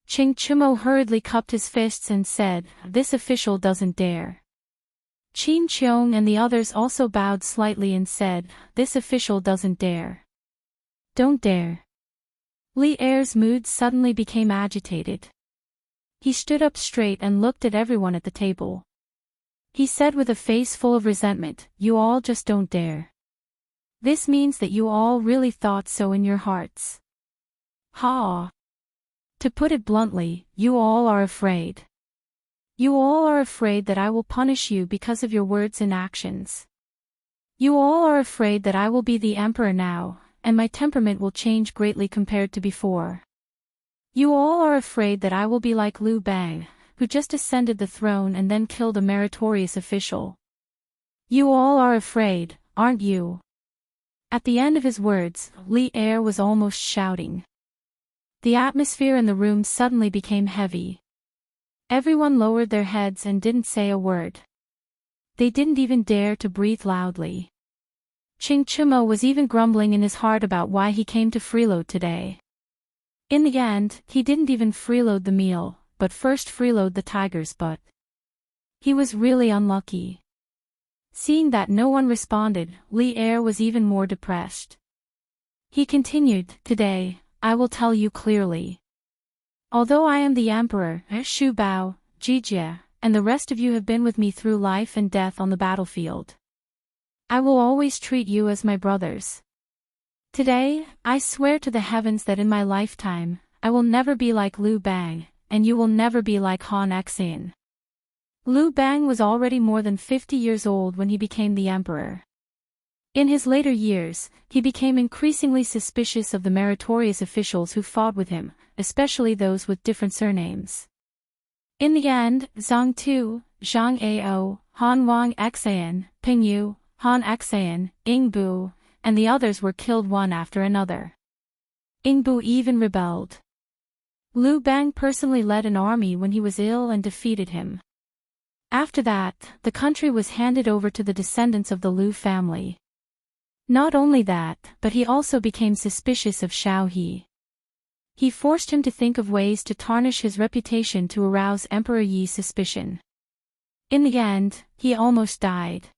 Speaker 1: Ching Chumo hurriedly cupped his fists and said, "This official doesn't dare." Qin Qiong and the others also bowed slightly and said, "This official doesn't dare." Don't dare. Li Er's mood suddenly became agitated. He stood up straight and looked at everyone at the table. He said with a face full of resentment, "You all just don't dare. This means that you all really thought so in your hearts. Ha! To put it bluntly, you all are afraid. You all are afraid that I will punish you because of your words and actions. You all are afraid that I will be the emperor now, and my temperament will change greatly compared to before. You all are afraid that I will be like Liu Bang, who just ascended the throne and then killed a meritorious official. You all are afraid, aren't you?" At the end of his words, Li Er was almost shouting. The atmosphere in the room suddenly became heavy. Everyone lowered their heads and didn't say a word. They didn't even dare to breathe loudly. Ching Chumo was even grumbling in his heart about why he came to freeload today. In the end, he didn't even freeload the meal, but first freeload the tiger's butt. He was really unlucky. Seeing that no one responded, Li Er was even more depressed. He continued, "Today, I will tell you clearly. Although I am the emperor, Shu Bao, Jijie, and the rest of you have been with me through life and death on the battlefield, I will always treat you as my brothers. Today, I swear to the heavens that in my lifetime, I will never be like Liu Bang, and you will never be like Han Xian." Liu Bang was already more than 50 years old when he became the emperor. In his later years, he became increasingly suspicious of the meritorious officials who fought with him, especially those with different surnames. In the end, Zhang Tu, Zhang Ao, Han Wang Xian, Ping Yu, Han Xian, Ying Bu, and the others were killed one after another. Ying Bu even rebelled. Liu Bang personally led an army when he was ill and defeated him. After that, the country was handed over to the descendants of the Liu family. Not only that, but he also became suspicious of Xiao He. He forced him to think of ways to tarnish his reputation to arouse Emperor Yi's suspicion. In the end, he almost died.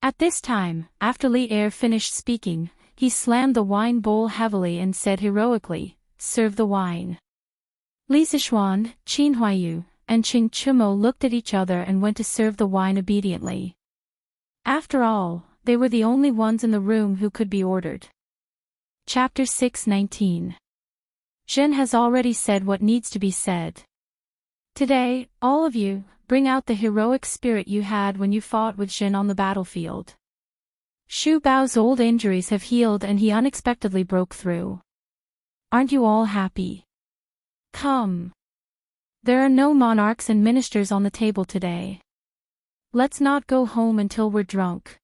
Speaker 1: At this time, after Li Er finished speaking, he slammed the wine bowl heavily and said heroically, "Serve the wine." Li Zishuan, Qin Huaiyu, and Ching Chumo looked at each other and went to serve the wine obediently. After all, they were the only ones in the room who could be ordered. Chapter 6:19. Zhen has already said what needs to be said. Today, all of you, bring out the heroic spirit you had when you fought with Zhen on the battlefield. Shu Bao's old injuries have healed and he unexpectedly broke through. Aren't you all happy? Come. There are no monarchs and ministers on the table today. Let's not go home until we're drunk.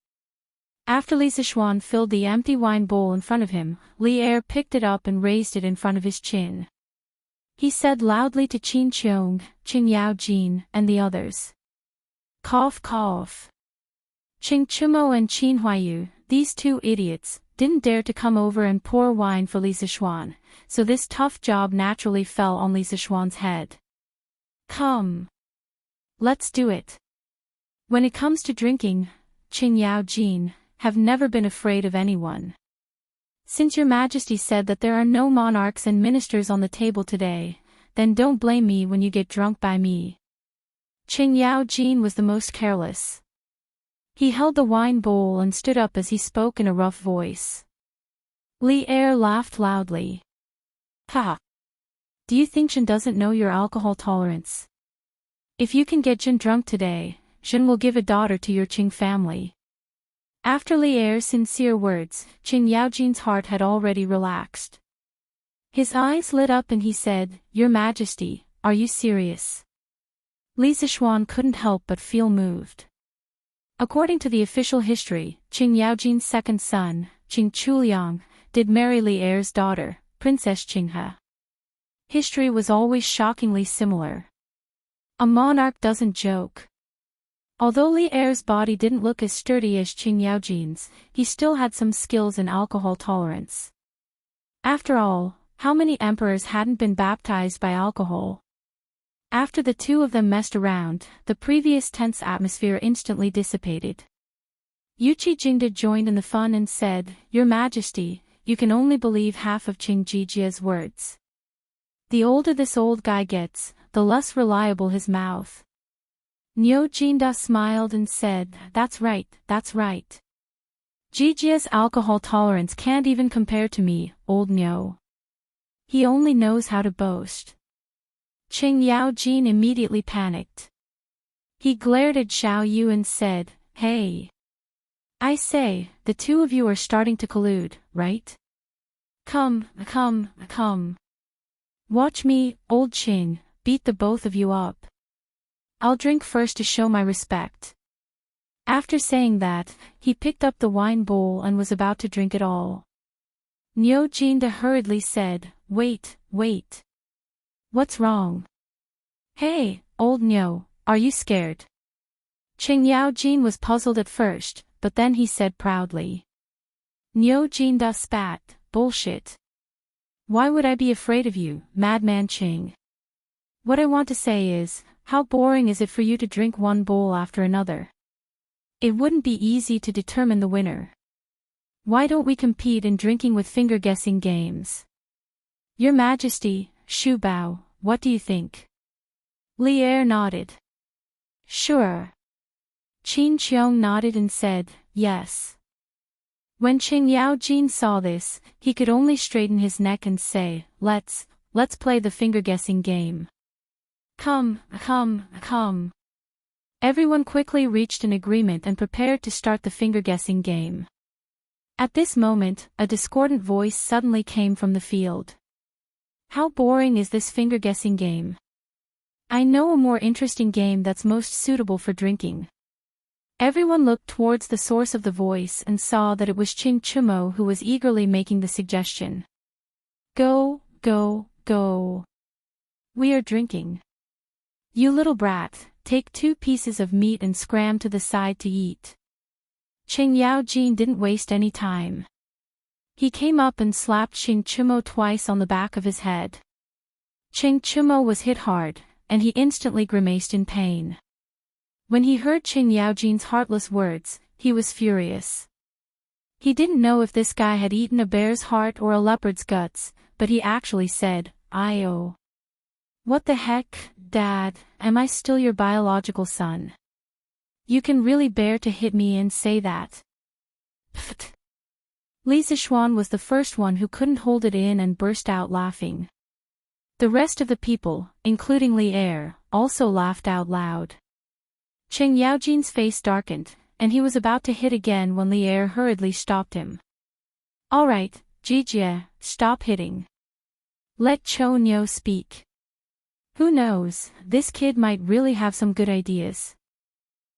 Speaker 1: After Li Zishuan filled the empty wine bowl in front of him, Li Er picked it up and raised it in front of his chin. He said loudly to Qin Qiong, Qin Yao Jin, and the others. Cough cough. Qing Chumo and Qin Huaiyu, these two idiots, didn't dare to come over and pour wine for Li Zishuan, so this tough job naturally fell on Li Zishuan's head. Come. Let's do it. When it comes to drinking, Qin Yao Jin, have never been afraid of anyone. Since your majesty said that there are no monarchs and ministers on the table today, then don't blame me when you get drunk by me. Qing Yao Jin was the most careless. He held the wine bowl and stood up as he spoke in a rough voice. Li Er laughed loudly. Ha! Do you think Zhen doesn't know your alcohol tolerance? If you can get Zhen drunk today, Zhen will give a daughter to your Qing family. After Li Er's sincere words, Qin Yaojin's heart had already relaxed. His eyes lit up and he said, "Your Majesty, are you serious?" Li Zishuan couldn't help but feel moved. According to the official history, Qin Yaojin's second son, Qin Chuliang, did marry Li Er's daughter, Princess Qinghe. History was always shockingly similar. A monarch doesn't joke. Although Li Er's body didn't look as sturdy as Qin Yaojin's, he still had some skills in alcohol tolerance. After all, how many emperors hadn't been baptized by alcohol? After the two of them messed around, the previous tense atmosphere instantly dissipated. Yuqi Jingde joined in the fun and said, "Your Majesty, you can only believe half of Qing Jijia's words. The older this old guy gets, the less reliable his mouth. Niu Jinda smiled and said, that's right, that's right. Jijia's alcohol tolerance can't even compare to me, old Niu. He only knows how to boast. Qing Yaojin immediately panicked. He glared at Xiao Yu and said, hey. I say, the two of you are starting to collude, right? Come. Watch me, old Qing, beat the both of you up. I'll drink first to show my respect. After saying that, he picked up the wine bowl and was about to drink it all. Niu Jinda hurriedly said, wait. What's wrong? Hey, old Niu, are you scared? Qing Yaojin was puzzled at first, but then he said proudly. Niu Jinda spat, bullshit. Why would I be afraid of you, madman Qing? What I want to say is, how boring is it for you to drink one bowl after another? It wouldn't be easy to determine the winner. Why don't we compete in drinking with finger-guessing games? Your Majesty, Shu Bao, what do you think? Li Er nodded. Sure. Qin Qiong nodded and said, yes. When Qing Yaojin saw this, he could only straighten his neck and say, let's play the finger-guessing game. Come. Everyone quickly reached an agreement and prepared to start the finger-guessing game. At this moment, a discordant voice suddenly came from the field. How boring is this finger-guessing game? I know a more interesting game that's most suitable for drinking. Everyone looked towards the source of the voice and saw that it was Qing Chumo who was eagerly making the suggestion. Go. We are drinking. You little brat, take 2 pieces of meat and scram to the side to eat. Qing Yaojin didn't waste any time. He came up and slapped Qing Chumo twice on the back of his head. Qing Chumo was hit hard, and he instantly grimaced in pain. When he heard Qing Yaojin's heartless words, he was furious. He didn't know if this guy had eaten a bear's heart or a leopard's guts, but he actually said, "I-oh. What the heck, Dad, am I still your biological son? You can really bear to hit me and say that?" Pfft. Li Zixuan was the first one who couldn't hold it in and burst out laughing. The rest of the people, including Li Er, also laughed out loud. Qing Yaojin's face darkened, and he was about to hit again when Li Er hurriedly stopped him. All right, Jijie, stop hitting. Let Chou Niu speak. Who knows, this kid might really have some good ideas.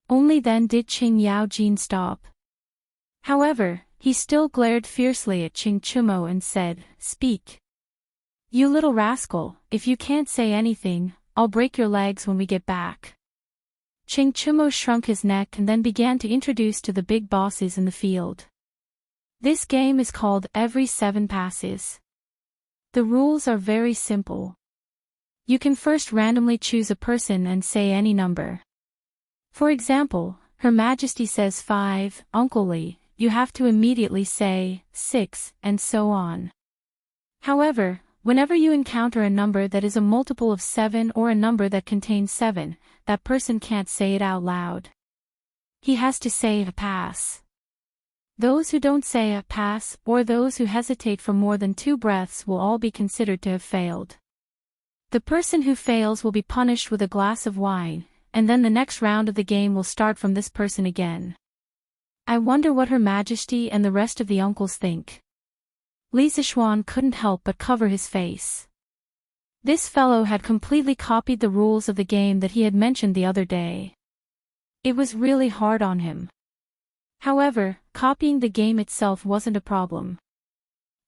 Speaker 1: Only then did Qing Yaojin stop. However, he still glared fiercely at Qing Chumo and said, "Speak. You little rascal, if you can't say anything, I'll break your legs when we get back." Qing Chumo shrunk his neck and then began to introduce to the big bosses in the field. This game is called Every 7 Passes. The rules are very simple. You can first randomly choose a person and say any number. For example, Her Majesty says 5, Uncle Li, you have to immediately say 6, and so on. However, whenever you encounter a number that is a multiple of 7 or a number that contains 7, that person can't say it out loud. He has to say a pass. Those who don't say a pass or those who hesitate for more than 2 breaths will all be considered to have failed. The person who fails will be punished with a glass of wine, and then the next round of the game will start from this person again. I wonder what Her Majesty and the rest of the uncles think. Li Zixuan couldn't help but cover his face. This fellow had completely copied the rules of the game that he had mentioned the other day. It was really hard on him. However, copying the game itself wasn't a problem.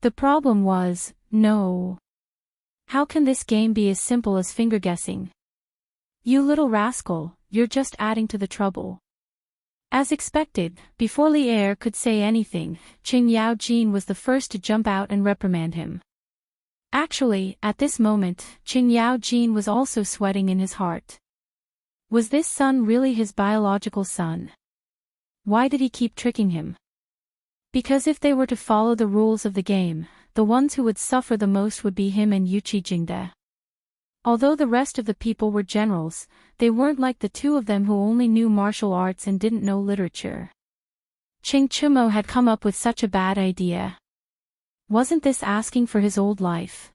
Speaker 1: The problem was, no. How can this game be as simple as finger guessing? You little rascal, you're just adding to the trouble. As expected, before Li Er could say anything, Qing Yaojin was the first to jump out and reprimand him. Actually, at this moment, Qing Yaojin was also sweating in his heart. Was this son really his biological son? Why did he keep tricking him? Because if they were to follow the rules of the game, the ones who would suffer the most would be him and Yuchi Jingde. Although the rest of the people were generals, they weren't like the two of them who only knew martial arts and didn't know literature. Ching Chumo had come up with such a bad idea. Wasn't this asking for his old life?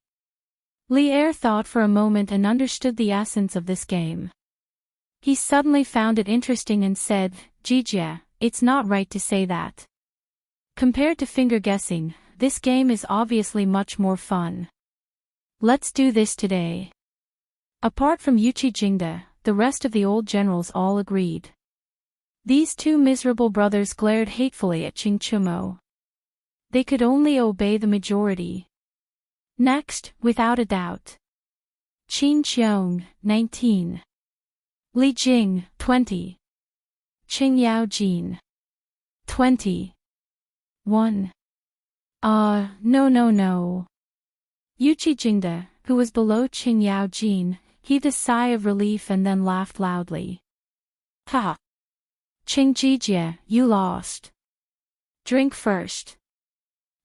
Speaker 1: Li Er thought for a moment and understood the essence of this game. He suddenly found it interesting and said, Jijia, it's not right to say that. Compared to finger guessing, this game is obviously much more fun. Let's do this today. Apart from Yuchi Jingde, the rest of the old generals all agreed. These two miserable brothers glared hatefully at Ching Chumo. They could only obey the majority. Next, without a doubt. Qin Qiong, 19. Li Jing, 20. Qing Yao Jin, 20. 1. No. Yuchi Jingde, who was below Qing Yao Jin, heaved a sigh of relief and then laughed loudly. Ha! Qing Jijie, you lost. Drink first.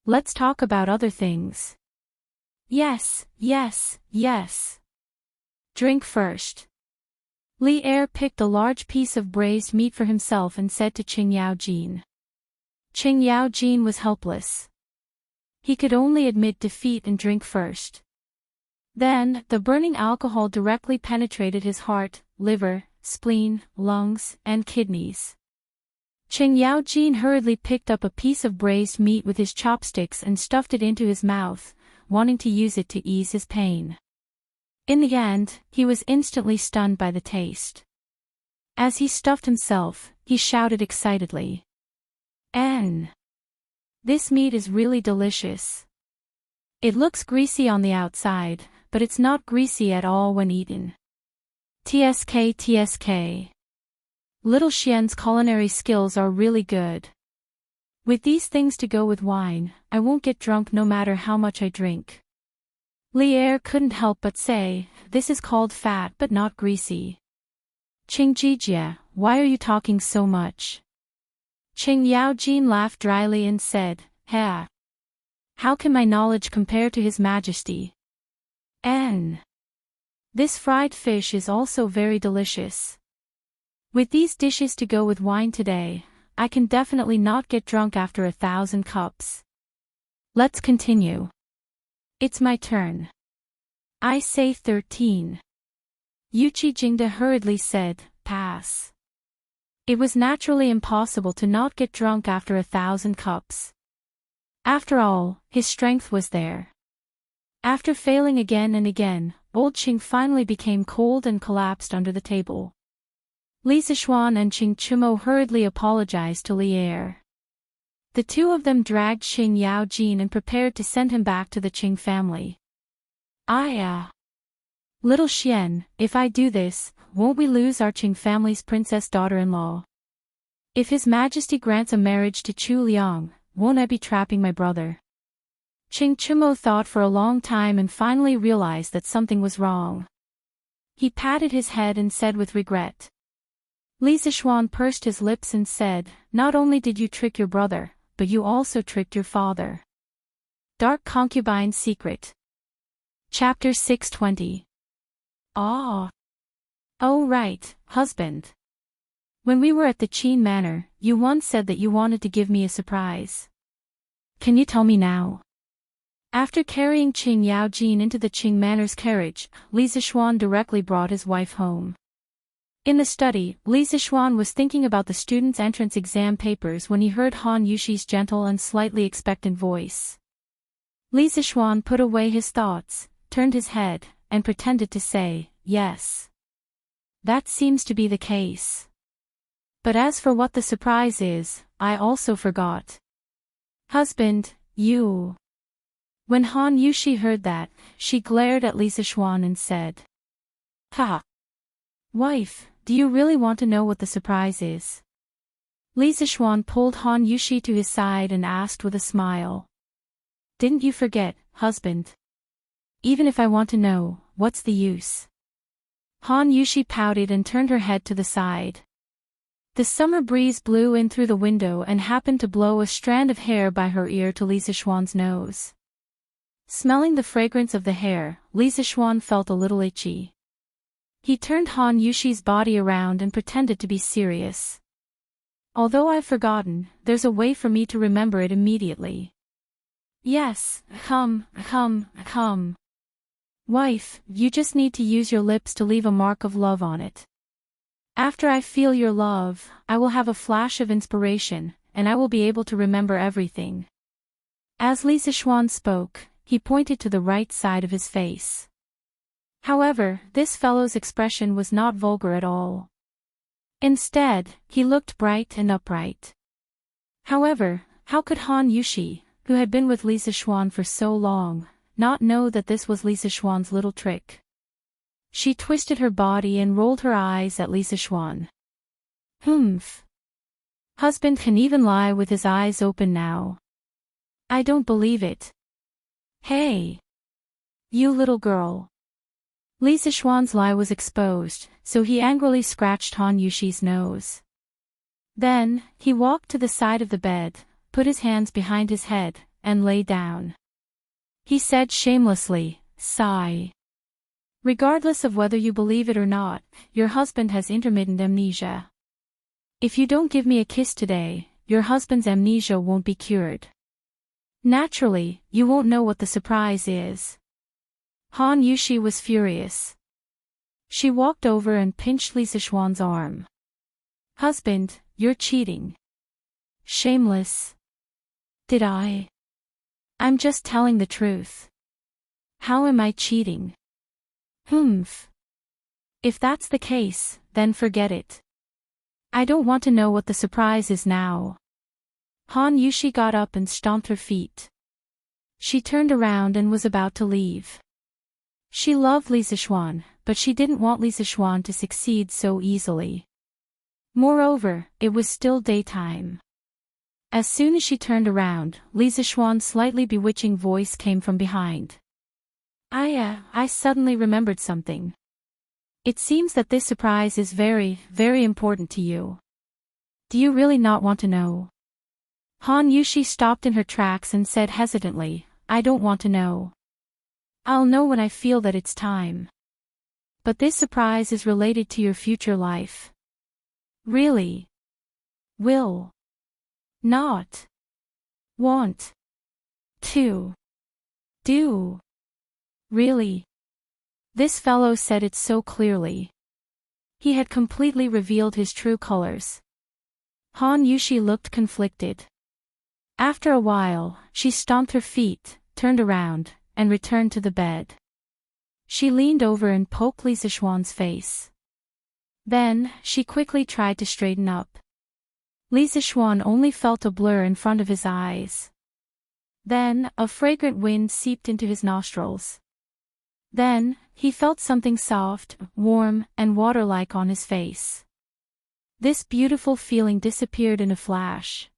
Speaker 1: Let's talk about other things. Yes. Drink first. Li Er picked a large piece of braised meat for himself and said to Qing Yao Jin. Qing Yao Jin was helpless. He could only admit defeat and drink first. Then, the burning alcohol directly penetrated his heart, liver, spleen, lungs, and kidneys. Qing Yao Jin hurriedly picked up a piece of braised meat with his chopsticks and stuffed it into his mouth, wanting to use it to ease his pain. In the end, he was instantly stunned by the taste. As he stuffed himself, he shouted excitedly. This meat is really delicious. It looks greasy on the outside, but it's not greasy at all when eaten. TSK. Little Xian's culinary skills are really good. With these things to go with wine, I won't get drunk no matter how much I drink. Li Er couldn't help but say, this is called fat but not greasy. Qing Jijie, why are you talking so much? Qing Yao Jin laughed dryly and said, Ha! How can my knowledge compare to His Majesty? This fried fish is also very delicious. With these dishes to go with wine today, I can definitely not get drunk after 1,000 cups. Let's continue. It's my turn. I say 13. Yuchi Jingde hurriedly said, pass. It was naturally impossible to not get drunk after 1,000 cups. After all, his strength was there. After failing again and again, old Qing finally became cold and collapsed under the table. Li Zishuan and Qing Chumo hurriedly apologized to Li Er. The two of them dragged Qing Yao Jin and prepared to send him back to the Qing family. Little Xian, if I do this, won't we lose our Qing family's princess daughter-in-law? If His Majesty grants a marriage to Chu Liang, won't I be trapping my brother? Qing Chumo thought for a long time and finally realized that something was wrong. He patted his head and said with regret. Li Zishuan pursed his lips and said, not only did you trick your brother, but you also tricked your father. Dark Concubine's Secret. Chapter 620. Oh, right, husband. When we were at the Qin Manor, you once said that you wanted to give me a surprise. Can you tell me now? After carrying Qing Yao Jin into the Qing Manor's carriage, Li Zishuan directly brought his wife home. In the study, Li Zishuan was thinking about the students' entrance exam papers when he heard Han Yushi's gentle and slightly expectant voice. Li Zishuan put away his thoughts, turned his head, and pretended to say, yes. That seems to be the case. But as for what the surprise is, I also forgot. Husband, you. When Han Yushi heard that, she glared at Li Zishuan and said, Ha! Wife, do you really want to know what the surprise is? Li Zishuan pulled Han Yushi to his side and asked with a smile. Didn't you forget, husband? Even if I want to know, what's the use? Han Yushi pouted and turned her head to the side. The summer breeze blew in through the window and happened to blow a strand of hair by her ear to Lisa Schwann's nose. Smelling the fragrance of the hair, Lisa Schwann felt a little itchy. He turned Han Yushi's body around and pretended to be serious. Although I've forgotten, there's a way for me to remember it immediately. Yes, come. Wife, you just need to use your lips to leave a mark of love on it. After I feel your love, I will have a flash of inspiration, and I will be able to remember everything. As Lisa Schwann spoke, he pointed to the right side of his face. However, this fellow's expression was not vulgar at all. Instead, he looked bright and upright. However, how could Han Yushi, who had been with Lisa Schwann for so long, not know that this was Lisa Schwann's little trick? She twisted her body and rolled her eyes at Lisa Schwann. Humph. Husband can even lie with his eyes open now. I don't believe it. Hey. You little girl. Lisa Schwann's lie was exposed, so he angrily scratched Han Yushi's nose. Then, he walked to the side of the bed, put his hands behind his head, and lay down. He said shamelessly, sigh. Regardless of whether you believe it or not, your husband has intermittent amnesia. If you don't give me a kiss today, your husband's amnesia won't be cured. Naturally, you won't know what the surprise is. Han Yushi was furious. She walked over and pinched Lisa Schwann's arm. Husband, you're cheating. Shameless. Did I? I'm just telling the truth. How am I cheating? Humph. If that's the case, then forget it. I don't want to know what the surprise is now. Han Yushi got up and stomped her feet. She turned around and was about to leave. She loved Lisa Schwann, but she didn't want Lisa Schwann to succeed so easily. Moreover, it was still daytime. As soon as she turned around, Lisa Schwann's slightly bewitching voice came from behind. I suddenly remembered something. It seems that this surprise is very, very important to you. Do you really not want to know? Han Yushi stopped in her tracks and said hesitantly, I don't want to know. I'll know when I feel that it's time. But this surprise is related to your future life. Really? Will. Not. Want. To. Do. Really? This fellow said it so clearly. He had completely revealed his true colors. Han Yushi looked conflicted. After a while, she stomped her feet, turned around, and returned to the bed. She leaned over and poked Lisa Schwann's face. Then, she quickly tried to straighten up. Lisa Schwann only felt a blur in front of his eyes. Then, a fragrant wind seeped into his nostrils. Then, he felt something soft, warm, and water-like on his face. This beautiful feeling disappeared in a flash.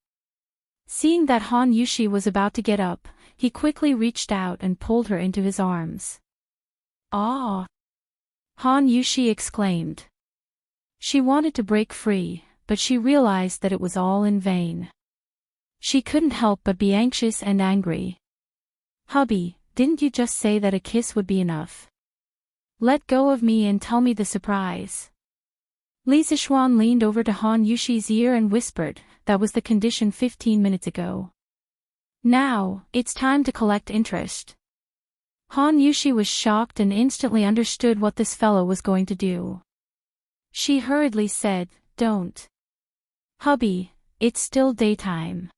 Speaker 1: Seeing that Han Yushi was about to get up, he quickly reached out and pulled her into his arms. Ah! Han Yushi exclaimed. She wanted to break free, but she realized that it was all in vain. She couldn't help but be anxious and angry. Hubby, didn't you just say that a kiss would be enough? Let go of me and tell me the surprise. Lisa Schwann leaned over to Han Yushi's ear and whispered, that was the condition 15 minutes ago. Now, it's time to collect interest. Han Yushi was shocked and instantly understood what this fellow was going to do. She hurriedly said, Don't. Hubby, it's still daytime.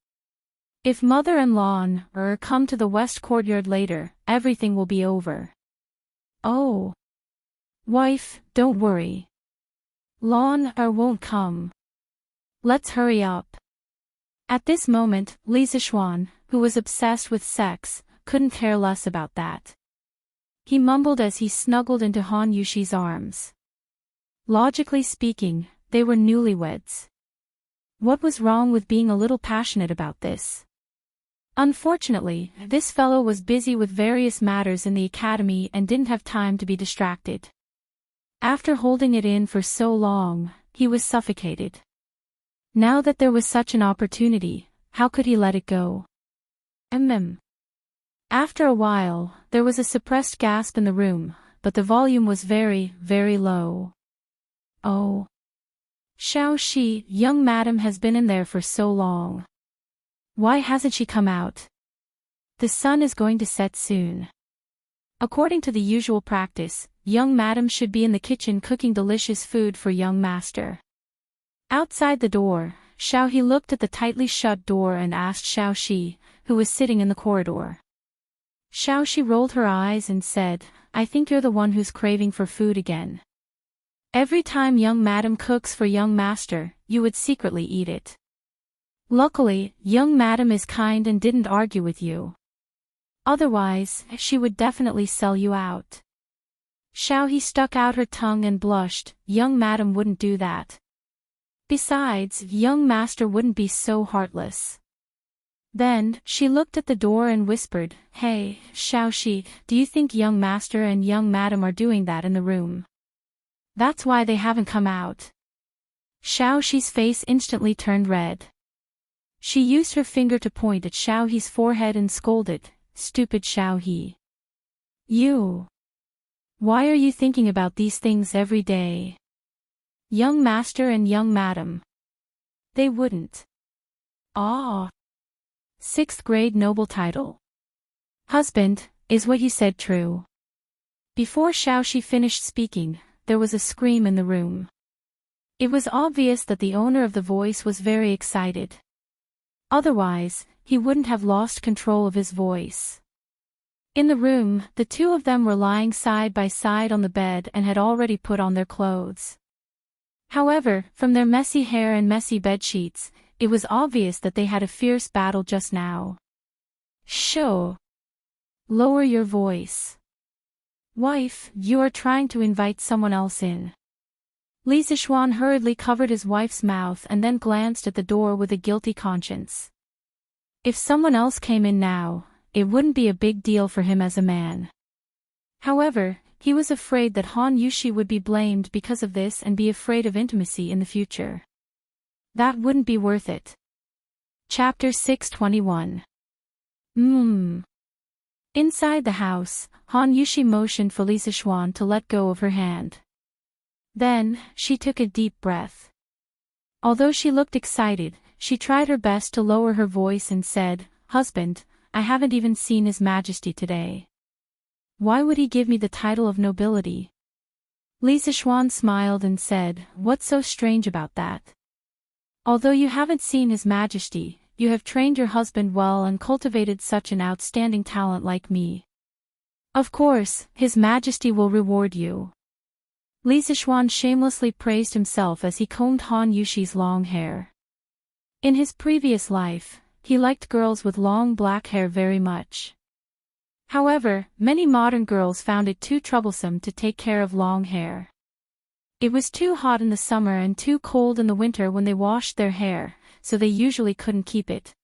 Speaker 1: If mother and Lon come to the west courtyard later, everything will be over. Oh. Wife, don't worry. Lon won't come. Let's hurry up. At this moment, Lisa Schwann, who was obsessed with sex, couldn't care less about that. He mumbled as he snuggled into Han Yushi's arms. Logically speaking, they were newlyweds. What was wrong with being a little passionate about this? Unfortunately, this fellow was busy with various matters in the academy and didn't have time to be distracted. After holding it in for so long, he was suffocated. Now that there was such an opportunity, how could he let it go? After a while, there was a suppressed gasp in the room, but the volume was very, very low. Oh. Xiaoxi, young madam has been in there for so long. Why hasn't she come out? The sun is going to set soon. According to the usual practice, young madam should be in the kitchen cooking delicious food for young master. Outside the door, Xiaohe looked at the tightly shut door and asked Xiaoxi, who was sitting in the corridor. Xiaoxi rolled her eyes and said, I think you're the one who's craving for food again. Every time young madam cooks for young master, you would secretly eat it. Luckily, young madam is kind and didn't argue with you. Otherwise, she would definitely sell you out. Xiaohe stuck out her tongue and blushed, young madam wouldn't do that. Besides, young master wouldn't be so heartless. Then, she looked at the door and whispered, Hey, Xiaoxi, do you think young master and young madam are doing that in the room? That's why they haven't come out. Xiaoxi's face instantly turned red. She used her finger to point at Xiaohe's forehead and scolded, Stupid Xiaohe. You. Why are you thinking about these things every day? Young master and young madam. They wouldn't. Ah. 6th grade noble title. Husband, is what you said true? Before Xiaoxi finished speaking, there was a scream in the room. It was obvious that the owner of the voice was very excited. Otherwise, he wouldn't have lost control of his voice. In the room, the two of them were lying side by side on the bed and had already put on their clothes. However, from their messy hair and messy bedsheets, it was obvious that they had a fierce battle just now. Shoo! Lower your voice. Wife, you are trying to invite someone else in. Li Zixuan hurriedly covered his wife's mouth and then glanced at the door with a guilty conscience. If someone else came in now, it wouldn't be a big deal for him as a man. However, he was afraid that Han Yushi would be blamed because of this and be afraid of intimacy in the future. That wouldn't be worth it. Chapter 621. Inside the house, Han Yushi motioned for Li Zixuan to let go of her hand. Then, she took a deep breath. Although she looked excited, she tried her best to lower her voice and said, Husband, I haven't even seen His Majesty today. Why would he give me the title of nobility? Li Zixuan smiled and said, What's so strange about that? Although you haven't seen His Majesty, you have trained your husband well and cultivated such an outstanding talent like me. Of course, His Majesty will reward you. Li Zixuan shamelessly praised himself as he combed Han Yushi's long hair. In his previous life, he liked girls with long black hair very much. However, many modern girls found it too troublesome to take care of long hair. It was too hot in the summer and too cold in the winter when they washed their hair, so they usually couldn't keep it.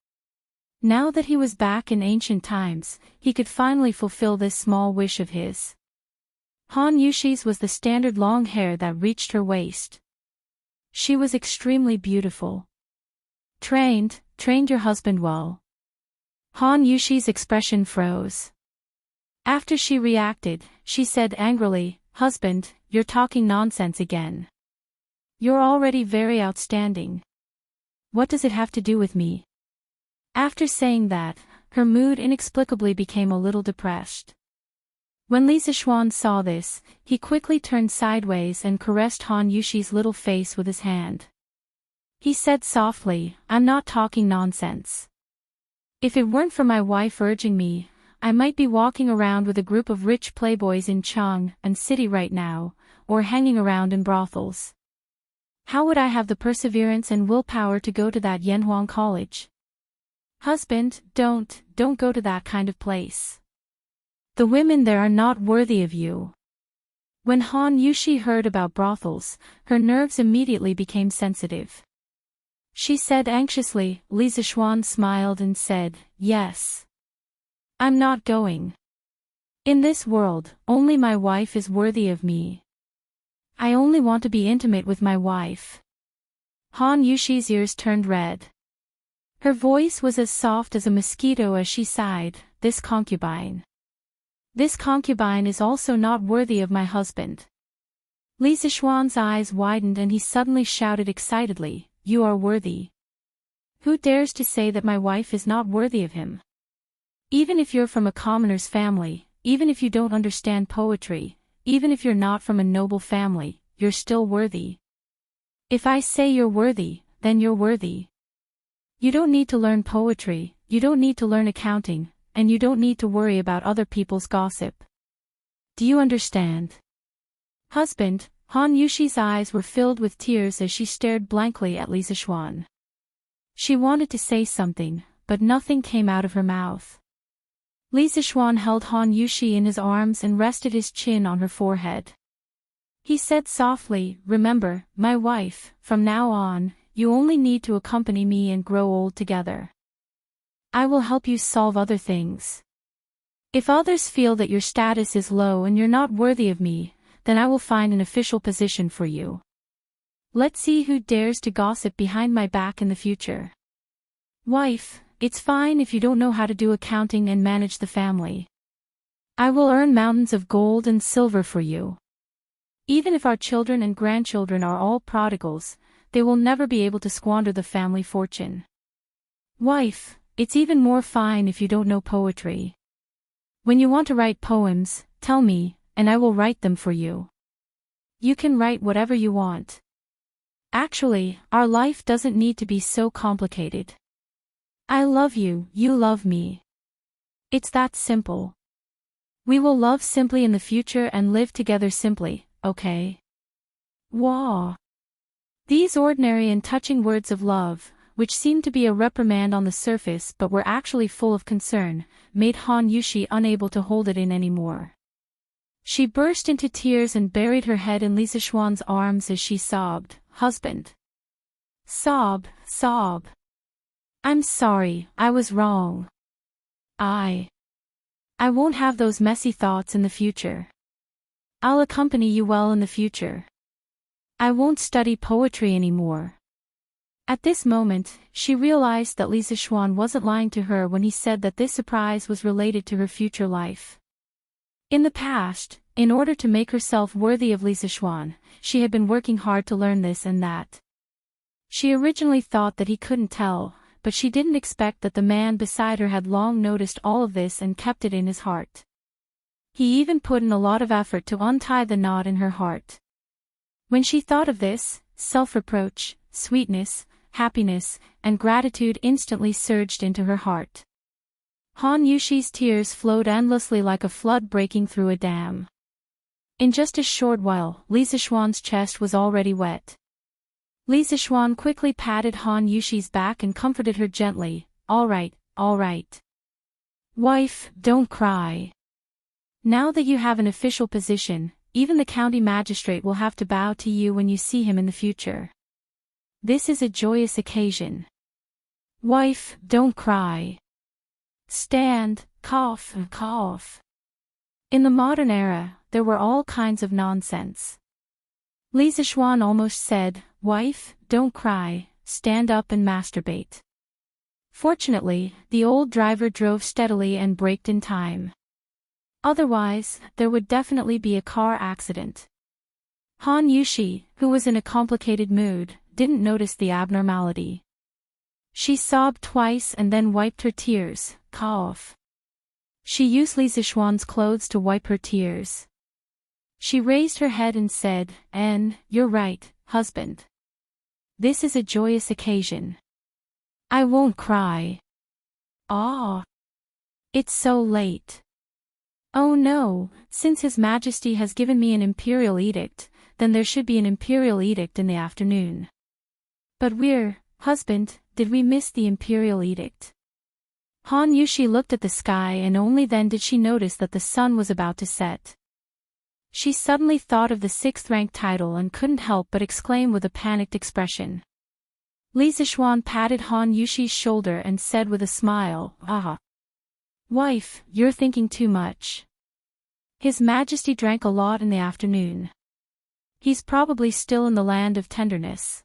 Speaker 1: Now that he was back in ancient times, he could finally fulfill this small wish of his. Han Yushi's was the standard long hair that reached her waist. She was extremely beautiful. Trained your husband well. Han Yushi's expression froze. After she reacted, she said angrily, Husband, you're talking nonsense again. You're already very outstanding. What does it have to do with me? After saying that, her mood inexplicably became a little depressed. When Li Zixuan saw this, he quickly turned sideways and caressed Han Yushi's little face with his hand. He said softly, I'm not talking nonsense. If it weren't for my wife urging me, I might be walking around with a group of rich playboys in Chang'an City right now, or hanging around in brothels. How would I have the perseverance and willpower to go to that Yanhuang college? Husband, don't go to that kind of place. The women there are not worthy of you. When Han Yushi heard about brothels, her nerves immediately became sensitive. She said anxiously. Li Zixuan smiled and said, Yes. I'm not going. In this world, only my wife is worthy of me. I only want to be intimate with my wife. Han Yushi's ears turned red. Her voice was as soft as a mosquito as she sighed, This concubine is also not worthy of my husband. Li Zixuan's eyes widened and he suddenly shouted excitedly, You are worthy. Who dares to say that my wife is not worthy of him? Even if you're from a commoner's family, even if you don't understand poetry, even if you're not from a noble family, you're still worthy. If I say you're worthy, then you're worthy. You don't need to learn poetry, you don't need to learn accounting, and you don't need to worry about other people's gossip. Do you understand? Husband, Han Yushi's eyes were filled with tears as she stared blankly at Li Zixuan. She wanted to say something, but nothing came out of her mouth. Li Zixuan held Han Yushi in his arms and rested his chin on her forehead. He said softly, Remember, my wife, from now on, you only need to accompany me and grow old together. I will help you solve other things. If others feel that your status is low and you're not worthy of me, then I will find an official position for you. Let's see who dares to gossip behind my back in the future. Wife, it's fine if you don't know how to do accounting and manage the family. I will earn mountains of gold and silver for you. Even if our children and grandchildren are all prodigals, they will never be able to squander the family fortune. Wife, it's even more fine if you don't know poetry. When you want to write poems, tell me, and I will write them for you. You can write whatever you want. Actually, our life doesn't need to be so complicated. I love you, you love me. It's that simple. We will love simply in the future and live together simply, okay? Wow. These ordinary and touching words of love, which seemed to be a reprimand on the surface but were actually full of concern, made Han Yushi unable to hold it in anymore. She burst into tears and buried her head in Li Zixuan's arms as she sobbed, Husband. Sob. I'm sorry, I was wrong. I won't have those messy thoughts in the future. I'll accompany you well in the future. I won't study poetry anymore. At this moment, she realized that Li Zixuan wasn't lying to her when he said that this surprise was related to her future life. In the past, in order to make herself worthy of Li Zixuan, she had been working hard to learn this and that. She originally thought that he couldn't tell, but she didn't expect that the man beside her had long noticed all of this and kept it in his heart. He even put in a lot of effort to untie the knot in her heart. When she thought of this, self-reproach, sweetness, happiness, and gratitude instantly surged into her heart. Han Yushi's tears flowed endlessly like a flood breaking through a dam. In just a short while, Li Zixuan's chest was already wet. Li Zixuan quickly patted Han Yushi's back and comforted her gently, All right. Wife, don't cry. Now that you have an official position, even the county magistrate will have to bow to you when you see him in the future. This is a joyous occasion. Wife, don't cry. Stand, cough. In the modern era, there were all kinds of nonsense. Li Zixuan almost said, Wife, don't cry, stand up and masturbate. Fortunately, the old driver drove steadily and braked in time. Otherwise, there would definitely be a car accident. Han Yushi, who was in a complicated mood, didn't notice the abnormality. She sobbed twice and then wiped her tears, cough. She used Li Zixuan's clothes to wipe her tears. She raised her head and said, You're right, husband. This is a joyous occasion. I won't cry. Ah. It's so late. Oh no, since His Majesty has given me an imperial edict, then there should be an imperial edict in the afternoon. But husband, did we miss the imperial edict? Han Yushi looked at the sky and only then did she notice that the sun was about to set. She suddenly thought of the 6th rank title and couldn't help but exclaim with a panicked expression. Li Zixuan patted Han Yushi's shoulder and said with a smile, Wife, you're thinking too much. His Majesty drank a lot in the afternoon. He's probably still in the land of tenderness.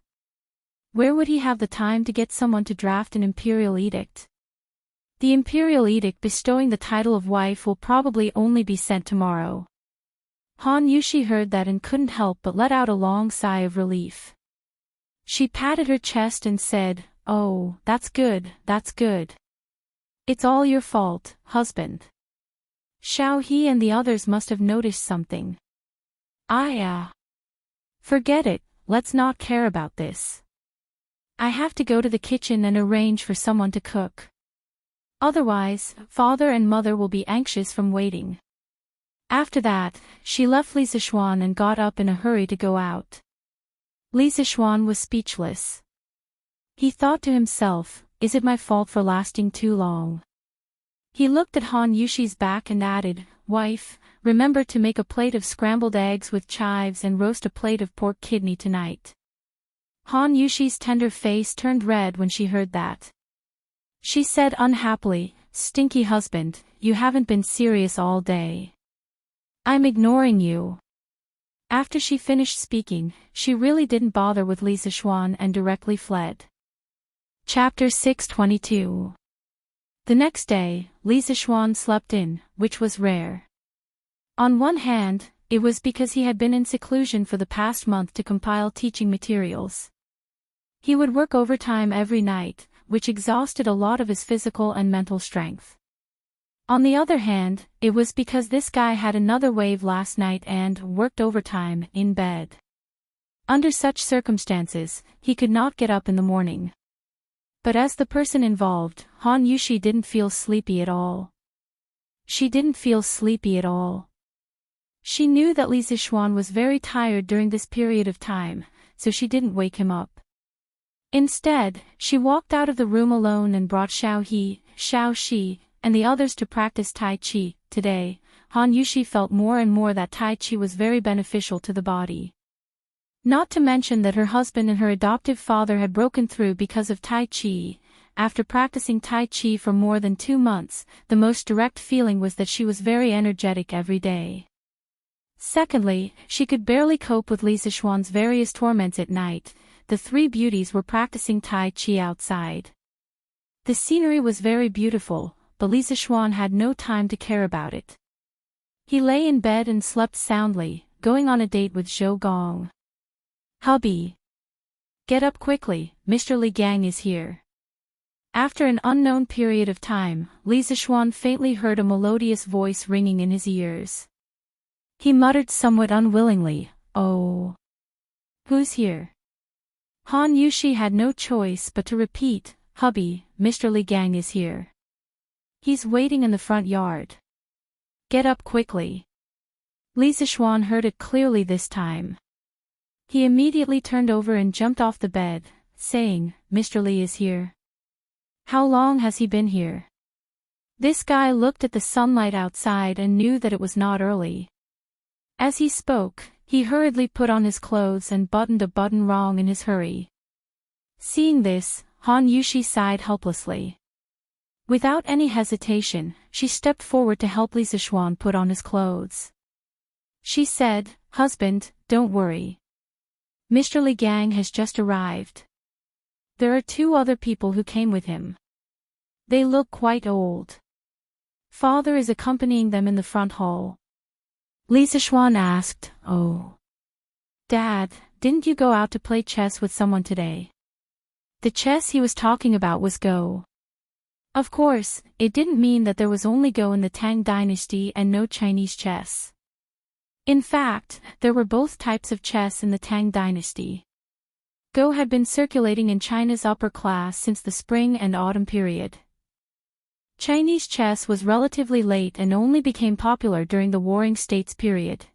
Speaker 1: Where would he have the time to get someone to draft an imperial edict? The imperial edict bestowing the title of wife will probably only be sent tomorrow. Han Yushi heard that and couldn't help but let out a long sigh of relief. She patted her chest and said, "Oh, that's good, that's good. It's all your fault, husband." Xiao He and the others must have noticed something. Forget it, let's not care about this. I have to go to the kitchen and arrange for someone to cook. Otherwise, father and mother will be anxious from waiting. After that, she left Li Zixuan and got up in a hurry to go out. Li Zixuan was speechless. He thought to himself, is it my fault for lasting too long? He looked at Han Yushi's back and added, "Wife, remember to make a plate of scrambled eggs with chives and roast a plate of pork kidney tonight." Han Yushi's tender face turned red when she heard that. She said unhappily, "Stinky husband, you haven't been serious all day. I'm ignoring you." After she finished speaking, she really didn't bother with Li Zixuan and directly fled. Chapter 622. The next day, Li Zixuan slept in, which was rare. On one hand, it was because he had been in seclusion for the past month to compile teaching materials. He would work overtime every night, which exhausted a lot of his physical and mental strength. On the other hand, it was because this guy had another wave last night and worked overtime in bed. Under such circumstances, he could not get up in the morning. But as the person involved, Han Yushi didn't feel sleepy at all. She didn't feel sleepy at all. She knew that Li Zixuan was very tired during this period of time, so she didn't wake him up. Instead, she walked out of the room alone and brought Xiao He, Xiao Shi, and the others to practice Tai Chi. Today, Han Yushi felt more and more that Tai Chi was very beneficial to the body. Not to mention that her husband and her adoptive father had broken through because of Tai Chi. After practicing Tai Chi for more than 2 months, the most direct feeling was that she was very energetic every day. Secondly, she could barely cope with Li Zixuan's various torments at night. The 3 beauties were practicing Tai Chi outside. The scenery was very beautiful, but Li Zixuan had no time to care about it. He lay in bed and slept soundly, going on a date with Zhou Gong. "Hubby! Get up quickly, Mr. Li Gang is here." After an unknown period of time, Li Zixuan faintly heard a melodious voice ringing in his ears. He muttered somewhat unwillingly, "Oh. Who's here?" Han Yushi had no choice but to repeat, "Hubby, Mr. Li Gang is here. He's waiting in the front yard. Get up quickly." Li Zixuan heard it clearly this time. He immediately turned over and jumped off the bed, saying, "Mr. Li is here. How long has he been here?" This guy looked at the sunlight outside and knew that it was not early. As he spoke, he hurriedly put on his clothes and buttoned a button wrong in his hurry. Seeing this, Han Yushi sighed helplessly. Without any hesitation, she stepped forward to help Li Zixuan put on his clothes. She said, "Husband, don't worry. Mr. Li Gang has just arrived. There are 2 other people who came with him. They look quite old. Father is accompanying them in the front hall." Li Zixuan asked, "Oh. Dad, didn't you go out to play chess with someone today?" The chess he was talking about was Go. Of course, it didn't mean that there was only Go in the Tang dynasty and no Chinese chess. In fact, there were both types of chess in the Tang dynasty. Go had been circulating in China's upper class since the spring and autumn period. Chinese chess was relatively late and only became popular during the Warring States period.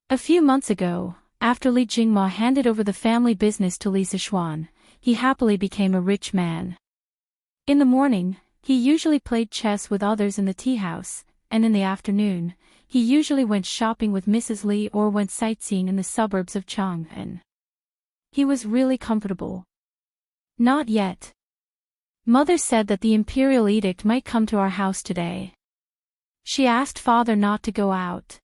Speaker 1: A few months ago, after Li Jingma handed over the family business to Li Zixuan, he happily became a rich man. In the morning, he usually played chess with others in the tea house, and in the afternoon, he usually went shopping with Mrs. Li or went sightseeing in the suburbs of Chang'an. He was really comfortable. Not yet. Mother said that the imperial edict might come to our house today. She asked father not to go out.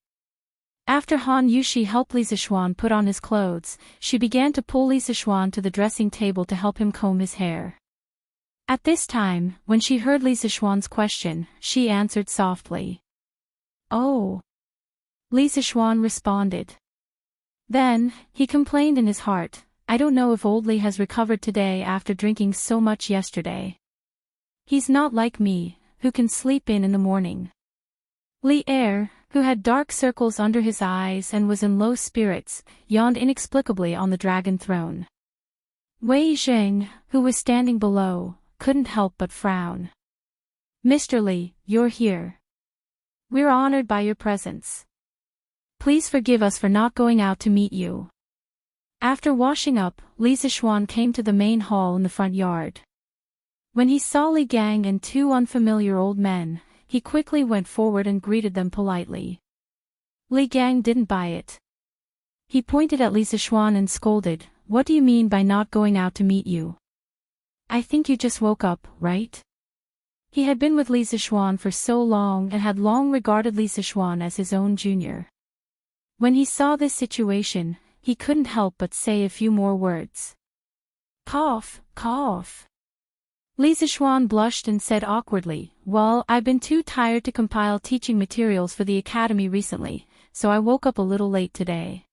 Speaker 1: After Han Yushi helped Li Zixuan put on his clothes, she began to pull Li Zixuan to the dressing table to help him comb his hair. At this time, when she heard Li Zixuan's question, she answered softly. "Oh." Li Zixuan responded. Then, he complained in his heart, "I don't know if old Li has recovered today after drinking so much yesterday. He's not like me, who can sleep in the morning." Li Er, who had dark circles under his eyes and was in low spirits, yawned inexplicably on the dragon throne. Wei Zheng, who was standing below, couldn't help but frown. "Mr. Li, you're here. We're honored by your presence. Please forgive us for not going out to meet you." After washing up, Li Zixuan came to the main hall in the front yard. When he saw Li Gang and two unfamiliar old men, he quickly went forward and greeted them politely. Li Gang didn't buy it. He pointed at Li Zixuan and scolded, "What do you mean by not going out to meet you? I think you just woke up, right?" He had been with Li Zixuan for so long and had long regarded Li Zixuan as his own junior. When he saw this situation, he couldn't help but say a few more words. "Cough, cough." Li Zixuan blushed and said awkwardly, "Well, I've been too tired to compile teaching materials for the academy recently, so I woke up a little late today.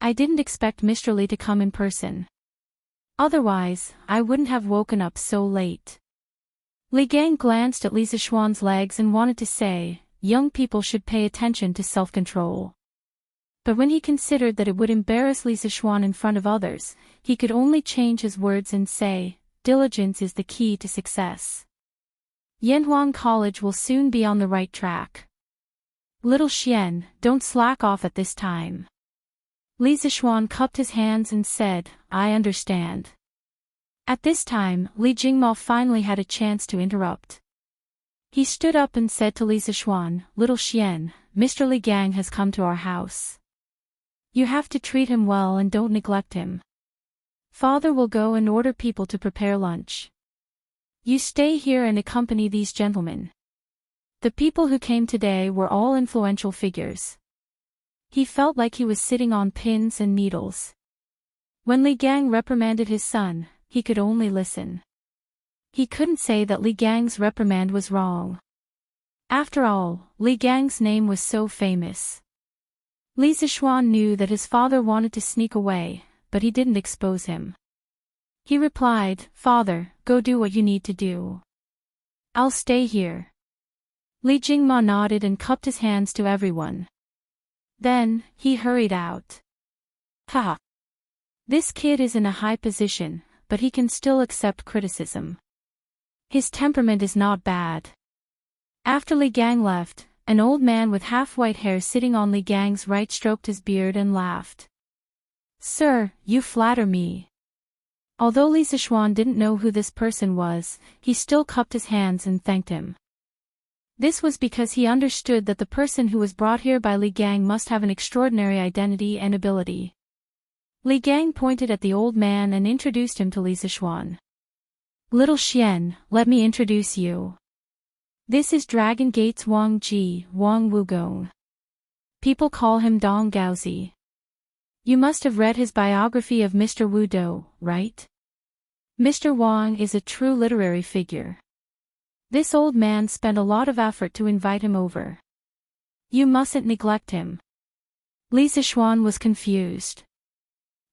Speaker 1: I didn't expect Mr. Li to come in person. Otherwise, I wouldn't have woken up so late." Li Gang glanced at Li Zixuan's legs and wanted to say, "Young people should pay attention to self-control." But when he considered that it would embarrass Li Zixuan in front of others, he could only change his words and say, "Diligence is the key to success. Yanhuang College will soon be on the right track. Little Xian, don't slack off at this time." Li Zixuan cupped his hands and said, "I understand." At this time, Li Jingmao finally had a chance to interrupt. He stood up and said to Li Zixuan, "Little Xian, Mr. Li Gang has come to our house. You have to treat him well and don't neglect him. Father will go and order people to prepare lunch. You stay here and accompany these gentlemen." The people who came today were all influential figures. He felt like he was sitting on pins and needles. When Li Gang reprimanded his son, he could only listen. He couldn't say that Li Gang's reprimand was wrong. After all, Li Gang's name was so famous. Li Zixuan knew that his father wanted to sneak away, but he didn't expose him. He replied, "Father, go do what you need to do. I'll stay here." Li Jingma nodded and cupped his hands to everyone. Then, he hurried out. "Ha! This kid is in a high position, but he can still accept criticism. His temperament is not bad." After Li Gang left, an old man with half-white hair sitting on Li Gang's right stroked his beard and laughed. "Sir, you flatter me." Although Li Zixuan didn't know who this person was, he still cupped his hands and thanked him. This was because he understood that the person who was brought here by Li Gang must have an extraordinary identity and ability. Li Gang pointed at the old man and introduced him to Li Zixuan. "Little Xian, let me introduce you. This is Dragon Gate's Wang Ji, Wang Wugong. People call him Dong Gaozi. You must have read his biography of Mr. Wu Dou, right? Mr. Wang is a true literary figure. This old man spent a lot of effort to invite him over. You mustn't neglect him." Li Zixuan was confused.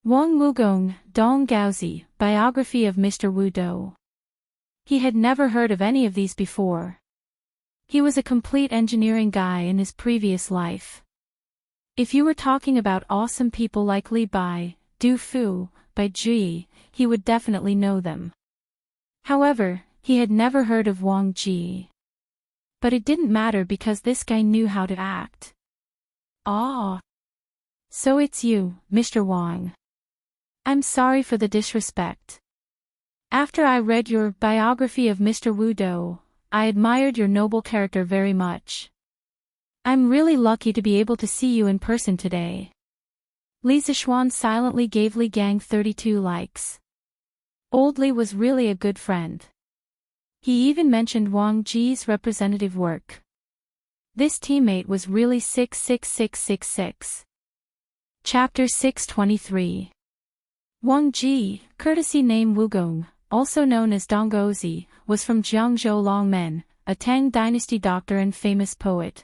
Speaker 1: Wang Wugong, Dong Gaozi, biography of Mr. Wu Dou. He had never heard of any of these before. He was a complete engineering guy in his previous life. If you were talking about awesome people like Li Bai, Du Fu, Bai Ji, he would definitely know them. However, he had never heard of Wang Ji. But it didn't matter because this guy knew how to act. "Ah. So it's you, Mr. Wang. I'm sorry for the disrespect. After I read your biography of Mr. Wu Dou, I admired your noble character very much. I'm really lucky to be able to see you in person today." Li Zixuan silently gave Li Gang 32 likes. Old Li was really a good friend. He even mentioned Wang Ji's representative work. This teammate was really 66666. Chapter 623. Wang Ji, courtesy name Wugong, also known as Donggozi, was from Jiangzhou Longmen, a Tang dynasty doctor and famous poet.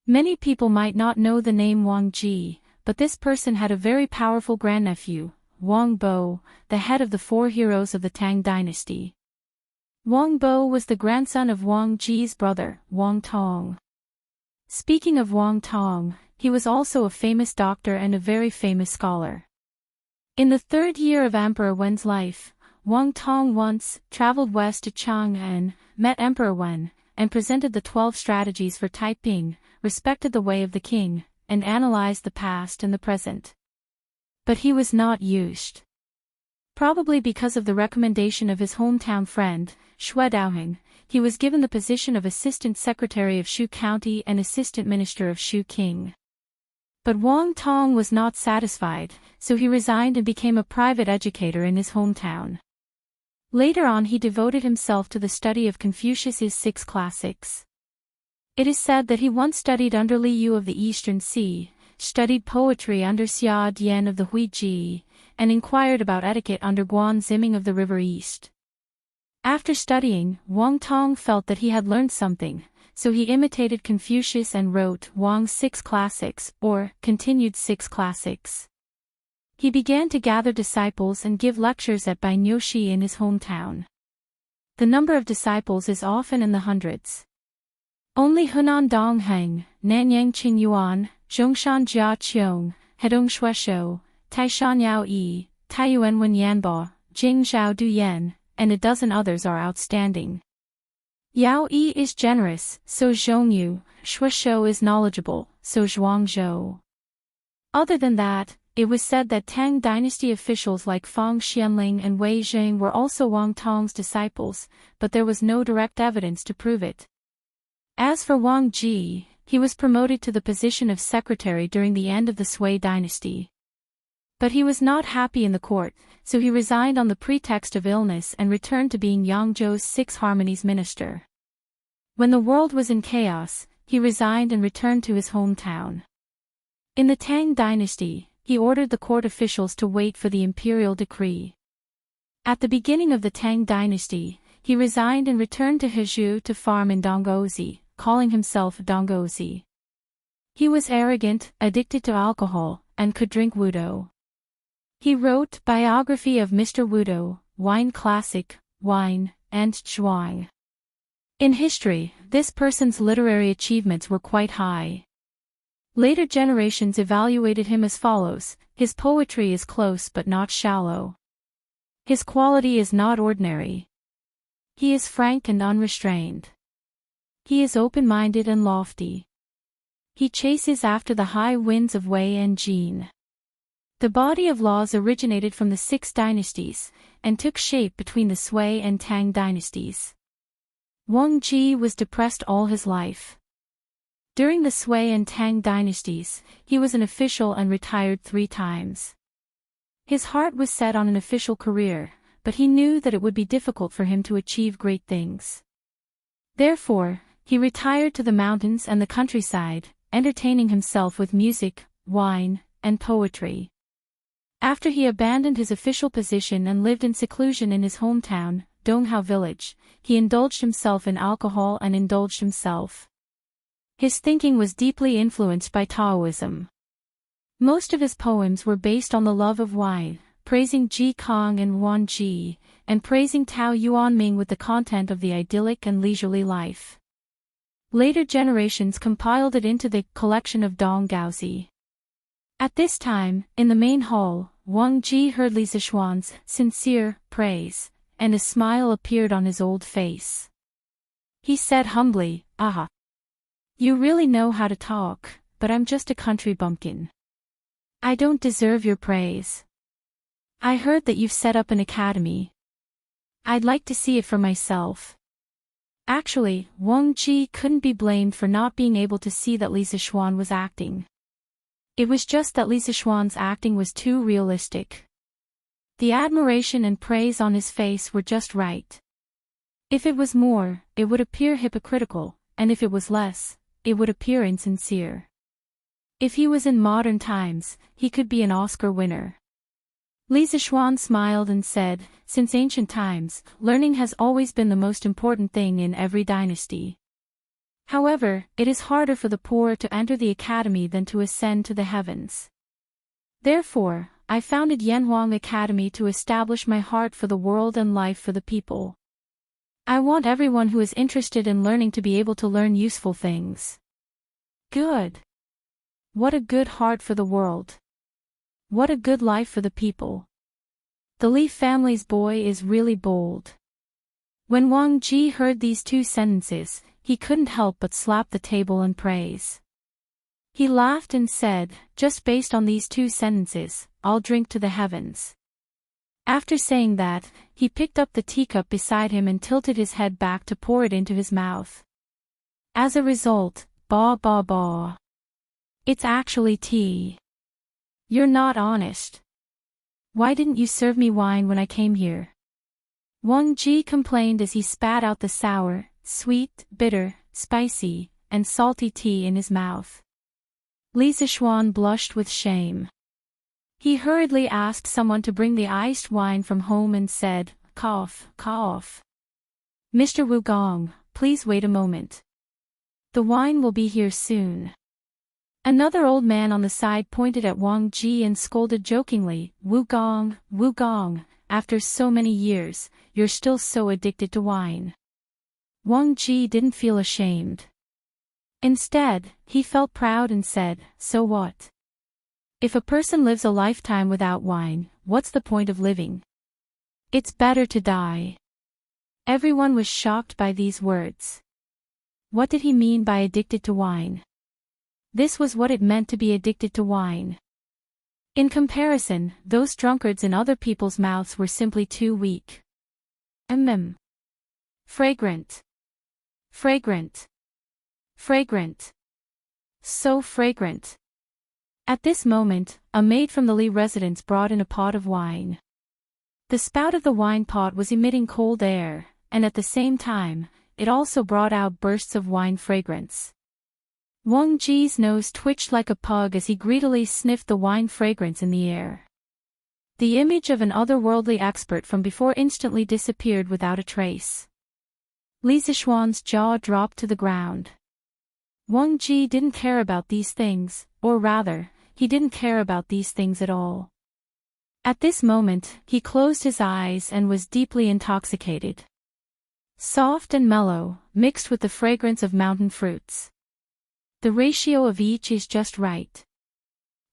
Speaker 1: Many people might not know the name Wang Ji, but this person had a very powerful grandnephew, Wang Bo, the head of the four heroes of the Tang dynasty. Wang Bo was the grandson of Wang Ji's brother, Wang Tong. Speaking of Wang Tong, he was also a famous doctor and a very famous scholar. In the third year of Emperor Wen's life, Wang Tong once traveled west to Chang'an, met Emperor Wen, and presented the 12 strategies for Taiping, respected the way of the king, and analyzed the past and the present. But he was not used. Probably because of the recommendation of his hometown friend, Xue Daoheng, he was given the position of Assistant Secretary of Shu County and Assistant Minister of Shu King. But Wang Tong was not satisfied, so he resigned and became a private educator in his hometown. Later on he devoted himself to the study of Confucius's 6 classics. It is said that he once studied under Li Yu of the Eastern Sea, studied poetry under Xia Dian of the Huiji, and inquired about etiquette under Guan Ziming of the River East. After studying, Wang Tong felt that he had learned something, so he imitated Confucius and wrote Wang's 6 classics, or continued 6 classics. He began to gather disciples and give lectures at Bainyoshi in his hometown. The number of disciples is often in the hundreds. Only Hunan Dongheng, Nanyang Qingyuan, Zhongshan Jia Qiong, Hedong Shueshou, Taishan Yao Yi, Taiyuan Wen Yanbo, Jing Zhao Du Yan, and a dozen others are outstanding. Yao Yi is generous, so Zhongyu, Shueshou is knowledgeable, so Zhuangzhou. Other than that, it was said that Tang dynasty officials like Fang Xianling and Wei Zheng were also Wang Tong's disciples, but there was no direct evidence to prove it. As for Wang Ji, he was promoted to the position of secretary during the end of the Sui dynasty. But he was not happy in the court, so he resigned on the pretext of illness and returned to being Yangzhou's 6 harmonies minister. When the world was in chaos, he resigned and returned to his hometown. In the Tang dynasty, he ordered the court officials to wait for the imperial decree. At the beginning of the Tang dynasty, he resigned and returned to Hezhou to farm in Donggozi, calling himself Donggozi. He was arrogant, addicted to alcohol, and could drink wudo. He wrote Biography of Mr. Wudo, Wine Classic, Wine, and Zhuang. In history, this person's literary achievements were quite high. Later generations evaluated him as follows: his poetry is close but not shallow. His quality is not ordinary. He is frank and unrestrained. He is open-minded and lofty. He chases after the high winds of Wei and Jin. The body of laws originated from the 6 dynasties, and took shape between the Sui and Tang dynasties. Wang Ji was depressed all his life. During the Sui and Tang dynasties, he was an official and retired 3 times. His heart was set on an official career, but he knew that it would be difficult for him to achieve great things. Therefore, he retired to the mountains and the countryside, entertaining himself with music, wine, and poetry. After he abandoned his official position and lived in seclusion in his hometown, Donghao village, he indulged himself in alcohol and indulged himself. His thinking was deeply influenced by Taoism. Most of his poems were based on the love of wine, praising Ji Kong and Wan Ji, and praising Tao Yuanming with the content of the idyllic and leisurely life. Later generations compiled it into the collection of Donggaozi. At this time, in the main hall, Wang Ji heard Li Zishuan's sincere praise, and a smile appeared on his old face. He said humbly, "Ah, you really know how to talk, but I'm just a country bumpkin. I don't deserve your praise. I heard that you've set up an academy. I'd like to see it for myself." Actually, Wang Ji couldn't be blamed for not being able to see that Li Zishuan was acting. It was just that Li Zishuan's acting was too realistic. The admiration and praise on his face were just right. If it was more, it would appear hypocritical, and if it was less, it would appear insincere. If he was in modern times, he could be an Oscar winner. Li Zishuan smiled and said, since ancient times, learning has always been the most important thing in every dynasty. However, it is harder for the poor to enter the academy than to ascend to the heavens. Therefore, I founded Yanhuang Academy to establish my heart for the world and life for the people. I want everyone who is interested in learning to be able to learn useful things. Good. What a good heart for the world. What a good life for the people. The Li family's boy is really bold. When Wang Ji heard these two sentences, he couldn't help but slap the table and praise. He laughed and said, just based on these two sentences, I'll drink to the heavens. After saying that, he picked up the teacup beside him and tilted his head back to pour it into his mouth. As a result, baw baw baw. It's actually tea. You're not honest. Why didn't you serve me wine when I came here? Wang Ji complained as he spat out the sour, sweet, bitter, spicy, and salty tea in his mouth. Li Zishuan blushed with shame. He hurriedly asked someone to bring the iced wine from home and said, cough, cough. Mr. Wu Gong, please wait a moment. The wine will be here soon. Another old man on the side pointed at Wang Ji and scolded jokingly, Wu Gong, after so many years, you're still so addicted to wine. Wang Ji didn't feel ashamed. Instead, he felt proud and said, so what? If a person lives a lifetime without wine, what's the point of living? It's better to die. Everyone was shocked by these words. What did he mean by addicted to wine? This was what it meant to be addicted to wine. In comparison, those drunkards in other people's mouths were simply too weak. Fragrant. Fragrant. Fragrant. So fragrant. At this moment, a maid from the Li residence brought in a pot of wine. The spout of the wine pot was emitting cold air, and at the same time, it also brought out bursts of wine fragrance. Wang Ji's nose twitched like a pug as he greedily sniffed the wine fragrance in the air. The image of an otherworldly expert from before instantly disappeared without a trace. Li Zishuan's jaw dropped to the ground. Wang Ji didn't care about these things, or rather, he didn't care about these things at all. At this moment, he closed his eyes and was deeply intoxicated. Soft and mellow, mixed with the fragrance of mountain fruits. The ratio of each is just right.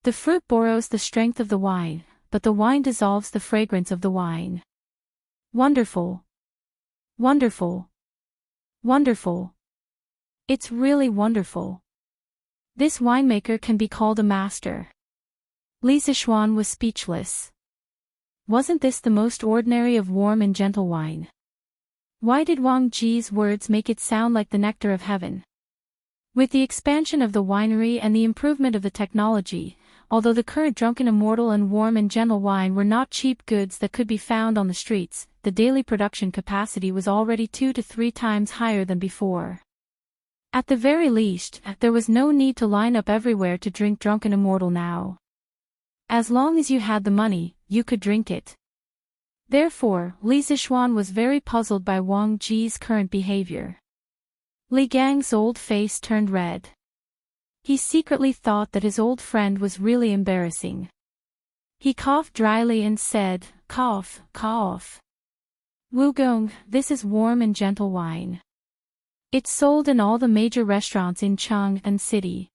Speaker 1: The fruit borrows the strength of the wine, but the wine dissolves the fragrance of the wine. Wonderful. Wonderful. Wonderful. It's really wonderful. This winemaker can be called a master. Li Zishuan was speechless. Wasn't this the most ordinary of warm and gentle wine? Why did Wang Ji's words make it sound like the nectar of heaven? With the expansion of the winery and the improvement of the technology, although the current drunken immortal and warm and gentle wine were not cheap goods that could be found on the streets, the daily production capacity was already 2 to 3 times higher than before. At the very least, there was no need to line up everywhere to drink drunken immortal now. As long as you had the money, you could drink it. Therefore, Li Zishuan was very puzzled by Wang Ji's current behavior. Li Gang's old face turned red. He secretly thought that his old friend was really embarrassing. He coughed dryly and said, cough, cough. Wu Gong, this is warm and gentle wine. It's sold in all the major restaurants in Chang'an City.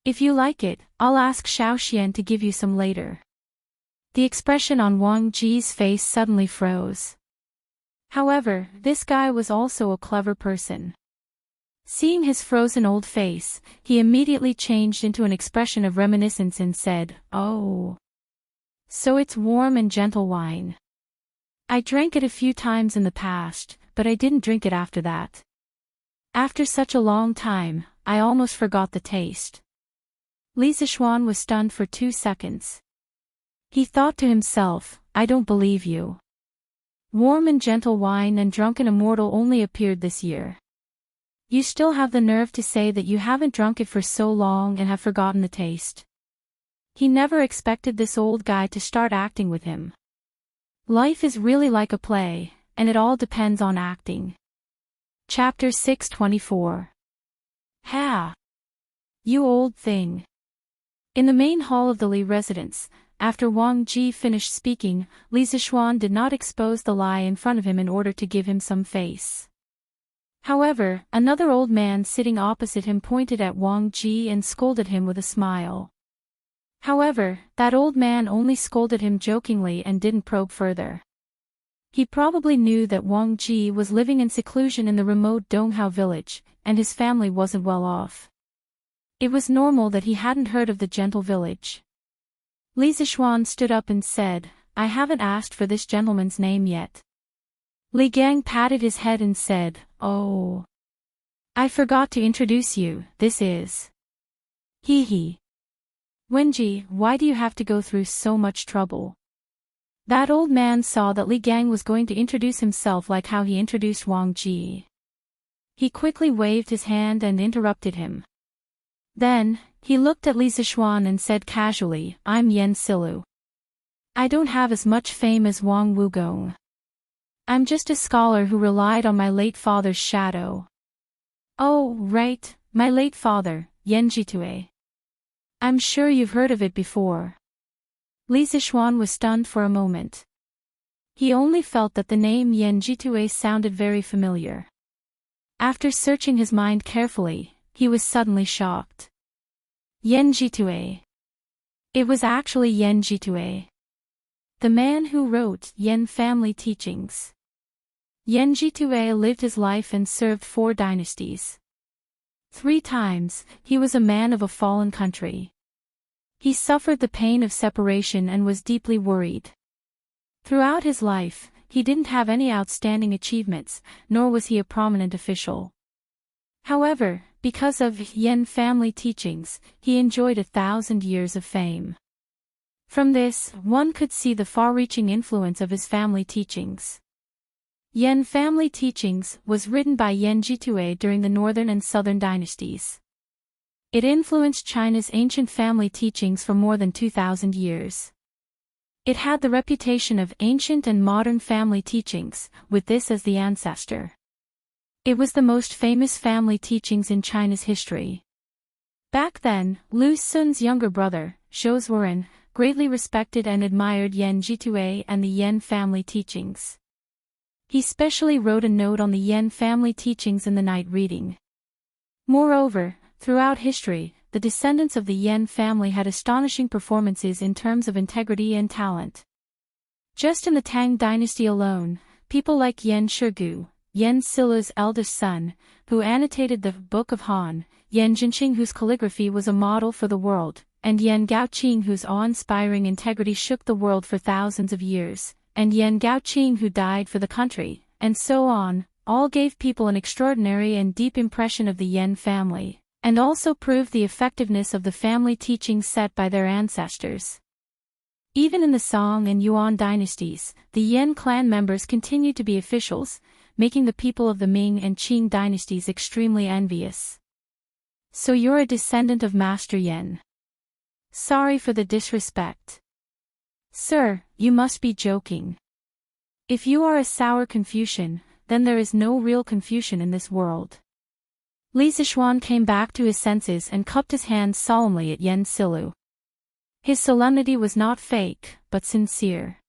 Speaker 1: If you like it, I'll ask Xiao Xian to give you some later. The expression on Wang Ji's face suddenly froze. However, this guy was also a clever person. Seeing his frozen old face, he immediately changed into an expression of reminiscence and said, oh. So it's warm and gentle wine. I drank it a few times in the past, but I didn't drink it after that. After such a long time, I almost forgot the taste. Li Zishuan was stunned for 2 seconds. He thought to himself, I don't believe you. Warm and gentle wine and drunken immortal only appeared this year. You still have the nerve to say that you haven't drunk it for so long and have forgotten the taste. He never expected this old guy to start acting with him. Life is really like a play, and it all depends on acting. Chapter 624. Ha! You old thing. In the main hall of the Li residence, after Wang Ji finished speaking, Li Zixuan did not expose the lie in front of him in order to give him some face. However, another old man sitting opposite him pointed at Wang Ji and scolded him with a smile. However, that old man only scolded him jokingly and didn't probe further. He probably knew that Wang Ji was living in seclusion in the remote Donghao village, and his family wasn't well off. It was normal that he hadn't heard of the gentle village. Li Zixuan stood up and said, "I haven't asked for this gentleman's name yet." Li Gang patted his head and said, "Oh. I forgot to introduce you, this is." Hee hee. Wenji, why do you have to go through so much trouble? That old man saw that Li Gang was going to introduce himself like how he introduced Wang Ji. He quickly waved his hand and interrupted him. Then, he looked at Li Zixuan and said casually, "I'm Yen Silu. I don't have as much fame as Wang Wugong. I'm just a scholar who relied on my late father's shadow." "Oh, right, my late father, Yen Jitue. I'm sure you've heard of it before." Li Zixuan was stunned for a moment. He only felt that the name Yen Jitue sounded very familiar. After searching his mind carefully, he was suddenly shocked. Yen Jitue. It was actually Yen Jitue. The man who wrote Yen Family Teachings. Yen Jitue lived his life and served 4 dynasties. 3 times, he was a man of a fallen country. He suffered the pain of separation and was deeply worried. Throughout his life, he didn't have any outstanding achievements, nor was he a prominent official. However, because of Yen Family Teachings, he enjoyed 1,000 years of fame. From this, one could see the far-reaching influence of his family teachings. Yen Family Teachings was written by Yen Jitue during the northern and southern dynasties. It influenced China's ancient family teachings for more than 2,000 years. It had the reputation of ancient and modern family teachings, with this as the ancestor. It was the most famous family teachings in China's history. Back then, Lu Sun's younger brother, Zhouzuren, greatly respected and admired Yen Jitue and the Yen family teachings. He specially wrote a note on the Yen family teachings in the night reading. Moreover, throughout history, the descendants of the Yen family had astonishing performances in terms of integrity and talent. Just in the Tang dynasty alone, people like Yen Shegu, Yen Silu's eldest son, who annotated the Book of Han, Yen Jinqing whose calligraphy was a model for the world, and Yen Gaoqing whose awe-inspiring integrity shook the world for thousands of years, and Yen Gaoqing who died for the country, and so on, all gave people an extraordinary and deep impression of the Yen family, and also proved the effectiveness of the family teachings set by their ancestors. Even in the Song and Yuan dynasties, the Yen clan members continued to be officials, making the people of the Ming and Qing dynasties extremely envious. "So you're a descendant of Master Yen. Sorry for the disrespect." "Sir, you must be joking. If you are a sour Confucian, then there is no real Confucian in this world." Li Zixuan came back to his senses and cupped his hands solemnly at Yen Silu. His solemnity was not fake, but sincere.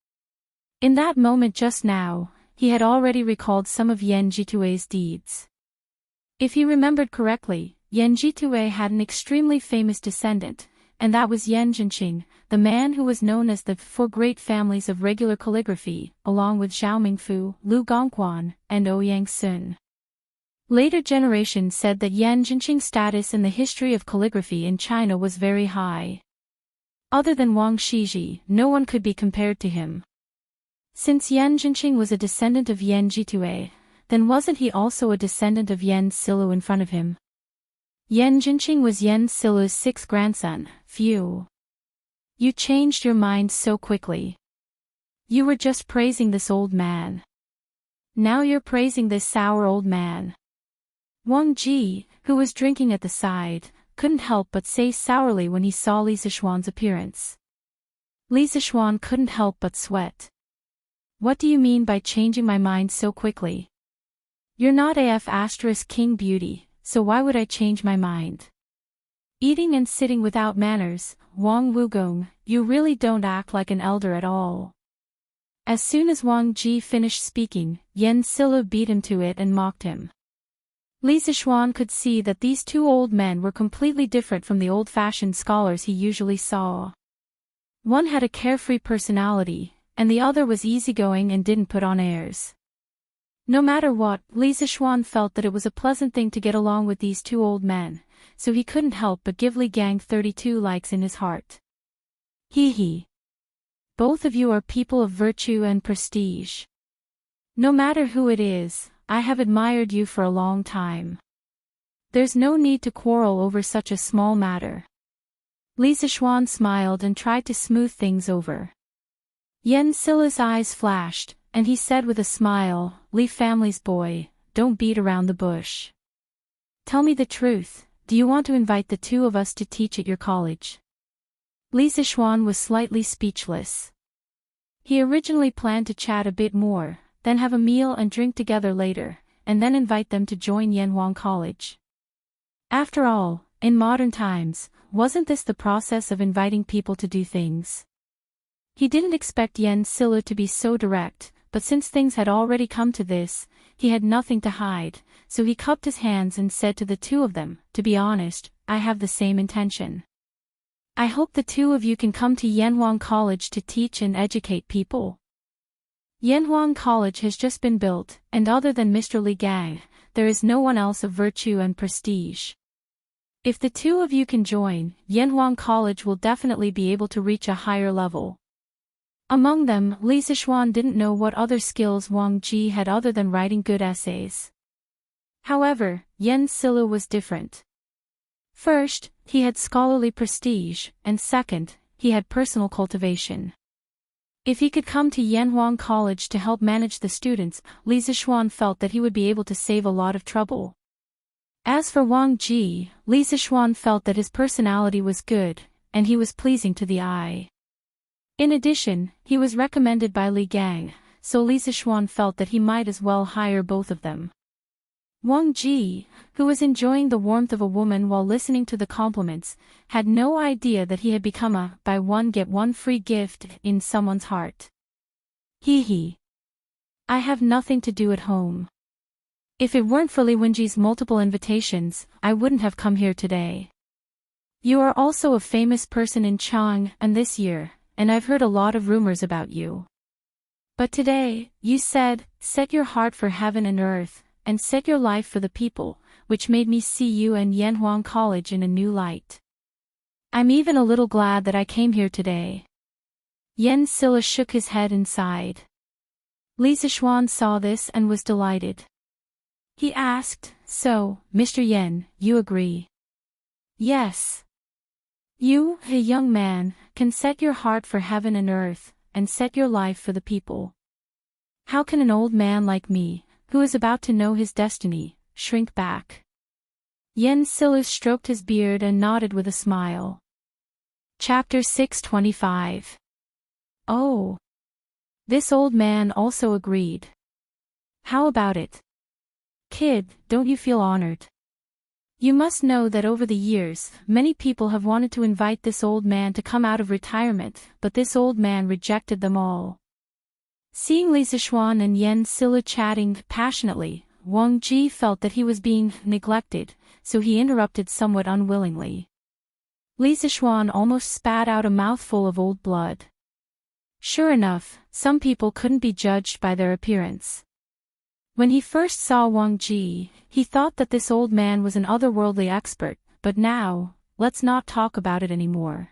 Speaker 1: In that moment just now, he had already recalled some of Yen Jitue's deeds. If he remembered correctly, Yen Jitue had an extremely famous descendant, and that was Yen Jinqing, the man who was known as the 4 great families of regular calligraphy, along with Zhao Mingfu, Lu Gongquan, and Ouyang Sun. Later generations said that Yen Jinqing's status in the history of calligraphy in China was very high. Other than Wang Shiji, no one could be compared to him. Since Yen Jinqing was a descendant of Yen Jitue, then wasn't he also a descendant of Yen Silu in front of him? Yen Jinqing was Yen Silu's 6th grandson. Phew. You changed your mind so quickly. You were just praising this old man. Now you're praising this sour old man. Wang Ji, who was drinking at the side, couldn't help but say sourly when he saw Li Zixuan's appearance. Li Zixuan couldn't help but sweat. What do you mean by changing my mind so quickly? You're not King Beauty, so why would I change my mind? Eating and sitting without manners, Wang Wugong, you really don't act like an elder at all. As soon as Wang Ji finished speaking, Yan Sila beat him to it and mocked him. Li Zixuan could see that these two old men were completely different from the old-fashioned scholars he usually saw. One had a carefree personality, and the other was easygoing and didn't put on airs. No matter what, Li Zixuan felt that it was a pleasant thing to get along with these two old men, so he couldn't help but give Li Gang 32 likes in his heart. Hee hee. Both of you are people of virtue and prestige. No matter who it is, I have admired you for a long time. There's no need to quarrel over such a small matter. Li Zixuan smiled and tried to smooth things over. Yan Sila's eyes flashed, and he said with a smile, Li family's boy, don't beat around the bush. Tell me the truth, do you want to invite the two of us to teach at your college? Li Zixuan was slightly speechless. He originally planned to chat a bit more, then have a meal and drink together later, and then invite them to join Yanhuang College. After all, in modern times, wasn't this the process of inviting people to do things? He didn't expect Yan Sila to be so direct, but since things had already come to this, he had nothing to hide, so he cupped his hands and said to the two of them, to be honest, I have the same intention. I hope the two of you can come to Yanhuang College to teach and educate people. Yanhuang College has just been built, and other than Mr. Li Gang, there is no one else of virtue and prestige. If the two of you can join, Yanhuang College will definitely be able to reach a higher level. Among them, Li Zixuan didn't know what other skills Wang Ji had other than writing good essays. However, Yan Sila was different. First, he had scholarly prestige, and second, he had personal cultivation. If he could come to Yanhuang College to help manage the students, Li Zixuan felt that he would be able to save a lot of trouble. As for Wang Ji, Li Zixuan felt that his personality was good, and he was pleasing to the eye. In addition, he was recommended by Li Gang, so Li Zixuan felt that he might as well hire both of them. Wang Ji, who was enjoying the warmth of a woman while listening to the compliments, had no idea that he had become a buy one get one free gift in someone's heart. Hee hee. I have nothing to do at home. If it weren't for Li Wenji's multiple invitations, I wouldn't have come here today. You are also a famous person in Chang and this year, and I've heard a lot of rumors about you. But today, you said, set your heart for heaven and earth, and set your life for the people, which made me see you and Yanhuang College in a new light. I'm even a little glad that I came here today. Yan Sila shook his head and sighed. Li Zixuan saw this and was delighted. He asked, so, Mr. Yan, you agree? Yes. You, a young man, can set your heart for heaven and earth, and set your life for the people. How can an old man like me, who is about to know his destiny, shrink back? Yan Sila stroked his beard and nodded with a smile. Chapter 625. Oh. This old man also agreed. How about it? Kid, don't you feel honored? You must know that over the years, many people have wanted to invite this old man to come out of retirement, but this old man rejected them all. Seeing Li Zixuan and Yan Sila chatting passionately, Wang Ji felt that he was being neglected, so he interrupted somewhat unwillingly. Li Zixuan almost spat out a mouthful of old blood. Sure enough, some people couldn't be judged by their appearance. When he first saw Wang Ji, he thought that this old man was an otherworldly expert, but now, let's not talk about it anymore.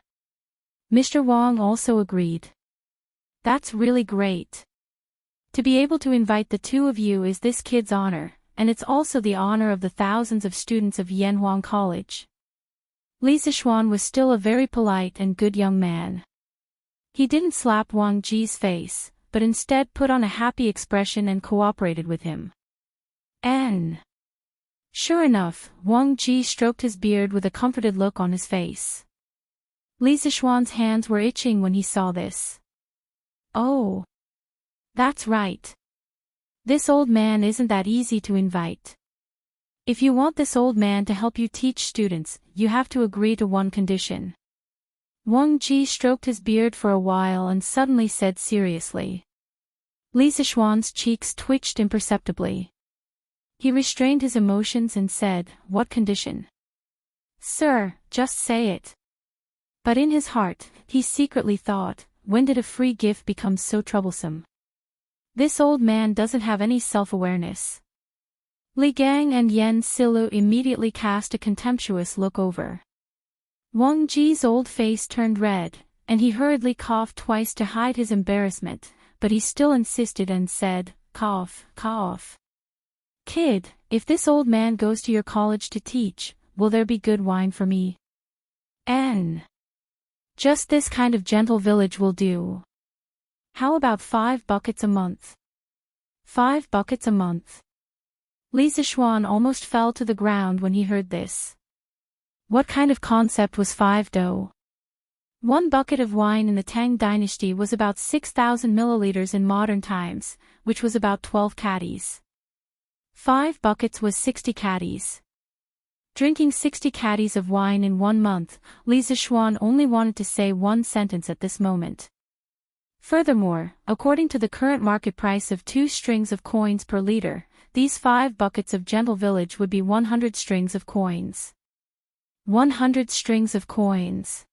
Speaker 1: Mr. Wang also agreed. That's really great. To be able to invite the two of you is this kid's honor, and it's also the honor of the thousands of students of Yanhuang College. Li Zixuan was still a very polite and good young man. He didn't slap Wang Ji's face, but instead put on a happy expression and cooperated with him. Sure enough, Wang Ji stroked his beard with a comforted look on his face. Li Zishuan's hands were itching when he saw this. Oh. That's right. This old man isn't that easy to invite. If you want this old man to help you teach students, you have to agree to one condition. Wang Ji stroked his beard for a while and suddenly said seriously. Li Zishuan's cheeks twitched imperceptibly. He restrained his emotions and said, "What condition?" "Sir, just say it." But in his heart, he secretly thought, when did a free gift become so troublesome? This old man doesn't have any self-awareness. Li Gang and Yen Silu immediately cast a contemptuous look over. Wang Ji's old face turned red, and he hurriedly coughed twice to hide his embarrassment, but he still insisted and said, "Cough, cough. Kid, if this old man goes to your college to teach, will there be good wine for me?" "N. Just this kind of gentle village will do. How about 5 buckets a month?" 5 buckets a month. Li Zishuan almost fell to the ground when he heard this. What kind of concept was 5 dough? 1 bucket of wine in the Tang dynasty was about 6,000 milliliters in modern times, which was about 12 caddies. 5 buckets was 60 caddies. Drinking 60 caddies of wine in 1 month, Li Zishuan only wanted to say one sentence at this moment. Furthermore, according to the current market price of 2 strings of coins per liter, these 5 buckets of gentle village would be 100 strings of coins. 100 strings of coins.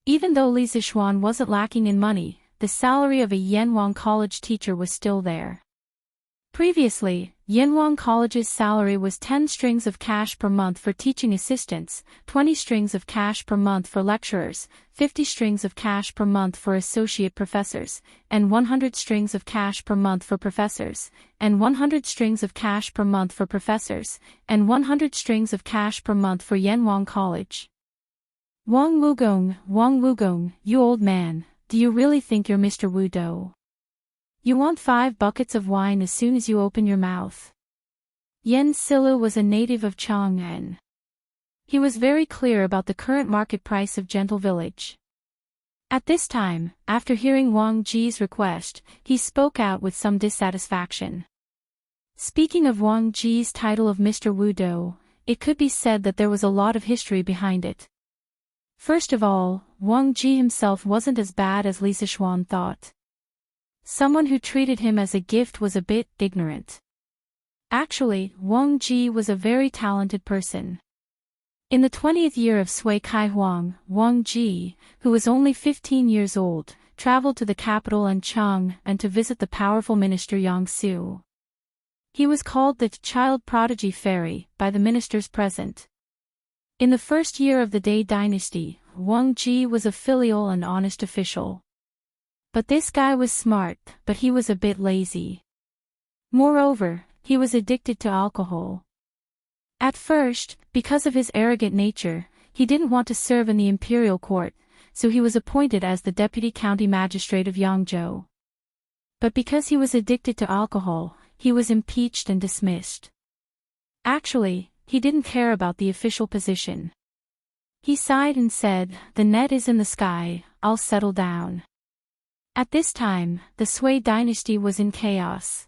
Speaker 1: Even though Li Zishuan wasn't lacking in money, the salary of a Yanwang College teacher was still there. Previously, Yanwang College's salary was 10 strings of cash per month for teaching assistants, 20 strings of cash per month for lecturers, 50 strings of cash per month for associate professors, and 100 strings of cash per month for professors, and 100 strings of cash per month for professors, and 100 strings of cash per month for Yanwang College. Wang Wugong, you old man, do you really think you're Mr. Wu Dou? You want 5 buckets of wine as soon as you open your mouth. Yen Silu was a native of Chang'an. He was very clear about the current market price of gentle village. At this time, after hearing Wang Ji's request, he spoke out with some dissatisfaction. Speaking of Wang Ji's title of Mr. Wu Dou, it could be said that there was a lot of history behind it. First of all, Wang Ji himself wasn't as bad as Li Zishuan thought. Someone who treated him as a gift was a bit ignorant. Actually, Wang Ji was a very talented person. In the 20th year of Sui Kai Huang, Wang Ji, who was only 15 years old, traveled to the capital Anchang and to visit the powerful minister Yang Su. He was called the child prodigy fairy by the ministers present. In the first year of the Dai dynasty, Wang Ji was a filial and honest official. But this guy was smart, but he was a bit lazy. Moreover, he was addicted to alcohol. At first, because of his arrogant nature, he didn't want to serve in the imperial court, so he was appointed as the deputy county magistrate of Yangzhou. But because he was addicted to alcohol, he was impeached and dismissed. Actually, he didn't care about the official position. He sighed and said, "The net is in the sky, I'll settle down." At this time, the Sui dynasty was in chaos.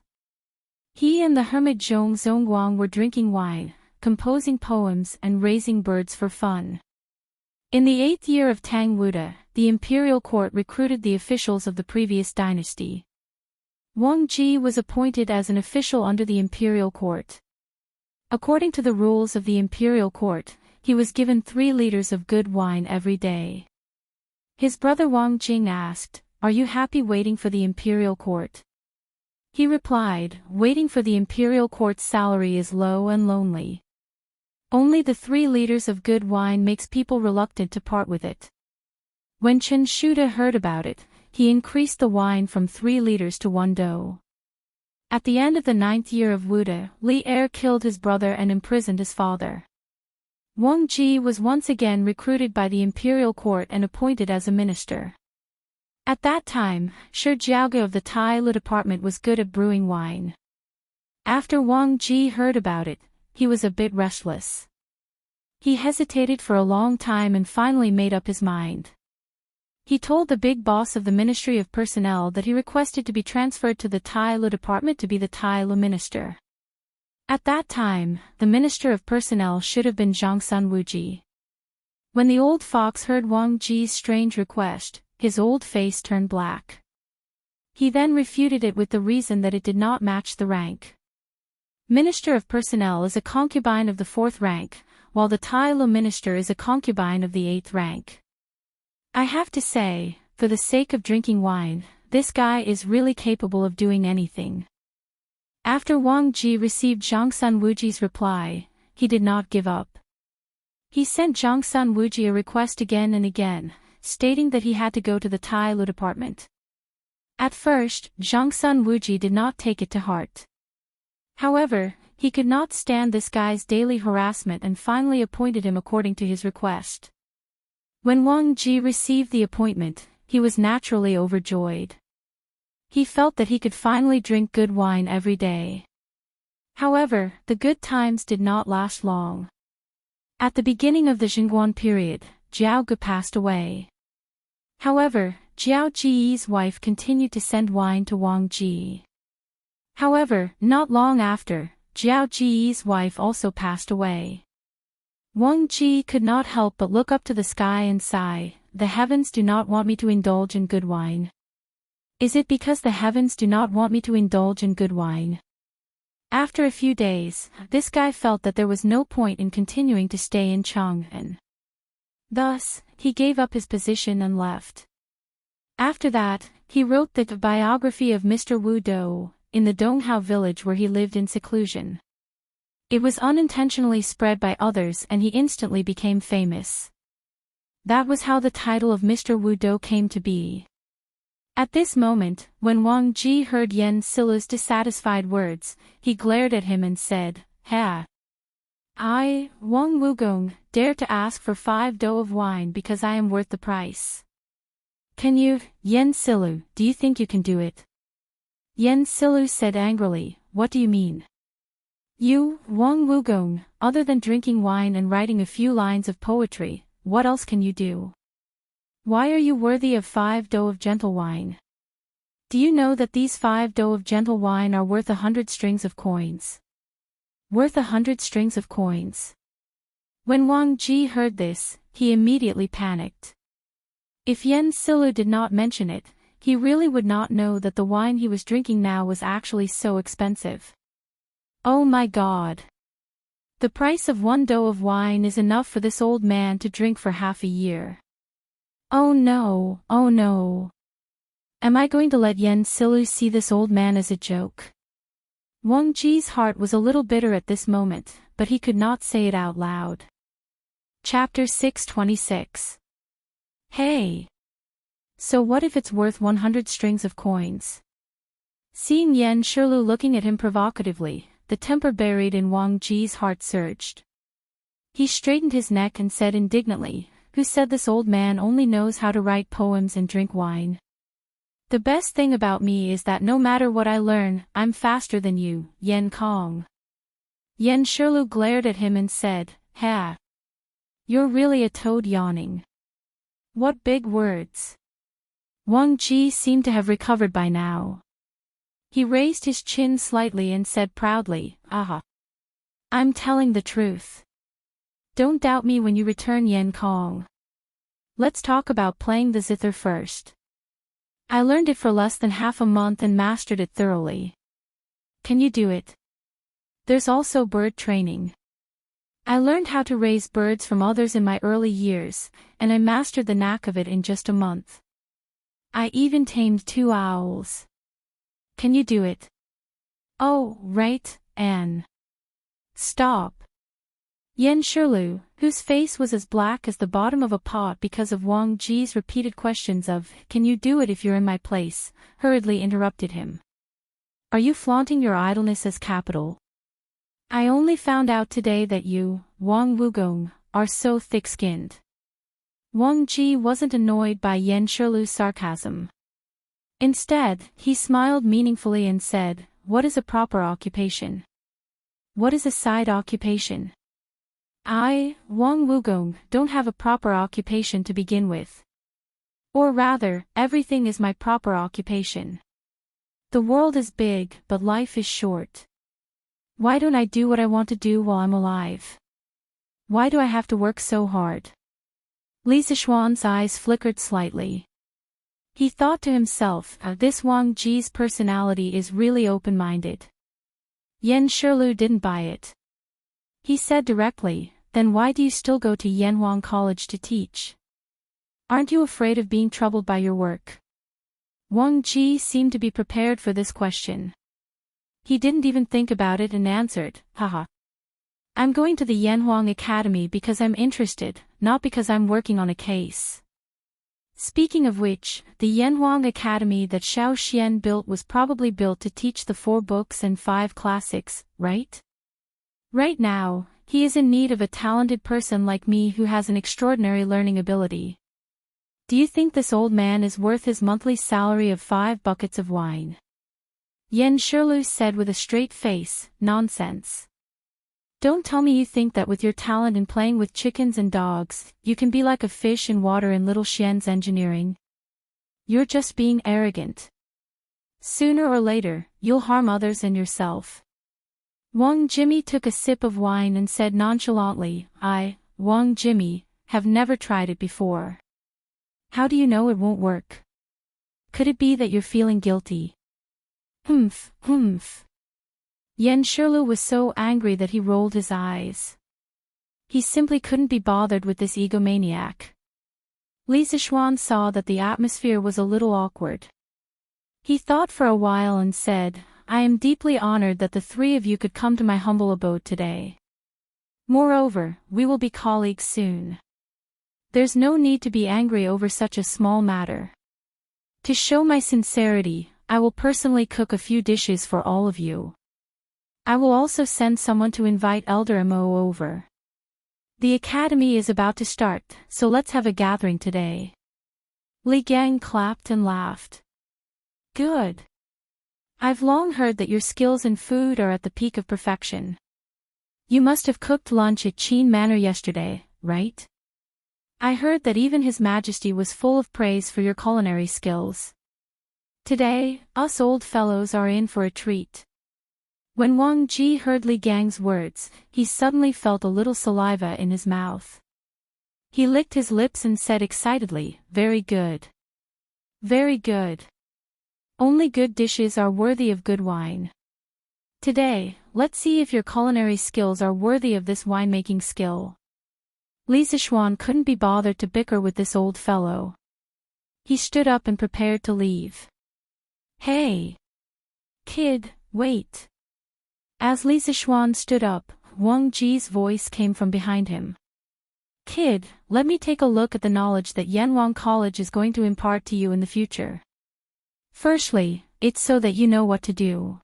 Speaker 1: He and the hermit Zhong Zongguang were drinking wine, composing poems and raising birds for fun. In the 8th year of Tang Wuda, the imperial court recruited the officials of the previous dynasty. Wang Ji was appointed as an official under the imperial court. According to the rules of the imperial court, he was given 3 liters of good wine every day. His brother Wang Jing asked, "Are you happy waiting for the imperial court?" He replied, "Waiting for the imperial court's salary is low and lonely. Only the 3 liters of good wine makes people reluctant to part with it." When Chen Shuda heard about it, he increased the wine from 3 liters to 1 dou. At the end of the 9th year of Wuda, Li Er killed his brother and imprisoned his father. Wang Ji was once again recruited by the imperial court and appointed as a minister. At that time, Shi Jiaoge of the Tai Lu department was good at brewing wine. After Wang Ji heard about it, he was a bit restless. He hesitated for a long time and finally made up his mind. He told the big boss of the Ministry of Personnel that he requested to be transferred to the Tai Lo department to be the Tai Lo minister. At that time, the Minister of Personnel should have been Zhang Sun Wuji. When the old fox heard Wang Ji's strange request, his old face turned black. He then refuted it with the reason that it did not match the rank. Minister of Personnel is a concubine of the 4th rank, while the Tai Lo minister is a concubine of the 8th rank. I have to say, for the sake of drinking wine, this guy is really capable of doing anything. After Wang Ji received Zhang Sun Wuji's reply, he did not give up. He sent Zhang Sun Wuji a request again and again, stating that he had to go to the Tai Lo department. At first, Zhang Sun Wuji did not take it to heart. However, he could not stand this guy's daily harassment and finally appointed him according to his request. When Wang Ji received the appointment, he was naturally overjoyed. He felt that he could finally drink good wine every day. However, the good times did not last long. At the beginning of the Jingguan period, Jiao Ge passed away. However, Jiao Ji's wife continued to send wine to Wang Ji. However, not long after, Jiao Ji's wife also passed away. Wang Ji could not help but look up to the sky and sigh, "The heavens do not want me to indulge in good wine. Is it because the heavens do not want me to indulge in good wine?" After a few days, this guy felt that there was no point in continuing to stay in Chang'an. Thus, he gave up his position and left. After that, he wrote the biography of Mr. Wu Dou, in the Donghao village where he lived in seclusion. It was unintentionally spread by others and he instantly became famous. That was how the title of Mr. Wu Dou came to be. At this moment, when Wang Ji heard Yen Silu's dissatisfied words, he glared at him and said, "Ha! I, Wang Wugong, dare to ask for 5 dou of wine because I am worth the price. Can you, Yen Silu, do you think you can do it?" Yen Silu said angrily, "What do you mean? You, Wang Wugong, other than drinking wine and writing a few lines of poetry, what else can you do? Why are you worthy of 5 dou of gentle wine? Do you know that these 5 dou of gentle wine are worth 100 strings of coins? Worth 100 strings of coins." When Wang Ji heard this, he immediately panicked. If Yen Silu did not mention it, he really would not know that the wine he was drinking now was actually so expensive. Oh my God! The price of 1 dou of wine is enough for this old man to drink for half a year. Oh no, oh no. Am I going to let Yen Silu see this old man as a joke? Wang Ji's heart was a little bitter at this moment, but he could not say it out loud. Chapter 626. Hey! So what if it's worth 100 strings of coins? Seeing Yen Shilu looking at him provocatively, the temper buried in Wang Ji's heart surged. He straightened his neck and said indignantly, "Who said this old man only knows how to write poems and drink wine? The best thing about me is that no matter what I learn, I'm faster than you, Yen Kong." Yen Shilu glared at him and said, "Ha! You're really a toad yawning. What big words." Wang Ji seemed to have recovered by now. He raised his chin slightly and said proudly, "Aha! I'm telling the truth. Don't doubt me when you return, Yen Kong. Let's talk about playing the zither first. I learned it for less than half a month and mastered it thoroughly. Can you do it? There's also bird training. I learned how to raise birds from others in my early years, and I mastered the knack of it in just a month. I even tamed 2 owls. Can you do it?" "Oh, right, Anne. Stop." Yen Shilu, whose face was as black as the bottom of a pot because of Wang Ji's repeated questions of, "Can you do it if you're in my place?" hurriedly interrupted him. "Are you flaunting your idleness as capital? I only found out today that you, Wang Wugong, are so thick-skinned." Wang Ji wasn't annoyed by Yen Shilu's sarcasm. Instead, he smiled meaningfully and said, "What is a proper occupation?" What is a side occupation? I, Wang Wugong, don't have a proper occupation to begin with. Or rather, everything is my proper occupation. The world is big, but life is short. Why don't I do what I want to do while I'm alive? Why do I have to work so hard? Li Zishuan's eyes flickered slightly. He thought to himself, this Wang Ji's personality is really open-minded. Yan Shirlu didn't buy it. He said directly, then why do you still go to Yanhuang College to teach? Aren't you afraid of being troubled by your work? Wang Ji seemed to be prepared for this question. He didn't even think about it and answered, haha. I'm going to the Yanhuang Academy because I'm interested, not because I'm working on a case. Speaking of which, the Yanhuang Academy that Xiao Xian built was probably built to teach the 4 books and 5 classics, right? Right now, he is in need of a talented person like me who has an extraordinary learning ability. Do you think this old man is worth his monthly salary of 5 buckets of wine? Yan Shirlu said with a straight face, nonsense. Don't tell me you think that with your talent in playing with chickens and dogs, you can be like a fish in water in little Xian's engineering. You're just being arrogant. Sooner or later, you'll harm others and yourself. Wang Jimmy took a sip of wine and said nonchalantly, I, Wang Jimmy, have never tried it before. How do you know it won't work? Could it be that you're feeling guilty? Humph. Yan Shirlu was so angry that he rolled his eyes. He simply couldn't be bothered with this egomaniac. Li Zishuan saw that the atmosphere was a little awkward. He thought for a while and said, I am deeply honored that the 3 of you could come to my humble abode today. Moreover, we will be colleagues soon. There's no need to be angry over such a small matter. To show my sincerity, I will personally cook a few dishes for all of you. I will also send someone to invite Elder Mo over. The academy is about to start, so let's have a gathering today. Li Gang clapped and laughed. Good. I've long heard that your skills in food are at the peak of perfection. You must have cooked lunch at Qin Manor yesterday, right? I heard that even His Majesty was full of praise for your culinary skills. Today, us old fellows are in for a treat. When Wang Ji heard Li Gang's words, he suddenly felt a little saliva in his mouth. He licked his lips and said excitedly, very good. Very good. Only good dishes are worthy of good wine. Today, let's see if your culinary skills are worthy of this winemaking skill. Li Zishuan couldn't be bothered to bicker with this old fellow. He stood up and prepared to leave. Hey! Kid, wait! As Li Zishuan stood up, Wang Ji's voice came from behind him. Kid, let me take a look at the knowledge that Yanhuang College is going to impart to you in the future. Firstly, it's so that you know what to do.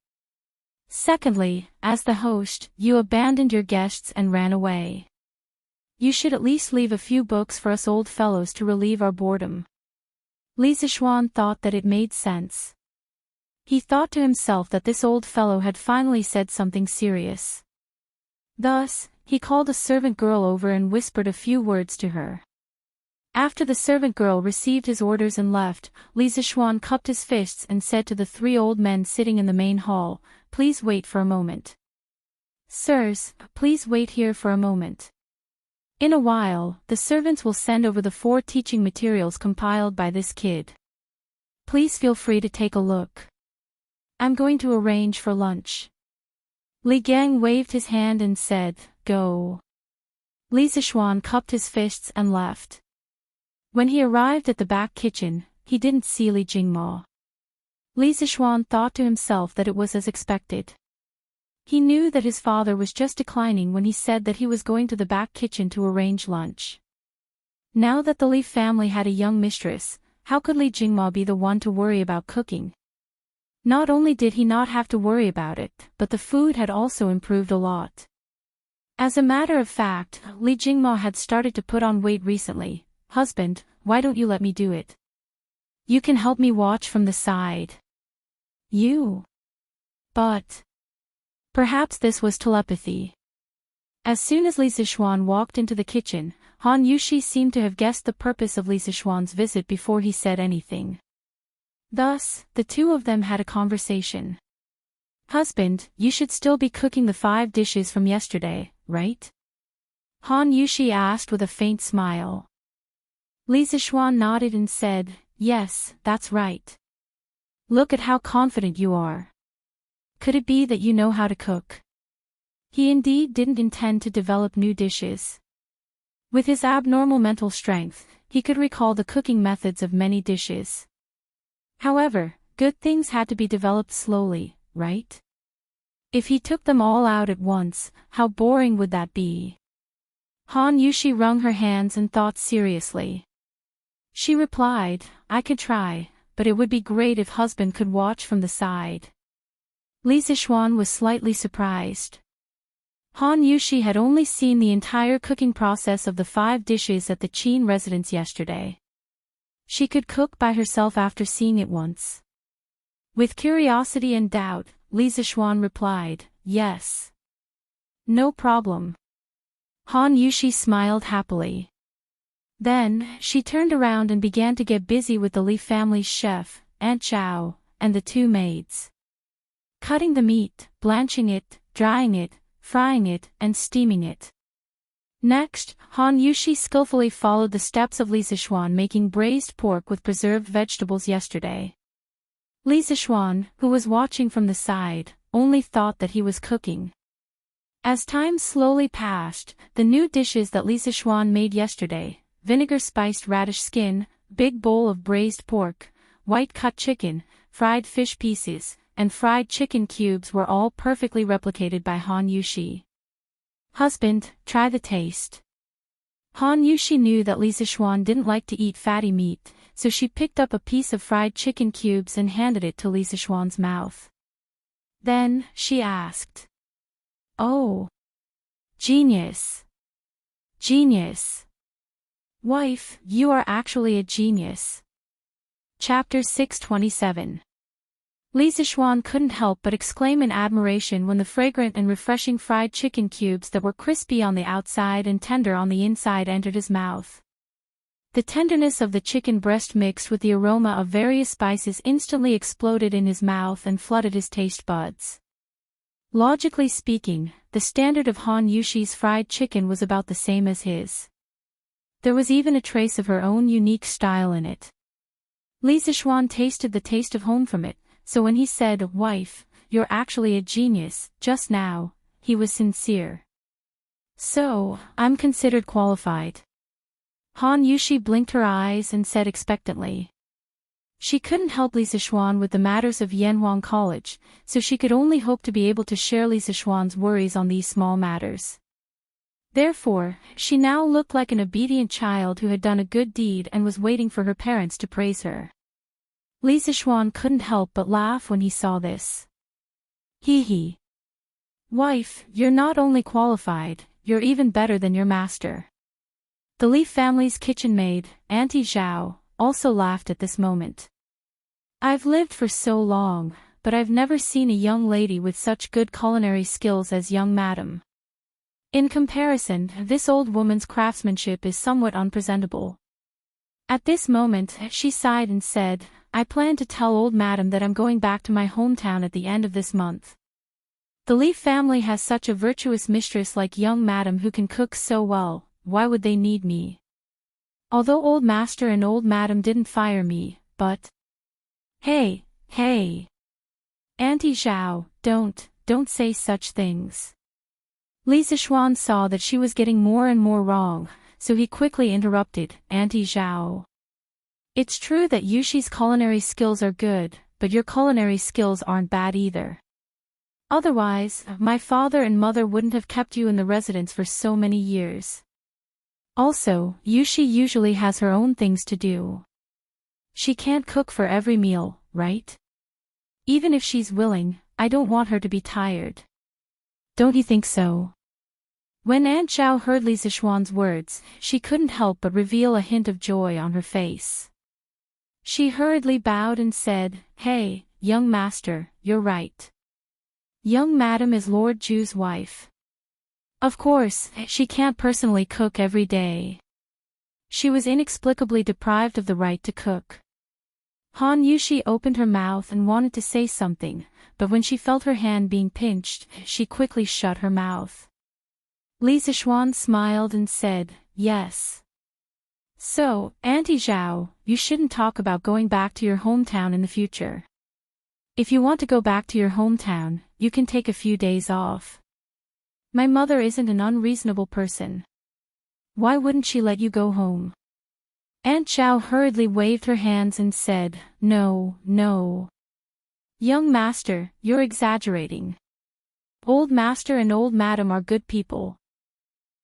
Speaker 1: Secondly, as the host, you abandoned your guests and ran away. You should at least leave a few books for us old fellows to relieve our boredom. Li Zishuan thought that it made sense. He thought to himself that this old fellow had finally said something serious. Thus, he called a servant girl over and whispered a few words to her. After the servant girl received his orders and left, Li Zishuan cupped his fists and said to the 3 old men sitting in the main hall, please wait for a moment. Sirs, please wait here for a moment. In a while, the servants will send over the 4 teaching materials compiled by this kid. Please feel free to take a look. I'm going to arrange for lunch. Li Gang waved his hand and said, go. Li Zishuan cupped his fists and left. When he arrived at the back kitchen, he didn't see Li Jingmo. Li Zishuan thought to himself that it was as expected. He knew that his father was just declining when he said that he was going to the back kitchen to arrange lunch. Now that the Li family had a young mistress, how could Li Jingmo be the one to worry about cooking? Not only did he not have to worry about it, but the food had also improved a lot. As a matter of fact, Li Jingmo had started to put on weight recently. Husband, why don't you let me do it? You can help me watch from the side. You. But. Perhaps this was telepathy. As soon as Li Zixuan walked into the kitchen, Han Yushi seemed to have guessed the purpose of Li Zixuan's visit before he said anything. Thus, the two of them had a conversation. "Husband, you should still be cooking the 5 dishes from yesterday, right?" Han Yushi asked with a faint smile. Li Zixuan nodded and said, "Yes, that's right. Look at how confident you are. Could it be that you know how to cook?" He indeed didn't intend to develop new dishes. With his abnormal mental strength, he could recall the cooking methods of many dishes. However, good things had to be developed slowly, right? If he took them all out at once, how boring would that be? Han Yushi wrung her hands and thought seriously. She replied, "I could try, but it would be great if husband could watch from the side." Li Zixuan was slightly surprised. Han Yushi had only seen the entire cooking process of the 5 dishes at the Qin residence yesterday. She could cook by herself after seeing it once. With curiosity and doubt, Li Zixuan replied, "Yes. No problem." Han Yushi smiled happily. Then, she turned around and began to get busy with the Li family's chef, Aunt Zhao, and the 2 maids. Cutting the meat, blanching it, drying it, frying it, and steaming it. Next, Han Yushi skillfully followed the steps of Li Zixuan making braised pork with preserved vegetables yesterday. Li Zixuan, who was watching from the side, only thought that he was cooking. As time slowly passed, the new dishes that Li Zixuan made yesterday, vinegar-spiced radish skin, big bowl of braised pork, white-cut chicken, fried fish pieces, and fried chicken cubes were all perfectly replicated by Han Yushi. "Husband, try the taste." Han Yushi knew that Li Zixuan didn't like to eat fatty meat, so she picked up a piece of fried chicken cubes and handed it to Li Zixuan's mouth. Then, she asked, "Oh. Genius. Genius. Wife, you are actually a genius." Chapter 627. Li Zixuan couldn't help but exclaim in admiration when the fragrant and refreshing fried chicken cubes that were crispy on the outside and tender on the inside entered his mouth. The tenderness of the chicken breast mixed with the aroma of various spices instantly exploded in his mouth and flooded his taste buds. Logically speaking, the standard of Han Yushi's fried chicken was about the same as his. There was even a trace of her own unique style in it. Li Zixuan tasted the taste of home from it, so when he said, "Wife, you're actually a genius," just now, he was sincere. "So, I'm considered qualified." Han Yushi blinked her eyes and said expectantly. She couldn't help Li Zixuan with the matters of Yanhuang College, so she could only hope to be able to share Li Zixuan's worries on these small matters. Therefore, she now looked like an obedient child who had done a good deed and was waiting for her parents to praise her. Li Zixuan couldn't help but laugh when he saw this. Hee hee. "Wife, you're not only qualified, you're even better than your master." The Li family's kitchen maid, Auntie Zhao, also laughed at this moment. "I've lived for so long, but I've never seen a young lady with such good culinary skills as young madam. In comparison, this old woman's craftsmanship is somewhat unpresentable." At this moment, she sighed and said, "I plan to tell old madam that I'm going back to my hometown at the end of this month. The Li family has such a virtuous mistress like young madam who can cook so well, why would they need me? Although old master and old madam didn't fire me, but..." Hey, hey. Auntie Zhao, don't say such things." Li Zixuan saw that she was getting more and more wrong, so he quickly interrupted, "Auntie Zhao. It's true that Yushi's culinary skills are good, but your culinary skills aren't bad either. Otherwise, my father and mother wouldn't have kept you in the residence for so many years. Also, Yushi usually has her own things to do. She can't cook for every meal, right? Even if she's willing, I don't want her to be tired. Don't you think so?" When Aunt Zhao heard Li Zixuan's words, she couldn't help but reveal a hint of joy on her face. She hurriedly bowed and said, "Hey, young master, you're right. Young madam is Lord Ju's wife. Of course, she can't personally cook every day. She was inexplicably deprived of the right to cook. Han Yushi opened her mouth and wanted to say something, but when she felt her hand being pinched, she quickly shut her mouth. Li Zixuan smiled and said, yes. So, Auntie Zhao, you shouldn't talk about going back to your hometown in the future. If you want to go back to your hometown, you can take a few days off. My mother isn't an unreasonable person. Why wouldn't she let you go home? Aunt Zhao hurriedly waved her hands and said, no, no. Young master, you're exaggerating. Old master and old madam are good people.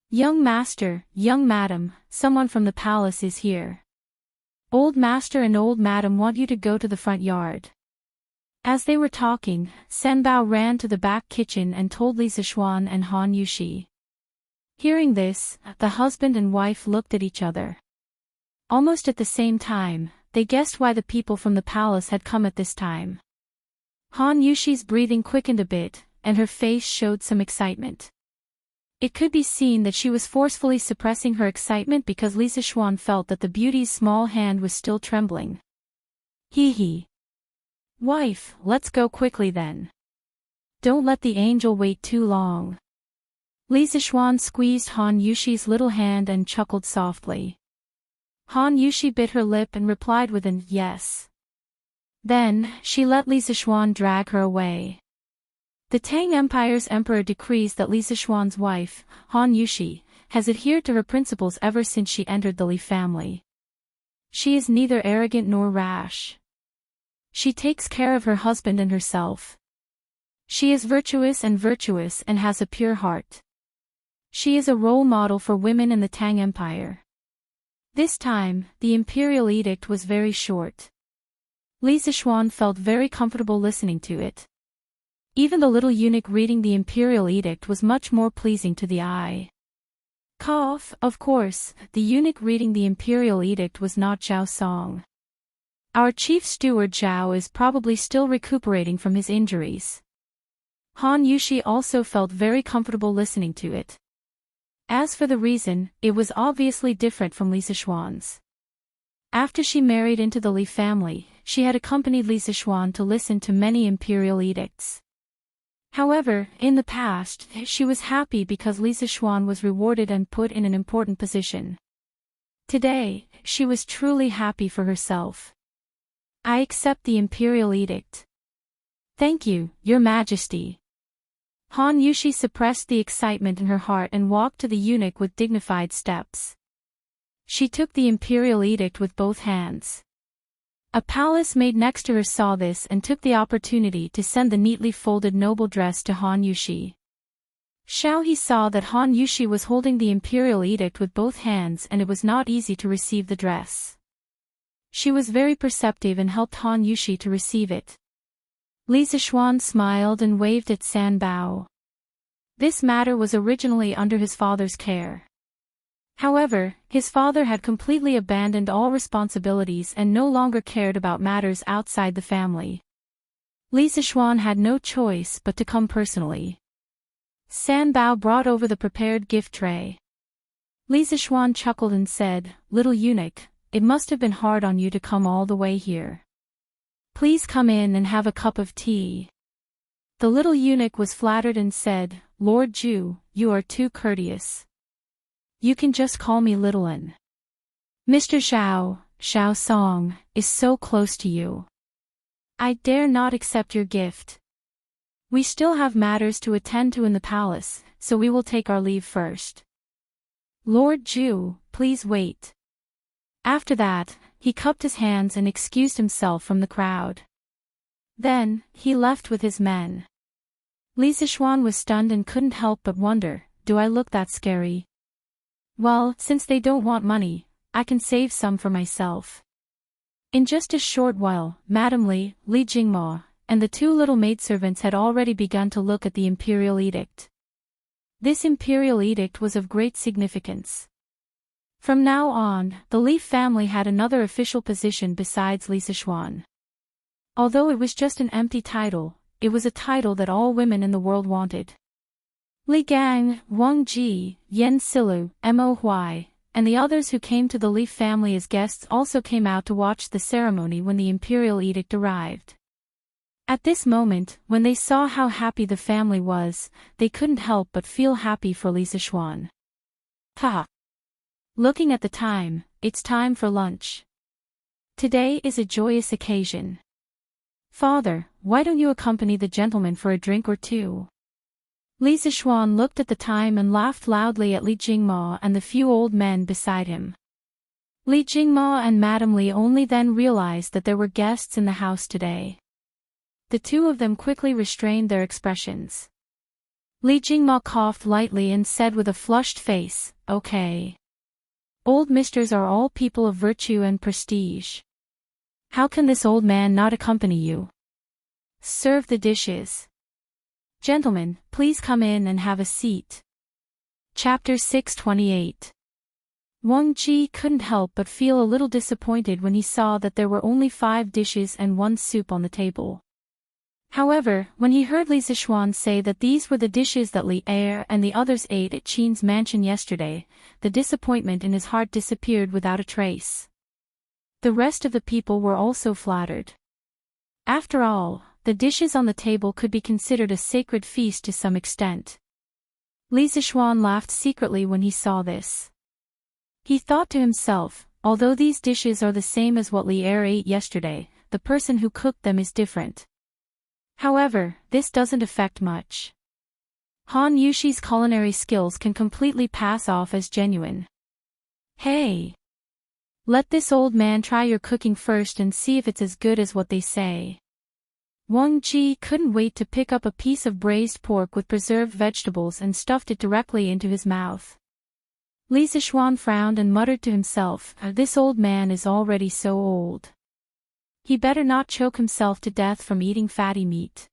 Speaker 1: Young master, young madam, someone from the palace is here. Old master and old madam want you to go to the front yard. As they were talking, Sanbao ran to the back kitchen and told Li Zixuan and Han Yushi. Hearing this, the husband and wife looked at each other. Almost at the same time, they guessed why the people from the palace had come at this time. Han Yushi's breathing quickened a bit, and her face showed some excitement. It could be seen that she was forcefully suppressing her excitement because Li Zixuan felt that the beauty's small hand was still trembling. Hee hee. Wife, let's go quickly then. Don't let the angel wait too long. Li Zixuan squeezed Han Yushi's little hand and chuckled softly. Han Yushi bit her lip and replied with an yes. Then, she let Li Zixuan drag her away. The Tang Empire's emperor decrees that Li Zixuan's wife, Han Yushi, has adhered to her principles ever since she entered the Li family. She is neither arrogant nor rash. She takes care of her husband and herself. She is virtuous and has a pure heart. She is a role model for women in the Tang Empire. This time, the imperial edict was very short. Li Zixuan felt very comfortable listening to it. Even the little eunuch reading the imperial edict was much more pleasing to the eye. Of course, the eunuch reading the imperial edict was not Zhao Song. Our chief steward Zhao is probably still recuperating from his injuries. Han Yushi also felt very comfortable listening to it. As for the reason, it was obviously different from Li Zixuan's. After she married into the Li family, she had accompanied Li Zixuan to listen to many imperial edicts. However, in the past, she was happy because Li Zixuan was rewarded and put in an important position. Today, she was truly happy for herself. I accept the imperial edict. Thank you, Your Majesty. Han Yushi suppressed the excitement in her heart and walked to the eunuch with dignified steps. She took the imperial edict with both hands. A palace maid next to her saw this and took the opportunity to send the neatly folded noble dress to Han Yushi. He saw that Han Yushi was holding the imperial edict with both hands and it was not easy to receive the dress. She was very perceptive and helped Han Yushi to receive it. Li Zixuan smiled and waved at Sanbao. This matter was originally under his father's care. However, his father had completely abandoned all responsibilities and no longer cared about matters outside the family. Li Zixuan had no choice but to come personally. Sanbao brought over the prepared gift tray. Li Zixuan chuckled and said, "Little eunuch, it must have been hard on you to come all the way here. Please come in and have a cup of tea." The little eunuch was flattered and said, "Lord Ju, you are too courteous. You can just call me Little Un. Mr. Zhao Song, is so close to you. I dare not accept your gift. We still have matters to attend to in the palace, so we will take our leave first. Lord Ju, please wait." After that, he cupped his hands and excused himself from the crowd. Then, he left with his men. Li Zixuan was stunned and couldn't help but wonder, do I look that scary? Well, since they don't want money, I can save some for myself. In just a short while, Madame Li Jingma, and the two little maidservants had already begun to look at the imperial edict. This imperial edict was of great significance. From now on, the Li family had another official position besides Li Zixuan. Although it was just an empty title, it was a title that all women in the world wanted. Li Gang, Wang Ji, Yen Silu, Mo Huai, and the others who came to the Li family as guests also came out to watch the ceremony when the imperial edict arrived. At this moment, when they saw how happy the family was, they couldn't help but feel happy for Li Sichuan. Ha! Looking at the time, it's time for lunch. Today is a joyous occasion. Father, why don't you accompany the gentleman for a drink or two? Li Sichuan looked at the time and laughed loudly at Li Jingma and the few old men beside him. Li Jingma and Madame Li only then realized that there were guests in the house today. The two of them quickly restrained their expressions. Li Jingma coughed lightly and said with a flushed face, "Okay. Old misters are all people of virtue and prestige. How can this old man not accompany you? Serve the dishes. Gentlemen, please come in and have a seat." Chapter 628. Wang Ji couldn't help but feel a little disappointed when he saw that there were only 5 dishes and 1 soup on the table. However, when he heard Li Sichuan say that these were the dishes that Li Er and the others ate at Qin's mansion yesterday, the disappointment in his heart disappeared without a trace. The rest of the people were also flattered. After all, the dishes on the table could be considered a sacred feast to some extent. Li Sichuan laughed secretly when he saw this. He thought to himself, although these dishes are the same as what Li Er ate yesterday, the person who cooked them is different. However, this doesn't affect much. Han Yushi's culinary skills can completely pass off as genuine. Hey! Let this old man try your cooking first and see if it's as good as what they say. Wang Ji couldn't wait to pick up a piece of braised pork with preserved vegetables and stuffed it directly into his mouth. Li Sichuan frowned and muttered to himself, "This old man is already so old. He better not choke himself to death from eating fatty meat."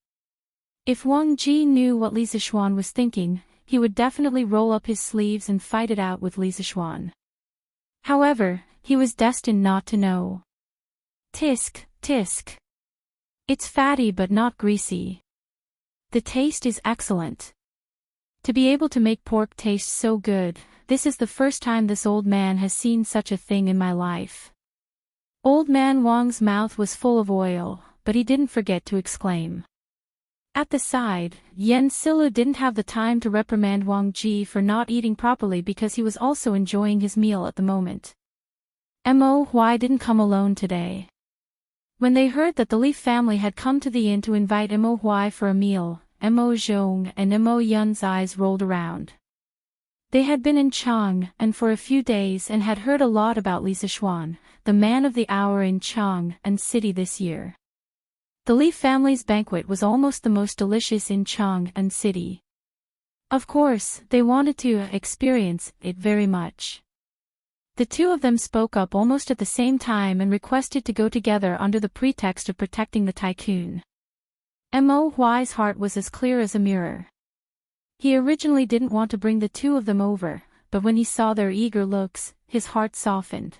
Speaker 1: If Wang Ji knew what Li Sichuan was thinking, he would definitely roll up his sleeves and fight it out with Li Sichuan. However, he was destined not to know. Tisk, tisk. It's fatty but not greasy. The taste is excellent. To be able to make pork taste so good, this is the first time this old man has seen such a thing in my life. Old man Wang's mouth was full of oil, but he didn't forget to exclaim. At the side, Yen Silu didn't have the time to reprimand Wang Ji for not eating properly because he was also enjoying his meal at the moment. Mo Huai didn't come alone today. When they heard that the Li family had come to the inn to invite Mo Huai for a meal, Mo Zhong and Mo Yun's eyes rolled around. They had been in Chang and for a few days and had heard a lot about Li Sichuan, the man of the hour in Chang and city this year. The Li family's banquet was almost the most delicious in Chang and city. Of course, they wanted to experience it very much. The two of them spoke up almost at the same time and requested to go together under the pretext of protecting the tycoon. Mo Huai's heart was as clear as a mirror. He originally didn't want to bring the two of them over, but when he saw their eager looks, his heart softened.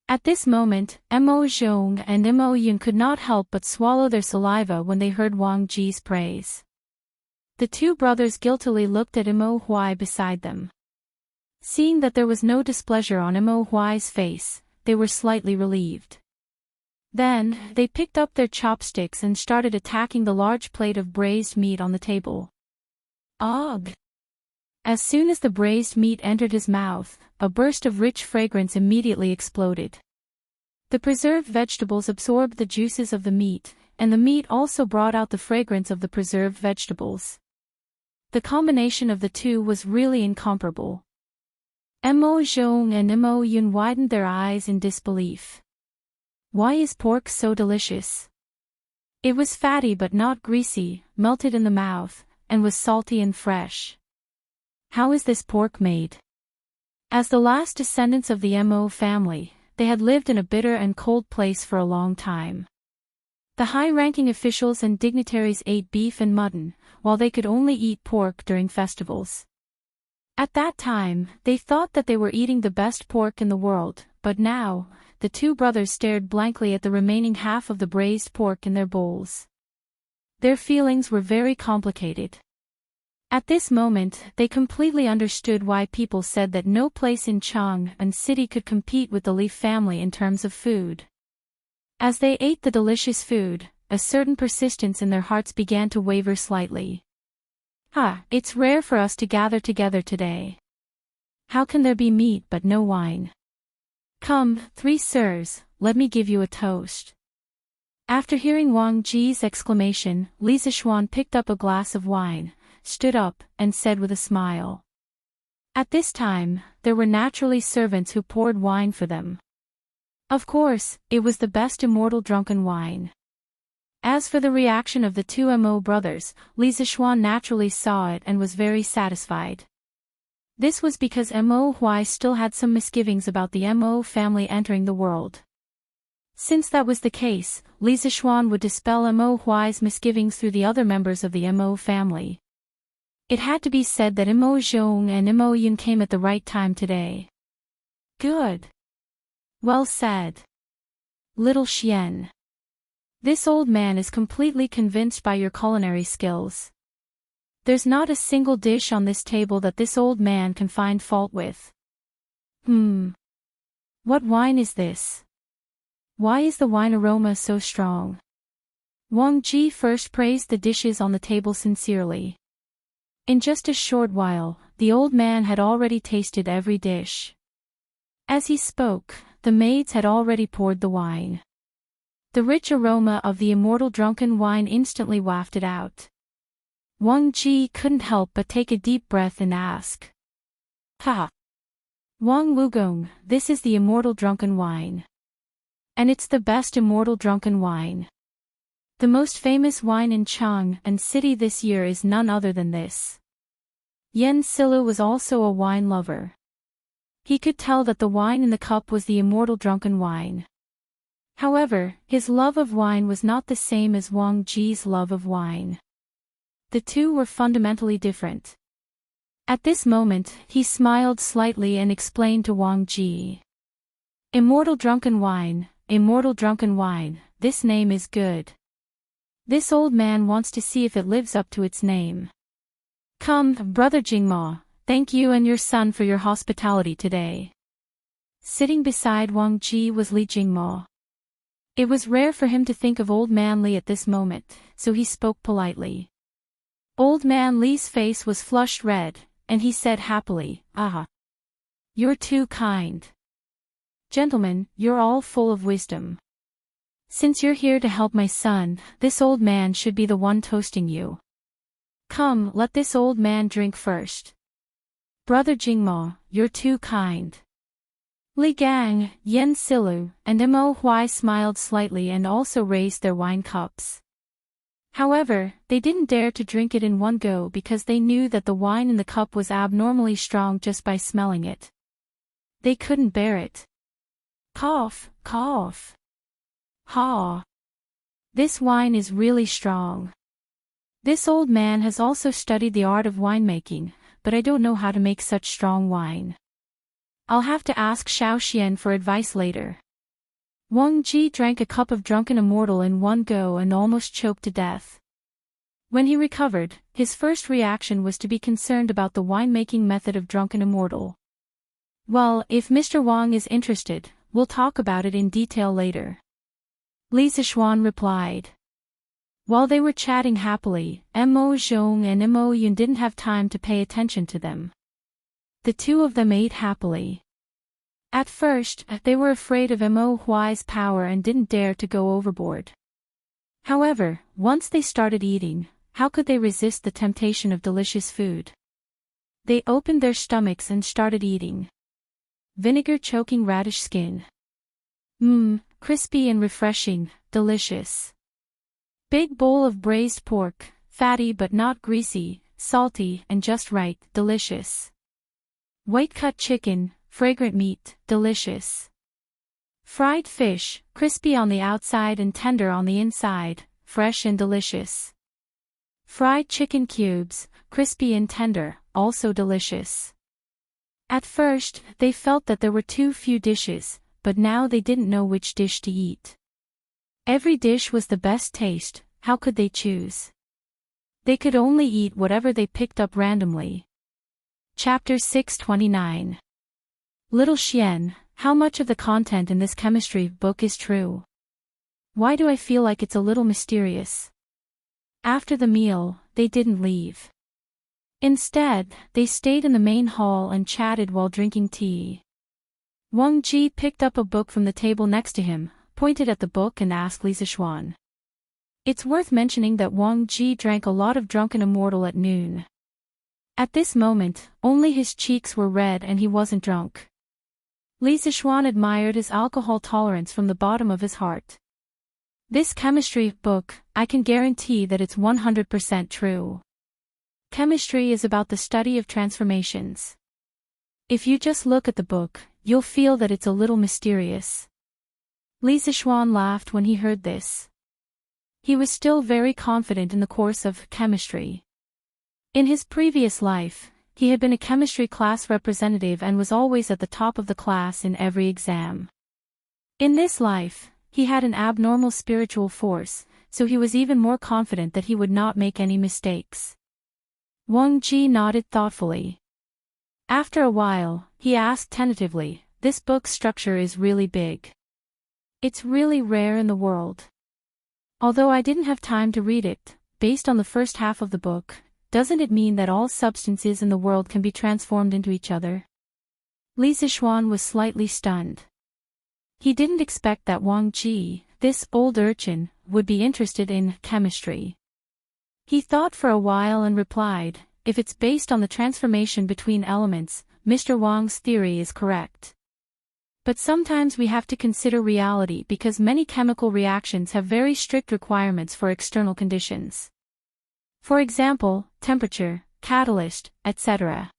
Speaker 1: At this moment, Mo Zhong and Mo Yun could not help but swallow their saliva when they heard Wang Ji's praise. The two brothers guiltily looked at Mo Huai beside them. Seeing that there was no displeasure on Mo Huai's face, they were slightly relieved. Then, they picked up their chopsticks and started attacking the large plate of braised meat on the table. Ugh! As soon as the braised meat entered his mouth, a burst of rich fragrance immediately exploded. The preserved vegetables absorbed the juices of the meat, and the meat also brought out the fragrance of the preserved vegetables. The combination of the two was really incomparable. Mo Zhong and Mo Yun widened their eyes in disbelief. Why is pork so delicious? It was fatty but not greasy, melted in the mouth, and was salty and fresh. How is this pork made? As the last descendants of the Mo family, they had lived in a bitter and cold place for a long time. The high-ranking officials and dignitaries ate beef and mutton, while they could only eat pork during festivals. At that time, they thought that they were eating the best pork in the world, but now, the two brothers stared blankly at the remaining half of the braised pork in their bowls. Their feelings were very complicated. At this moment, they completely understood why people said that no place in Chang'an City could compete with the Leaf family in terms of food. As they ate the delicious food, a certain persistence in their hearts began to waver slightly. It's rare for us to gather together today. How can there be meat but no wine? Come, 3 sirs, let me give you a toast. After hearing Wang Ji's exclamation, Li Zixuan picked up a glass of wine, stood up, and said with a smile. At this time, there were naturally servants who poured wine for them. Of course, it was the best immortal drunken wine. As for the reaction of the 2 Mo brothers, Li Zixuan naturally saw it and was very satisfied. This was because Mo Huai still had some misgivings about the Mo family entering the world. Since that was the case, Li Zixuan would dispel Mo Huai's misgivings through the other members of the Mo family. It had to be said that Mo Zhong and Mo Yun came at the right time today. Good. Well said. Little Xian. This old man is completely convinced by your culinary skills. There's not a single dish on this table that this old man can find fault with. What wine is this? Why is the wine aroma so strong? Wang Ji first praised the dishes on the table sincerely. In just a short while, the old man had already tasted every dish. As he spoke, the maids had already poured the wine. The rich aroma of the immortal drunken wine instantly wafted out. Wang Ji couldn't help but take a deep breath and ask. Wang Wugong, this is the immortal drunken wine. And it's the best immortal drunken wine. The most famous wine in Chang'an City this year is none other than this. Yen Silu was also a wine lover. He could tell that the wine in the cup was the immortal drunken wine. However, his love of wine was not the same as Wang Ji's love of wine. The two were fundamentally different. At this moment, he smiled slightly and explained to Wang Ji. Immortal drunken wine, this name is good. This old man wants to see if it lives up to its name. Come, brother Jingmo, thank you and your son for your hospitality today. Sitting beside Wang Ji was Li Jingmo. It was rare for him to think of old man Li at this moment, so he spoke politely. Old man Li's face was flushed red, and he said happily, You're too kind. Gentlemen, you're all full of wisdom. Since you're here to help my son, this old man should be the one toasting you. Come, let this old man drink first. Brother Jingmo, you're too kind. Li Gang, Yen Silu, and Mo Huai smiled slightly and also raised their wine cups. However, they didn't dare to drink it in one go because they knew that the wine in the cup was abnormally strong just by smelling it. They couldn't bear it. Cough, cough. Ha! This wine is really strong. This old man has also studied the art of winemaking, but I don't know how to make such strong wine. I'll have to ask Xiao Xian for advice later. Wang Ji drank a cup of drunken immortal in one go and almost choked to death. When he recovered, his first reaction was to be concerned about the winemaking method of drunken immortal. Well, if Mr. Wang is interested, we'll talk about it in detail later. Li Zixuan replied. While they were chatting happily, Mo Zhong and Mo Yun didn't have time to pay attention to them. The two of them ate happily. At first, they were afraid of Mo Huai's power and didn't dare to go overboard. However, once they started eating, how could they resist the temptation of delicious food? They opened their stomachs and started eating. Vinegar choking radish skin. Crispy and refreshing, delicious. Big bowl of braised pork, fatty but not greasy, salty and just right, delicious. White cut chicken, fragrant meat, delicious. Fried fish, crispy on the outside and tender on the inside, fresh and delicious. Fried chicken cubes, crispy and tender, also delicious. At first, they felt that there were too few dishes, but now they didn't know which dish to eat. Every dish was the best taste, how could they choose? They could only eat whatever they picked up randomly. Chapter 629. Little Xian, how much of the content in this chemistry book is true? Why do I feel like it's a little mysterious? After the meal, they didn't leave. Instead, they stayed in the main hall and chatted while drinking tea. Wang Ji picked up a book from the table next to him, pointed at the book and asked Li Zixuan. It's worth mentioning that Wang Ji drank a lot of Drunken Immortal at noon. At this moment, only his cheeks were red and he wasn't drunk. Li Zixuan admired his alcohol tolerance from the bottom of his heart. This chemistry book, I can guarantee that it's 100% true. Chemistry is about the study of transformations. If you just look at the book, you'll feel that it's a little mysterious. Li Zixuan laughed when he heard this. He was still very confident in the course of chemistry. In his previous life, he had been a chemistry class representative and was always at the top of the class in every exam. In this life, he had an abnormal spiritual force, so he was even more confident that he would not make any mistakes. Wang Ji nodded thoughtfully. After a while, he asked tentatively, "This book's structure is really big. It's really rare in the world. Although I didn't have time to read it, based on the first half of the book, doesn't it mean that all substances in the world can be transformed into each other?" Li Zixuan was slightly stunned. He didn't expect that Wang Ji, this old urchin, would be interested in chemistry. He thought for a while and replied, "If it's based on the transformation between elements, Mr. Wang's theory is correct. But sometimes we have to consider reality because many chemical reactions have very strict requirements for external conditions. For example, temperature, catalyst, etc.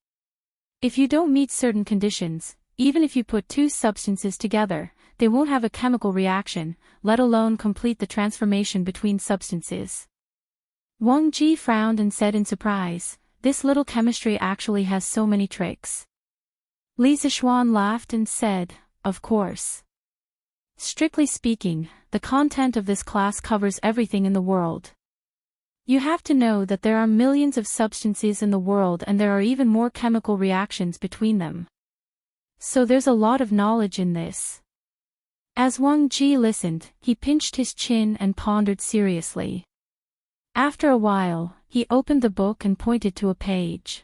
Speaker 1: If you don't meet certain conditions, even if you put two substances together, they won't have a chemical reaction, let alone complete the transformation between substances." Wang Ji frowned and said in surprise, "This little chemistry actually has so many tricks." Li Zixuan laughed and said, "Of course. Strictly speaking, the content of this class covers everything in the world. You have to know that there are millions of substances in the world and there are even more chemical reactions between them. So there's a lot of knowledge in this." As Wang Ji listened, he pinched his chin and pondered seriously. After a while, he opened the book and pointed to a page.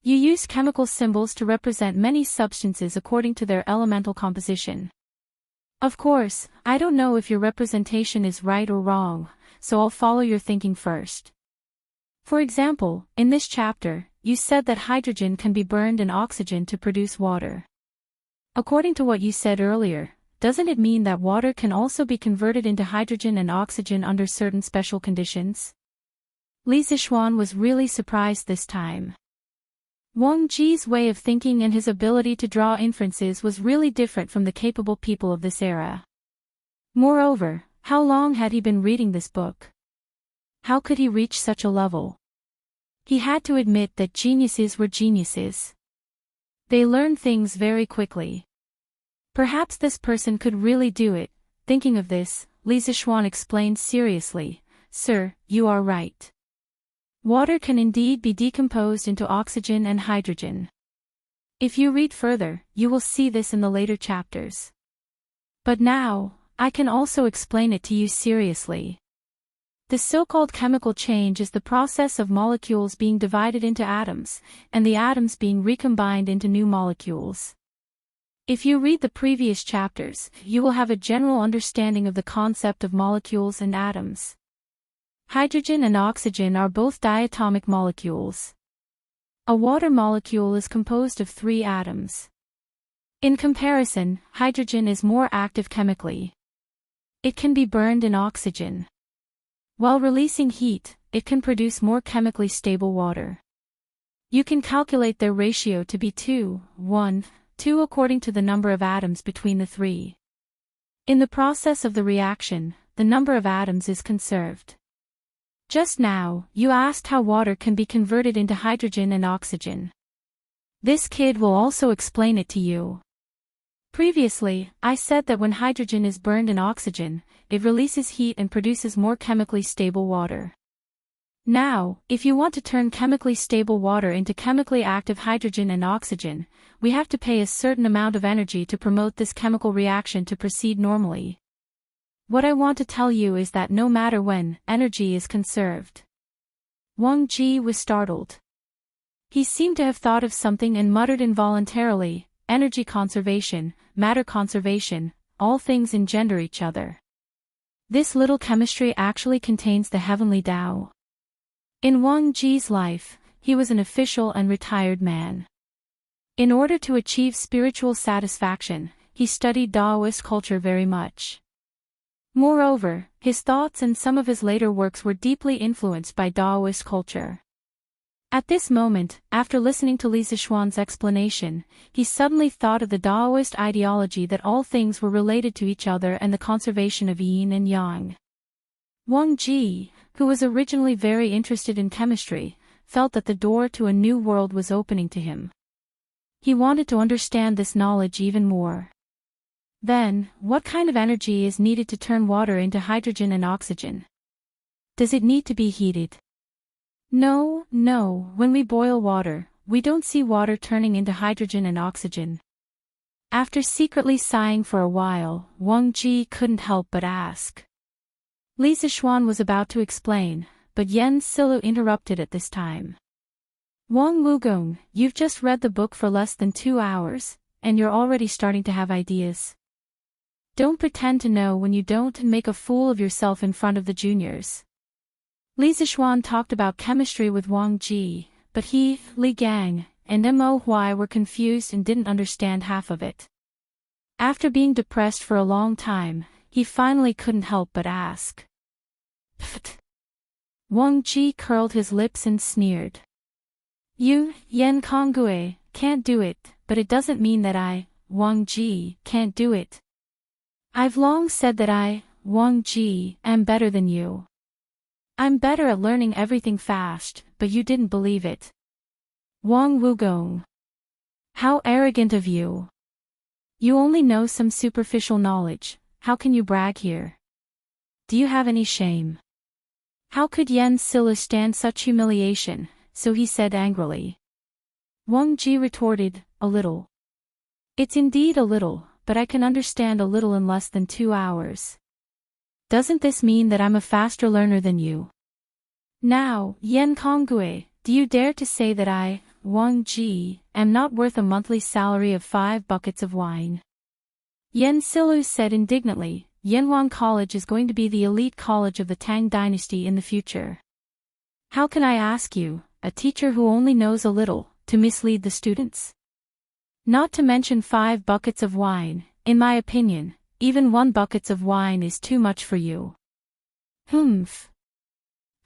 Speaker 1: "You use chemical symbols to represent many substances according to their elemental composition. Of course, I don't know if your representation is right or wrong, so I'll follow your thinking first. For example, in this chapter, you said that hydrogen can be burned in oxygen to produce water. According to what you said earlier, doesn't it mean that water can also be converted into hydrogen and oxygen under certain special conditions?" Li Zixuan was really surprised this time. Wang Ji's way of thinking and his ability to draw inferences was really different from the capable people of this era. Moreover, how long had he been reading this book? How could he reach such a level? He had to admit that geniuses were geniuses. They learn things very quickly. Perhaps this person could really do it. Thinking of this, Li Zixuan explained seriously, "Sir, you are right. Water can indeed be decomposed into oxygen and hydrogen. If you read further, you will see this in the later chapters. But now, I can also explain it to you seriously. The so-called chemical change is the process of molecules being divided into atoms, and the atoms being recombined into new molecules. If you read the previous chapters, you will have a general understanding of the concept of molecules and atoms. Hydrogen and oxygen are both diatomic molecules. A water molecule is composed of 3 atoms. In comparison, hydrogen is more active chemically. It can be burned in oxygen. While releasing heat, it can produce more chemically stable water. You can calculate their ratio to be 2:1:2 according to the number of atoms between the 3. In the process of the reaction, the number of atoms is conserved. Just now, you asked how water can be converted into hydrogen and oxygen. This kid will also explain it to you. Previously, I said that when hydrogen is burned in oxygen, it releases heat and produces more chemically stable water. Now, if you want to turn chemically stable water into chemically active hydrogen and oxygen, we have to pay a certain amount of energy to promote this chemical reaction to proceed normally. What I want to tell you is that no matter when, energy is conserved. Wang Ji was startled. He seemed to have thought of something and muttered involuntarily, energy conservation, matter conservation, all things engender each other. This little chemistry actually contains the heavenly Tao. In Wang Ji's life, he was an official and retired man. In order to achieve spiritual satisfaction, he studied Taoist culture very much. Moreover, his thoughts and some of his later works were deeply influenced by Taoist culture. At this moment, after listening to Li Zixuan's explanation, he suddenly thought of the Taoist ideology that all things were related to each other and the conservation of yin and yang. Wang Ji, who was originally very interested in chemistry, felt that the door to a new world was opening to him. He wanted to understand this knowledge even more. Then, what kind of energy is needed to turn water into hydrogen and oxygen? Does it need to be heated? No, when we boil water, we don't see water turning into hydrogen and oxygen. After secretly sighing for a while, Wang Ji couldn't help but ask. Li Zixuan was about to explain, but Yan Silu interrupted at this time. Wang Wugong, you've just read the book for less than 2 hours, and you're already starting to have ideas. Don't pretend to know when you don't and make a fool of yourself in front of the juniors. Li Zixuan talked about chemistry with Wang Ji, but he, Li Gang, and Mo Huai were confused and didn't understand half of it. After being depressed for a long time, he finally couldn't help but ask. Pfft. Wang Ji curled his lips and sneered. You, Yan Kongue, can't do it, but it doesn't mean that I, Wang Ji, can't do it. I've long said that I, Wang Ji, am better than you. I'm better at learning everything fast, but you didn't believe it. Wang Wugong. How arrogant of you. You only know some superficial knowledge, how can you brag here? Do you have any shame? How could Yan Silu stand such humiliation? So he said angrily. Wang Ji retorted, a little. It's indeed a little, but I can understand a little in less than 2 hours. Doesn't this mean that I'm a faster learner than you? Now, Yan Kongue, do you dare to say that I, Wang Ji, am not worth a monthly salary of 5 buckets of wine? Yan Silu said indignantly, Yanhuang College is going to be the elite college of the Tang dynasty in the future. How can I ask you, a teacher who only knows a little, to mislead the students? Not to mention 5 buckets of wine, in my opinion, even 1 bucket of wine is too much for you. Humph.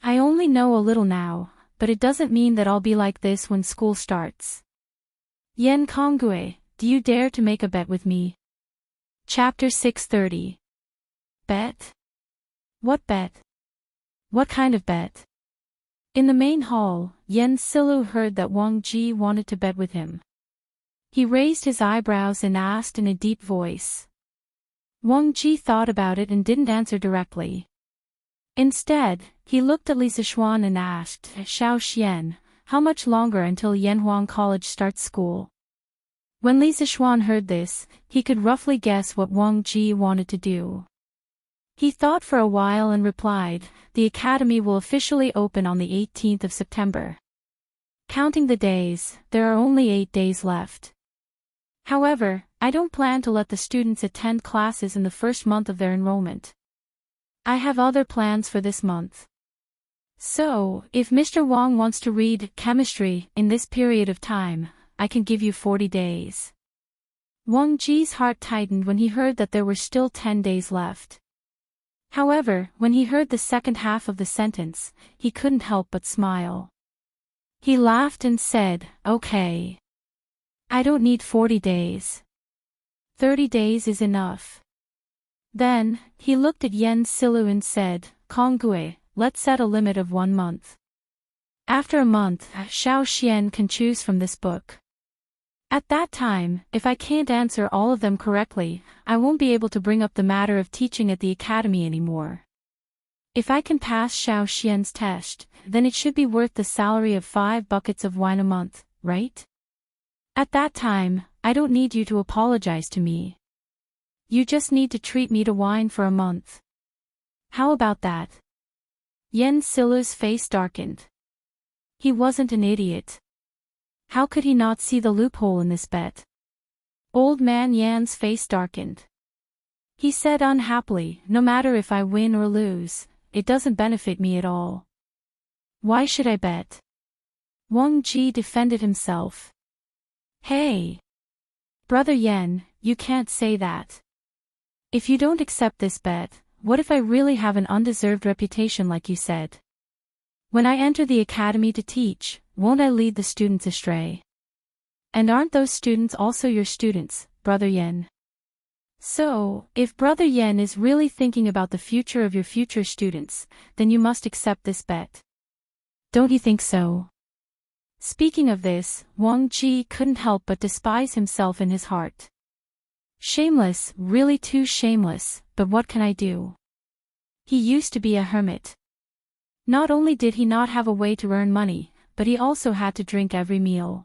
Speaker 1: I only know a little now, but it doesn't mean that I'll be like this when school starts. Yan Kongue, do you dare to make a bet with me? Chapter 630. Bet? What bet? What kind of bet? In the main hall, Yan Silu heard that Wang Ji wanted to bet with him. He raised his eyebrows and asked in a deep voice. Wang Ji thought about it and didn't answer directly. Instead, he looked at Li Zixuan and asked, Xiao Xian, how much longer until Yanhuang College starts school? When Li Zixuan heard this, he could roughly guess what Wang Ji wanted to do. He thought for a while and replied, the academy will officially open on the 18th of September. Counting the days, there are only 8 days left. However, I don't plan to let the students attend classes in the first month of their enrollment. I have other plans for this month. So, if Mr. Wang wants to read chemistry in this period of time, I can give you 40 days. Wang Ji's heart tightened when he heard that there were still 10 days left. However, when he heard the second half of the sentence, he couldn't help but smile. He laughed and said, okay. I don't need 40 days. 30 days is enough. Then, he looked at Yan Silu and said, Kongue, let's set a limit of 1 month. After a month, Xiao Xian can choose from this book. At that time, if I can't answer all of them correctly, I won't be able to bring up the matter of teaching at the academy anymore. If I can pass Xiao Xian's test, then it should be worth the salary of 5 buckets of wine a month, right? At that time, I don't need you to apologize to me. You just need to treat me to wine for a month. How about that? Yan Silu's face darkened. He wasn't an idiot. How could he not see the loophole in this bet? Old man Yan's face darkened. He said unhappily, no matter if I win or lose, it doesn't benefit me at all. Why should I bet? Wang Ji defended himself. Hey! Brother Yan, you can't say that. If you don't accept this bet, what if I really have an undeserved reputation like you said? When I enter the academy to teach, won't I lead the students astray? And aren't those students also your students, Brother Yan? So, if Brother Yan is really thinking about the future of your future students, then you must accept this bet. Don't you think so? Speaking of this, Wang Ji couldn't help but despise himself in his heart. Shameless, really too shameless, but what can I do? He used to be a hermit. Not only did he not have a way to earn money, but he also had to drink every meal.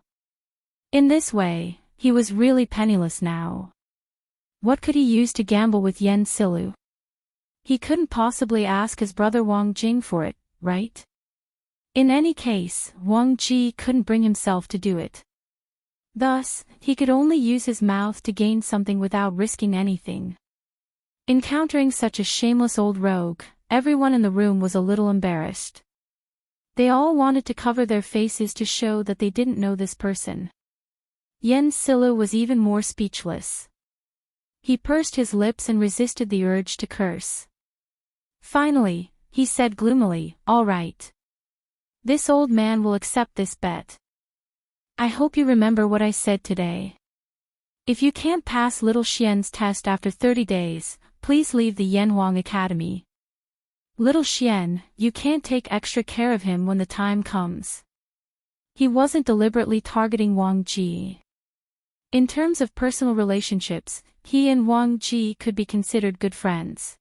Speaker 1: In this way, he was really penniless now. What could he use to gamble with Yan Silu? He couldn't possibly ask his brother Wang Jing for it, right? In any case, Wang Ji couldn't bring himself to do it. Thus, he could only use his mouth to gain something without risking anything. Encountering such a shameless old rogue, everyone in the room was a little embarrassed. They all wanted to cover their faces to show that they didn't know this person. Yan Silu was even more speechless. He pursed his lips and resisted the urge to curse. Finally, he said gloomily, "All right. This old man will accept this bet. I hope you remember what I said today. If you can't pass little Xian's test after 30 days, please leave the Yanhuang Academy. Little Xian, you can't take extra care of him when the time comes." He wasn't deliberately targeting Wang Ji. In terms of personal relationships, he and Wang Ji could be considered good friends.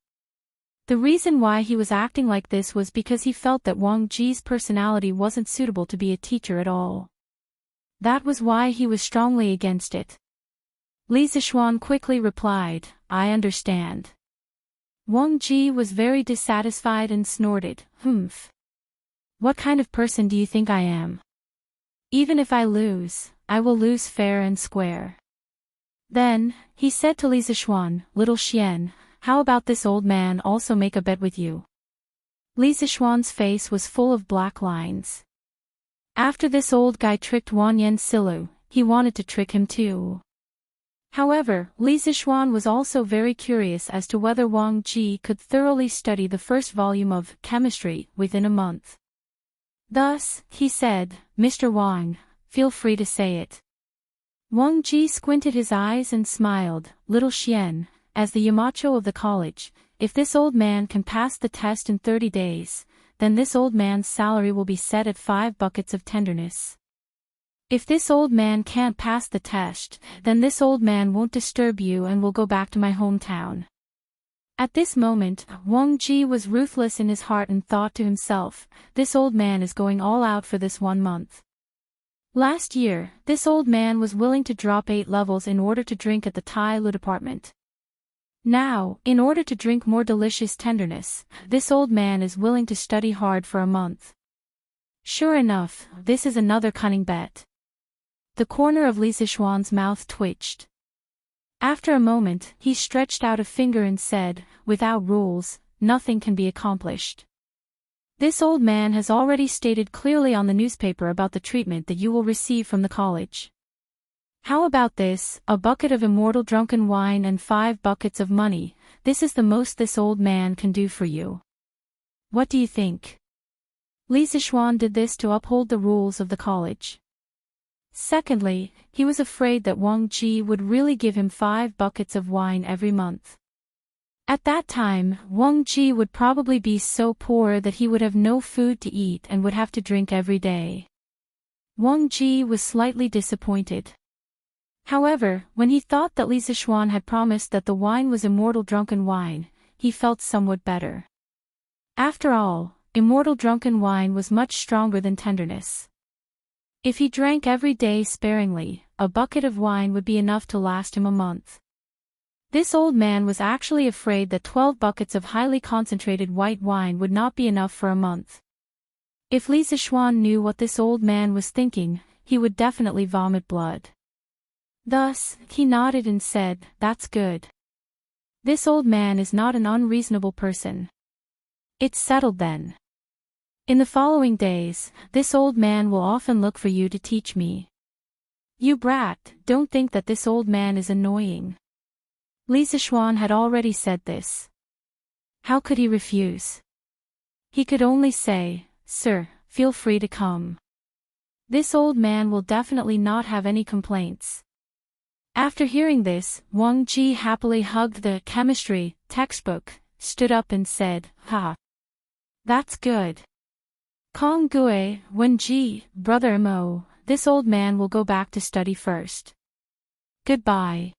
Speaker 1: The reason why he was acting like this was because he felt that Wang Ji's personality wasn't suitable to be a teacher at all. That was why he was strongly against it. Li Zishuan quickly replied, "I understand." Wang Ji was very dissatisfied and snorted, "Humph. What kind of person do you think I am? Even if I lose, I will lose fair and square." Then, he said to Li Zishuan, "Little Xian, how about this old man also make a bet with you?" Li Zishuan's face was full of black lines. After this old guy tricked Yan Silu, he wanted to trick him too. However, Li Zishuan was also very curious as to whether Wang Ji could thoroughly study the first volume of chemistry within a month. Thus, he said, "Mr. Wang, feel free to say it." Wang Ji squinted his eyes and smiled, "Little Xian, as the Yamacho of the college, if this old man can pass the test in 30 days, then this old man's salary will be set at 5 buckets of tenderness. If this old man can't pass the test, then this old man won't disturb you and will go back to my hometown." At this moment, Wang Ji was ruthless in his heart and thought to himself, "This old man is going all out for this 1 month. Last year, this old man was willing to drop 8 levels in order to drink at the Tai Lu department. Now, in order to drink more delicious tenderness, this old man is willing to study hard for a month. Sure enough, this is another cunning bet." The corner of Li Zishuan's mouth twitched. After a moment, he stretched out a finger and said, "Without rules, nothing can be accomplished. This old man has already stated clearly on the newspaper about the treatment that you will receive from the college. How about this, a bucket of immortal drunken wine and 5 buckets of money? This is the most this old man can do for you. What do you think?" Li Zishuan did this to uphold the rules of the college. Secondly, he was afraid that Wang Ji would really give him 5 buckets of wine every month. At that time, Wang Ji would probably be so poor that he would have no food to eat and would have to drink every day. Wang Ji was slightly disappointed. However, when he thought that Li Zixuan had promised that the wine was immortal drunken wine, he felt somewhat better. After all, immortal drunken wine was much stronger than tenderness. If he drank every day sparingly, a bucket of wine would be enough to last him a month. This old man was actually afraid that 12 buckets of highly concentrated white wine would not be enough for a month. If Li Zixuan knew what this old man was thinking, he would definitely vomit blood. Thus, he nodded and said, "That's good. This old man is not an unreasonable person. It's settled then. In the following days, this old man will often look for you to teach me. You brat, don't think that this old man is annoying." Li Zixuan had already said this. How could he refuse? He could only say, "Sir, feel free to come. This old man will definitely not have any complaints." After hearing this, Wang Ji happily hugged the chemistry textbook, stood up and said, "Ha! That's good. Kong Gue, Wen Ji, brother Mo, this old man will go back to study first. Goodbye."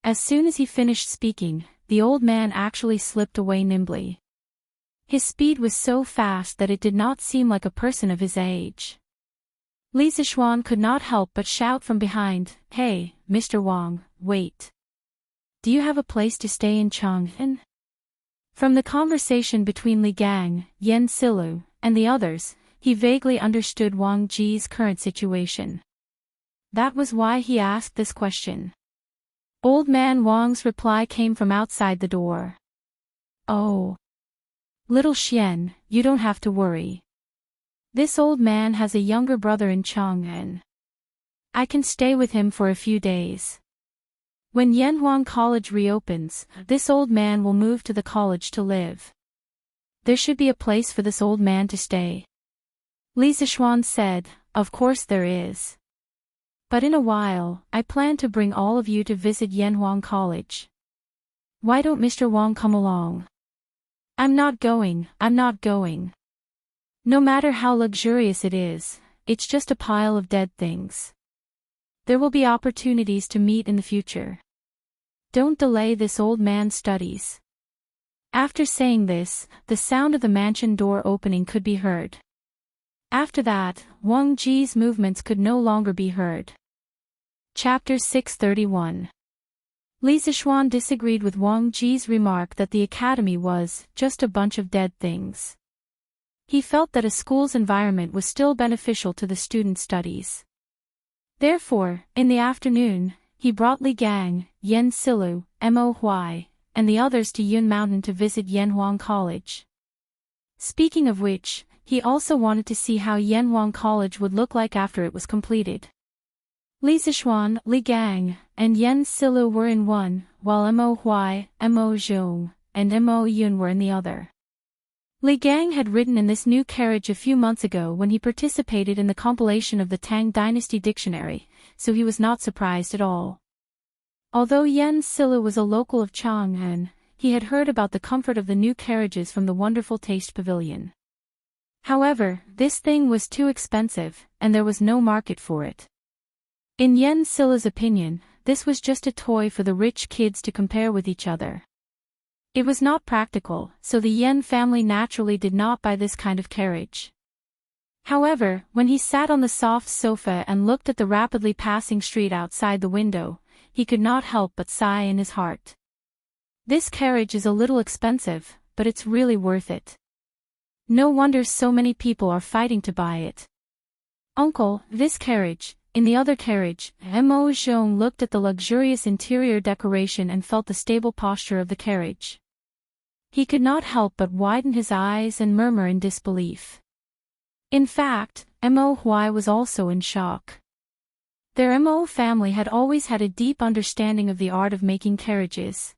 Speaker 1: As soon as he finished speaking, the old man actually slipped away nimbly. His speed was so fast that it did not seem like a person of his age. Li Zixuan could not help but shout from behind, "Hey, Mr. Wang, wait. Do you have a place to stay in Chang'an?" From the conversation between Li Gang, Yen Silu, and the others, he vaguely understood Wang Ji's current situation. That was why he asked this question. Old man Wang's reply came from outside the door. "Oh. Little Xian, you don't have to worry. This old man has a younger brother in Chang'an. I can stay with him for a few days. When Yanhuang College reopens, this old man will move to the college to live. There should be a place for this old man to stay." Li Zixuan said, "Of course there is. But in a while, I plan to bring all of you to visit Yanhuang College. Why don't Mr. Wang come along?" I'm not going. No matter how luxurious it is, it's just a pile of dead things. There will be opportunities to meet in the future. Don't delay this old man's studies." After saying this, the sound of the mansion door opening could be heard. After that, Wang Ji's movements could no longer be heard. Chapter 631. Li Zixuan disagreed with Wang Ji's remark that the academy was just a bunch of dead things. He felt that a school's environment was still beneficial to the students' studies. Therefore, in the afternoon, he brought Li Gang, Yen Silu, Mo Huai, and the others to Yun Mountain to visit Yanhuang College. Speaking of which, he also wanted to see how Yanhuang College would look like after it was completed. Li Zixuan, Li Gang, and Yen Silu were in one, while Mo Huai, Mo Zhong, and Mo Yun were in the other. Li Gang had ridden in this new carriage a few months ago when he participated in the compilation of the Tang Dynasty Dictionary, so he was not surprised at all. Although Yen Silu was a local of Chang'an, he had heard about the comfort of the new carriages from the Wonderful Taste Pavilion. However, this thing was too expensive, and there was no market for it. In Yen Silu's opinion, this was just a toy for the rich kids to compare with each other. It was not practical, so the Yen family naturally did not buy this kind of carriage. However, when he sat on the soft sofa and looked at the rapidly passing street outside the window, he could not help but sigh in his heart. This carriage is a little expensive, but it's really worth it. No wonder so many people are fighting to buy it. "Uncle, this carriage." In the other carriage, Mo Zhong looked at the luxurious interior decoration and felt the stable posture of the carriage. He could not help but widen his eyes and murmur in disbelief. In fact, Mo Huai was also in shock. Their Mo family had always had a deep understanding of the art of making carriages.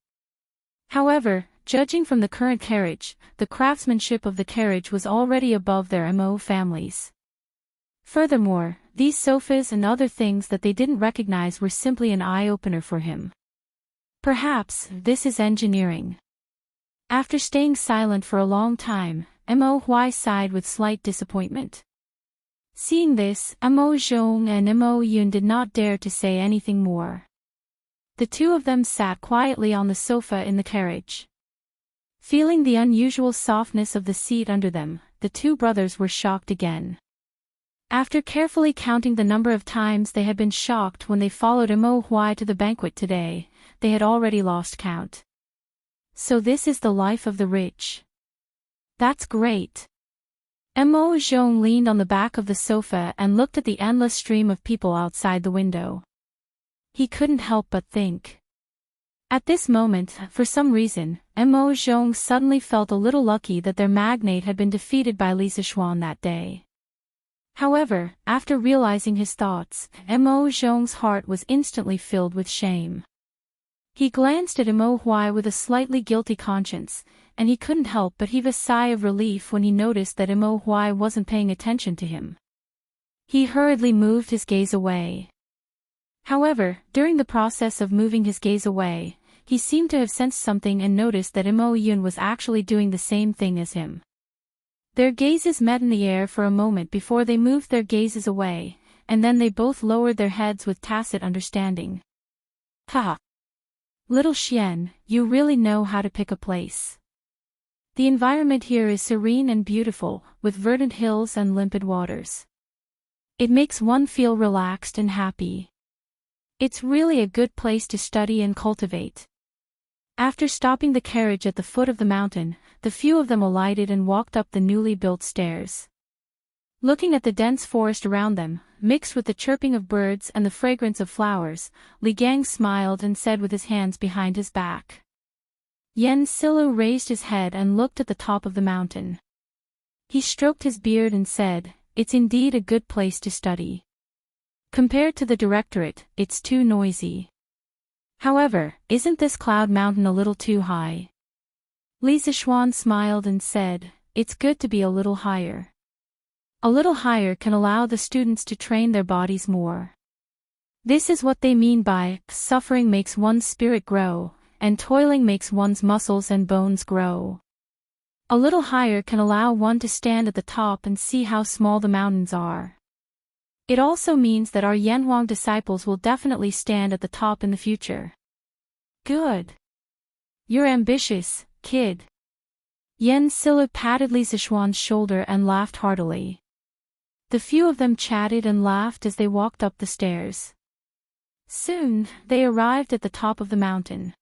Speaker 1: However, judging from the current carriage, the craftsmanship of the carriage was already above their Mo families. Furthermore, these sofas and other things that they didn't recognize were simply an eye-opener for him. Perhaps, this is engineering. After staying silent for a long time, Mo Huai sighed with slight disappointment. Seeing this, Mo Zhong and Mo Yun did not dare to say anything more. The two of them sat quietly on the sofa in the carriage. Feeling the unusual softness of the seat under them, the two brothers were shocked again. After carefully counting the number of times they had been shocked when they followed Mo Huai to the banquet today, they had already lost count. So this is the life of the rich. That's great. Mo Zhong leaned on the back of the sofa and looked at the endless stream of people outside the window. He couldn't help but think. At this moment, for some reason, Mo Zhong suddenly felt a little lucky that their magnate had been defeated by Li Sichuan that day. However, after realizing his thoughts, Mo Zhong's heart was instantly filled with shame. He glanced at Mo Huai with a slightly guilty conscience, and he couldn't help but heave a sigh of relief when he noticed that Mo Huai wasn't paying attention to him. He hurriedly moved his gaze away. However, during the process of moving his gaze away, he seemed to have sensed something and noticed that Mo Yun was actually doing the same thing as him. Their gazes met in the air for a moment before they moved their gazes away, and then they both lowered their heads with tacit understanding. Ha! Little Xian, you really know how to pick a place. The environment here is serene and beautiful, with verdant hills and limpid waters. It makes one feel relaxed and happy. It's really a good place to study and cultivate. After stopping the carriage at the foot of the mountain, the few of them alighted and walked up the newly built stairs. Looking at the dense forest around them, mixed with the chirping of birds and the fragrance of flowers, Li Gang smiled and said with his hands behind his back. Yen Silu raised his head and looked at the top of the mountain. He stroked his beard and said, "It's indeed a good place to study. Compared to the directorate, it's too noisy. However, isn't this cloud mountain a little too high?" Li Sichuan smiled and said, "It's good to be a little higher. A little higher can allow the students to train their bodies more. This is what they mean by, suffering makes one's spirit grow, and toiling makes one's muscles and bones grow. A little higher can allow one to stand at the top and see how small the mountains are. It also means that our Yanhuang disciples will definitely stand at the top in the future." "Good. You're ambitious, kid." Yen Silla patted Li Sichuan's shoulder and laughed heartily. The few of them chatted and laughed as they walked up the stairs. Soon, they arrived at the top of the mountain.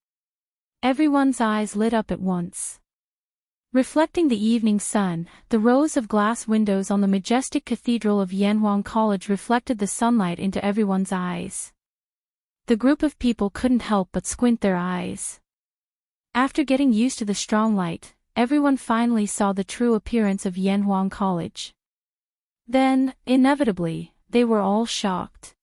Speaker 1: Everyone's eyes lit up at once. Reflecting the evening sun, the rows of glass windows on the majestic cathedral of Yanhuang College reflected the sunlight into everyone's eyes. The group of people couldn't help but squint their eyes. After getting used to the strong light, everyone finally saw the true appearance of Yanhuang College. Then, inevitably, they were all shocked.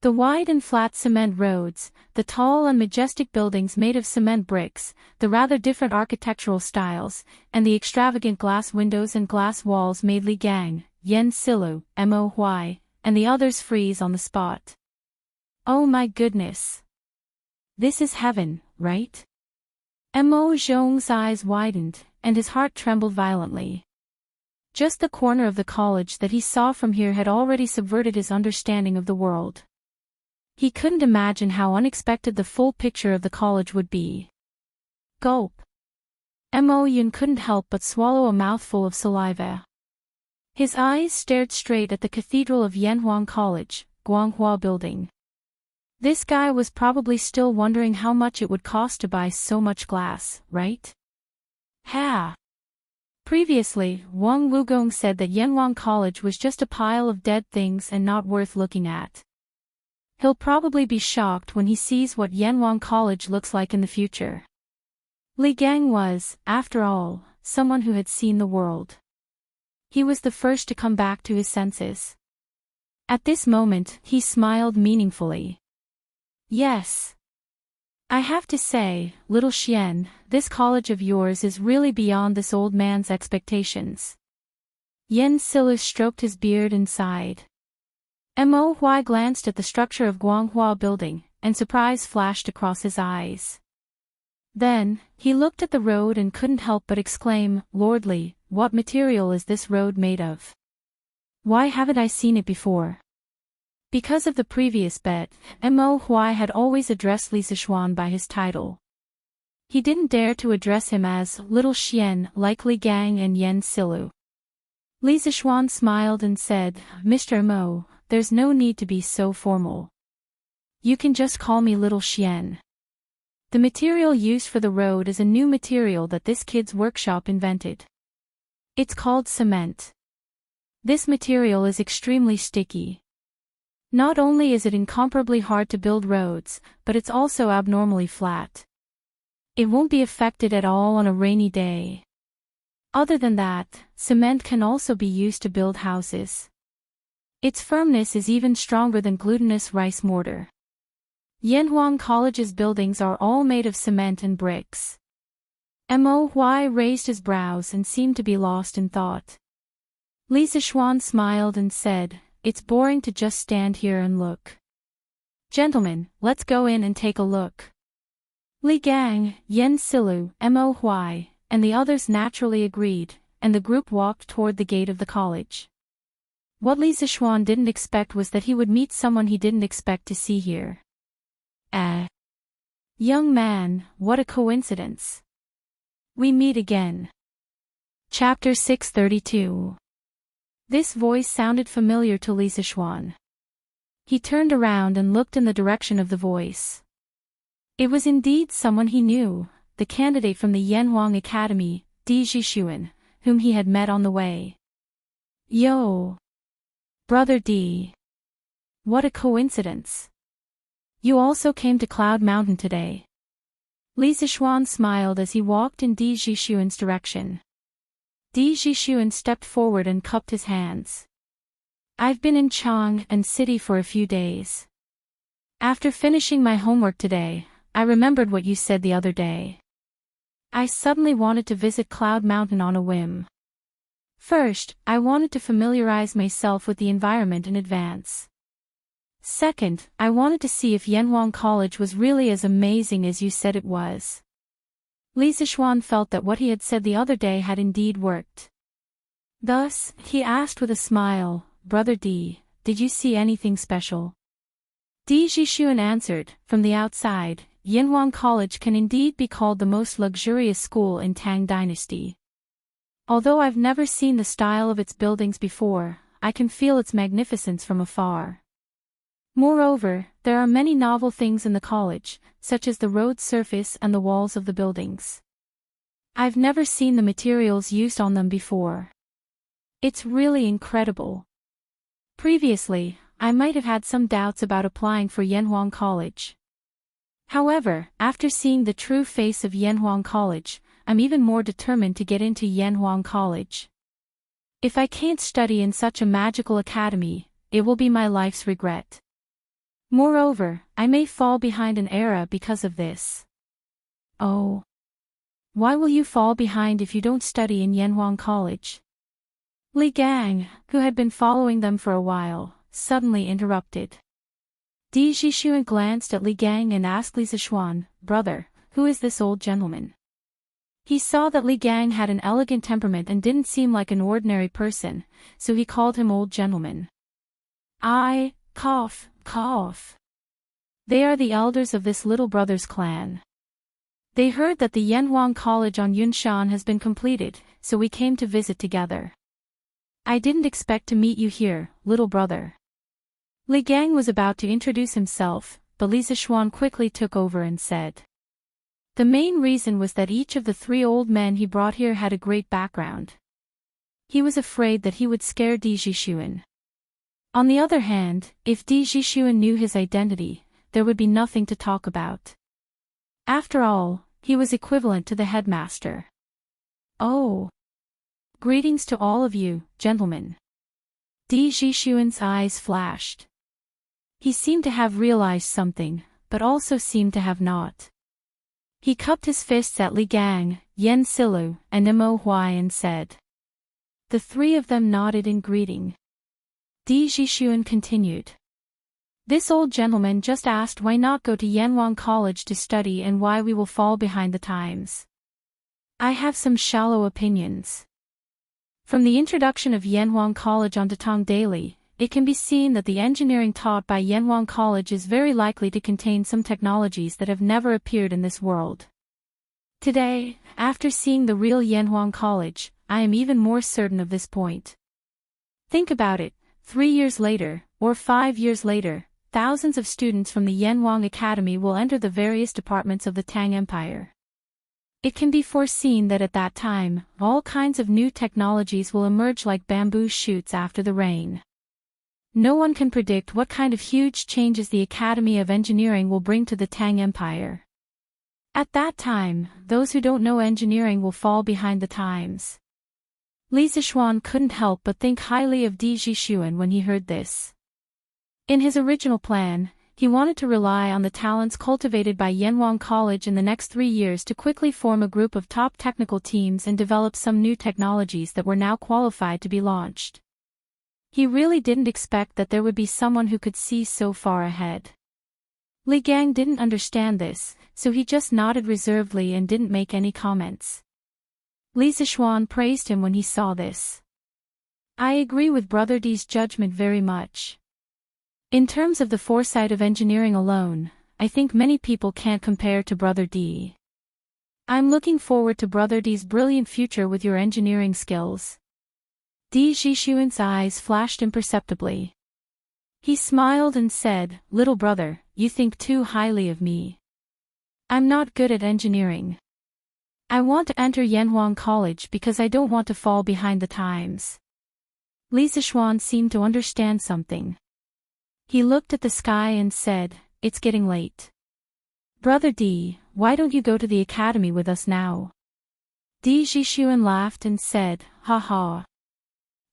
Speaker 1: The wide and flat cement roads, the tall and majestic buildings made of cement bricks, the rather different architectural styles, and the extravagant glass windows and glass walls made Li Gang, Yen Silu, Mo Huai, and the others freeze on the spot. Oh my goodness! This is heaven, right? Mo Zhong's eyes widened, and his heart trembled violently. Just the corner of the college that he saw from here had already subverted his understanding of the world. He couldn't imagine how unexpected the full picture of the college would be. Gulp. Mo Yun couldn't help but swallow a mouthful of saliva. His eyes stared straight at the cathedral of Yanhuang College, Guanghua Building. This guy was probably still wondering how much it would cost to buy so much glass, right? Ha! Previously, Wang Wugong said that Yanhuang College was just a pile of dead things and not worth looking at. He'll probably be shocked when he sees what Yanhuang College looks like in the future. Li Gang was, after all, someone who had seen the world. He was the first to come back to his senses. At this moment, he smiled meaningfully. Yes. I have to say, little Xian, this college of yours is really beyond this old man's expectations. Yen Silu stroked his beard and sighed. Mo Huai glanced at the structure of Guanghua Building, and surprise flashed across his eyes. Then, he looked at the road and couldn't help but exclaim, "Lord Li, what material is this road made of?" Why haven't I seen it before? Because of the previous bet, Mo Huai had always addressed Li Zixuan by his title. He didn't dare to address him as Little Xian like Li Gang and Yen Silu. Li Zixuan smiled and said, Mr. Mo, there's no need to be so formal. You can just call me Little Xian. The material used for the road is a new material that this kid's workshop invented. It's called cement. This material is extremely sticky. Not only is it incomparably hard to build roads, but it's also abnormally flat. It won't be affected at all on a rainy day. Other than that, cement can also be used to build houses. Its firmness is even stronger than glutinous rice mortar. Yanhuang College's buildings are all made of cement and bricks. Mo Huai raised his brows and seemed to be lost in thought. Li Zixuan smiled and said, It's boring to just stand here and look. Gentlemen, let's go in and take a look. Li Gang, Yen Silu, Mo Huai, and the others naturally agreed, and the group walked toward the gate of the college. What Li Zixuan didn't expect was that he would meet someone he didn't expect to see here. Young man, what a coincidence. We meet again. Chapter 632. This voice sounded familiar to Li Zixuan. He turned around and looked in the direction of the voice. It was indeed someone he knew, the candidate from the Yanhuang Academy, Di Zhixuan, whom he had met on the way. Yo! Brother Di. What a coincidence. You also came to Cloud Mountain today. Li Zixuan smiled as he walked in Di Zhixuan's direction. Di Zhixuan stepped forward and cupped his hands. I've been in Chang'an City for a few days. After finishing my homework today, I remembered what you said the other day. I suddenly wanted to visit Cloud Mountain on a whim. First, I wanted to familiarize myself with the environment in advance. Second, I wanted to see if Yanhuang College was really as amazing as you said it was. Li Zixuan felt that what he had said the other day had indeed worked. Thus, he asked with a smile, Brother Di, did you see anything special? Di Zhixuan answered, from the outside, Yanhuang College can indeed be called the most luxurious school in Tang Dynasty. Although I've never seen the style of its buildings before, I can feel its magnificence from afar. Moreover, there are many novel things in the college, such as the road surface and the walls of the buildings. I've never seen the materials used on them before. It's really incredible. Previously, I might have had some doubts about applying for Yanhuang College. However, after seeing the true face of Yanhuang College, I'm even more determined to get into Yanhuang College. If I can't study in such a magical academy, it will be my life's regret. Moreover, I may fall behind an era because of this. Oh. Why will you fall behind if you don't study in Yanhuang College? Li Gang, who had been following them for a while, suddenly interrupted. Di Zhixuan glanced at Li Gang and asked Li Zixuan, Brother, who is this old gentleman? He saw that Li Gang had an elegant temperament and didn't seem like an ordinary person, so he called him old gentleman. Cough. They are the elders of this little brother's clan. They heard that the Yanhuang College on Yunshan has been completed, so we came to visit together. I didn't expect to meet you here, little brother. Li Gang was about to introduce himself, but Li Zixuan quickly took over and said. The main reason was that each of the three old men he brought here had a great background. He was afraid that he would scare Di Zhixuan. On the other hand, if Di Zhixuan knew his identity, there would be nothing to talk about. After all, he was equivalent to the headmaster. Oh! Greetings to all of you, gentlemen. Di Zhixuan's eyes flashed. He seemed to have realized something, but also seemed to have not. He cupped his fists at Li Gang, Yen Silu, and Mo Huai and said. The three of them nodded in greeting. Di Zhixuan continued. This old gentleman just asked why not go to Yanhuang College to study and why we will fall behind the times. I have some shallow opinions. From the introduction of Yanhuang College onto Tong Daily, it can be seen that the engineering taught by Yanhuang College is very likely to contain some technologies that have never appeared in this world. Today, after seeing the real Yanhuang College, I am even more certain of this point. Think about it, 3 years later, or 5 years later, thousands of students from the Yanhuang Academy will enter the various departments of the Tang Empire. It can be foreseen that at that time, all kinds of new technologies will emerge like bamboo shoots after the rain. No one can predict what kind of huge changes the Academy of Engineering will bring to the Tang Empire. At that time, those who don't know engineering will fall behind the times. Li Zishuan couldn't help but think highly of Di Jixuan when he heard this. In his original plan, he wanted to rely on the talents cultivated by Yanhuang College in the next 3 years to quickly form a group of top technical teams and develop some new technologies that were now qualified to be launched. He really didn't expect that there would be someone who could see so far ahead. Li Gang didn't understand this, so he just nodded reservedly and didn't make any comments. Li Zishuan praised him when he saw this. I agree with Brother D's judgment very much. In terms of the foresight of engineering alone, I think many people can't compare to Brother D. I'm looking forward to Brother D's brilliant future with your engineering skills. Di Jixuan's eyes flashed imperceptibly. He smiled and said, "Little brother, you think too highly of me. I'm not good at engineering. I want to enter Yanhuang College because I don't want to fall behind the times." Li Zishuan seemed to understand something. He looked at the sky and said, "It's getting late. Brother D, why don't you go to the academy with us now?" Di Jixuan laughed and said, "Ha ha.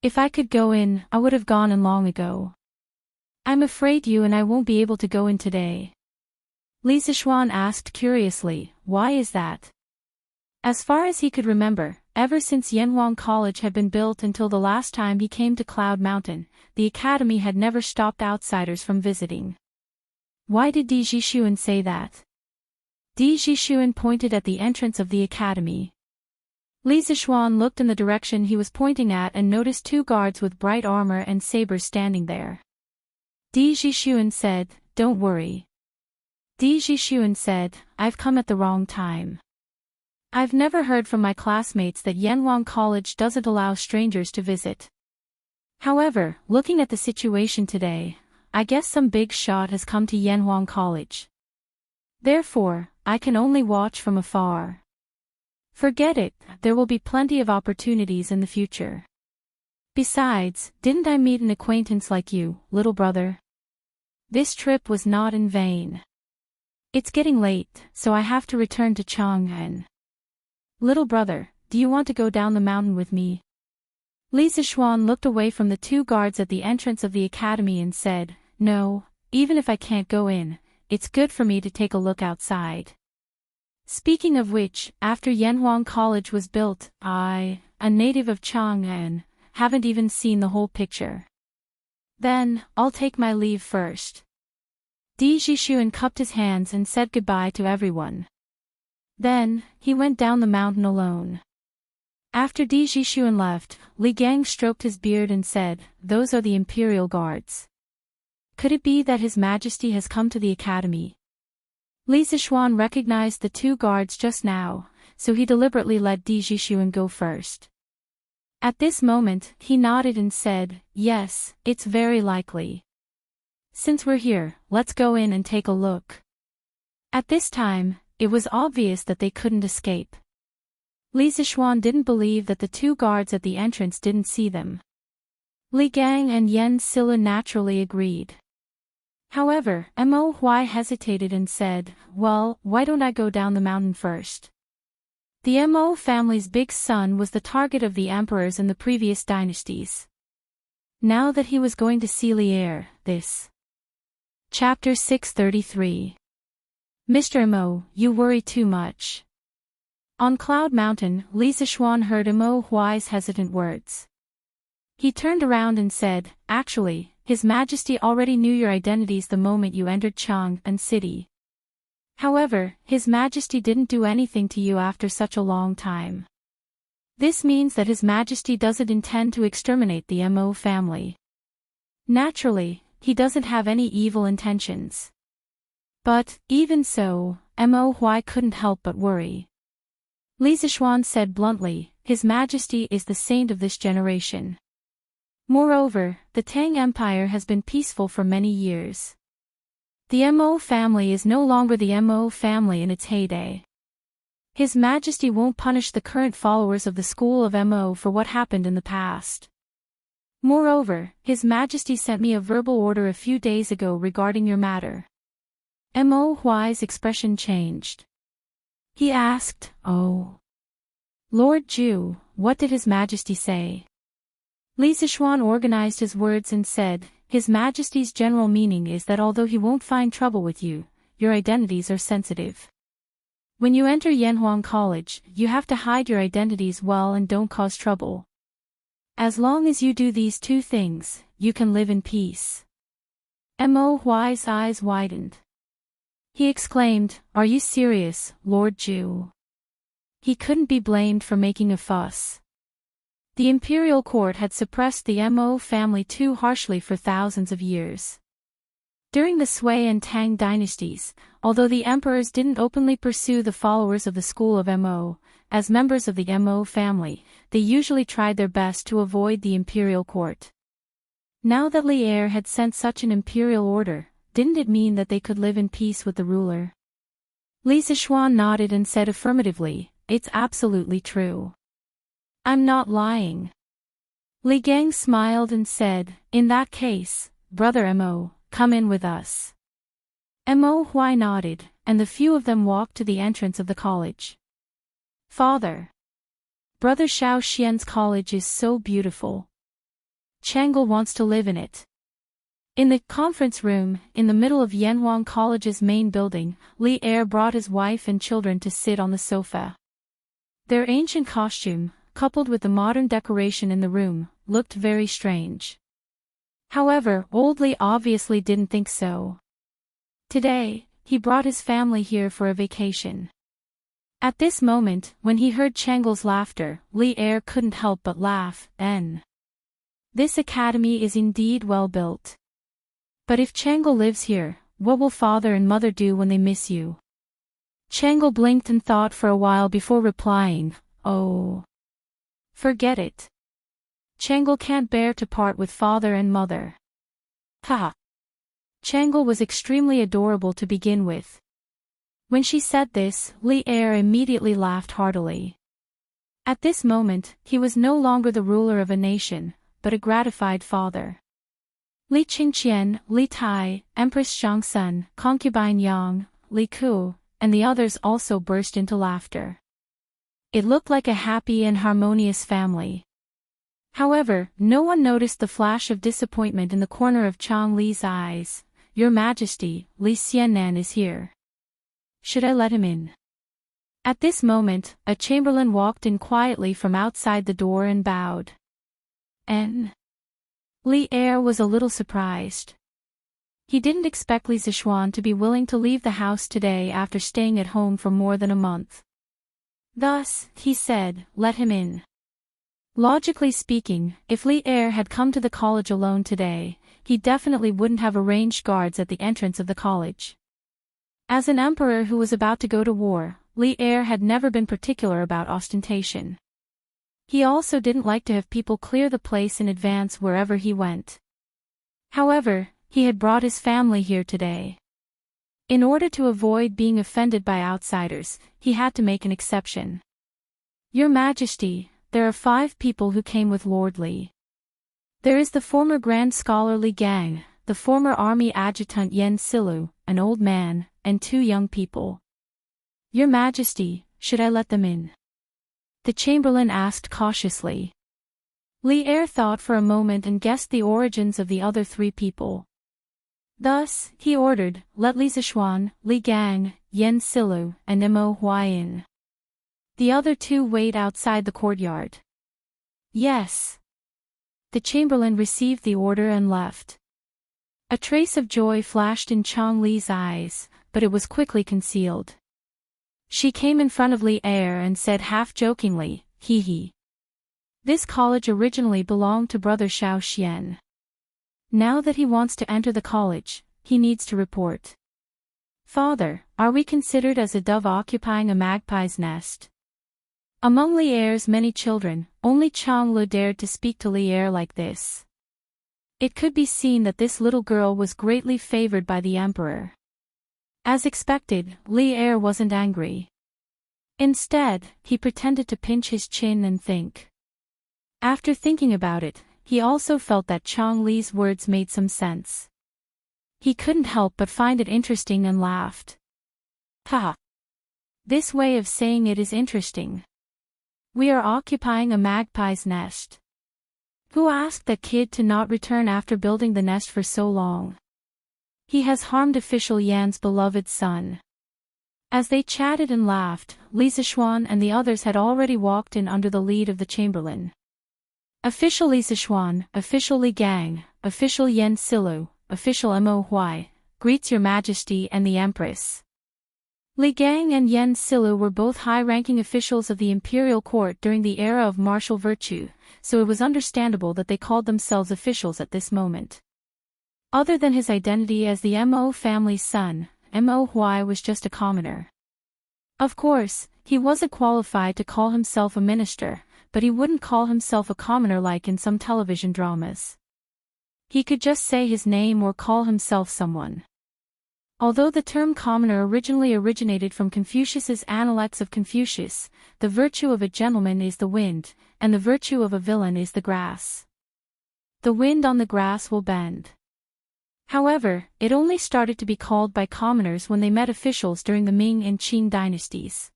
Speaker 1: If I could go in, I would have gone in long ago. I'm afraid you and I won't be able to go in today." Li Zishuan asked curiously, "Why is that?" As far as he could remember, ever since Yanhuang College had been built until the last time he came to Cloud Mountain, the academy had never stopped outsiders from visiting. Why did Di Jixuan say that? Di Jixuan pointed at the entrance of the academy. Li Zishuan looked in the direction he was pointing at and noticed 2 guards with bright armor and sabers standing there. Di Jixuan said, "Don't worry." Di Jixuan said, "I've come at the wrong time. I've never heard from my classmates that Yanhuang College doesn't allow strangers to visit. However, looking at the situation today, I guess some big shot has come to Yanhuang College. Therefore, I can only watch from afar. Forget it, there will be plenty of opportunities in the future. Besides, didn't I meet an acquaintance like you, little brother? This trip was not in vain. It's getting late, so I have to return to Chang'an. Little brother, do you want to go down the mountain with me?" Li Zishuan looked away from the 2 guards at the entrance of the academy and said, "No, even if I can't go in, it's good for me to take a look outside. Speaking of which, after Yanhuang College was built, I, a native of Chang'an, haven't even seen the whole picture. Then, I'll take my leave first." Di Jixuan cupped his hands and said goodbye to everyone. Then, he went down the mountain alone. After Di Jixuan left, Li Gang stroked his beard and said, "Those are the Imperial Guards. Could it be that His Majesty has come to the academy?" Li Zishuan recognized the 2 guards just now, so he deliberately let Di Jixuan go first. At this moment, he nodded and said, "Yes, it's very likely. Since we're here, let's go in and take a look." At this time, it was obvious that they couldn't escape. Li Zishuan didn't believe that the 2 guards at the entrance didn't see them. Li Gang and Yen Silla naturally agreed. However, Mo Huai hesitated and said, "Well, why don't I go down the mountain first?" The Mo family's big son was the target of the emperors in the previous dynasties. Now that he was going to see Lier, this. Chapter 633. Mr. Mo, you worry too much. On Cloud Mountain, Li Zishuan heard Mo Huai's hesitant words. He turned around and said, "Actually, His Majesty already knew your identities the moment you entered Chang'an City. However, His Majesty didn't do anything to you after such a long time. This means that His Majesty doesn't intend to exterminate the Mo family. Naturally, he doesn't have any evil intentions. But, even so, Mo Huai couldn't help but worry. Li Zishuan said bluntly, His Majesty is the saint of this generation. Moreover, the Tang Empire has been peaceful for many years. The Mo family is no longer the Mo family in its heyday. His Majesty won't punish the current followers of the school of Mo for what happened in the past. Moreover, His Majesty sent me a verbal order a few days ago regarding your matter. Mo Huai's expression changed. He asked, Oh. Lord Zhu, what did His Majesty say? Li Zishuan organized his words and said, His Majesty's general meaning is that although he won't find trouble with you, your identities are sensitive. When you enter Yanhuang College, you have to hide your identities well and don't cause trouble. As long as you do these two things, you can live in peace. Mo Huai's eyes widened. He exclaimed, Are you serious, Lord Zhu? He couldn't be blamed for making a fuss. The imperial court had suppressed the Mo family too harshly for thousands of years. During the Sui and Tang dynasties, although the emperors didn't openly pursue the followers of the school of Mo, as members of the Mo family, they usually tried their best to avoid the imperial court. Now that Li Er had sent such an imperial order, didn't it mean that they could live in peace with the ruler? Li Zishuan nodded and said affirmatively, It's absolutely true. I'm not lying. Li Gang smiled and said, In that case, Brother Mo, come in with us. Mo Huai nodded, and the few of them walked to the entrance of the college. Father. Brother Xiao Xian's college is so beautiful. Chang'e wants to live in it. In the conference room, in the middle of Yanhuang College's main building, Li Er brought his wife and children to sit on the sofa. Their ancient costume, coupled with the modern decoration in the room, looked very strange. However, old Li obviously didn't think so. Today, he brought his family here for a vacation. At this moment, when he heard Chang'e's laughter, Li Er couldn't help but laugh, This academy is indeed well built. But if Chang'e lives here, what will father and mother do when they miss you? Chang'e blinked and thought for a while before replying, Oh. Forget it. Chang'e can't bear to part with father and mother. Ha! Chang'e was extremely adorable to begin with. When she said this, Li Er immediately laughed heartily. At this moment, he was no longer the ruler of a nation, but a gratified father. Li Qingqian, Li Tai, Empress Shangsun, Concubine Yang, Li Ku, and the others also burst into laughter. It looked like a happy and harmonious family. However, no one noticed the flash of disappointment in the corner of Chang Li's eyes. Your Majesty, Li Xiannan is here. Should I let him in? At this moment, a chamberlain walked in quietly from outside the door and bowed. Li Er was a little surprised. He didn't expect Li Zishuan to be willing to leave the house today after staying at home for more than a month. Thus, he said, Let him in. Logically speaking, if Li Er had come to the college alone today, he definitely wouldn't have arranged guards at the entrance of the college. As an emperor who was about to go to war, Li Er had never been particular about ostentation. He also didn't like to have people clear the place in advance wherever he went. However, he had brought his family here today. In order to avoid being offended by outsiders, he had to make an exception. Your Majesty, there are 5 people who came with Lord Li. There is the former Grand Scholar Li Gang, the former Army Adjutant Yen Silu, an old man, and 2 young people. Your Majesty, should I let them in? The chamberlain asked cautiously. Li Er thought for a moment and guessed the origins of the other 3 people. Thus, he ordered, let Li Zishuan, Li Gang, Yen Silu, and Mo Huai in. The other 2 wait outside the courtyard. Yes. The chamberlain received the order and left. A trace of joy flashed in Chang Li's eyes, but it was quickly concealed. She came in front of Li Er and said half-jokingly, hee hee. This college originally belonged to Brother Xiao Xian. Now that he wants to enter the college, he needs to report. Father, are we considered as a dove occupying a magpie's nest? Among Li Er's many children, only Chang Lu dared to speak to Li Er like this. It could be seen that this little girl was greatly favored by the emperor. As expected, Li Er wasn't angry. Instead, he pretended to pinch his chin and think. After thinking about it, he also felt that Chang Li's words made some sense. He couldn't help but find it interesting and laughed. Ha! This way of saying it is interesting. We are occupying a magpie's nest. Who asked that kid to not return after building the nest for so long? He has harmed official Yan's beloved son. As they chatted and laughed, Li Zishuan and the others had already walked in under the lead of the chamberlain. Official Li Zishuan, Official Li Gang, Official Yan Silu, Official Mo Huai, greets your majesty and the empress. Li Gang and Yan Silu were both high-ranking officials of the imperial court during the era of martial virtue, so it was understandable that they called themselves officials at this moment. Other than his identity as the Mo family's son, Mo Huai was just a commoner. Of course, he wasn't qualified to call himself a minister, but he wouldn't call himself a commoner like in some television dramas. He could just say his name or call himself someone. Although the term commoner originally originated from Confucius's Analects of Confucius, the virtue of a gentleman is the wind, and the virtue of a villain is the grass. The wind on the grass will bend. However, it only started to be called by commoners when they met officials during the Ming and Qing dynasties.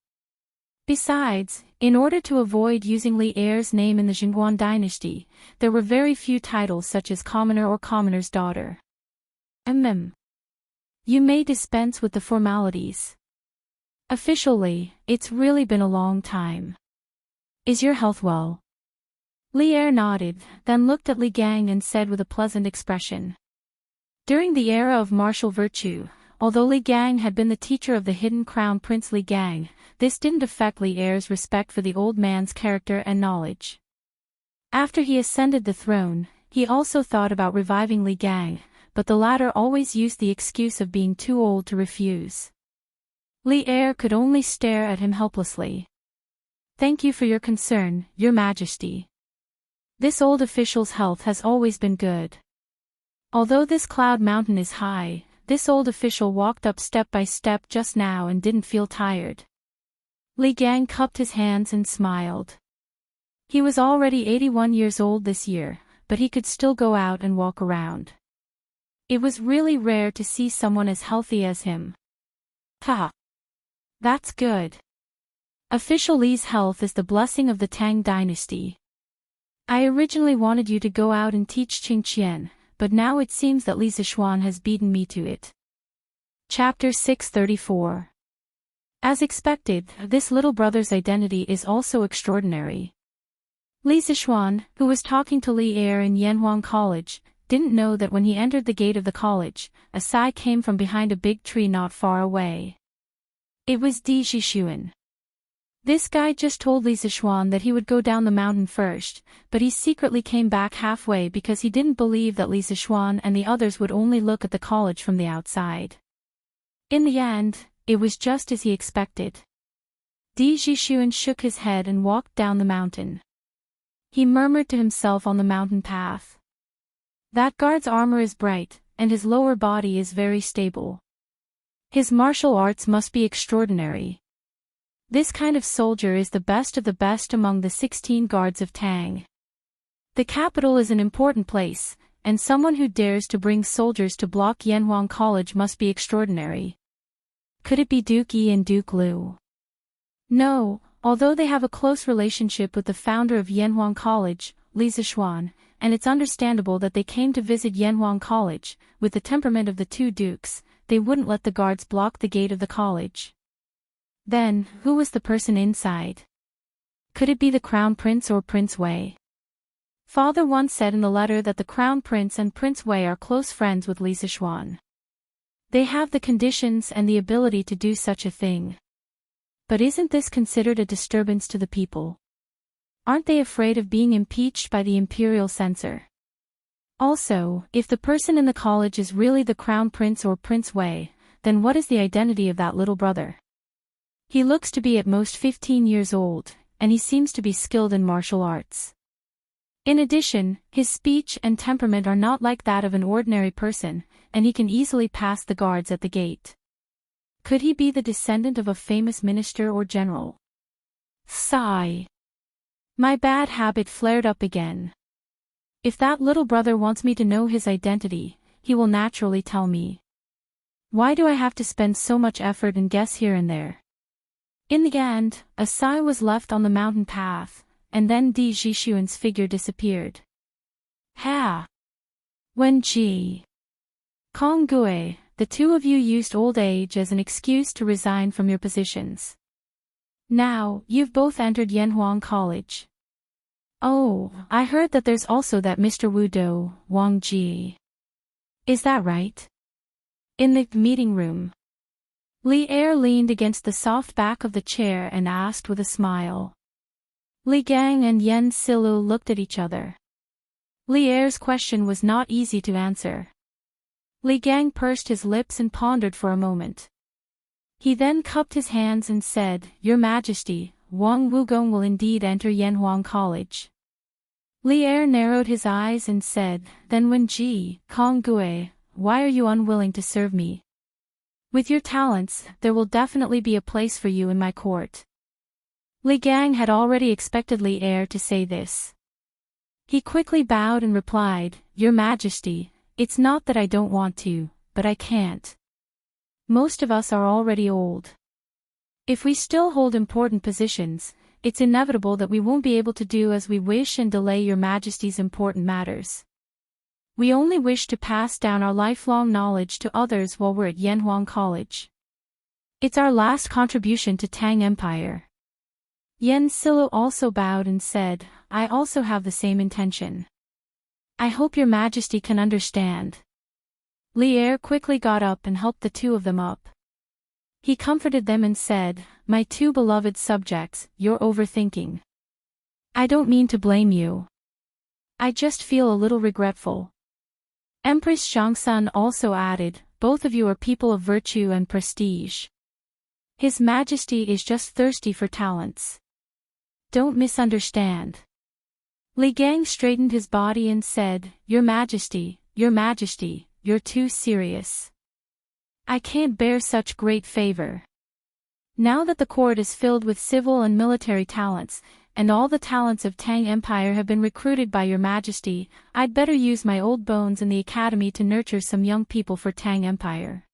Speaker 1: Besides, in order to avoid using Li Er's name in the Jingguan dynasty, there were very few titles such as commoner or commoner's daughter. You may dispense with the formalities. Officially, it's really been a long time. Is your health well? Li Er nodded, then looked at Li Gang and said with a pleasant expression. During the era of martial virtue, although Li Gang had been the teacher of the hidden crown prince Li Gang, this didn't affect Li Er's respect for the old man's character and knowledge. After he ascended the throne, he also thought about reviving Li Gang, but the latter always used the excuse of being too old to refuse. Li Er could only stare at him helplessly. Thank you for your concern, Your Majesty. This old official's health has always been good. Although this cloud mountain is high, this old official walked up step by step just now and didn't feel tired. Li Gang cupped his hands and smiled. He was already 81 years old this year, but he could still go out and walk around. It was really rare to see someone as healthy as him. Ha! That's good. Official Li's health is the blessing of the Tang dynasty. I originally wanted you to go out and teach Qingqian, but now it seems that Li Zishuan has beaten me to it. Chapter 634. As expected, this little brother's identity is also extraordinary. Li Zishuan, who was talking to Li Er in Yanhuang College, didn't know that when he entered the gate of the college, a sigh came from behind a big tree not far away. It was Di Zhishuan. This guy just told Li Zishuan that he would go down the mountain first, but he secretly came back halfway because he didn't believe that Li Zishuan and the others would only look at the college from the outside. In the end, it was just as he expected. Di Zhishuan shook his head and walked down the mountain. He murmured to himself on the mountain path. That guard's armor is bright, and his lower body is very stable. His martial arts must be extraordinary. This kind of soldier is the best of the best among the 16 guards of Tang. The capital is an important place, and someone who dares to bring soldiers to block Yanhuang College must be extraordinary. Could it be Duke Yi and Duke Lu? No, although they have a close relationship with the founder of Yanhuang College, Li Zishuan, and it's understandable that they came to visit Yanhuang College. With the temperament of the two dukes, they wouldn't let the guards block the gate of the college. Then, who was the person inside? Could it be the Crown Prince or Prince Wei? Father once said in the letter that the Crown Prince and Prince Wei are close friends with Li Zishuan. They have the conditions and the ability to do such a thing. But isn't this considered a disturbance to the people? Aren't they afraid of being impeached by the imperial censor? Also, if the person in the college is really the crown prince or Prince Wei, then what is the identity of that little brother? He looks to be at most 15 years old, and he seems to be skilled in martial arts. In addition, his speech and temperament are not like that of an ordinary person, and he can easily pass the guards at the gate. Could he be the descendant of a famous minister or general? Sigh. My bad habit flared up again. If that little brother wants me to know his identity, he will naturally tell me. Why do I have to spend so much effort and guess here and there? In the end, a sigh was left on the mountain path, and then Di Jixuan's figure disappeared. Ha! Wen Ji. Kong Gue, the two of you used old age as an excuse to resign from your positions. Now, you've both entered Yanhuang College. Oh, I heard that there's also that Mr. Wu Do, Wang Ji. Is that right? In the meeting room. Li Er leaned against the soft back of the chair and asked with a smile. Li Gang and Yen Silu looked at each other. Li Er's question was not easy to answer. Li Gang pursed his lips and pondered for a moment. He then cupped his hands and said, Your Majesty, Wang Wugong will indeed enter Yanhuang College. Li Er narrowed his eyes and said, Then Wen Ji, Kong Gue, why are you unwilling to serve me? With your talents, there will definitely be a place for you in my court. Li Gang had already expected Li Er to say this. He quickly bowed and replied, Your Majesty, it's not that I don't want to, but I can't. Most of us are already old. If we still hold important positions, it's inevitable that we won't be able to do as we wish and delay Your Majesty's important matters. We only wish to pass down our lifelong knowledge to others while we're at Yanhuang College. It's our last contribution to Tang Empire. Yen Silu also bowed and said, I also have the same intention. I hope Your Majesty can understand. Li Er quickly got up and helped the two of them up. He comforted them and said, My two beloved subjects, you're overthinking. I don't mean to blame you. I just feel a little regretful. Empress Zhongsun also added, Both of you are people of virtue and prestige. His Majesty is just thirsty for talents. Don't misunderstand. Li Gang straightened his body and said, Your Majesty, you're too serious. I can't bear such great favor. Now that the court is filled with civil and military talents, and all the talents of Tang Empire have been recruited by Your Majesty, I'd better use my old bones in the academy to nurture some young people for Tang Empire.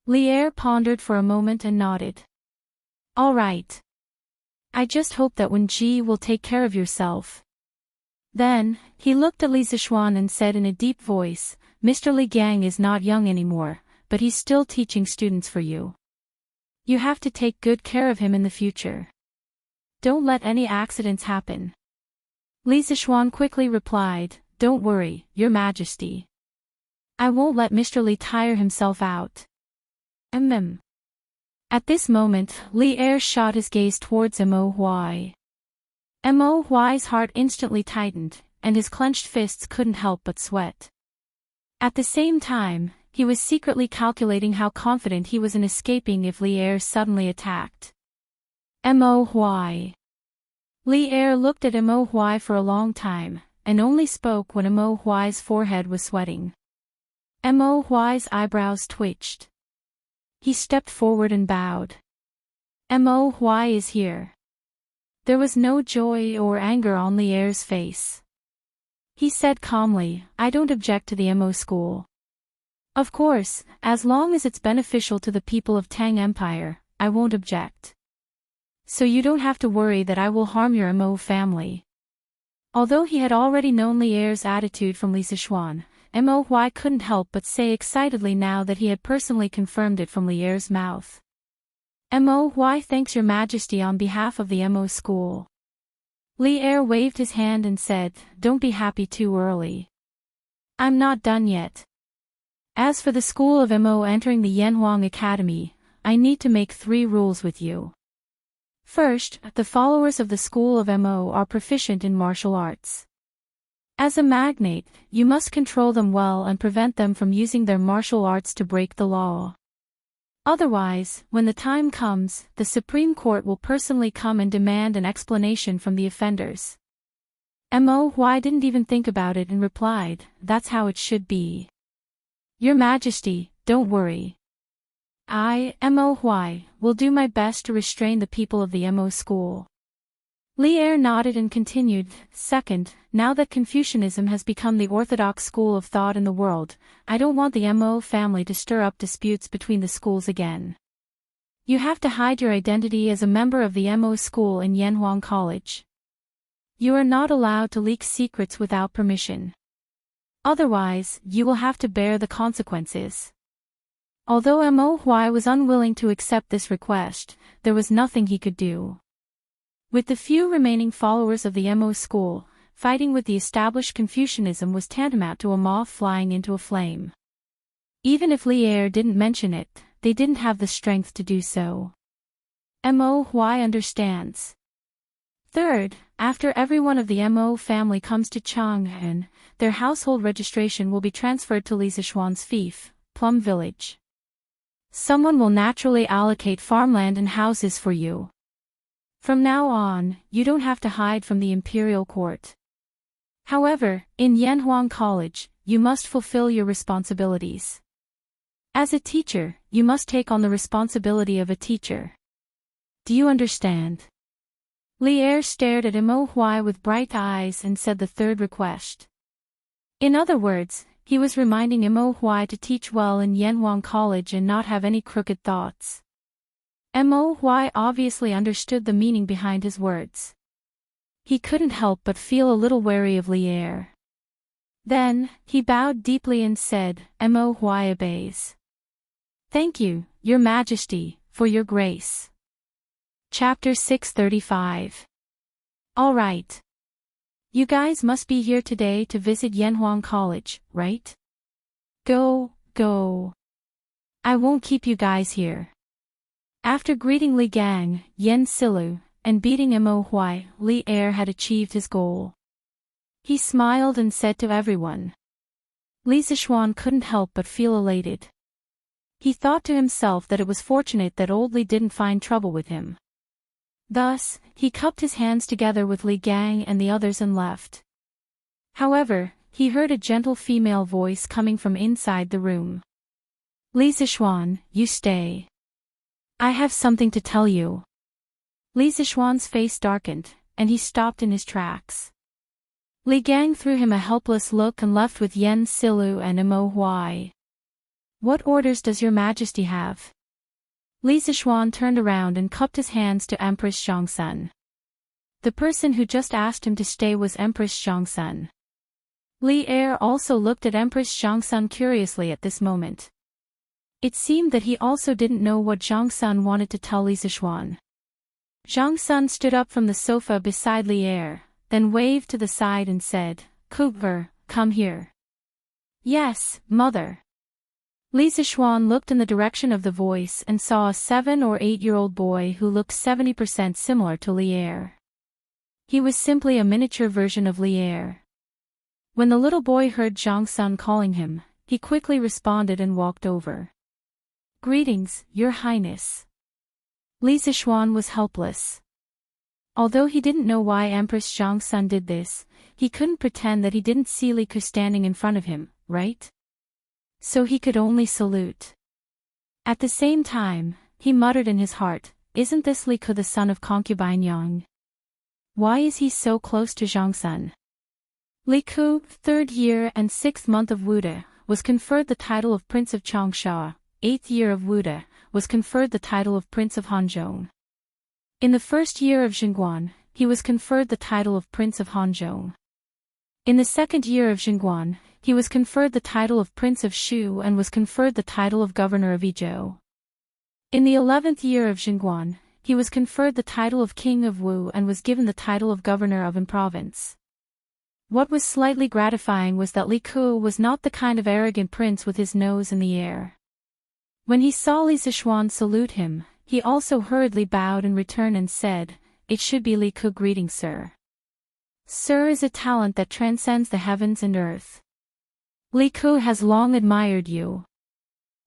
Speaker 1: Li Er pondered for a moment and nodded. All right. I just hope that Wen Ji will take care of yourself. Then, he looked at Li Zixuan and said in a deep voice, Mr. Li Gang is not young anymore, but he's still teaching students for you. You have to take good care of him in the future. Don't let any accidents happen. Li Zixuan quickly replied, Don't worry, Your Majesty. I won't let Mr. Li tire himself out. At this moment, Li Er shot his gaze towards Mo Huai. Mo Huai's heart instantly tightened, and his clenched fists couldn't help but sweat. At the same time, he was secretly calculating how confident he was in escaping if Li Er suddenly attacked. Mo Huai. Li Er looked at Mo Huai for a long time, and only spoke when Mo Huai's forehead was sweating. Mo Huai's eyebrows twitched. He stepped forward and bowed. Mo Huai is here. There was no joy or anger on Li Er's face. He said calmly, I don't object to the Mo school. Of course, as long as it's beneficial to the people of Tang Empire, I won't object. So you don't have to worry that I will harm your Mo family. Although he had already known Li Er's attitude from Li Zixuan, Mo Huai couldn't help but say excitedly now that he had personally confirmed it from Li Er's mouth. Mo Huai thanks Your Majesty on behalf of the Mo school. Li Er waved his hand and said, Don't be happy too early. I'm not done yet. As for the school of Mo entering the Yanhuang Academy, I need to make 3 rules with you. First, the followers of the school of Mo are proficient in martial arts. As a magnate, you must control them well and prevent them from using their martial arts to break the law. Otherwise, when the time comes, the Supreme Court will personally come and demand an explanation from the offenders. Mo Huai didn't even think about it and replied, "That's how it should be. Your Majesty, don't worry. I, Mo Huai, will do my best to restrain the people of the Mo school." Li Er nodded and continued, "Second, now that Confucianism has become the orthodox school of thought in the world, I don't want the Mo family to stir up disputes between the schools again. You have to hide your identity as a member of the Mo school in Yanhuang College. You are not allowed to leak secrets without permission. Otherwise, you will have to bear the consequences." Although Mo Huai was unwilling to accept this request, there was nothing he could do. With the few remaining followers of the Mo school, fighting with the established Confucianism was tantamount to a moth flying into a flame. Even if Li Er didn't mention it, they didn't have the strength to do so. Mo Huai understands. Third, after everyone of the Mo family comes to Chang'an, their household registration will be transferred to Li Zishuan's fief, Plum Village. Someone will naturally allocate farmland and houses for you. From now on, you don't have to hide from the imperial court. However, in Yanhuang College, you must fulfill your responsibilities. As a teacher, you must take on the responsibility of a teacher. Do you understand? Li Er stared at Mo Huai with bright eyes and said the third request. In other words, he was reminding Mo Huai to teach well in Yanhuang College and not have any crooked thoughts. Mo Huai obviously understood the meaning behind his words. He couldn't help but feel a little wary of Li Er. Then, he bowed deeply and said, "Mo Huai obeys. Thank you, Your Majesty, for your grace." Chapter 635. All right. You guys must be here today to visit Yanhuang College, right? Go. I won't keep you guys here. After greeting Li Gang, Yen Silu, and beating Mo Huai, Li Er had achieved his goal. He smiled and said to everyone. Li Zishuan couldn't help but feel elated. He thought to himself that it was fortunate that old Li didn't find trouble with him. Thus, he cupped his hands together with Li Gang and the others and left. However, he heard a gentle female voice coming from inside the room. "Li Zishuan, you stay. I have something to tell you." Li Zishuan's face darkened, and he stopped in his tracks. Li Gang threw him a helpless look and left with Yen Silu and Mo Huai. "What orders does Your Majesty have?" Li Zishuan turned around and cupped his hands to Empress Zhongsun. The person who just asked him to stay was Empress Zhongsun. Li Er also looked at Empress Zhongsun curiously at this moment. It seemed that he also didn't know what Zhongsun wanted to tell Li Zishuan. Zhongsun stood up from the sofa beside Li Er, then waved to the side and said, "Cougar, come here." "Yes, mother." Li Zishuan looked in the direction of the voice and saw a 7 or 8-year-old boy who looked 70% similar to Li Er. He was simply a miniature version of Li Er. When the little boy heard Zhongsun calling him, he quickly responded and walked over. "Greetings, Your Highness." Li Zishuan was helpless. Although he didn't know why Empress Zhongsun did this, he couldn't pretend that he didn't see Li Ku standing in front of him, right? So he could only salute. At the same time, he muttered in his heart, "Isn't this Li Ku the son of Concubine Yang? Why is he so close to Zhongsun?" Li Ku, 3rd year and 6th month of Wuda, was conferred the title of Prince of Changsha. 8th year of Wuda, was conferred the title of Prince of Hanzhong. In the 1st year of Xingguan, he was conferred the title of Prince of Hanzhong. In the 2nd year of Xingguan, he was conferred the title of Prince of Shu and was conferred the title of Governor of Yizhou. In the 11th year of Xingguan, he was conferred the title of King of Wu and was given the title of Governor of An Province. What was slightly gratifying was that Li Ku was not the kind of arrogant prince with his nose in the air. When he saw Li Zishuan salute him, he also hurriedly bowed in return and said, "It should be Li Ku greeting, sir. Sir is a talent that transcends the heavens and earth. Li Ku has long admired you.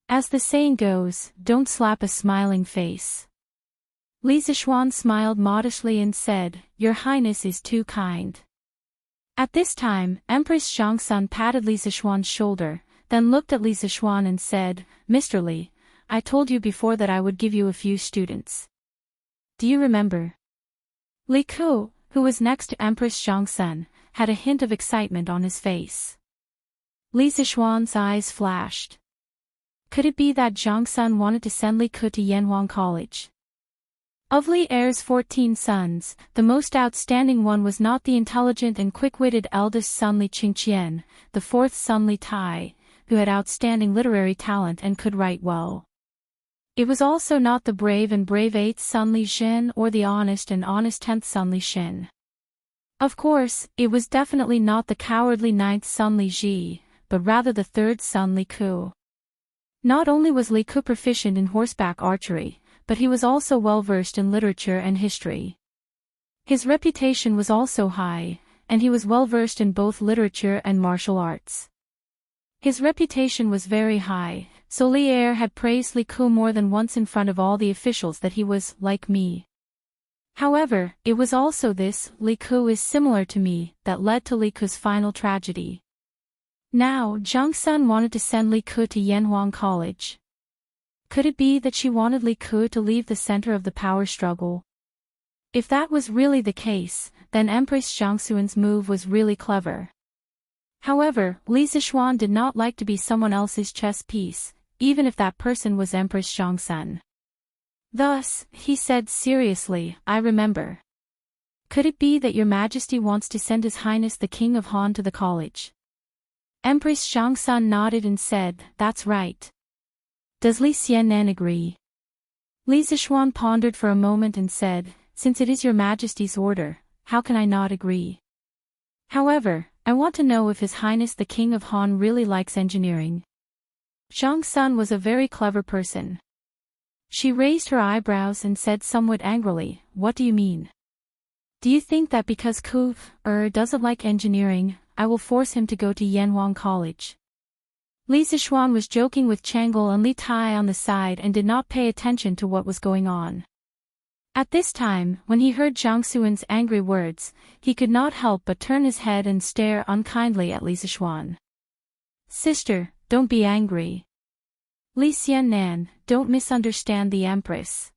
Speaker 1: As the saying goes, don't slap a smiling face." Li Zishuan smiled modestly and said, "Your Highness is too kind." At this time, Empress Zhongsun patted Li Zishuan's shoulder, then looked at Li Zishuan and said, "Mr. Li, I told you before that I would give you a few students. Do you remember?" Li Ku, who was next to Empress Zhongsun, had a hint of excitement on his face. Li Zishuan's eyes flashed. Could it be that Zhongsun wanted to send Li Ku to Yanhuang College? Of Li Er's 14 sons, the most outstanding one was not the intelligent and quick-witted eldest son Li Qingqian, the fourth son Li Tai, who had outstanding literary talent and could write well. It was also not the brave and brave 8th son Li Zhen or the honest and honest 10th son Li Xin. Of course, it was definitely not the cowardly 9th son Li Ji, but rather the 3rd son Li Ku. Not only was Li Ku proficient in horseback archery, but he was also well-versed in literature and history. His reputation was also high, and he was well-versed in both literature and martial arts. His reputation was very high, so Li Er had praised Li Ku more than once in front of all the officials that he was like me. However, it was also this, Li Ku is similar to me, that led to Li Ku's final tragedy. Now, Zhongsun wanted to send Li Ku to Yanhuang College. Could it be that she wanted Li Ku to leave the center of the power struggle? If that was really the case, then Empress Zhongxuan's move was really clever. However, Li Zishuan did not like to be someone else's chess piece, even if that person was Empress Zhongsun. Thus, he said seriously, "I remember. Could it be that your Majesty wants to send His Highness the King of Han to the college?" Empress Zhongsun nodded and said, "That's right. Does Li Xiannan agree?" Li Zishuan pondered for a moment and said, "Since it is your Majesty's order, how can I not agree? However, I want to know if His Highness the King of Han really likes engineering." Zhongsun was a very clever person. She raised her eyebrows and said somewhat angrily, "What do you mean? Do you think that because Ku doesn't like engineering, I will force him to go to Yanhuang College?" Li Zishuan was joking with Chang'e and Li Tai on the side and did not pay attention to what was going on. At this time, when he heard Zhang Xuan's angry words, he could not help but turn his head and stare unkindly at Li Zishuan. "Sister, don't be angry. Li Xiannan, don't misunderstand the Empress."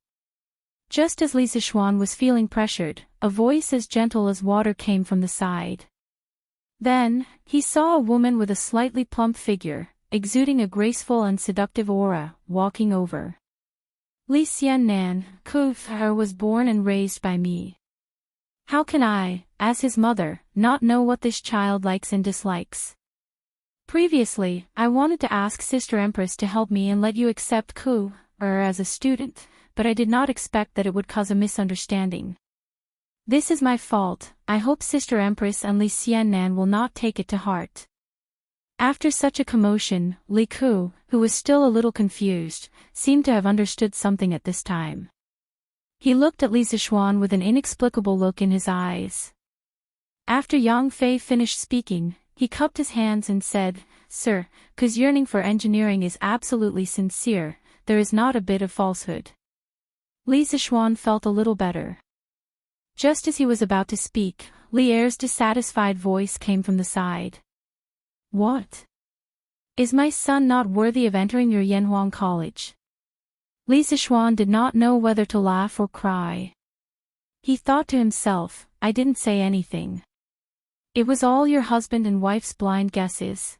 Speaker 1: Just as Li Zishuan was feeling pressured, a voice as gentle as water came from the side. Then, he saw a woman with a slightly plump figure, exuding a graceful and seductive aura, walking over. "Li Xiannan, Ku was born and raised by me. How can I, as his mother, not know what this child likes and dislikes? Previously, I wanted to ask Sister Empress to help me and let you accept Ku as a student, but I did not expect that it would cause a misunderstanding. This is my fault. I hope Sister Empress and Li Xiannan will not take it to heart." After such a commotion, Li Ku, who was still a little confused, seemed to have understood something at this time. He looked at Li Zishuan with an inexplicable look in his eyes. After Yang Fei finished speaking, he cupped his hands and said, "Sir, Ku's yearning for engineering is absolutely sincere, there is not a bit of falsehood." Li Zishuan felt a little better. Just as he was about to speak, Li Er's dissatisfied voice came from the side. "What? Is my son not worthy of entering your Yanhuang College?" Li Zishuan did not know whether to laugh or cry. He thought to himself, "I didn't say anything. It was all your husband and wife's blind guesses.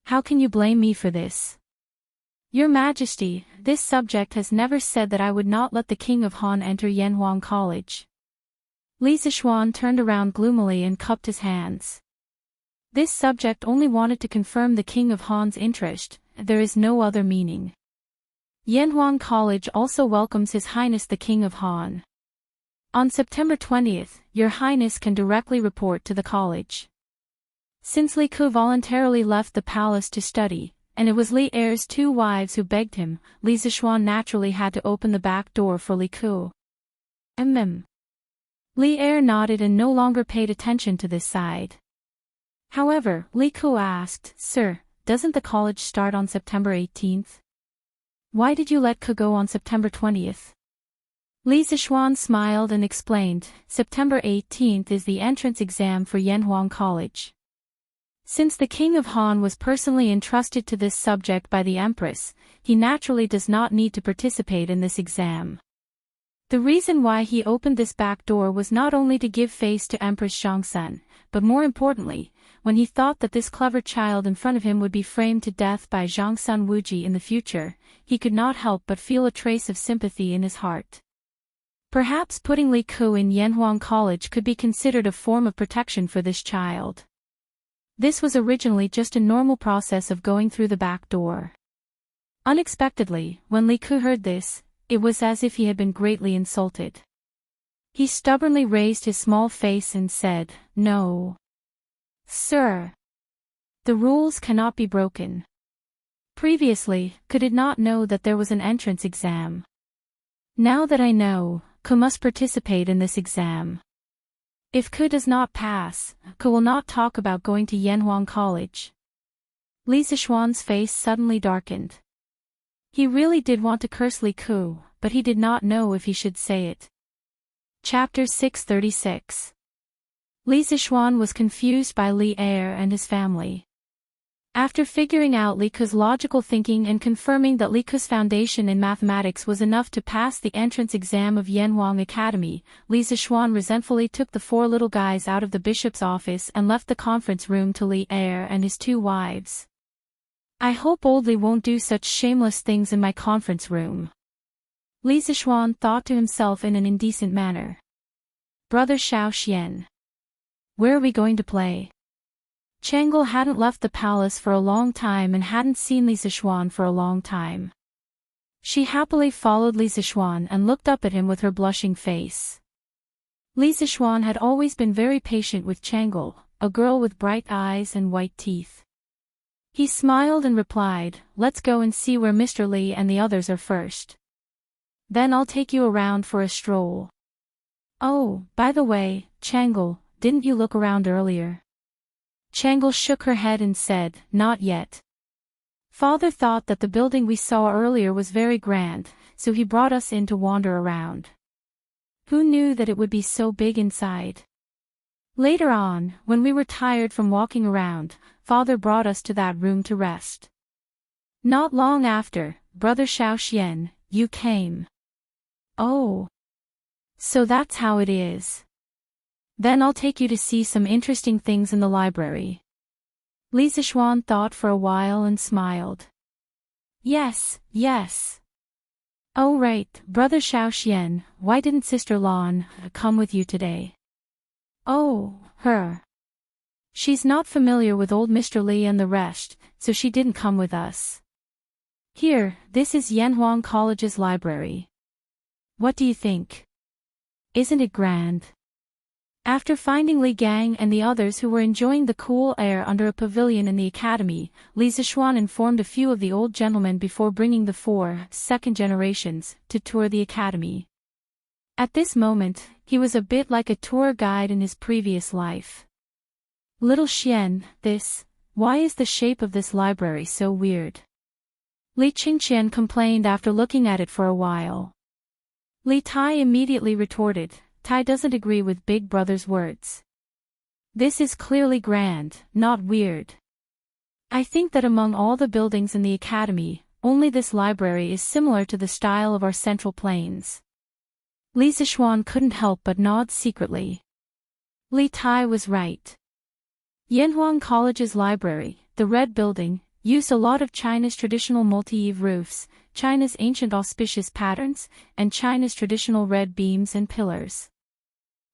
Speaker 1: How can you blame me for this? Your Majesty, this subject has never said that I would not let the King of Han enter Yanhuang College." Li Zishuan turned around gloomily and cupped his hands. This subject only wanted to confirm the King of Han's interest, there is no other meaning. Yanhuang College also welcomes His Highness the King of Han. On September 20th, Your Highness can directly report to the college. Since Li Ku voluntarily left the palace to study, and it was Li Er's two wives who begged him. Li Zixuan naturally had to open the back door for Li Ku. Li Er nodded and no longer paid attention to this side. However, Li Ku asked, "Sir, doesn't the college start on September 18th? Why did you let Ku go on September 20th? Li Zixuan smiled and explained, "September 18th is the entrance exam for Yanhuang College. Since the King of Han was personally entrusted to this subject by the Empress, he naturally does not need to participate in this exam." The reason why he opened this back door was not only to give face to Empress Zhongsun, but more importantly, when he thought that this clever child in front of him would be framed to death by Zhongsun Wuji in the future, he could not help but feel a trace of sympathy in his heart. Perhaps putting Li Ku in Yanhuang College could be considered a form of protection for this child. This was originally just a normal process of going through the back door. Unexpectedly, when Li Ku heard this, it was as if he had been greatly insulted. He stubbornly raised his small face and said, "No. Sir. The rules cannot be broken." Previously, Ku did not know that there was an entrance exam. Now that I know, Ku must participate in this exam. If Ku does not pass, Ku will not talk about going to Yanhuang College. Li Zixuan's face suddenly darkened. He really did want to curse Li Ku, but he did not know if he should say it. Chapter 636. Li Zixuan was confused by Li Er and his family. After figuring out Li Ku's logical thinking and confirming that Li Ku's foundation in mathematics was enough to pass the entrance exam of Yanhuang Academy, Li Zixuan resentfully took the four little guys out of the bishop's office and left the conference room to Li Er and his two wives. "I hope old Li won't do such shameless things in my conference room," Li Zixuan thought to himself in an indecent manner. "Brother Xiao Xian. Where are we going to play?" Chang'e hadn't left the palace for a long time and hadn't seen Li Zixuan for a long time. She happily followed Li Zixuan and looked up at him with her blushing face. Li Zixuan had always been very patient with Chang'e, a girl with bright eyes and white teeth. He smiled and replied, "Let's go and see where Mr. Li and the others are first. Then I'll take you around for a stroll. Oh, by the way, Chang'e, didn't you look around earlier?" Chang'e shook her head and said, "Not yet. Father thought that the building we saw earlier was very grand, so he brought us in to wander around. Who knew that it would be so big inside? Later on, when we were tired from walking around, Father brought us to that room to rest. Not long after, Brother Xiao Xian, you came. Oh. So that's how it is. Then I'll take you to see some interesting things in the library." Li Zixuan thought for a while and smiled. Yes. Oh right, Brother Xiao Xian, why didn't Sister Lan come with you today? Oh, her. She's not familiar with old Mr. Li and the rest, so she didn't come with us. Here, this is Yanhuang College's library. What do you think? Isn't it grand? After finding Li Gang and the others who were enjoying the cool air under a pavilion in the academy, Li Zixuan informed a few of the old gentlemen before bringing the four second generations to tour the academy. At this moment, he was a bit like a tour guide in his previous life. "Little Xian, why is the shape of this library so weird?" Li Qingqian complained after looking at it for a while. Li Tai immediately retorted, "Tai doesn't agree with Big Brother's words. This is clearly grand, not weird. I think that among all the buildings in the academy, only this library is similar to the style of our central plains." Li Zixuan couldn't help but nod secretly. Li Tai was right. Yanhuang College's library, the red building, used a lot of China's traditional multi-eave roofs, China's ancient auspicious patterns, and China's traditional red beams and pillars.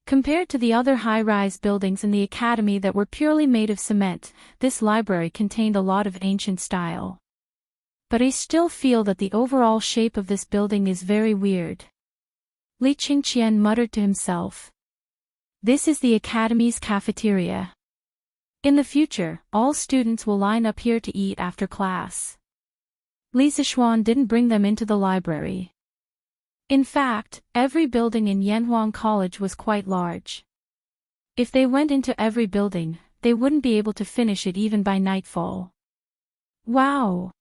Speaker 1: Compared to the other high-rise buildings in the academy that were purely made of cement, this library contained a lot of ancient style. But I still feel that the overall shape of this building is very weird. Li Qingqian muttered to himself. This is the academy's cafeteria. In the future, all students will line up here to eat after class. Li Zishuan didn't bring them into the library. In fact, every building in Yanhuang College was quite large. If they went into every building, they wouldn't be able to finish it even by nightfall. Wow!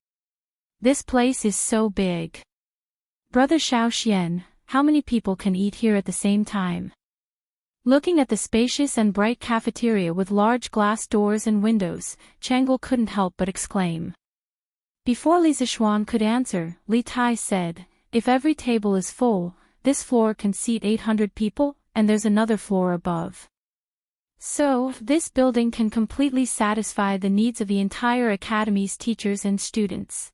Speaker 1: This place is so big. Brother Xiaoxian, how many people can eat here at the same time? Looking at the spacious and bright cafeteria with large glass doors and windows, Changel couldn't help but exclaim. Before Li Zishuan could answer, Li Tai said, "If every table is full, this floor can seat 800 people, and there's another floor above. So, this building can completely satisfy the needs of the entire academy's teachers and students."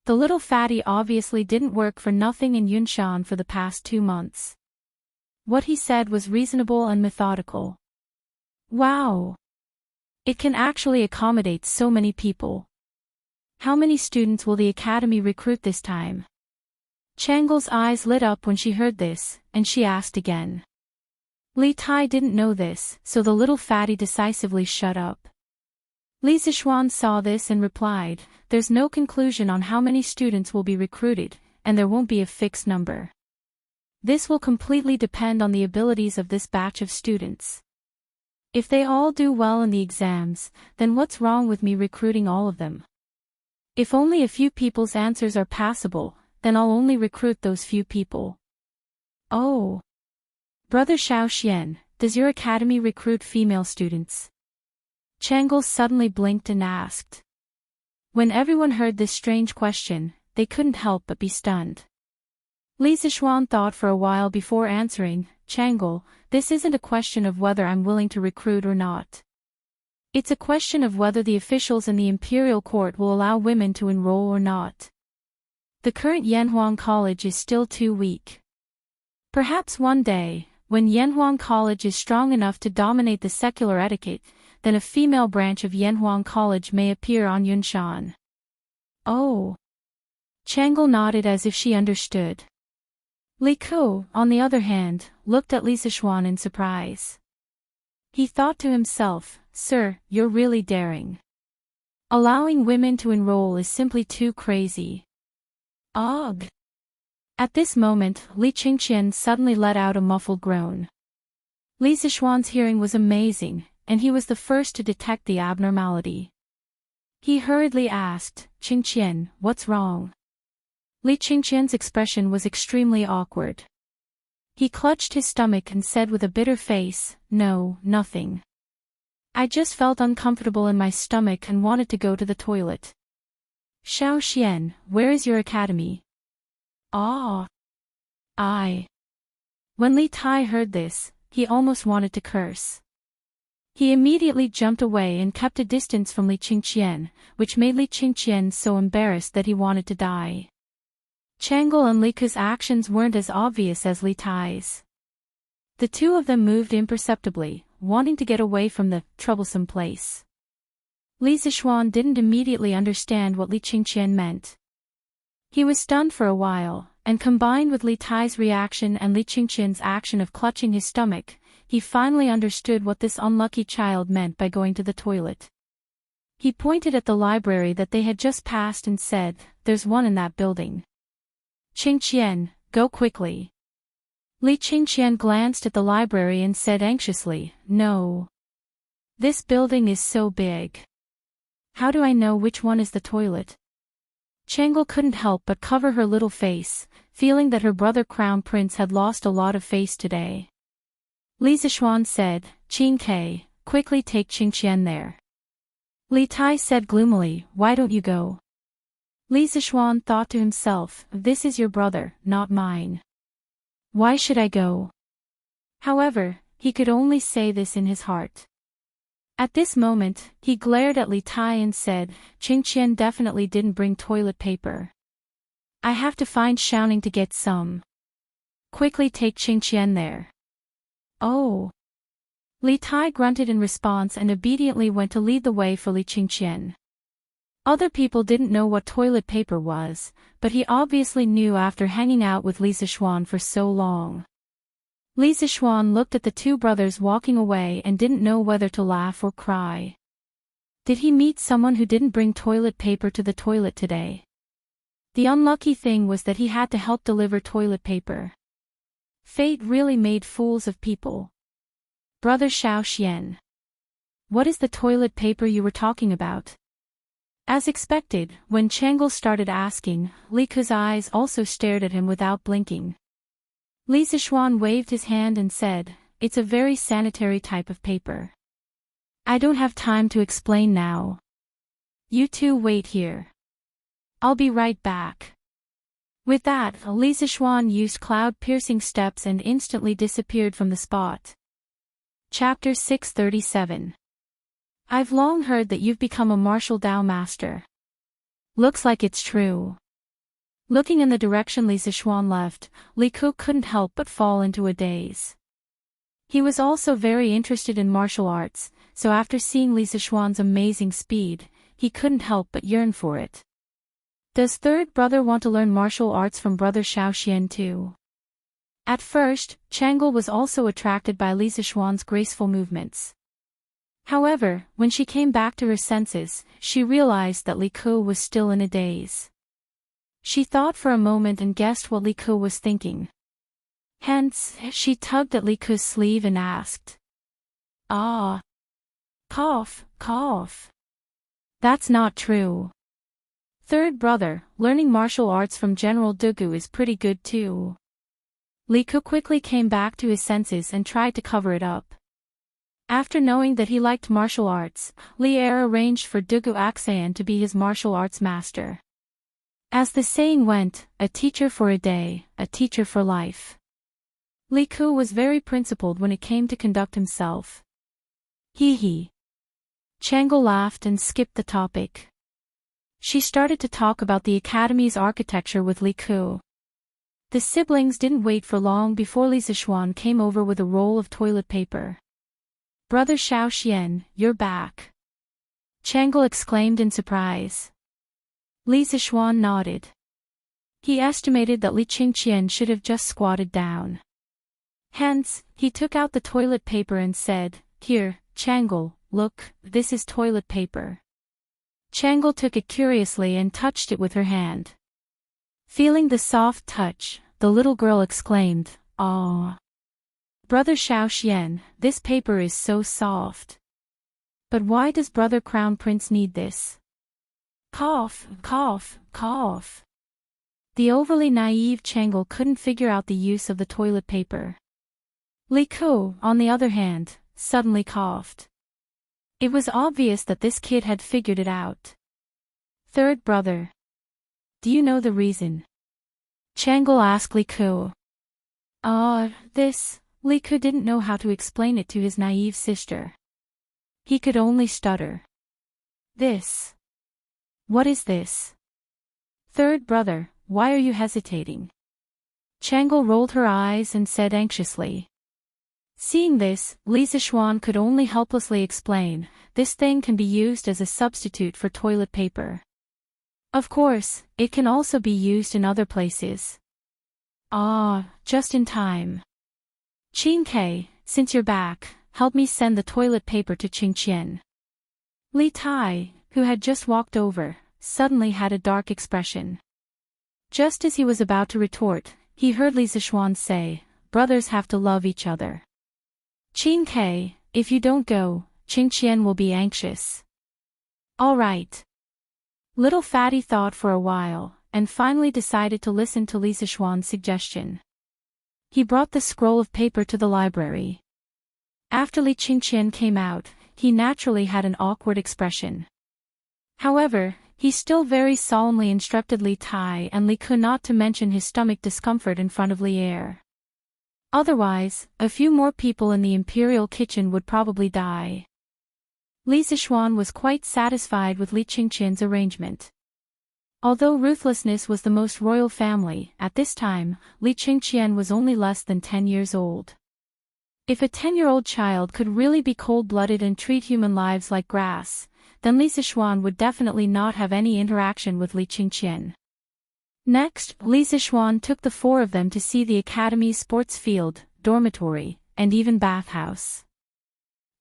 Speaker 1: The little fatty obviously didn't work for nothing in Yunshan for the past 2 months. What he said was reasonable and methodical. Wow! It can actually accommodate so many people. How many students will the academy recruit this time? Changel's eyes lit up when she heard this, and she asked again. Li Tai didn't know this, so the little fatty decisively shut up. Li Zishuan saw this and replied, "There's no conclusion on how many students will be recruited, and there won't be a fixed number. This will completely depend on the abilities of this batch of students. If they all do well in the exams, then what's wrong with me recruiting all of them? If only a few people's answers are passable, then I'll only recruit those few people." "Oh. Brother Xiaoxian, does your academy recruit female students?" Changel suddenly blinked and asked. When everyone heard this strange question, they couldn't help but be stunned. Li Zishuan thought for a while before answering, "Changel, this isn't a question of whether I'm willing to recruit or not. It's a question of whether the officials in the imperial court will allow women to enroll or not. The current Yanhuang College is still too weak. Perhaps one day, when Yanhuang College is strong enough to dominate the secular etiquette, then a female branch of Yanhuang College may appear on Yunshan." "Oh." Changel nodded as if she understood. Li Ku, on the other hand, looked at Li Zishuan in surprise. He thought to himself, "Sir, you're really daring. Allowing women to enroll is simply too crazy." Ugh! At this moment, Li Qingqian suddenly let out a muffled groan. Li Zishuan's hearing was amazing, and he was the first to detect the abnormality. He hurriedly asked, "Qingqian, what's wrong?" Li Qingqian's expression was extremely awkward. He clutched his stomach and said with a bitter face, "No, nothing. I just felt uncomfortable in my stomach and wanted to go to the toilet." "Xiaoxian, where is your academy?" "Ah. When Li Tai heard this, he almost wanted to curse. He immediately jumped away and kept a distance from Li Qingqian, which made Li Qingqian so embarrassed that he wanted to die. Changel and Li Ku's actions weren't as obvious as Li Tai's. The two of them moved imperceptibly, wanting to get away from the troublesome place. Li Zishuan didn't immediately understand what Li Qingqian meant. He was stunned for a while, and combined with Li Tai's reaction and Li Qingqian's action of clutching his stomach, he finally understood what this unlucky child meant by going to the toilet. He pointed at the library that they had just passed and said, "There's one in that building. Qingqian, go quickly." Li Qingqian glanced at the library and said anxiously, "No. This building is so big. How do I know which one is the toilet?" Changel couldn't help but cover her little face, feeling that her brother Crown Prince had lost a lot of face today. Li Zishuan said, "Qing Ke, quickly take Qingqian there." Li Tai said gloomily, "Why don't you go?" Li Zishuan thought to himself, "This is your brother, not mine. Why should I go?" However, he could only say this in his heart. At this moment, he glared at Li Tai and said, "Qingqian definitely didn't bring toilet paper. I have to find Xiaoning to get some. Quickly take Qingqian there." "Oh." Li Tai grunted in response and obediently went to lead the way for Li Qingqian. Other people didn't know what toilet paper was, but he obviously knew after hanging out with Li Zishuan for so long. Li Zixuan looked at the two brothers walking away and didn't know whether to laugh or cry. Did he meet someone who didn't bring toilet paper to the toilet today? The unlucky thing was that he had to help deliver toilet paper. Fate really made fools of people. Brother Xiaoxian. What is the toilet paper you were talking about? As expected, when Chang'e started asking, Li Ke's eyes also stared at him without blinking. Li Zixuan waved his hand and said, "It's a very sanitary type of paper. I don't have time to explain now. You two wait here. I'll be right back." With that, Li Zixuan used cloud-piercing steps and instantly disappeared from the spot. Chapter 637. I've long heard that you've become a martial Dao master. Looks like it's true. Looking in the direction Li Zixuan left, Li Ke couldn't help but fall into a daze. He was also very interested in martial arts, so after seeing Li Zixuan's amazing speed, he couldn't help but yearn for it. Does third brother want to learn martial arts from brother Xiaoxian too? At first, Chang'e was also attracted by Li Zixuan's graceful movements. However, when she came back to her senses, she realized that Li Ke was still in a daze. She thought for a moment and guessed what Li Ke was thinking. Hence, she tugged at Li Ke's sleeve and asked, "Ah. Cough, cough. That's not true. Third brother, learning martial arts from General Dugu is pretty good too." Li Ke quickly came back to his senses and tried to cover it up. After knowing that he liked martial arts, Li Er arranged for Dugu Axayan to be his martial arts master. As the saying went, a teacher for a day, a teacher for life. Li Ke was very principled when it came to conduct himself. Hee hee. Chang'e laughed and skipped the topic. She started to talk about the academy's architecture with Li Ke. The siblings didn't wait for long before Li Zixuan came over with a roll of toilet paper. "Brother Xiaoxian, you're back," Chang'e exclaimed in surprise. Li Zixuan nodded. He estimated that Li Qingqian should have just squatted down. Hence, he took out the toilet paper and said, "Here, Chang'e, look, this is toilet paper." Chang'e took it curiously and touched it with her hand. Feeling the soft touch, the little girl exclaimed, "Aw. Brother Xiaoxian, this paper is so soft. But why does Brother Crown Prince need this?" Cough, cough, cough. The overly naive Chang'e couldn't figure out the use of the toilet paper. Li Ke, on the other hand, suddenly coughed. It was obvious that this kid had figured it out. "Third brother. Do you know the reason?" Chang'e asked Li Ke. This. Li Ke didn't know how to explain it to his naive sister. He could only stutter. "This. What is this?" "Third brother, why are you hesitating?" Chang'e rolled her eyes and said anxiously. Seeing this, Li Zixuan could only helplessly explain, "This thing can be used as a substitute for toilet paper. Of course, it can also be used in other places." Just in time. "Qingke, since you're back, help me send the toilet paper to Qingqian." Li Tai, who had just walked over, suddenly had a dark expression. Just as he was about to retort, he heard Li Zixuan say, "Brothers have to love each other. Qingke, if you don't go, Qingqian will be anxious." "All right." Little Fatty thought for a while, and finally decided to listen to Li Zixuan's suggestion. He brought the scroll of paper to the library. After Li Qingqian came out, he naturally had an awkward expression. However, he still very solemnly instructed Li Tai and Li Ke not to mention his stomach discomfort in front of Li Er. Otherwise, a few more people in the imperial kitchen would probably die. Li Zixuan was quite satisfied with Li Qingqian's arrangement. Although ruthlessness was the most royal family, at this time, Li Qingqian was only less than 10 years old. If a 10-year-old child could really be cold-blooded and treat human lives like grass, then Li Zixuan would definitely not have any interaction with Li Qingqian. Next, Li Zixuan took the four of them to see the academy's sports field, dormitory, and even bathhouse.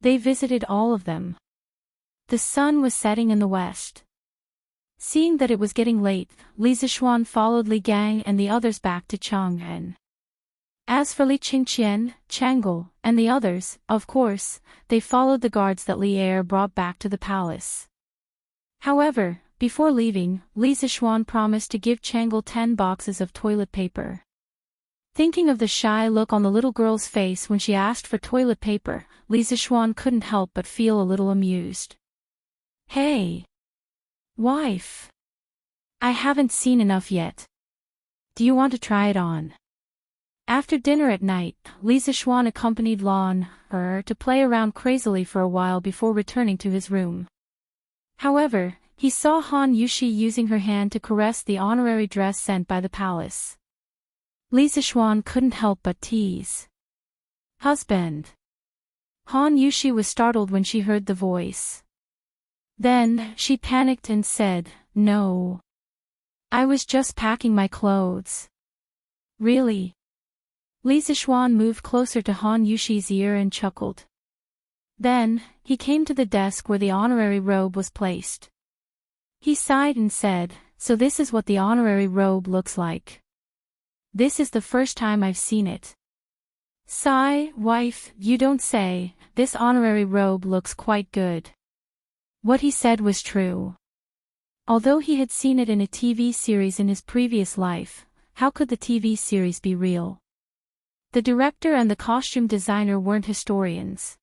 Speaker 1: They visited all of them. The sun was setting in the west. Seeing that it was getting late, Li Zixuan followed Li Gang and the others back to Chang'an. As for Li Qingqian, Chang'e, and the others, of course, they followed the guards that Li Er brought back to the palace. However, before leaving, Li Zixuan promised to give Chang'e 10 boxes of toilet paper. Thinking of the shy look on the little girl's face when she asked for toilet paper, Li Zixuan couldn't help but feel a little amused. Hey! Wife! I haven't seen enough yet. Do you want to try it on? After dinner at night, Li Zixuan accompanied Lan Er to play around crazily for a while before returning to his room. However, he saw Han Yushi using her hand to caress the honorary dress sent by the palace. Li Zixuan couldn't help but tease. Husband. Han Yushi was startled when she heard the voice. Then, she panicked and said, "No. I was just packing my clothes." Really? Li Zixuan moved closer to Han Yushi's ear and chuckled. Then, he came to the desk where the honorary robe was placed. He sighed and said, "So this is what the honorary robe looks like. This is the first time I've seen it." "Sigh, wife, you don't say, this honorary robe looks quite good." What he said was true. Although he had seen it in a TV series in his previous life, how could the TV series be real? The director and the costume designer weren't historians.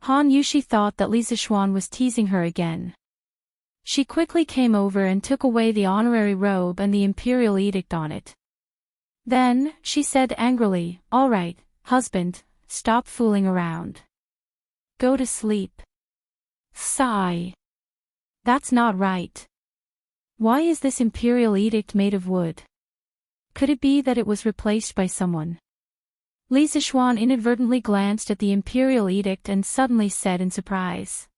Speaker 1: Han Yushi thought that Li Zixuan was teasing her again. She quickly came over and took away the honorary robe and the imperial edict on it. Then, she said angrily, "All right, husband, stop fooling around. Go to sleep." Sigh. That's not right. Why is this imperial edict made of wood? Could it be that it was replaced by someone? Li Zixuan inadvertently glanced at the imperial edict and suddenly said in surprise.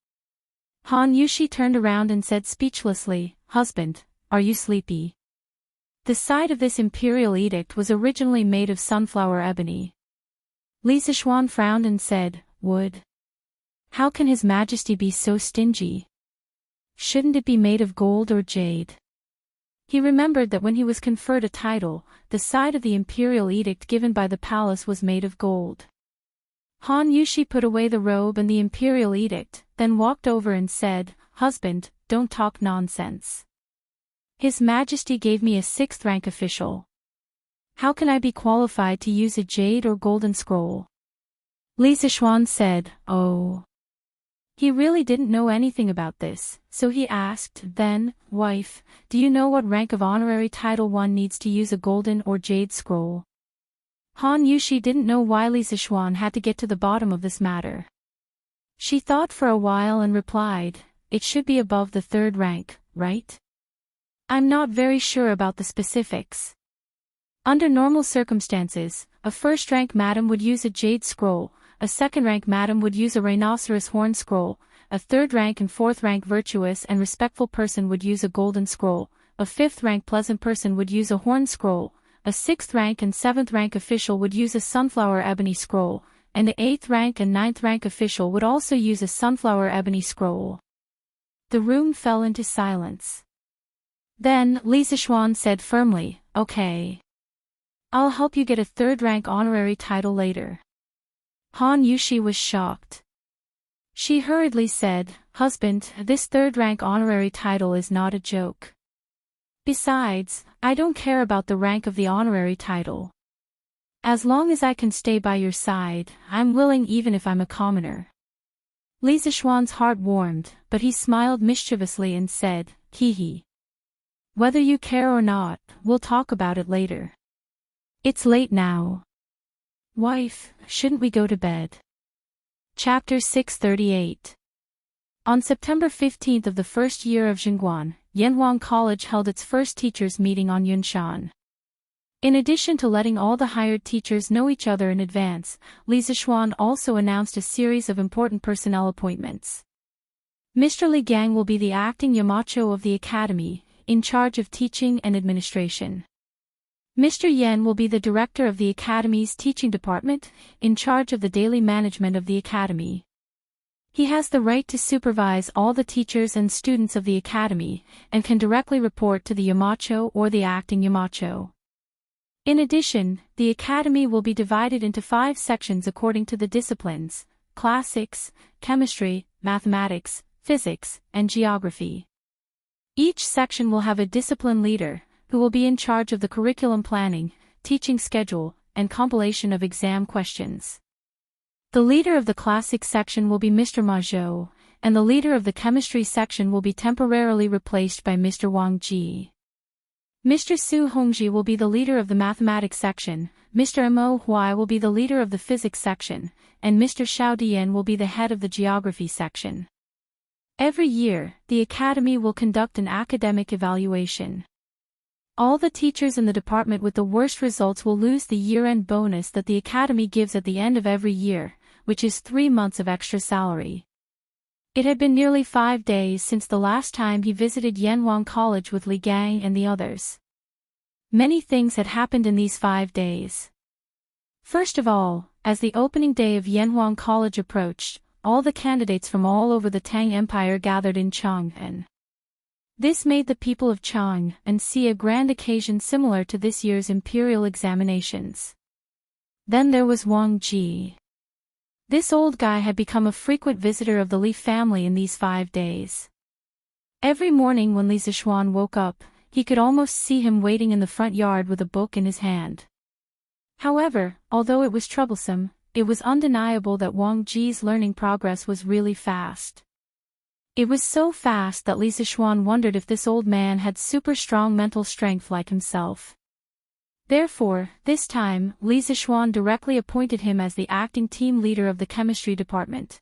Speaker 1: Han Yushi turned around and said speechlessly, "Husband, are you sleepy?" The side of this imperial edict was originally made of sunflower ebony. Li Zixuan frowned and said, "Wood? How can His Majesty be so stingy? Shouldn't it be made of gold or jade?" He remembered that when he was conferred a title, the side of the imperial edict given by the palace was made of gold. Han Yushi put away the robe and the imperial edict, then walked over and said, "Husband, don't talk nonsense. His Majesty gave me a 6th rank official. How can I be qualified to use a jade or golden scroll?" Li Zixuan said, "Oh." He really didn't know anything about this, so he asked, "Then, wife, do you know what rank of honorary title one needs to use a golden or jade scroll?" Han Yushi didn't know why Li Zixuan had to get to the bottom of this matter. She thought for a while and replied, "It should be above the 3rd rank, right? I'm not very sure about the specifics. Under normal circumstances, a 1st-rank madam would use a jade scroll, a 2nd-rank madam would use a rhinoceros horn scroll, a 3rd-rank and 4th-rank virtuous and respectful person would use a golden scroll, a 5th-rank pleasant person would use a horn scroll, a 6th-rank and 7th-rank official would use a sunflower ebony scroll, and the 8th-rank and 9th-rank official would also use a sunflower ebony scroll." The room fell into silence. Then, Li Zixuan said firmly, "Okay. I'll help you get a 3rd-rank honorary title later." Han Yushi was shocked. She hurriedly said, "Husband, this 3rd-rank honorary title is not a joke. Besides, I don't care about the rank of the honorary title. As long as I can stay by your side, I'm willing even if I'm a commoner." Li Zixuan's heart warmed, but he smiled mischievously and said, "Hee. Whether you care or not, we'll talk about it later. It's late now. Wife, shouldn't we go to bed?" Chapter 638. On September 15th of the first year of Jingguan, Yanhuang College held its first teachers' meeting on Yunshan. In addition to letting all the hired teachers know each other in advance, Li Zixuan also announced a series of important personnel appointments. Mr. Li Gang will be the acting Yamacho of the academy, in charge of teaching and administration. Mr. Yen will be the director of the Academy's teaching department, in charge of the daily management of the Academy. He has the right to supervise all the teachers and students of the Academy, and can directly report to the Yamacho or the acting Yamacho. In addition, the Academy will be divided into 5 sections according to the disciplines: classics, chemistry, mathematics, physics, and geography. Each section will have a discipline leader, who will be in charge of the curriculum planning, teaching schedule, and compilation of exam questions. The leader of the classics section will be Mr. Majo, and the leader of the chemistry section will be temporarily replaced by Mr. Wang Ji. Mr. Su Hongji will be the leader of the mathematics section, Mr. Mo Huai will be the leader of the physics section, and Mr. Xiao Dian will be the head of the geography section. Every year, the Academy will conduct an academic evaluation. All the teachers in the department with the worst results will lose the year-end bonus that the Academy gives at the end of every year, which is 3 months of extra salary. It had been nearly 5 days since the last time he visited Yanhuang College with Li Gang and the others. Many things had happened in these 5 days. First of all, as the opening day of Yanhuang College approached, all the candidates from all over the Tang Empire gathered in Chang'an. This made the people of Chang'an see a grand occasion similar to this year's imperial examinations. Then there was Wang Ji. This old guy had become a frequent visitor of the Li family in these 5 days. Every morning when Li Zixuan woke up, he could almost see him waiting in the front yard with a book in his hand. However, although it was troublesome, it was undeniable that Wang Ji's learning progress was really fast. It was so fast that Li Zixuan wondered if this old man had super strong mental strength like himself. Therefore, this time, Li Zixuan directly appointed him as the acting team leader of the chemistry department.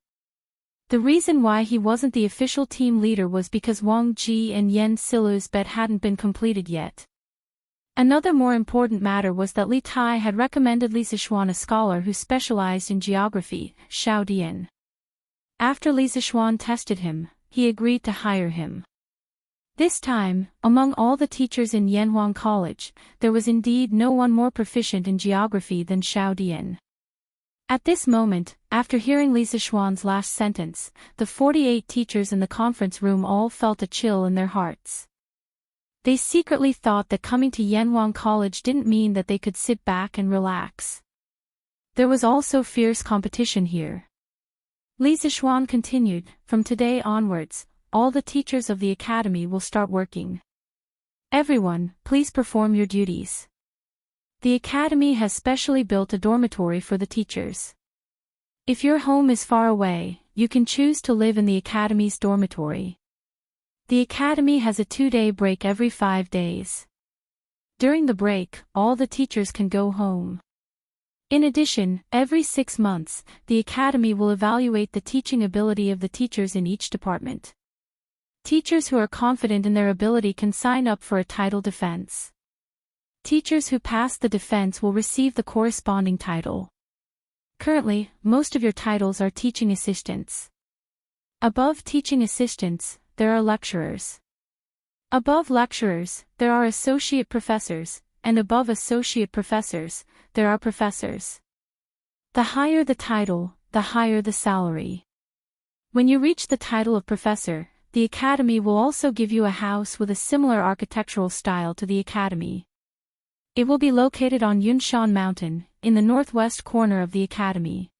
Speaker 1: The reason why he wasn't the official team leader was because Wang Ji and Yen Silu's bet hadn't been completed yet. Another more important matter was that Li Tai had recommended Li Zixuan a scholar who specialized in geography, Xiao Dian. After Li Zixuan tested him, he agreed to hire him. This time, among all the teachers in Yanhuang College, there was indeed no one more proficient in geography than Xiao Dian. At this moment, after hearing Li Zixuan's last sentence, the 48 teachers in the conference room all felt a chill in their hearts. They secretly thought that coming to Yanhuang College didn't mean that they could sit back and relax. There was also fierce competition here. Li Zixuan continued, "From today onwards, all the teachers of the Academy will start working. Everyone, please perform your duties. The Academy has specially built a dormitory for the teachers. If your home is far away, you can choose to live in the Academy's dormitory. The Academy has a 2-day break every 5 days. During the break, all the teachers can go home. In addition, every 6 months, the Academy will evaluate the teaching ability of the teachers in each department. Teachers who are confident in their ability can sign up for a title defense. Teachers who pass the defense will receive the corresponding title. Currently, most of your titles are teaching assistants. Above teaching assistants, there are lecturers. Above lecturers, there are associate professors, and above associate professors, there are professors. The higher the title, the higher the salary. When you reach the title of professor, the Academy will also give you a house with a similar architectural style to the Academy. It will be located on Yunshan Mountain, in the northwest corner of the Academy.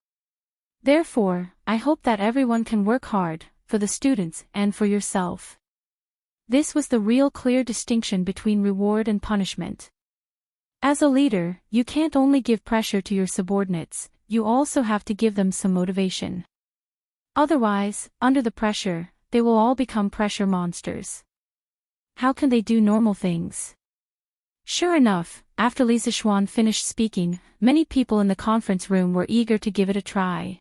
Speaker 1: Therefore, I hope that everyone can work hard, for the students and for yourself." This was the real clear distinction between reward and punishment. As a leader, you can't only give pressure to your subordinates, you also have to give them some motivation. Otherwise, under the pressure, they will all become pressure monsters. How can they do normal things? Sure enough, after Li Zixuan finished speaking, many people in the conference room were eager to give it a try.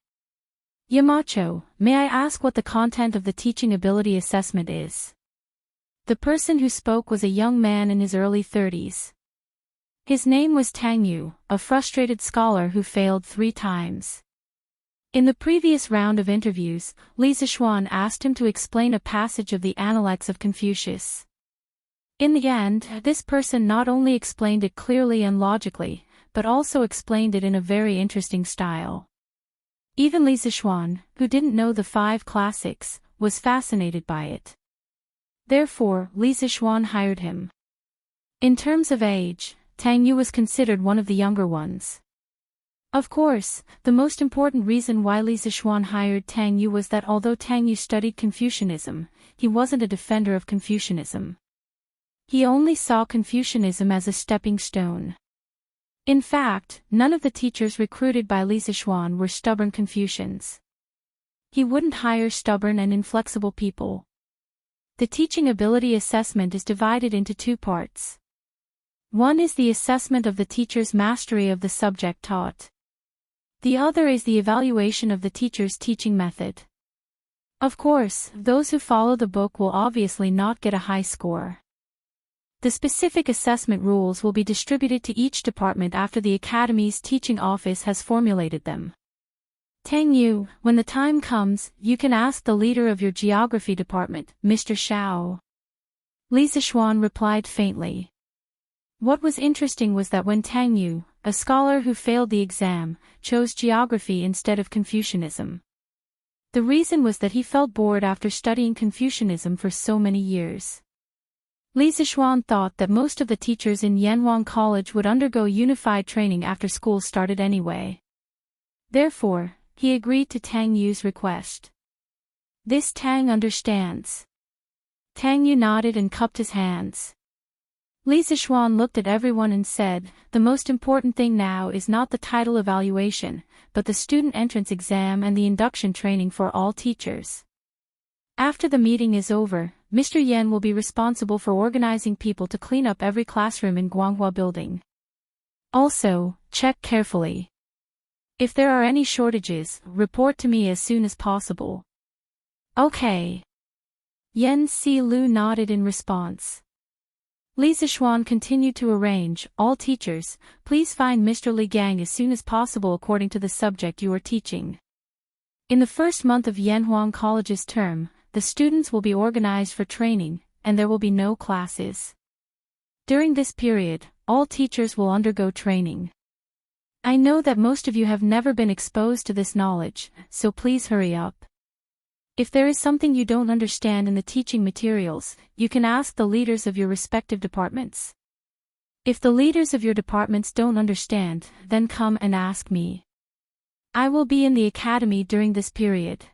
Speaker 1: "Yamacho, may I ask what the content of the teaching ability assessment is?" The person who spoke was a young man in his early 30s. His name was Tang Yu, a frustrated scholar who failed 3 times. In the previous round of interviews, Li Zixuan asked him to explain a passage of the Analects of Confucius. In the end, this person not only explained it clearly and logically, but also explained it in a very interesting style. Even Li Zixuan, who didn't know the 5 classics, was fascinated by it. Therefore, Li Zixuan hired him. In terms of age, Tang Yu was considered one of the younger ones. Of course, the most important reason why Li Zixuan hired Tang Yu was that although Tang Yu studied Confucianism, he wasn't a defender of Confucianism. He only saw Confucianism as a stepping stone. In fact, none of the teachers recruited by Li Zixuan were stubborn Confucians. He wouldn't hire stubborn and inflexible people. The teaching ability assessment is divided into 2 parts. One is the assessment of the teacher's mastery of the subject taught. The other is the evaluation of the teacher's teaching method. Of course, those who follow the book will obviously not get a high score. The specific assessment rules will be distributed to each department after the Academy's teaching office has formulated them. Tang Yu, when the time comes, you can ask the leader of your geography department, Mr. Shao. Li Zixuan replied faintly. What was interesting was that when Tang Yu, a scholar who failed the exam, chose geography instead of Confucianism. The reason was that he felt bored after studying Confucianism for so many years. Li Zixuan thought that most of the teachers in Yanhuang College would undergo unified training after school started anyway. Therefore, he agreed to Tang Yu's request. This Tang understands. Tang Yu nodded and cupped his hands. Li Zixuan looked at everyone and said, the most important thing now is not the title evaluation, but the student entrance exam and the induction training for all teachers. After the meeting is over, Mr. Yan will be responsible for organizing people to clean up every classroom in Guanghua building. Also, check carefully. If there are any shortages, report to me as soon as possible. Okay. Yan Si Lu nodded in response. Li Zixuan continued to arrange, all teachers, please find Mr. Li Gang as soon as possible according to the subject you are teaching. In the first month of Yanhuang College's term, the students will be organized for training, and there will be no classes. During this period, all teachers will undergo training. I know that most of you have never been exposed to this knowledge, so please hurry up. If there is something you don't understand in the teaching materials, you can ask the leaders of your respective departments. If the leaders of your departments don't understand, then come and ask me. I will be in the academy during this period.